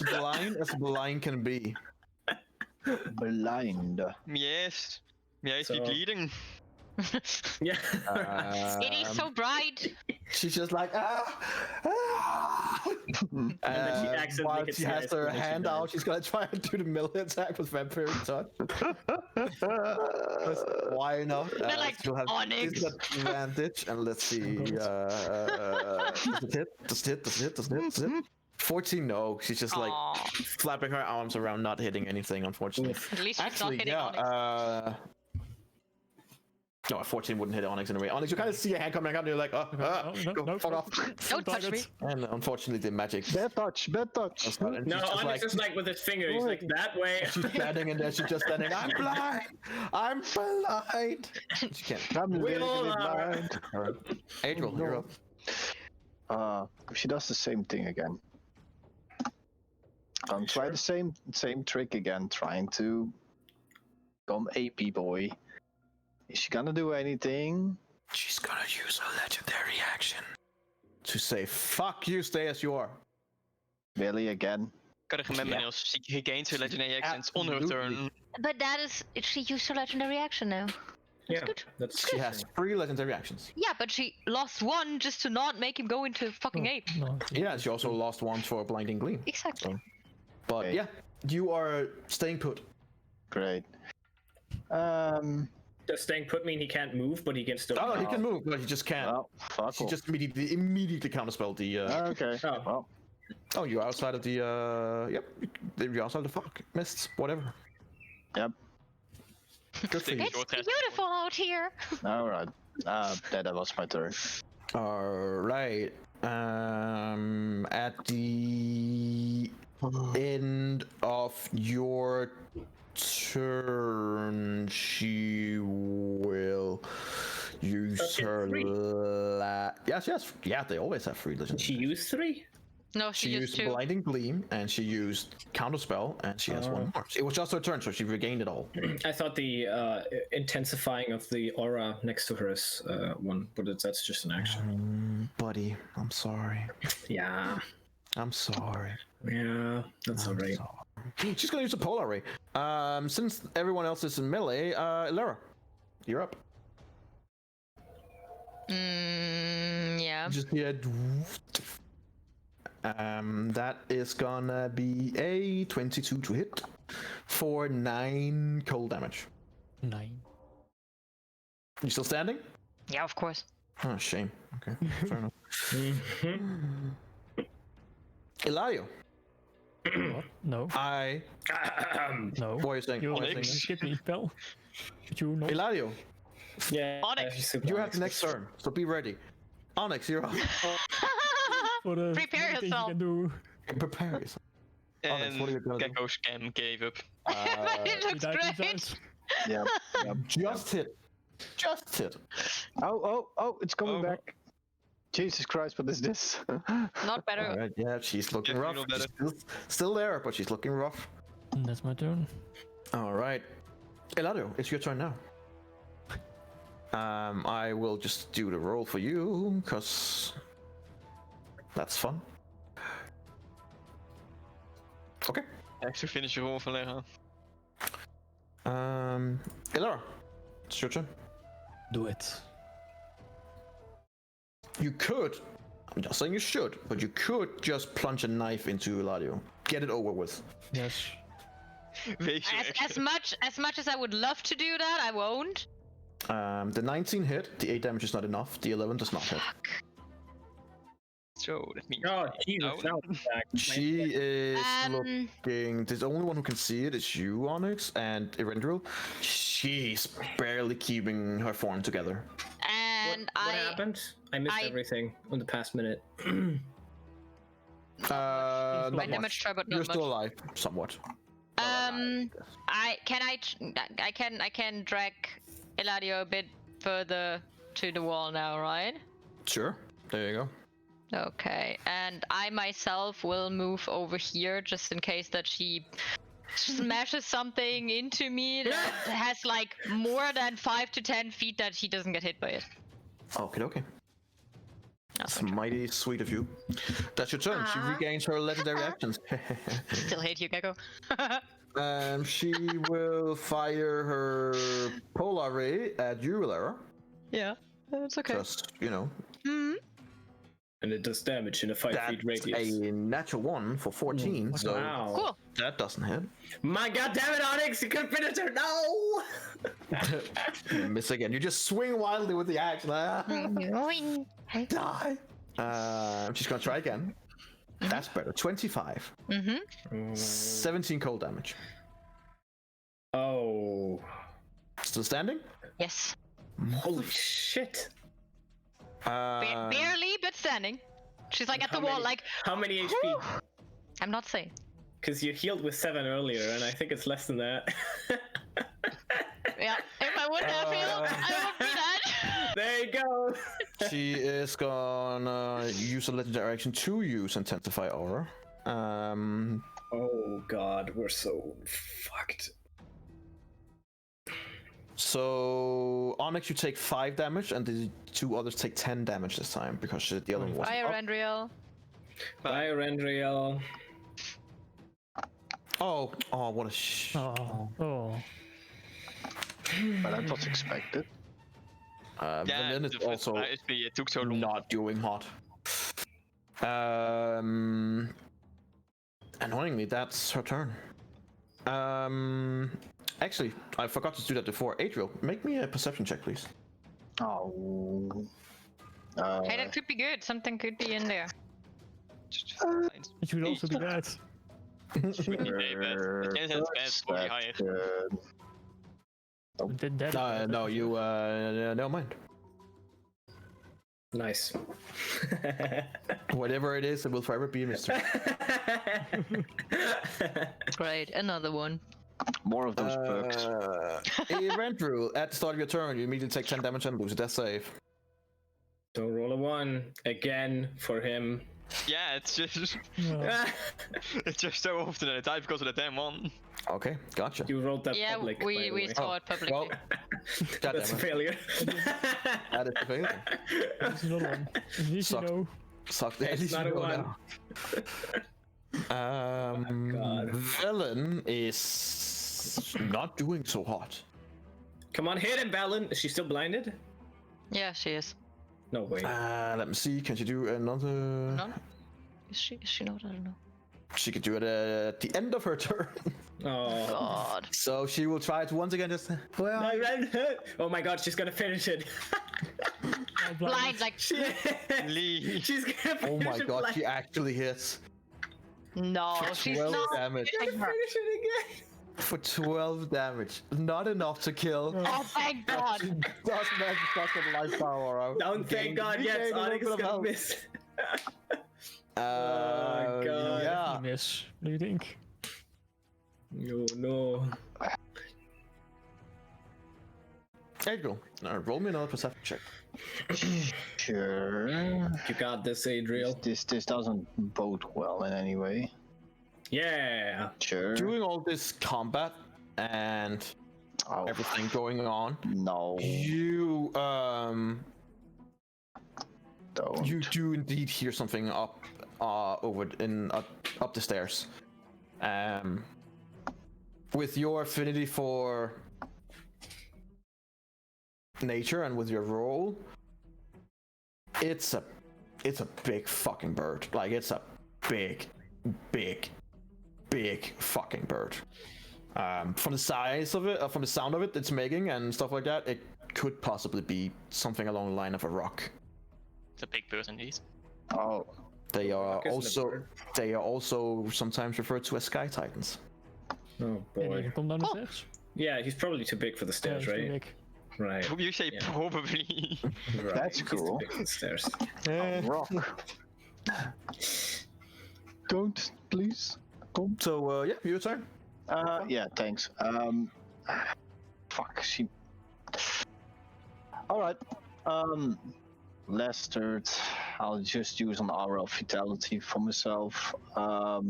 blind can be. Blind. Yes. Yeah, is he So- bleeding? Yeah. It is so bright. She's just like then she accidentally while hits she the has ice her and then she hand dies. out, she's gonna try and do the melee attack with vampire touch. Why not? They're like, she'll have Onyx. disadvantage, and let's see. Does it hit? Does it hit? Does it hit? Does it hit? Does it hit? 14, no. She's just like Aw. flapping her arms around, not hitting anything, unfortunately. At least she's not Actually, hitting yeah. Onyx. No, a 14 wouldn't hit Onyx anyway. Onyx, you kind of see a hand coming out, and you're like, No, no, fuck off. Don't touch me. And unfortunately, the magic. Bad touch, bad touch. was not- and No, she's just Onyx is like with his finger. He's like that way. she's standing in there. She's just standing. I'm blind. I'm blind. She can't. I'm We all legally are. blind. All right. Adriel, you're up. She does the same thing again. Try the same trick again, trying to become AP boy. Is she gonna do anything? She's gonna use a legendary action to say, "Fuck you, stay as you are." Really again? Gotta remember, Yeah. Niels, she gains her legendary actions on her turn. But that is, she used her legendary action now. Yeah, good. that's She has 3 legendary actions. Yeah, but she lost one just to not make him go into fucking ape. No. Yeah, she also lost one for blinding gleam. Exactly. But Okay. yeah, you are staying put. Great. Does staying put mean he can't move, but he can still? Oh, he can move, but he just can't. Well, fuck She off. just immediately counterspelled the. Okay. Oh. Well, Oh, you're outside of the. Yep, you're outside of the fog mists, whatever. yep. Good for you. It's beautiful out here. All right. That was my turn. All right. At the end of your turn, she will use Okay, her. free. Yes. Yeah, they always have free legends. She used 3. No, She she used used two. blinding gleam, and she used counterspell, and she has one more. It was just her turn, so she regained it all. I thought the intensifying of the aura next to her is one, but that's just an action. Buddy, I'm sorry. Yeah, I'm sorry. yeah, that's I'm alright. sorry. She's gonna use a polar ray. Since everyone else is in melee, Lara, you're up. Yeah. Just hear. That is gonna be a 22 to hit for 9 cold damage. 9. You still standing? Yeah, of course. Oh, shame. Okay, fair enough. Mhm. Eladio, What? No. No. what are you saying? You What are you Onyx. saying? skip me, spell. Did you know? Eladio, Yeah, Onyx. she's super you have Onyx. the next turn, so be ready. Onyx, you're up. For the Prepare things yourself. You can do. Prepare yourself. Onyx, And what are you gonna do? Gecko Scam gave up. But it He looks died great. inside. Yep. Just hit. Just hit. Oh, it's coming Oh. back. Jesus Christ, what is this? Not better. Alright, yeah, she's looking Yeah, rough. feel She's better. still there, but she's looking rough. And that's my turn. Alright. Eladio, it's your turn now. I will just do the roll for you, because that's fun. Okay. Actually finish your roll van Lega. Elara, it's your turn. Do it. You could, I'm not saying you should, but you could just plunge a knife into Eladio. Get it over with. Yes. Wees je As much as I would love to do that, I won't. The 19 hit, the 8 damage is not enough, the 11 does not hit. So that means Oh, Jesus, No. now it's back. She is Um, looking. The only one who can see it is you, Onyx, and Erendril. She's barely keeping her form together. And What happened? I missed I- everything in the past minute. my Not much. damage try, but You're not still much. alive, somewhat. I can drag Eladio a bit further to the wall now, right? Sure. There you go. Okay, and I myself will move over here just in case that she smashes something into me that has like more than 5 to 10 feet that she doesn't get hit by it. Okay. It's mighty sweet of you. That's your turn. She regains her legendary actions. Still hate you, Gecko. She will fire her polar ray at you, Lara. Yeah, that's okay. Just, you know. And it does damage in a 5 feet That's radius. a natural 1 for 14. So Wow. Cool. that doesn't hit. My god damn it, Onyx! You could finish her! No! Miss again. You just swing wildly with the axe. Die. She's gonna try again. That's better. 25. 17 cold damage. Oh. Still standing? Yes. Holy shit. Barely, but standing. She's like at the How wall, many- like. How many HP? I'm not saying. Because you healed with 7 earlier, and I think it's less than that. Yeah, if I wouldn't have healed, I would be dead. There you go. She is gonna use a legendary action to use Intensify Aura. Oh god, we're so fucked. So, Onyx, you take 5 damage, and the 2 others take 10 damage this time, because the other one was Fire and real. Fire and real. Oh, what a Oh. But that was expected. Velen is the first also HP, it took so long. not doing hot. Annoyingly, that's her turn. Actually, I forgot to do that before. Adriel, make me a perception check, please. Oh. Hey, that could be good. Something could be in there. It should also be bad. Pretty bad. The chance is bad, probably higher. Did that? No, you, never mind. Nice. Whatever it is, it will forever be a mystery. Great, another one. More of those perks. Event rule. At the start of your turn, you immediately take 10 damage and lose a death save. Don't roll a 1 again for him. Yeah, it's just No. it's just so often that I die because of the damn one. Okay, gotcha. You rolled that Yeah, public. by we the way. saw it publicly. Well, That's a failure. that is a failure. There's another one. At least you Sucked. know. Sucked. At It's least not you a know 1. now. God. Velen is not doing so hot. Come on, hit him, Valen. Is she still blinded? Yeah, she is. No way. Let me see. Can she do another? No? Is she not? I don't know. She could do it at the end of her turn. Oh. God. So she will try it once again. Just well, I ran. Oh my god, she's gonna finish it. Blind, like. Lee. She's gonna finish oh my it god, blind. she actually hits No, she's 12 not. damage. hitting her. Finish it again. For 12 damage. Not enough to kill. Oh, thank God. She does manage to suck the life power out. Don't thank God, yes, Onyx is gonna miss. Oh, God. Yeah. You miss. What do you think? No. Adriel, roll me another perception check. Sure. You got this, Adriel. This doesn't bode well in any way. Yeah. Sure. Doing all this combat and Oh, everything going on, no. you Don't. you do indeed hear something up up the stairs. With your affinity for nature and with your role, it's a big fucking bird. Like, it's a big fucking bird. From the size of it, from the sound of it it's making and stuff like that, it could possibly be something along the line of a rock. It's a big person, these. Oh. They are isn't a bird. also sometimes referred to as sky titans. Oh And you boy. can come down the stairs. Yeah, he's probably too big for the Yeah, stairs, it's too right? big. Right. You say Yeah. probably. Right. That's He's too cool. big for the stairs. Rock. Don't, please. Come. So yeah, your turn. Yeah, thanks. Fuck, she. Alright. Last turn, I'll just use an aura of vitality for myself. For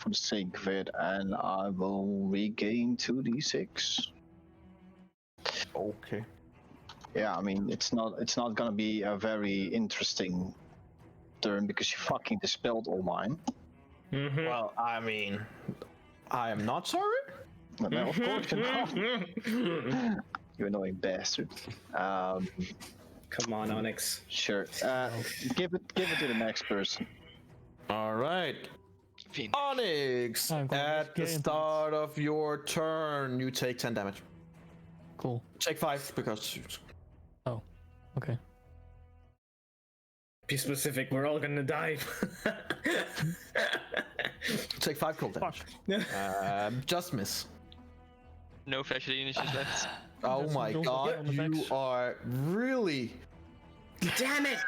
the sake of it, and I will regain 2d6. Okay. Yeah, I mean, it's not gonna be a very interesting turn because you fucking dispelled all mine. Well, I mean, I am not sorry. No, of course you're not. You annoying bastard. Come on, Onyx. Sure. Give it to the next person. All right. Fine. Onyx, I'm going at to the get into start of your turn, you take 10 damage. Cool. Take 5 because. Oh, okay. Be specific, we're all gonna die. Take 5 cold damage. Just miss. No flash initials left. Oh That's my also god, on the you facts. are really. Damn it!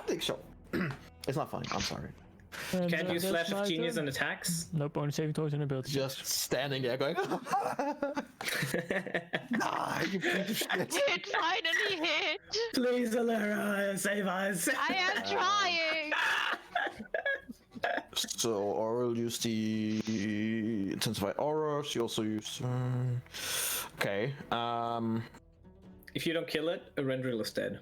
Big shot. It's not funny, I'm sorry. And Can't use that's Flash my of Genius turn. on attacks? No bonus saving throws and abilities. Just standing there going. Nah, you piece of shit. It finally hit! Please, Alara, save us! I am trying! So Aura will use the intensified aura. She also used. Okay. If you don't kill it, Erendril is dead.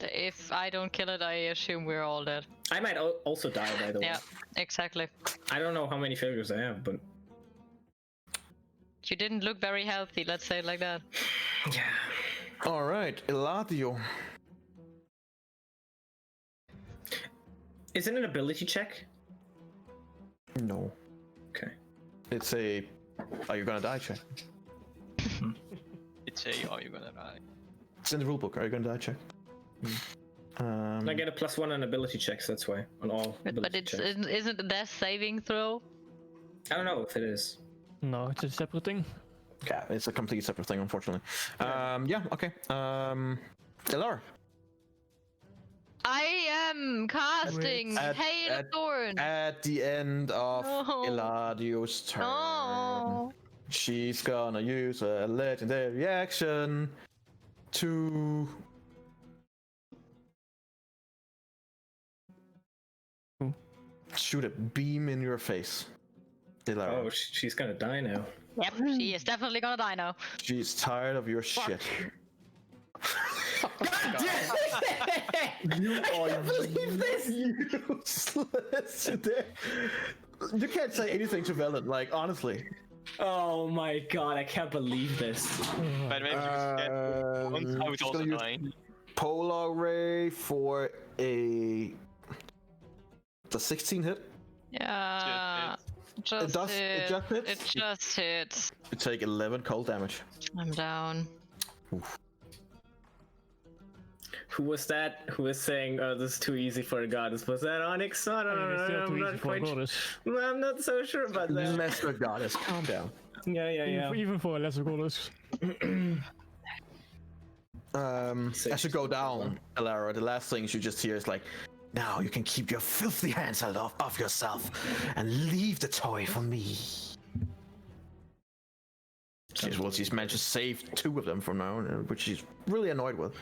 If I don't kill it, I assume we're all dead. I might also die, by the way. Yeah, exactly. I don't know how many failures I have, but You didn't look very healthy, let's say it like that. yeah. All right, Eladio. Is it an ability check? No, Okay. it's a. Are you gonna die check? It's a, oh, you're gonna die. It's in the rulebook. Are you gonna die check? I get a +1 on ability checks, that's why. On all But ability it's checks. isn't a death saving throw? I don't know if it is. No, it's a separate thing. Yeah, it's a completely separate thing, unfortunately. Yeah. Okay. Elar. I am casting At- Hail of Thorn. At the end of No. Eladio's turn, Oh. she's gonna use a legendary action to. Shoot a beam in your face. Elara. Oh, she's gonna die now. Yep, she is definitely gonna die now. She's tired of your shit. You are useless today. You can't say anything to Velen, like, honestly. Oh my god, I can't believe this. But maybe once I was she's also gonna use dying. Polar Ray for a. The 16 hit? Yeah. Just It does- it hit. just hits? It just hits. You take 11 cold damage. I'm down. Who was that? Who was saying, "Oh, this is too easy for a goddess"? Was that Onyx? I don't It's still know. too I'm easy not for a quite. goddess. I'm not so sure about that. Lesser goddess, calm down. Yeah. Even for a lesser goddess. As you go down, Elara, the last things you just hear is like, now you can keep your filthy hands off yourself and leave the toy for me. She's managed to save 2 of them from now, which she's really annoyed with.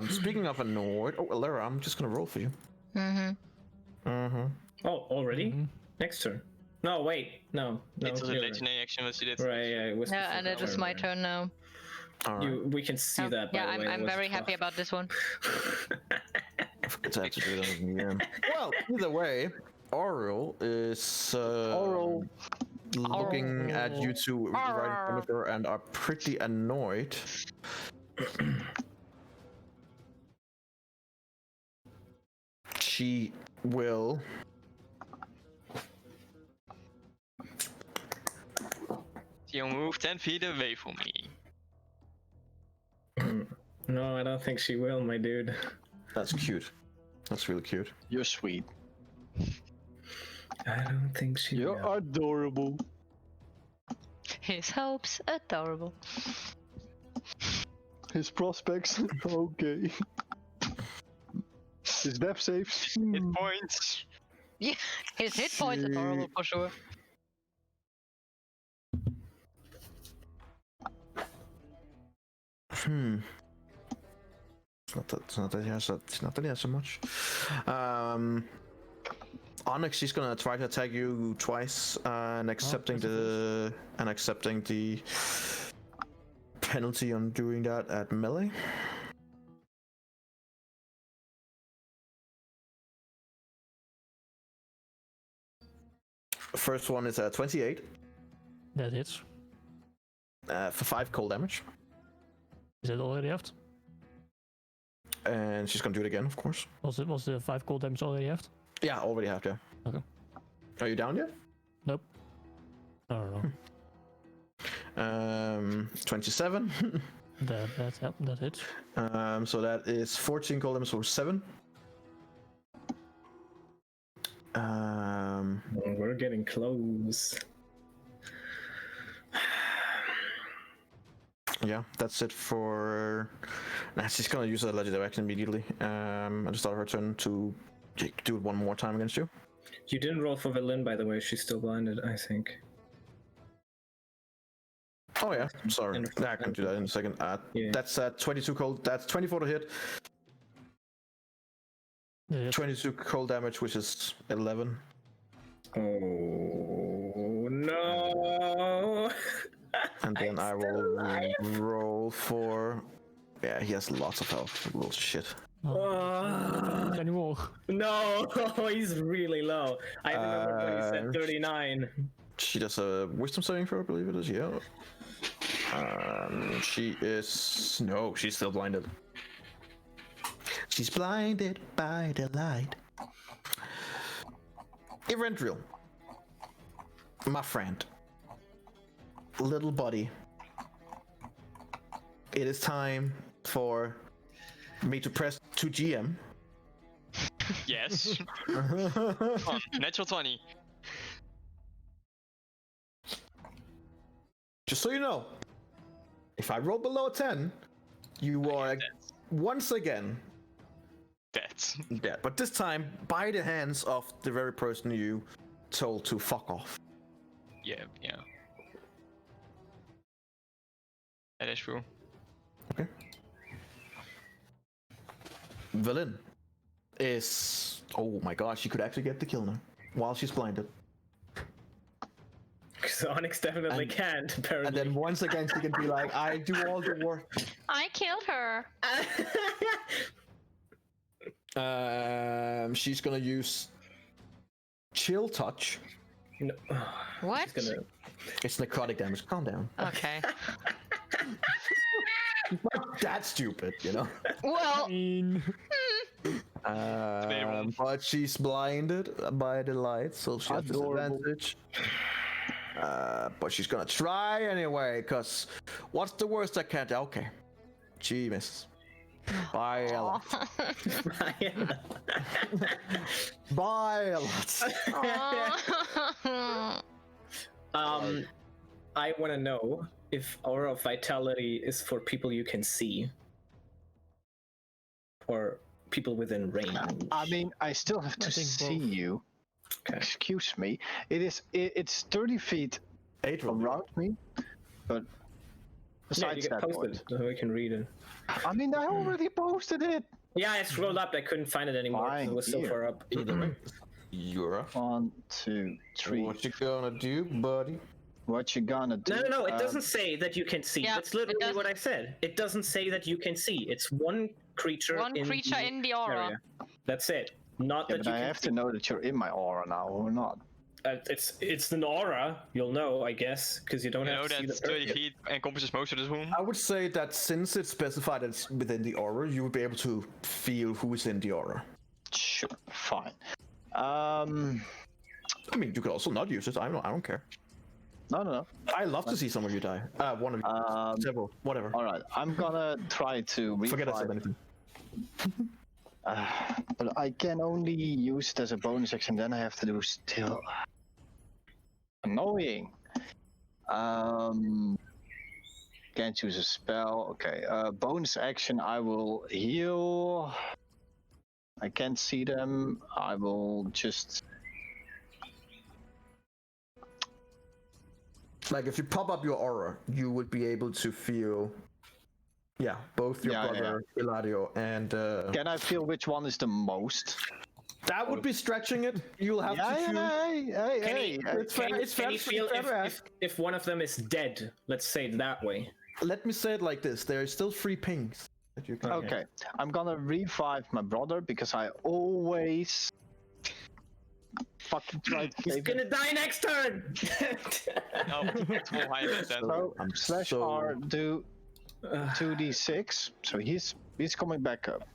Speaking of annoyed, Elara, I'm just gonna roll for you. Oh, already? Next turn. No, wait. No. It was a you're legendary action that you did. Right, yeah. It was Yeah, before and that it is one, my right. turn now. All right. We can see Oh, that. By yeah, the way. I'm It was very happy about this one. I forgot to have to do that again. Well, either way, Aurel is looking at you two right in front of her and are pretty annoyed. She will. You move 10 feet away from me. No, I don't think she will, my dude. That's cute. That's really cute. You're sweet. I don't think she You're will. adorable. His hopes adorable. His prospects, okay. His death saves. Hit points. Yeah, his hit points adorable for sure. It's not that he has so much. Onyx, she's gonna try to attack you twice, and accepting the penalty on doing that at melee. First one is 28 That hits. for 5 cold damage. Is it already after? And she's gonna do it again, of course. Was the 5 cold damage already after? Yeah, already have, yeah. Okay. Are you down yet? Nope. I don't know. 27. that hits. So that is 14 cold damage for 7. We're getting close. Yeah, that's it for. Nah, she's gonna use that legendary action immediately. I just thought her turn to do it one more time against you. You didn't roll for Velin, by the way. She's still blinded, I think. Oh yeah, I'm sorry. I can do that in a second. Yeah. That's 22 cold. That's 24 to hit. Yeah, 22 cold damage, which is 11. Oh no! And then I will roll for. Yeah, he has lots of health. Little shit. Not anymore. No, he's really low. I remember when he said 39. She does a wisdom saving throw, I believe it is. Yeah. She is. No, she's still blinded. She's blinded by the light. Eberron, my friend, little buddy, it is time for me to press to GM. Yes. Come on, natural 20. Just so you know, if I roll below 10, you are once again dead. But this time, by the hands of the very person you told to fuck off. Yeah. That is true. Okay. Velin is. Oh my god, she could actually get the kill now while she's blinded. Because Onyx definitely can't, apparently. And then once again, she can be like, I do all the work. I killed her. She's gonna use Chill Touch. No. What? She's gonna... It's necrotic damage. Calm down. Okay. It's not that stupid, you know? Well, But she's blinded by the light, so she has disadvantage. But she's gonna try anyway, because what's the worst that can't? Okay. She misses. By a lot. By a lot. I want to know if Aura of Vitality is for people you can see. Or people within range. I mean, I still have to see you. Okay. Excuse me. It's 30 feet 8 around me, but Yeah, you besides can that post point, it so we can read it. I mean, I already posted it. Yeah, I scrolled up. I couldn't find it anymore. Fine, It was so here. far up. Yura. 1, 2, 3. What you gonna do, buddy? What you gonna do? No. It doesn't say that you can see. Yeah, That's literally what I said. It doesn't say that you can see. It's one creature. One creature in the aura. area. That's it. Not Yeah, that but you I can have to know that you're in my aura now or not. It's an aura. You'll know, I guess, because you don't You have know to see that the 30 feet encompasses most of this room. I would say that since it's specified as within the aura, you would be able to feel who is in the aura. Sure, fine. I mean, you could also not use it. I don't care. No. I love to see some of you die. One of you, several, whatever. All right, I'm gonna try to Forget I said revive. anything. But I can only use it as a bonus action. Then I have to do still. Annoying. Can't choose a spell. Okay. Bonus action. I will heal. I can't see them. I will just. Like if you pop up your aura, you would be able to feel. Yeah, both your brother Ilario and. Can I feel which one is the most? That would be stretching it. You'll have to choose. Hey. It's fair. It's fair. Can you feel it's fair to ask. if one of them is dead? Let's say it that way. let me say it like this: there are still 3 pings that you can. Okay, I'm gonna revive my brother because I always fucking try to He's save gonna him. die next turn. No, it's more high than that. So I'm slash so- R do 2d6. So he's coming back up.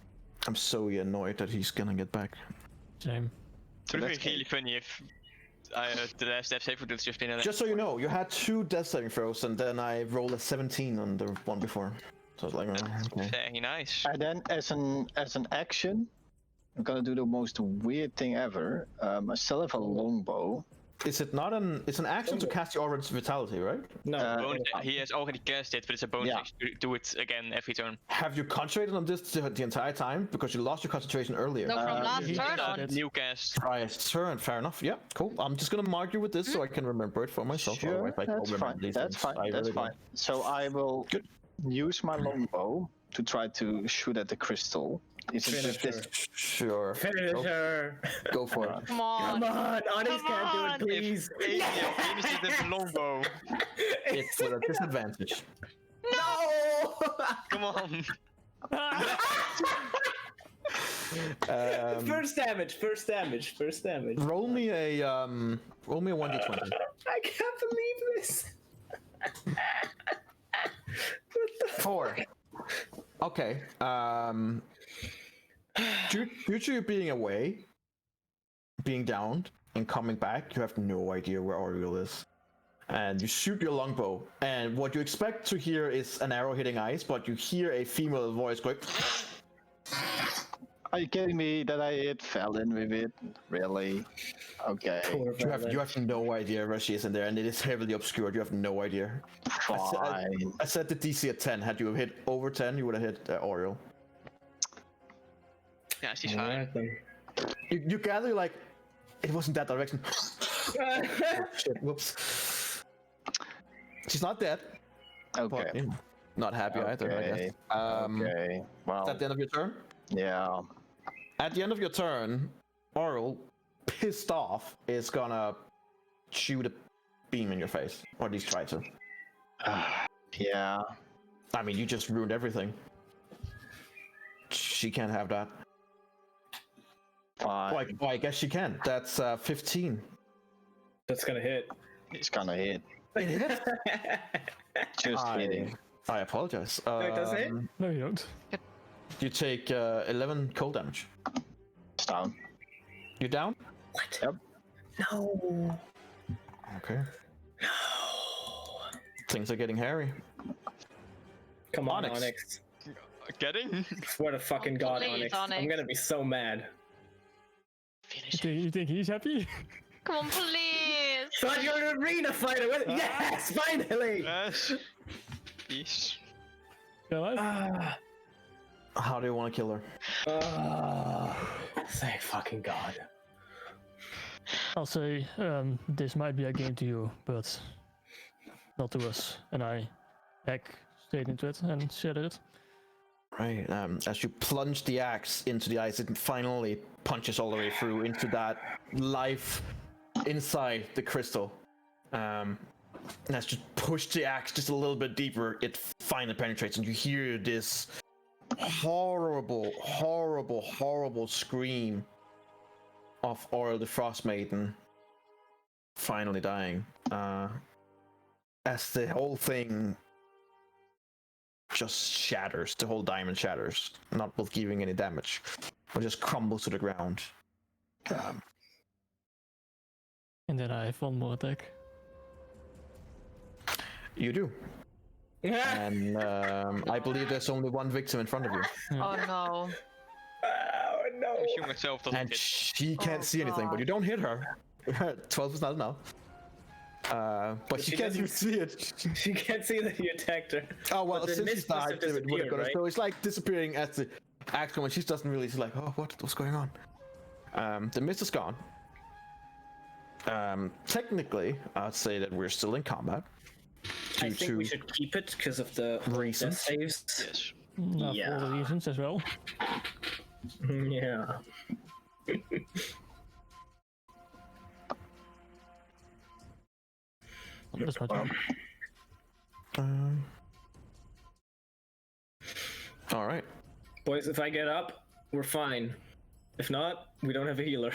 I'm so annoyed that he's gonna get back. Same. It would that's be really funny if the last death save would have just been an Just so you know, you had 2 death saving throws, and then I rolled a 17 on the one before. So it's like, okay. very nice. And then as an action, I'm gonna do the most weird thing ever. I still have a longbow. Is it not an? It's an action to cast your Aura's Vitality, right? No. He has already cast it, but it's a bonus Yeah. action to do it again every turn. Have you concentrated on this the entire time? Because you lost your concentration earlier. No, from last he turn did on. it. New cast. Right, turn, fair enough. Yeah, cool. I'm just gonna mark you with this so I can remember it for myself. Sure, Otherwise I don't that's remember fine. these That's things. fine. I That's really fine. So I will Good. use my longbow to try to shoot at the crystal. Is it just this? don't. Sure. Finisher. Go for it. Come on. Come on, Onyx Come can't do on. it, please. Finishes the longbow. It's with a disadvantage. No! Come on. First damage. Roll me a 1d20. I can't believe this. 4. Okay. Due to you being away, being downed, and coming back, you have no idea where Oriole is. And you shoot your longbow, and what you expect to hear is an arrow hitting ice, but you hear a female voice going. Are you kidding me that I fell in with it? Really? Okay. You have no idea where she is in there, and it is heavily obscured. You have no idea. Fine. I set the DC at 10. Had you hit over 10, you would have hit Oriole. Yeah, she's fine. You gather like it wasn't that direction. Oh, shit, whoops. She's not dead. Okay. But, you know, not happy either, I guess. Okay. Well. Is that the end of your turn? Yeah. At the end of your turn, Oriole, pissed off, is gonna shoot a beam in your face, or at least try to. Yeah. I mean, you just ruined everything. She can't have that. Fine. Well, I guess she can. That's 15. That's gonna hit. It's gonna hit. It hit. Just hitting. I apologize. it doesn't hit? No, you don't. You take 11 cold damage. It's down. You down? What? Yep. No. Okay. Things are getting hairy. Come on, Onyx. Onyx. Getting? Swear to fucking God, Please, Onyx. Onyx. I'm gonna be so mad. You think he's happy? Come on, please. Thought you were an arena fighter. Yes, finally. Yes. Peace. Still alive? Ah, How do you want to kill her? thank fucking God. I'll say this might be a game to you, but not to us. And I hack straight into it and shattered it. Right. As you plunge the axe into the ice, it finally punches all the way through into that life inside the crystal. And as you push the axe just a little bit deeper, it finally penetrates, and you hear this horrible, horrible, horrible scream of Oriole the Frost Maiden finally dying. As the whole thing just shatters, the whole diamond shatters, not with giving any damage, but just crumbles to the ground. And then I have one more attack. You do. And I believe there's only one victim in front of you. Oh no. Oh no. She myself doesn't And get. she can't Oh, see anything, but God. you don't hit her. 12 is not enough. But she she can't even doesn't- see it. She can't see that you attacked her. Oh, well, But the since mist she's must died, have it would have gone. disappeared, So it's like disappearing as the axe comes. She doesn't really, she's like, oh, what's going on? The mist is gone. Technically, I'd say that we're still in combat. I Due think to we should keep it because of the reasons. death saves. Yes. Not Yeah. for all the reasons as well. Yeah. That's my job. Boys, if I get up, we're fine. If not, we don't have a healer.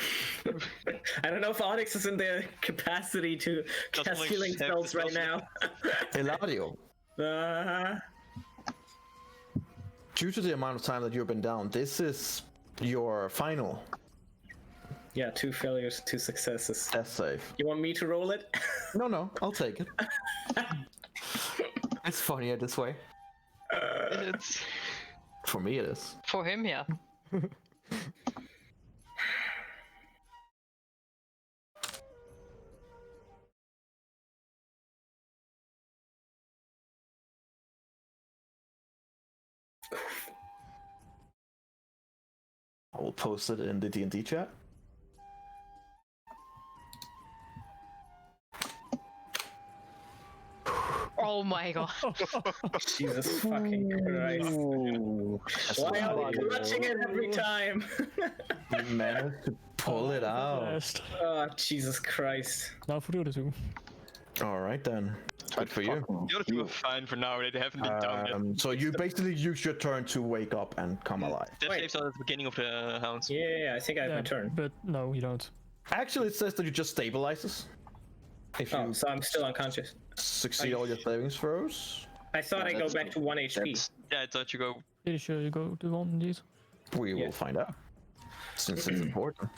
I don't know if Onyx is in the capacity to cast healing spells right now. Eladio, due to the amount of time that you've been down, this is your final Yeah, 2 failures, 2 successes. death save. You want me to roll it? No, I'll take it. It's funnier this way. It's For me, it is. For him, yeah. I will post it in the D&D chat. Oh my god. Jesus fucking Christ. Why are we clutching it every time? You managed to pull it out. Last. Oh, Jesus Christ. Nou, voor de toe. Alright then. Good for you. the other two are fine for now. They haven't been down yet. So you basically use your turn to wake up and come alive. Death Wait. saves are at the beginning of the hounds. Yeah, I think I have my turn. But no, you don't. Actually, it says that you just stabilizes. If you Oh, so I'm still unconscious. succeed all your savings throws, I thought I go back to 1 HP. Yeah, I thought you go. Pretty sure you go to one indeed. we Yeah. will find out. Since it's important.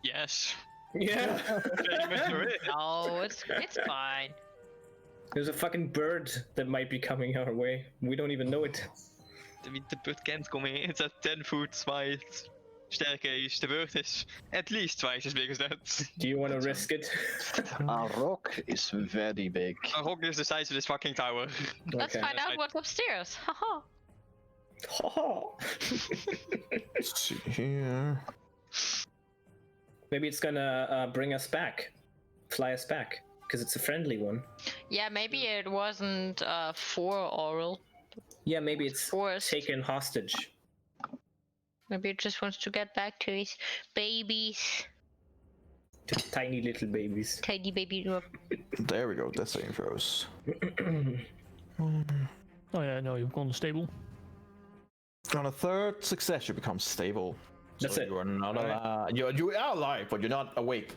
Yes. Yeah. Very much already. No, it's fine. There's a fucking bird that might be coming our way. We don't even know it. De bird can't come in. It's a 10-foot wide staircase. The bird is at least twice as big as that. Do you want to risk it? A rock is very big. A rock is the size of this fucking tower. Let's Okay. find out what's upstairs. Haha. Let's see here. Maybe it's gonna bring us back. Fly us back. Because it's a friendly one. Yeah, maybe it wasn't for oral. Yeah, maybe it's Forced. taken hostage. Maybe it just wants to get back to his babies. Just tiny little babies. Tiny baby. There we go. Death saving throws. Oh yeah, no, you've gone stable. On a third success, you become stable. That's so it. You are not Alright. alive. You are alive, but you're not awake.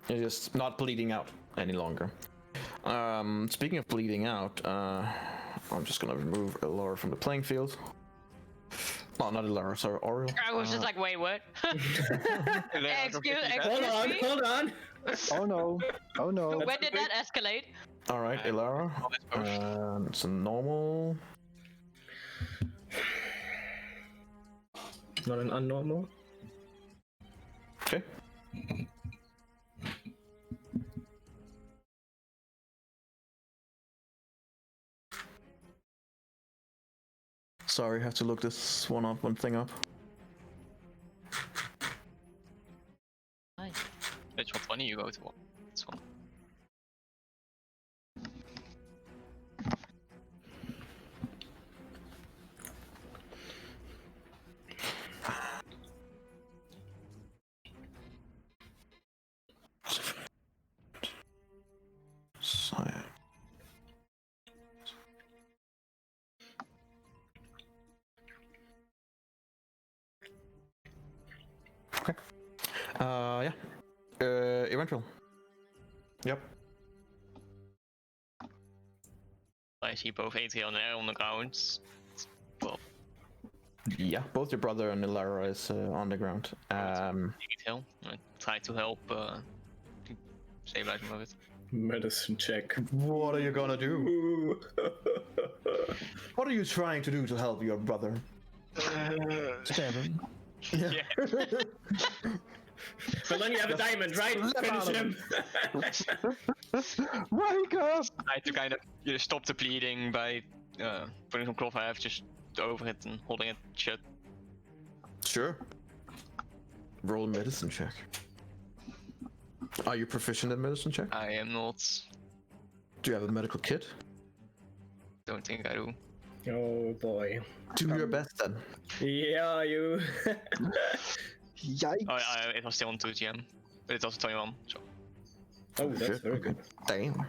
You're just not bleeding out any longer. Speaking of bleeding out, I'm just gonna remove Elara from the playing field. Oh, not Elara, sorry, Oriel. I was just like, wait, what? Excuse me? Hold on. Oh no. Oh no. When did that escalate? All right, Elara. It's a normal. Not an unnormal. Okay. Sorry, I have to look this one thing up. Nice. Which one you go to? This one. Science. Okay. Yeah. Eventual. Yep. I see both Adriel and Air on the ground. Well, Yeah, both your brother and Elara is on the ground. Adriel. I try to help stabilize him a bit. Medicine check. What are you gonna do? What are you trying to do to help your brother? Stab him. Yeah. But then you have a diamond, right? Finish him. Wake up! Try to kind of stop the bleeding by putting some cloth half just over it and holding it shut. Sure. Roll a medicine check. Are you proficient in medicine check? I am not. Do you have a medical kit? Don't think I do. Oh boy. Do your best then. Yeah, you. Yikes! Oh, it was still on 2 GM, but it's also 21. So Oh, that's very good. Damn.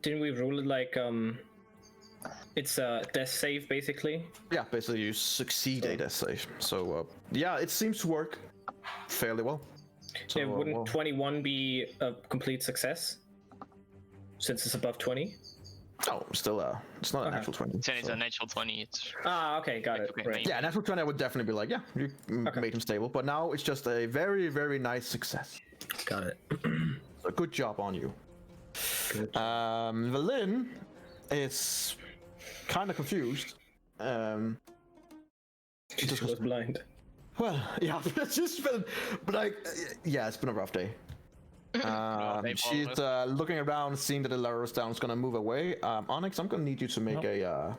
didn't we rule it like it's a death save basically? Yeah, basically you succeed a death save. So yeah, it seems to work fairly well. So, Yeah, wouldn't well, 21 be a complete success? Since it's above 20? no, still it's not an Okay. actual 20. Then it's so- a natural 20. It's Okay, got it. Okay, Right. maybe. Yeah, natural 20 I would definitely be like, yeah, you made him stable. But now it's just a very, very nice success. Got it. So good job on you. Good. Valin is kind of confused. She just was blind. Well, yeah, it's just been, but like, yeah, it's been a rough day. She's looking around, seeing that the Laros down is gonna move away. Onyx, I'm gonna need you to make a.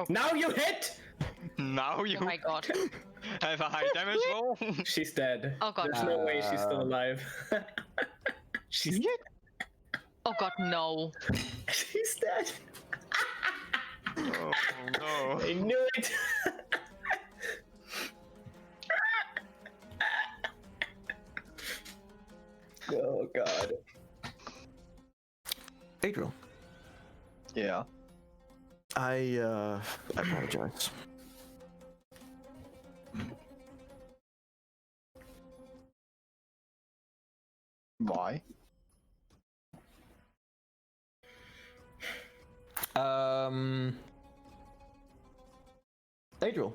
Now you hit! Now you Oh my god. have a high damage roll. She's dead. Oh god. There's no way she's still alive. She's dead. Oh god, no. She's dead. Oh no. I knew it. Oh god. Adriel, Yeah. I apologize. Why? Adriel,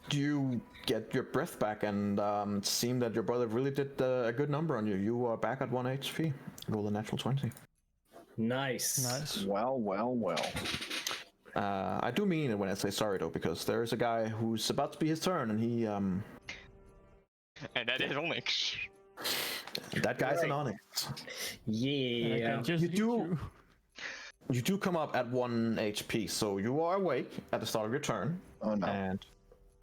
do you get your breath back? And it seemed that your brother really did a good number on you. You are back at 1 HP. Roll a natural 20. Nice. Nice. Well, well, well. I do mean it when I say sorry though, because there is a guy who's about to be his turn, and he And that is Onyx. that guy's an Right. Onyx. Yeah. I can just You eat do- You do come up at 1 HP, so you are awake at the start of your turn, Oh no. and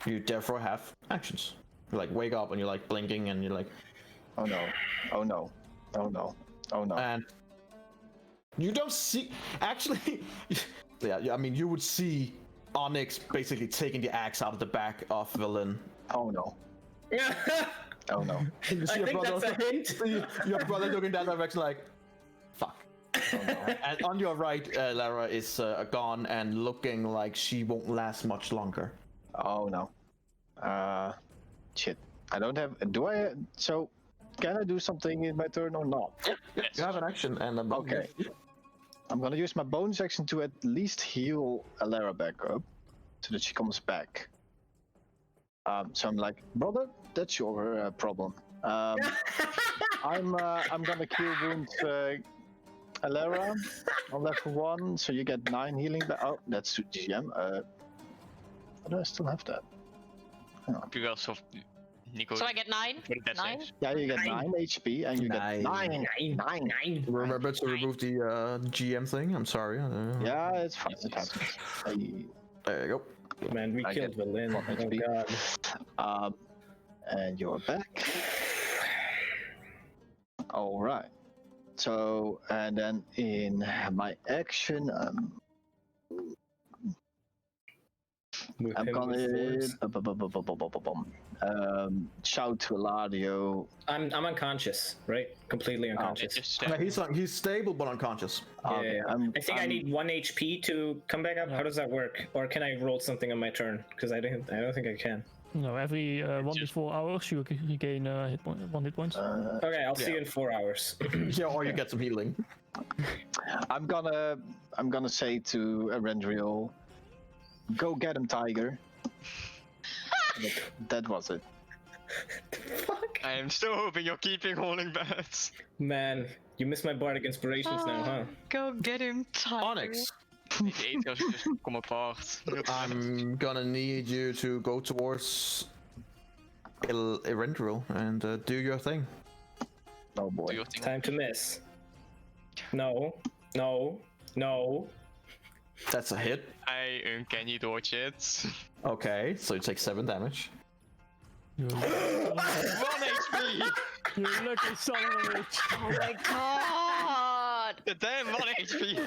you therefore have actions. You like wake up and you're like blinking, and you're like, Oh no. Oh no. Oh no. Oh no. and you don't see. Actually, yeah, I mean, you would see Onyx basically taking the axe out of the back of Valin. Oh no. Oh no. You see I your think brother that's a hint. see your brother looking that direction like, fuck. And on your right, Lara is gone and looking like she won't last much longer. Oh no. Shit. I don't have. Do I? So, can I do something in my turn or not? Yes. You have an action and a bonus. Okay. I'm gonna use my bonus action to at least heal Alara back up, so that she comes back. So I'm like, brother, that's your problem. I'm gonna cure wound Alara on level 1, so you get 9 healing. Oh, that's to GM. Do I still have that? Because of Nico. So I get 9? for the death 9? saves. Yeah, you get 9 HP, and you Nine. get 9. Remember to remove the GM thing? I'm sorry. Yeah, it's fine. It happens. There you go. Man, we I killed get Valin. one Oh HP. god. And you're back. All right. So, and then in my action, Whip I'm him with gonna force. shout to Eladio. I'm unconscious, right? Completely unconscious. Just, Yeah, he's stable but unconscious. Yeah. I think I need 1 HP to come back up. How does that work? Or can I roll something on my turn? Because I don't think I can. No, every 1 to 4 hours you regain 1 hit point. Okay, I'll see you in 4 hours. Yeah, or you get some healing. I'm gonna say to Erendriel, go get him, Tiger. That was it. Fuck. I am still hoping you're keeping holding bats. Man, you missed my bardic inspirations now, huh? Go get him, Tiger. Onyx, The Aether just come apart. I'm gonna need you to go towards Erendriel and do your thing. Oh boy. Do your thing. Time to miss. No. That's a hit. I uncanny dodge it. Okay, so you take 7 damage. You 1 HP! you lucky son of a bitch. Oh my god! The damn 1 HP!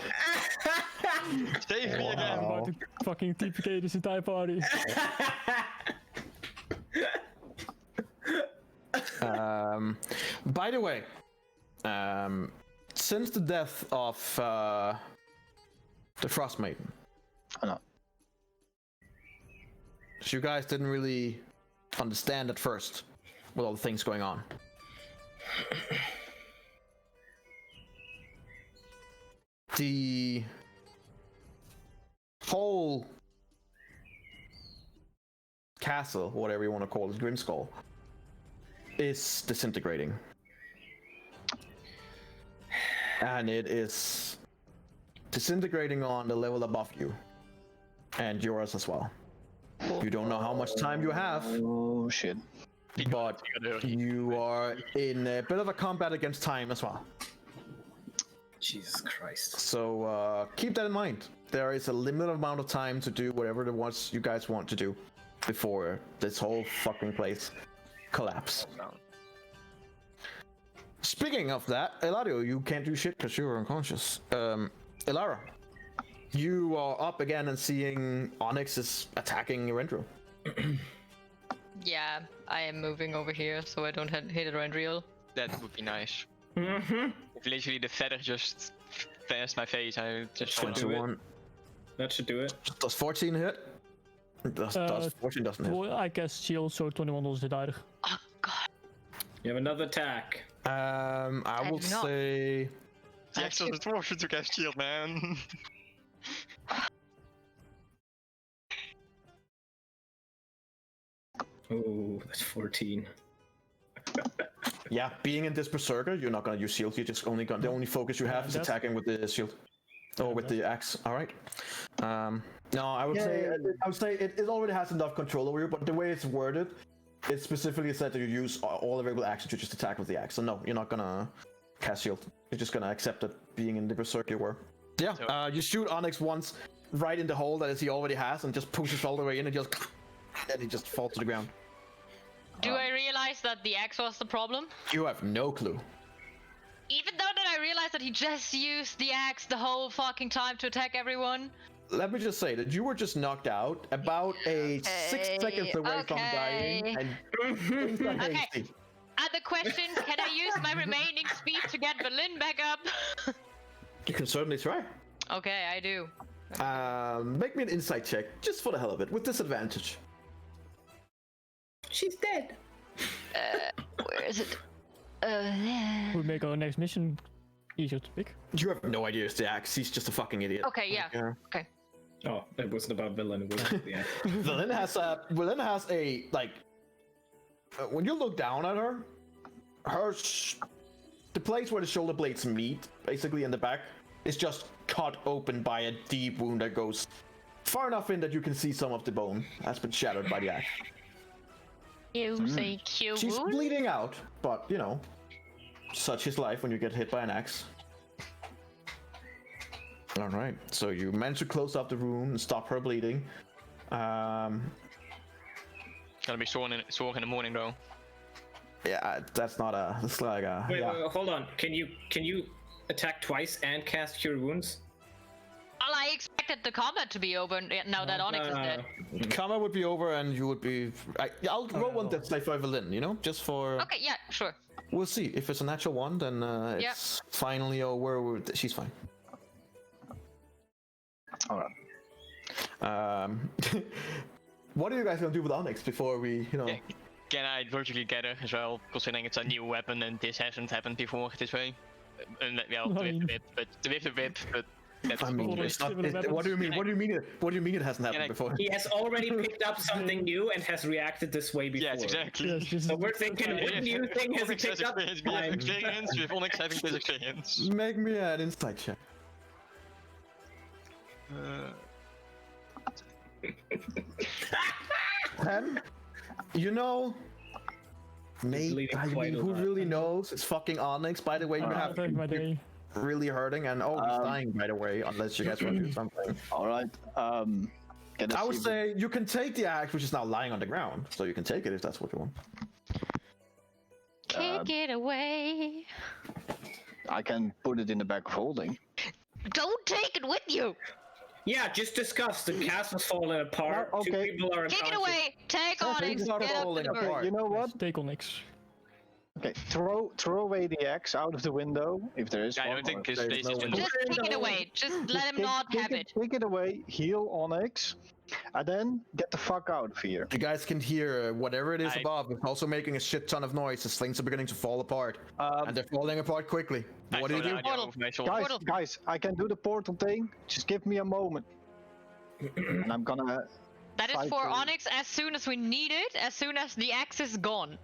Save me I'm again! about to fucking TPK this entire party. By the way, since the death of the Frost Maiden, I know. you guys didn't really understand at first with all the things going on. The whole castle, whatever you want to call it, Grimskull, is disintegrating. And it is disintegrating on the level above you. And yours as well. You don't know how much time you have, Oh shit. but you are in a bit of a combat against time as well. Jesus Christ. So keep that in mind. There is a limited amount of time to do whatever it was you guys want to do before this whole fucking place collapse. Speaking of that, Eladio, you can't do shit because you're unconscious. Elara, you are up again and seeing Onyx is attacking Erendril. Yeah, I am moving over here so I don't hit Erendril. That would be nice. Mm-hmm. If literally the feather just passed my face, I just Should wanna... do it. 21. That should do it. Does 14 hit? Does 14 doesn't hit. Well, I guess shield, so 21 doesn't hit either. Oh god. You have another attack. I will do not. say... The actual dwarf should cast shield, man. Oh, that's 14. Yeah, being in this berserker, you're not gonna use shield. You're just only gonna the only focus you have is that's- attacking with the shield, or with the axe. All right. No, I would say it already has enough control over you, but the way it's worded, it specifically said that you use all available actions to just attack with the axe. So no, you're not gonna cast shield. You're just gonna accept it being in the berserker you were. Yeah. So- You shoot Onyx once, right in the hole that he already has, and just pushes all the way in, and he just falls to the ground. Do I realize that the axe was the problem? You have no clue. Even though that I realized that he just used the axe the whole fucking time to attack everyone? Let me just say that you were just knocked out about 6 seconds away from dying, and things are Okay. hasty. The question, can I use my remaining speed to get Berlin back up? You can certainly try. Okay, I do. Make me an insight check, just for the hell of it, with disadvantage. She's dead. Where is it? Would make our next mission easier to pick. You have no idea it's the axe, he's just a fucking idiot. Okay, yeah. Okay. Oh, it wasn't about villain. It was yeah. Velen has a, like, when you look down at her, the place where the shoulder blades meet, basically in the back, is just cut open by a deep wound that goes far enough in that you can see some of the bone has been shattered by the axe. You say Q She's wound? bleeding out, but you know, such is life when you get hit by an axe. All right, so you managed to close up the room and stop her bleeding. Gonna be sore in the morning though. Yeah, that's not a. It's like a. Wait, yeah. wait, hold on. Can you attack twice and cast Cure Wounds? Well, I expected the combat to be over now that Onyx is dead. Combat would be over, and you would be. I'll roll one that's like for Evelyn, you know, just for. Okay, yeah, sure. We'll see if it's a natural one, then it's finally over. She's fine. All right. What are you guys gonna do with Onyx before we, you know? Yeah. Can I virtually get her as well, considering it's a new weapon and this hasn't happened before this way? Well, with the whip, but that's I mean, it's not. What do you mean? What do you mean? What do you mean it hasn't happened before? He has already picked up something new and has reacted this way before. yes, exactly. Yes, this So is- we're thinking, what new thing has he Onyx has picked up experience, this we have time? experience, with Onyx having this experience. Make me an insight check. Ten. You know. Maybe. bleeding I quite mean, a who lot. really knows? It's fucking Onyx. By the way, you have Take my day. really hurting, and he's dying. By the way, unless you guys want to do something. All right. Can I would see if- say you can take the axe, which is now lying on the ground, so you can take it if that's what you want. Take it away. I can put it in the back of holding. Don't take it with you. Yeah, just discuss. The castle's falling apart. Well, okay. Two people are Take it unconscious. away. Take Onyx. things are Get up to falling the bird. apart. You know what? Take Onyx. Okay, throw away the axe out of the window if there is I one. don't think his there's place no is window. window. Just take it away. Just let him not have it. Take it away, heal Onyx, and then get the fuck out of here. You guys can hear whatever it is I- above. It's also making a shit ton of noise. As things are beginning to fall apart, and they're falling apart quickly. What do you do? Portal. Guys, I can do the portal thing. Just give me a moment. And I'm gonna That is Try for to- Onyx as soon as we need it, as soon as the axe is gone.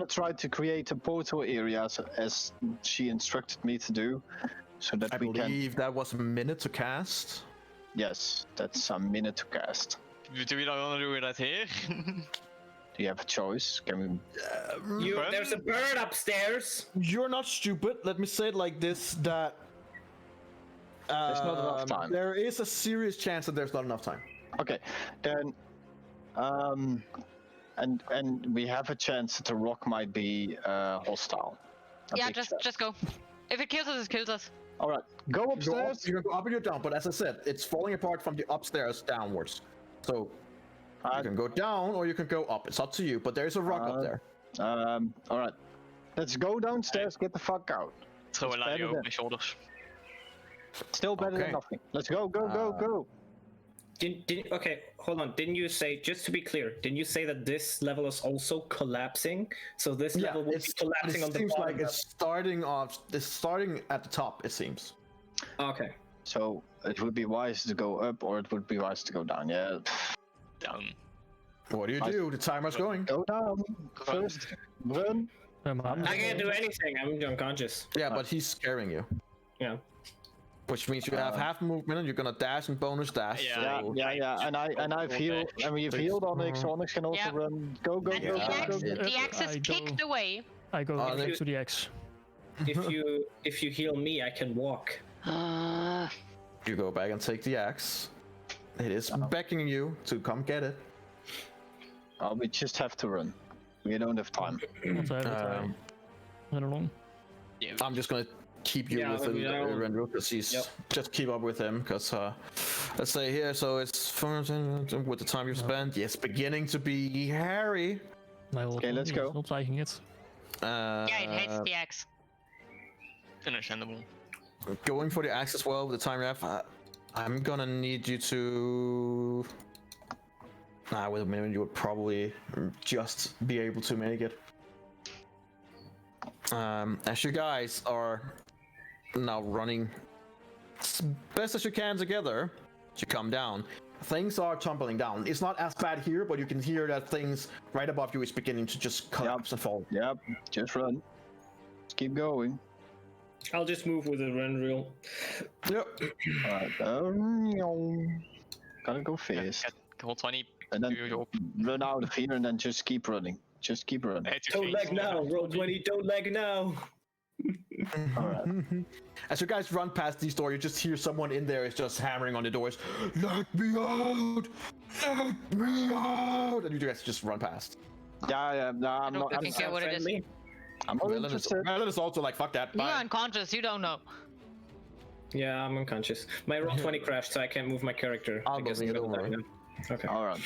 try to create a portal area as she instructed me to do, so that I we can. believe that was a minute to cast. Yes, that's a minute to cast. Do we not want to do that here? Do you have a choice? Can we? There's a bird upstairs. You're not stupid. Let me say it like this: that There's not enough time. There is a serious chance that there's not enough time. Okay, then, and we have a chance that the rock might be hostile. A Yeah, big chance. just go. If it kills us, it kills us. All right, go You upstairs. can go up and go down, but as I said, it's falling apart from the upstairs downwards. So you can go down or you can go up. It's up to you. But there's a rock up there. All right, let's go downstairs. Get the fuck out. Throw a It's ladder better over than- my shoulders. Still better Okay. than nothing. Let's go, go. Okay, hold on. Didn't you say, just to be clear, didn't you say that this level is also collapsing? So this level will be collapsing on it the seems bottom. like it's starting off. It's starting at the top. It seems. Okay. So it would be wise to go up, or it would be wise to go down. Yeah, Down. What do you do? The timer's going. go down first. Run. I can't do anything. I'm unconscious. Yeah, but he's scaring you, Yeah. which means you have half movement and you're gonna dash and bonus dash. Yeah. so- Yeah. And I've healed. And we've healed Onyx. Onyx can also Yeah. run. Go. And the axe is I go- kicked away. I go then- next to the X. If you heal me, I can walk. You go back and take the axe. It is beckoning you to come get it. We just have to run. We don't have time. Want to have it run along. I'm just gonna keep you Yeah, with Rendro because he's Yep. just keep up with him because let's say here, so it's with the time you've spent. Yes, beginning to be hairy. Okay, let's go. Not liking it. Yeah, Yeah, it hates the axe. Understandable. Going for the axe as well with the time you have. I'm gonna need you to. With a minute, you would probably just be able to make it. As you guys are now running as best as you can together to come down, things are tumbling down. It's not as bad here, but you can hear that things right above you is beginning to just collapse and fall. Yep, just run. Just keep going. I'll just move with the run rule. Yep. Alright, gotta go fast. Get hold 20. And then do your- run out of here and then just keep running. Just keep running. Head to Don't face. lag now. Roll 20. Don't lag now. As you guys run past these doors, you just hear someone in there is just hammering on the doors. Let me out! Let me out! And you guys just run past. Yeah, no, I'm don't not. fucking care what it is. Friendly. I'm not Melon is, interested. Melon is also like, fuck that. You're Bye. unconscious, you don't know. Yeah, I'm unconscious. My roll 20 crashed, so I can't move my character. I'll because move it, I'm don't worry. now. Okay. Alright.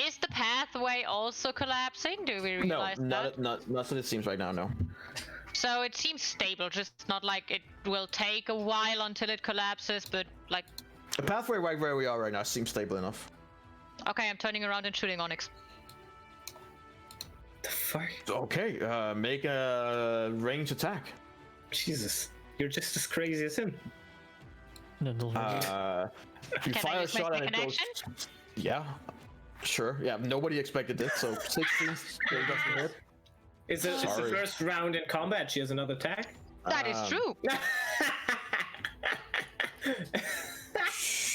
Is the pathway also collapsing? Do we No, realize that? not as it seems right now, no. So it seems stable, just not like it will take a while until it collapses, but like... The pathway right where we are right now seems stable enough. Okay, I'm turning around and shooting Onyx. The fuck? Okay, make a range attack. Jesus. You're just as crazy as him. Then they'll You Can I fire a use my shot and it second goes. action? Yeah, sure. Yeah, nobody expected this, so 16 still doesn't hit. It's the Sorry. first round in combat. She has another attack. That is true!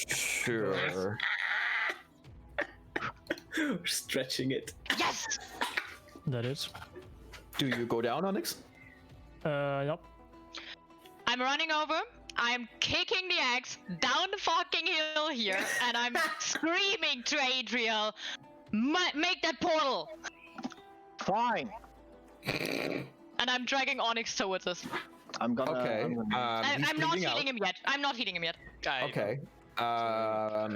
Sure. We're stretching it. Yes! that is. Do you go down, Onyx? Yep. I'm running over, I'm kicking the axe down the fucking hill here, and I'm screaming to Adriel, make that portal! Fine. And I'm dragging Onyx towards us. I'm gonna. Okay. I'm gonna- He's I'm not bleeding out. healing him yet. I'm not healing him yet. Okay.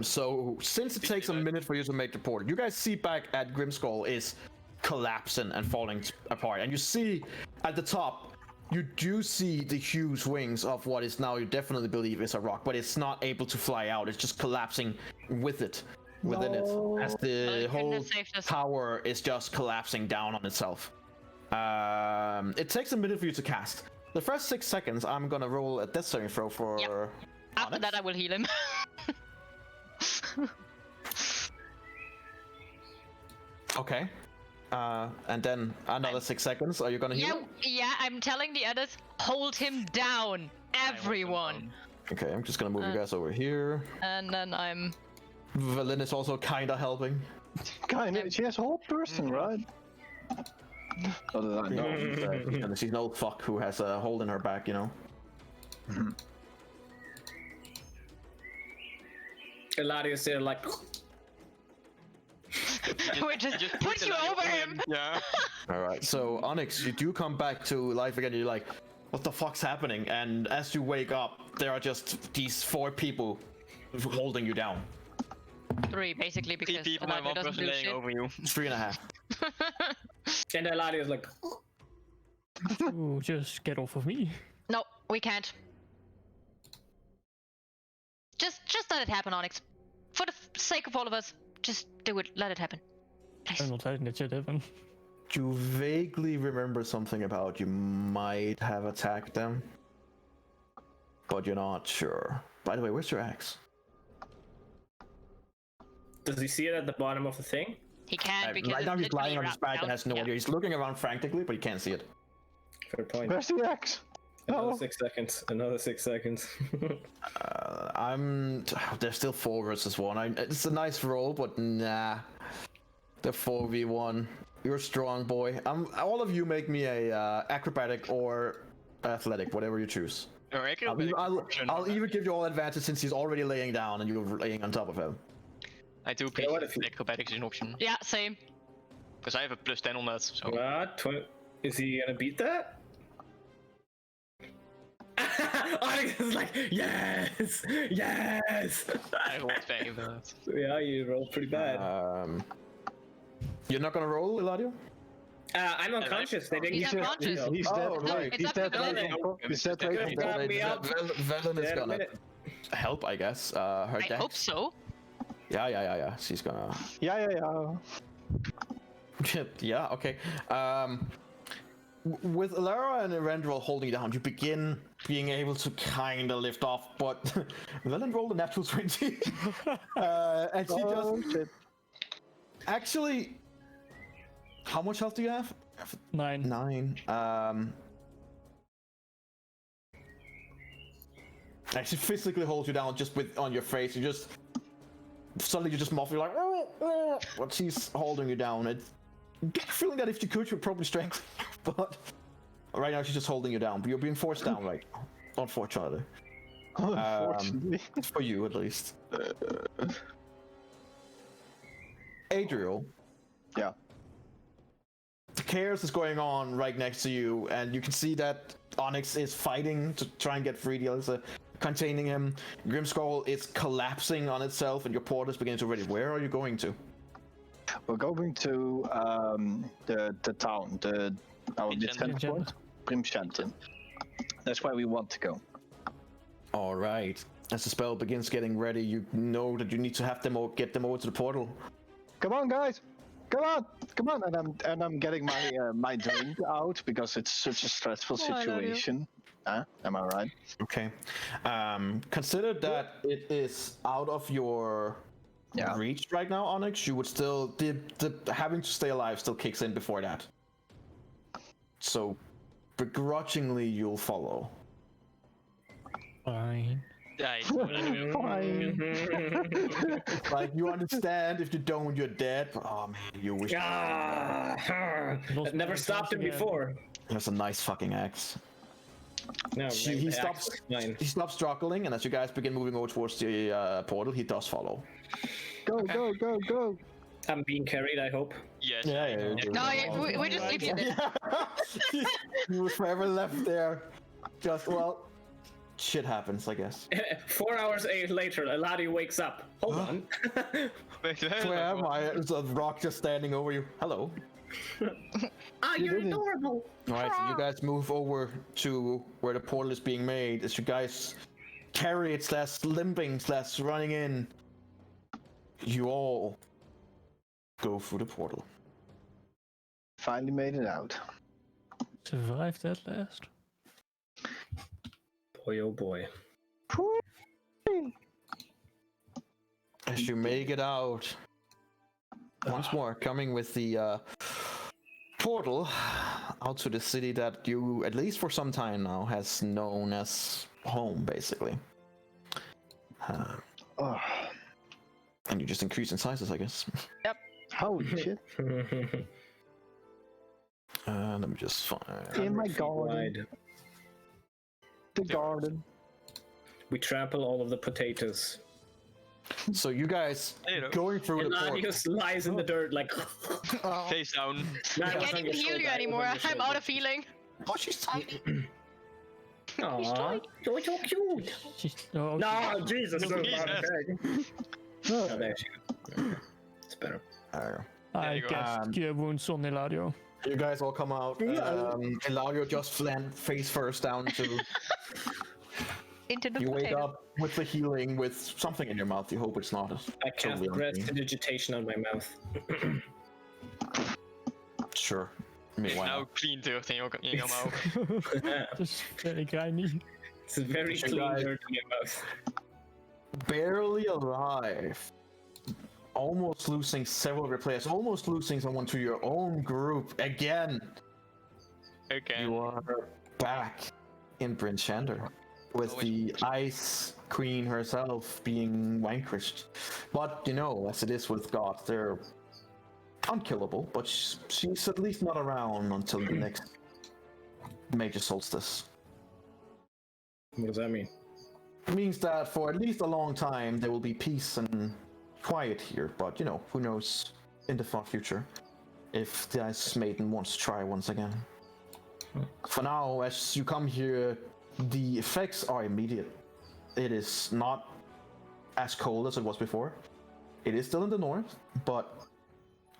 So since it takes a minute for you to make the portal, you guys see back at Grimskull is collapsing and falling apart. And you see at the top, you do see the huge wings of what is now you definitely believe is a rock, but it's not able to fly out. It's just collapsing with it, within it, as the whole tower is just collapsing down on itself. It takes a minute for you to cast. The first 6 seconds, I'm gonna roll a death saving throw for. Yep. After that, I will heal him. Okay. And then another 6 seconds. Are you gonna heal him? Yeah, I'm telling the others, hold him down, everyone. Okay, I'm just gonna move you guys over here. And then I'm... Velin is also kinda helping. Kinda, she has a whole person, right? Other than I know. And she's an old fuck who has a hole in her back, you know? Eladius there like... We just put you over him! Yeah. Alright, so Onyx, you do come back to life again. You're like, what the fuck's happening? And as you wake up, there are just these 4 people holding you down. 3, basically, because 3 people and 1 doesn't person do laying shit. over you. 3.5. And Eladius like... Ooh, just get off of me. No, we can't. Just let it happen, Onyx. For the sake of all of us, just do it. Let it happen. Please. I'm not letting that shit happen. You vaguely remember something about you might have attacked them, but you're not sure. By the way, where's your axe? Does he see it at the bottom of the thing? He can't because Right now it's he's lying on literally his back and has no yeah. idea. He's looking around frantically, but he can't see it. Fair point. Where's the axe? Another 6 seconds. Another 6 seconds. There's still 4 versus 1. It's a nice roll, but nah. The 4v1. You're a strong boy. All of you make me a acrobatic or athletic, whatever you choose. Or acrobatic option. I'll even give you all advantage since he's already laying down and you're laying on top of him. I do Yeah, what appreciate if- acrobatics is an option. Yeah, same. Because I have a +10 on that, so... What? Is he gonna beat that? Onyx is like, yes! Yes! I rolled very bad. Yeah, you rolled pretty bad. You're not gonna roll, Eladio? I'm unconscious. They didn't He's get me up. unconscious. He's dead. Oh, right. It's He's up to dead. Velin. He's dead right Good now. job. Me up. Velin is Dead gonna minute. help, I guess. Her I dex. hope so. Yeah. She's gonna. Yeah. Yeah, okay. With Lara and Erendril holding you down, you begin being able to kind of lift off, but Velin rolled a natural 20. And she just... Actually, how much health do you have? 9. 9. Actually physically holds you down just on your face. You just... Suddenly you just muffle, you're like... But she's holding you down. It's... Get the feeling that if you could, you'd probably strengthen. But right now she's just holding you down. But you're being forced down right now. Unfortunately. Unfortunately. For you, at least. Adriel. Yeah. The chaos is going on right next to you, and you can see that Onyx is fighting to try and get free. The others are containing him. Grimskull is collapsing on itself, and your port is beginning to ready. Where are you going to? We're going to the town, our descent point, Primshanten. That's where we want to go. All right. As the spell begins getting ready, you know that you need to have them or get them over to the portal. Come on, guys! Come on! And I'm getting my drink out because it's such a stressful situation. Am I right? Okay. Consider that it is out of your reach right now, Onyx. You would still the having to stay alive still kicks in before that. So begrudgingly you'll follow. Fine. Fine. Like you understand, if you don't, you're dead. But, oh man, you wish. That never stopped him before. That's a nice fucking axe. No, He stops struggling, and as you guys begin moving over towards the portal, he does follow. Go! I'm being carried, I hope. Yes. Yeah. No, we just leave you there. He was forever left there. Just shit happens, I guess. 4 hours later, Eladio wakes up. Hold on. Wait, Where am I? There's a rock just standing over you. Hello. Ah, You you're did it. adorable. Alright, so you guys move over to where the portal is being made. As you guys carry it / limping / running in, you all go through the portal. Finally made it out. Survived at last. Boy, oh boy. As you make it out, once more coming with the portal out to the city that you, at least for some time now, has known as home, basically. Oh, And you just increase in sizes, I guess. holy shit. Let me just find. In my 100 feet garden. wide. The garden. We trample all of the potatoes. So you guys Potato. going through the portal. Elanius lies in the dirt like. Face down. Nah, I it was can't on even your heal shoulder, you it was anymore. on your I'm out shoulder. of healing. Oh, she's tiny. Aw, you're so cute. No, No, Jesus. Jesus. Oh, there she goes. It's better. I you go. cast Cure Wounds on Eladio. You guys all come out. Eladio just fled face first down to. Into the You wake potato. up with the healing with something in your mouth. You hope it's not. I cast Totally breath unclean. prestidigitation on my mouth. Sure. I mean, why Now not? clean dirt in your mouth. Just very grimy. It's a very So clean guys- dirt in my mouth. Barely alive. Almost losing several of your players. Almost losing someone to your own group again. Okay. You are back in Bryn Shander with the Ice Queen herself being vanquished. But you know, as it is with God, they're unkillable. But she's at least not around until the next major solstice. What does that mean? It means that for at least a long time there will be peace and quiet here. But you know, who knows in the far future if the Ice Maiden wants to try once again. For now, as you come here, the effects are immediate. It is not as cold as it was before. It is still in the north, but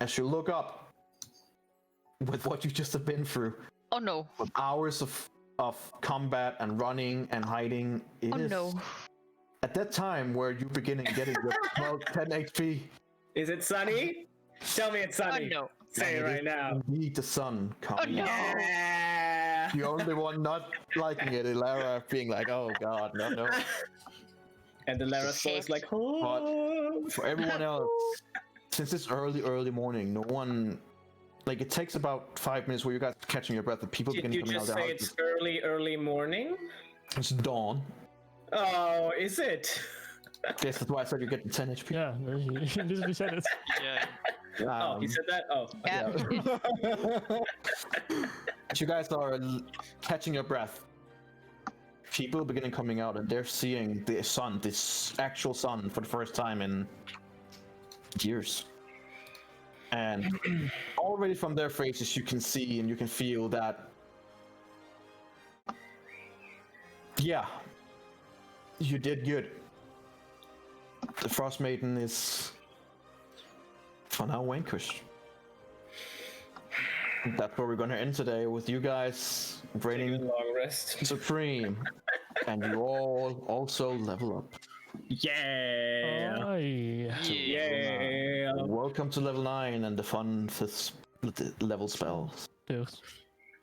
as you look up, with what you just have been through, Oh no. with hours of combat and running and hiding, it Oh is no. at that time where you begin getting your 10 HP. Is it sunny? Tell me it's Oh sunny. no. Say it and right now. Indeed, the sun Oh coming no. out. Yeah. The only one not liking it is Lara being like, oh god, no. And the Lara store is Shit. like, oh. For everyone else, since it's early morning, no one, like, it takes about 5 minutes where you guys are catching your breath, the people Did begin you coming out just of their say houses. it's early morning? It's dawn. Oh, is it? Yes, that's why I said you get the 10 HP. Yeah, he literally said it. Yeah. Oh, he said that? Oh. Yeah. As you guys are catching your breath, people are beginning coming out and they're seeing the sun, this actual sun, for the first time in years. And already from their faces, you can see and you can feel that, yeah, you did good. The Frost Maiden is for now vanquished. That's where we're gonna end today, with you guys Take a reigning long rest. supreme, and you all also level up. Yeah. Aye. Yeah. Yeah. Welcome to level 9 and the fun level spells. Dude.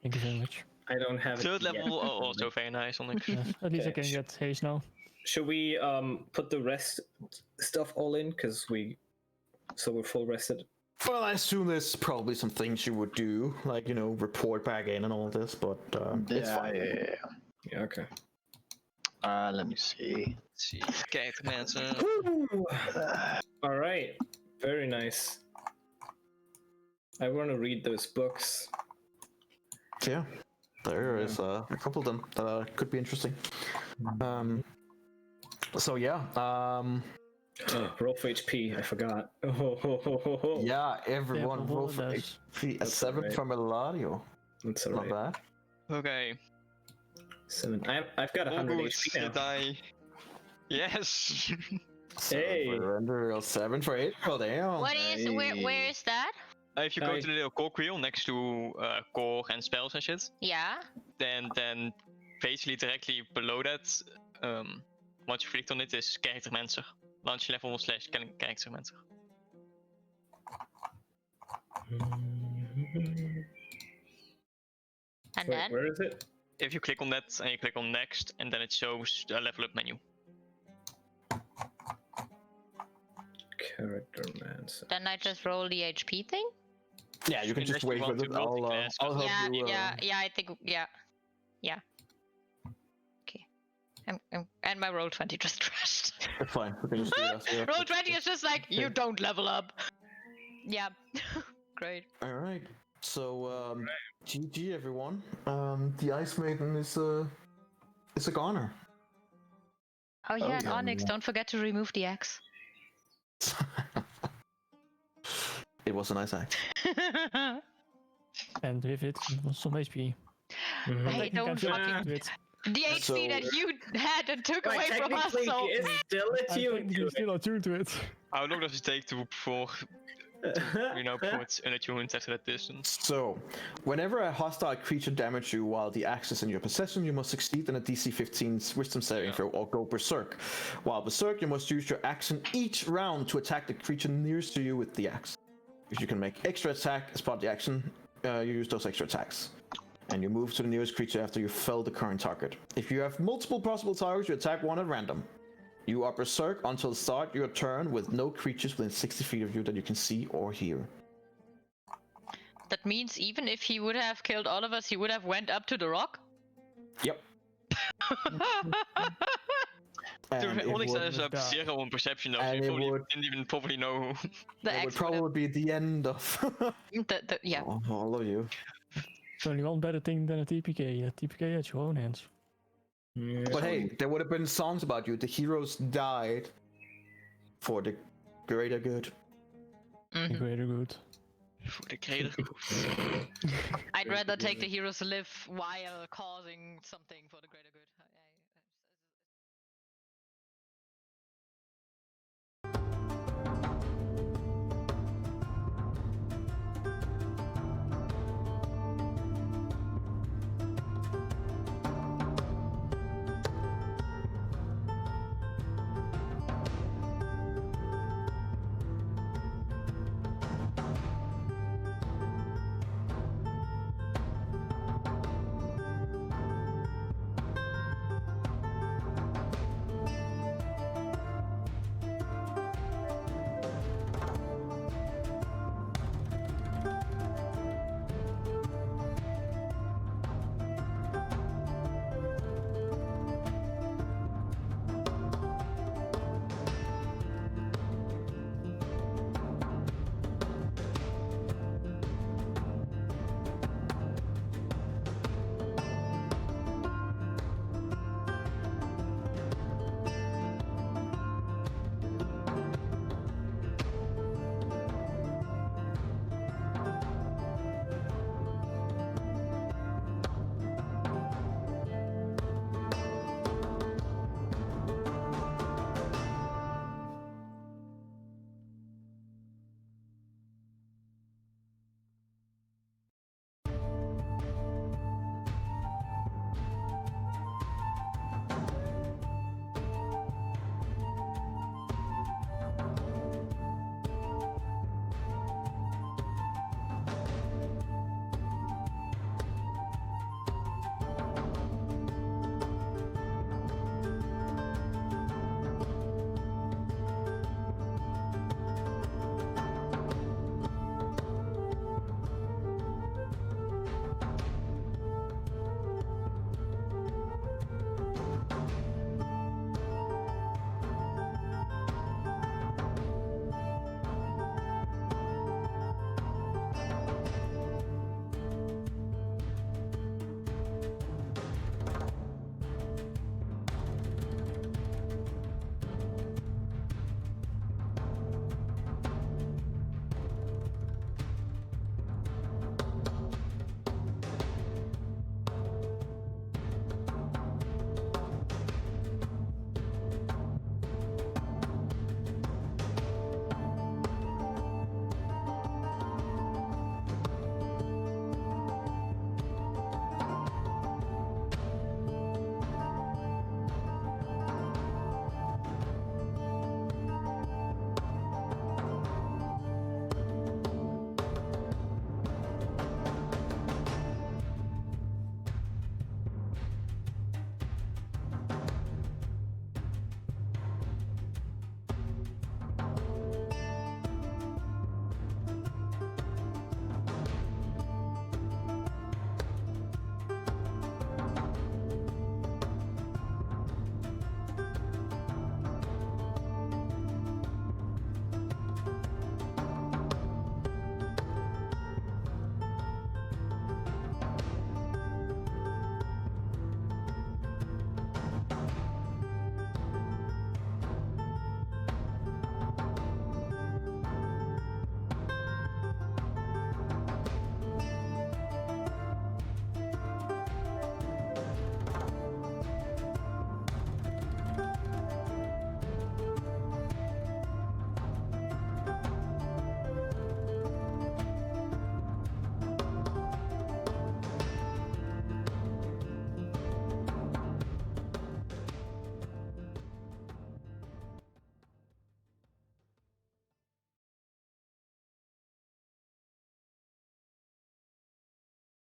Thank you very much. I don't have it. Third yet. level also very nice, Onyx. Yeah, at least I Okay. can get haste now. Should we put the rest stuff all in so we're full rested? Well, I assume there's probably some things you would do, like, you know, report back in and all this, but it's fine. Yeah. Yeah. Okay. Let me see. Let's see. Kijk mensen. All right. Very nice. I want to read those books. Yeah, there is a couple of them that could be interesting. So yeah, Roll for HP. I forgot. yeah, everyone Yeah, roll for that's- HP. A That's 7 alright. from Eladio. That's Not alright. bad. Okay. 7. I've got 100 All good. HP now. Die. Yes. Hey. Render 7 for April. Damn. What is where is that? If you go to the little core wheel next to core and spells and shit, Yeah. then basically directly below that, once you click on it, is character manager. Launch level / character manager. And Wait, then? where is it? If you click on that and you click on next, and then it shows a level up menu. Character man. Then I just roll the HP thing? Yeah, you can just Unless you wait want with to it. multi-class, I'll help Yeah, you. I think, yeah. Okay. And my roll 20 just crashed. It's fine. We can just do that. Roll 20 is just like, you don't level up. Yeah. Great. All right. So, GG everyone. The Ice Maiden is a goner. Oh yeah, and Onyx, don't forget to remove the X. It was a nice act. And with it was some HP. Hey, don't fucking... Do it. The HP that you had and took away from us, technically, so... he is still attuned to You're it. still attuned to it. How long does it take before it's unattuned after that distance? So, whenever a hostile creature damages you while the axe is in your possession, you must succeed in a DC 15 Wisdom saving throw or go berserk. While berserk, you must use your action each round to attack the creature nearest to you with the axe. If you can make extra attack as part of the action, you use those extra attacks. And you move to the nearest creature after you fell the current target. If you have multiple possible targets, you attack one at random. You are berserk until start your turn with no creatures within 60 feet of you that you can see or hear. That means even if he would have killed all of us, he would have went up to the rock? Yep. The only would is up die. 0 on perception though, so And you it probably would- didn't even probably know. The It would X would have... probably be the end of Yeah. all of you. It's only one better thing than a TPK. A TPK at your own hands. But hey, there would have been songs about you. The heroes died for the greater good. Mhm. Greater good. For the greater I'd rather take the heroes live while causing something for the greater good.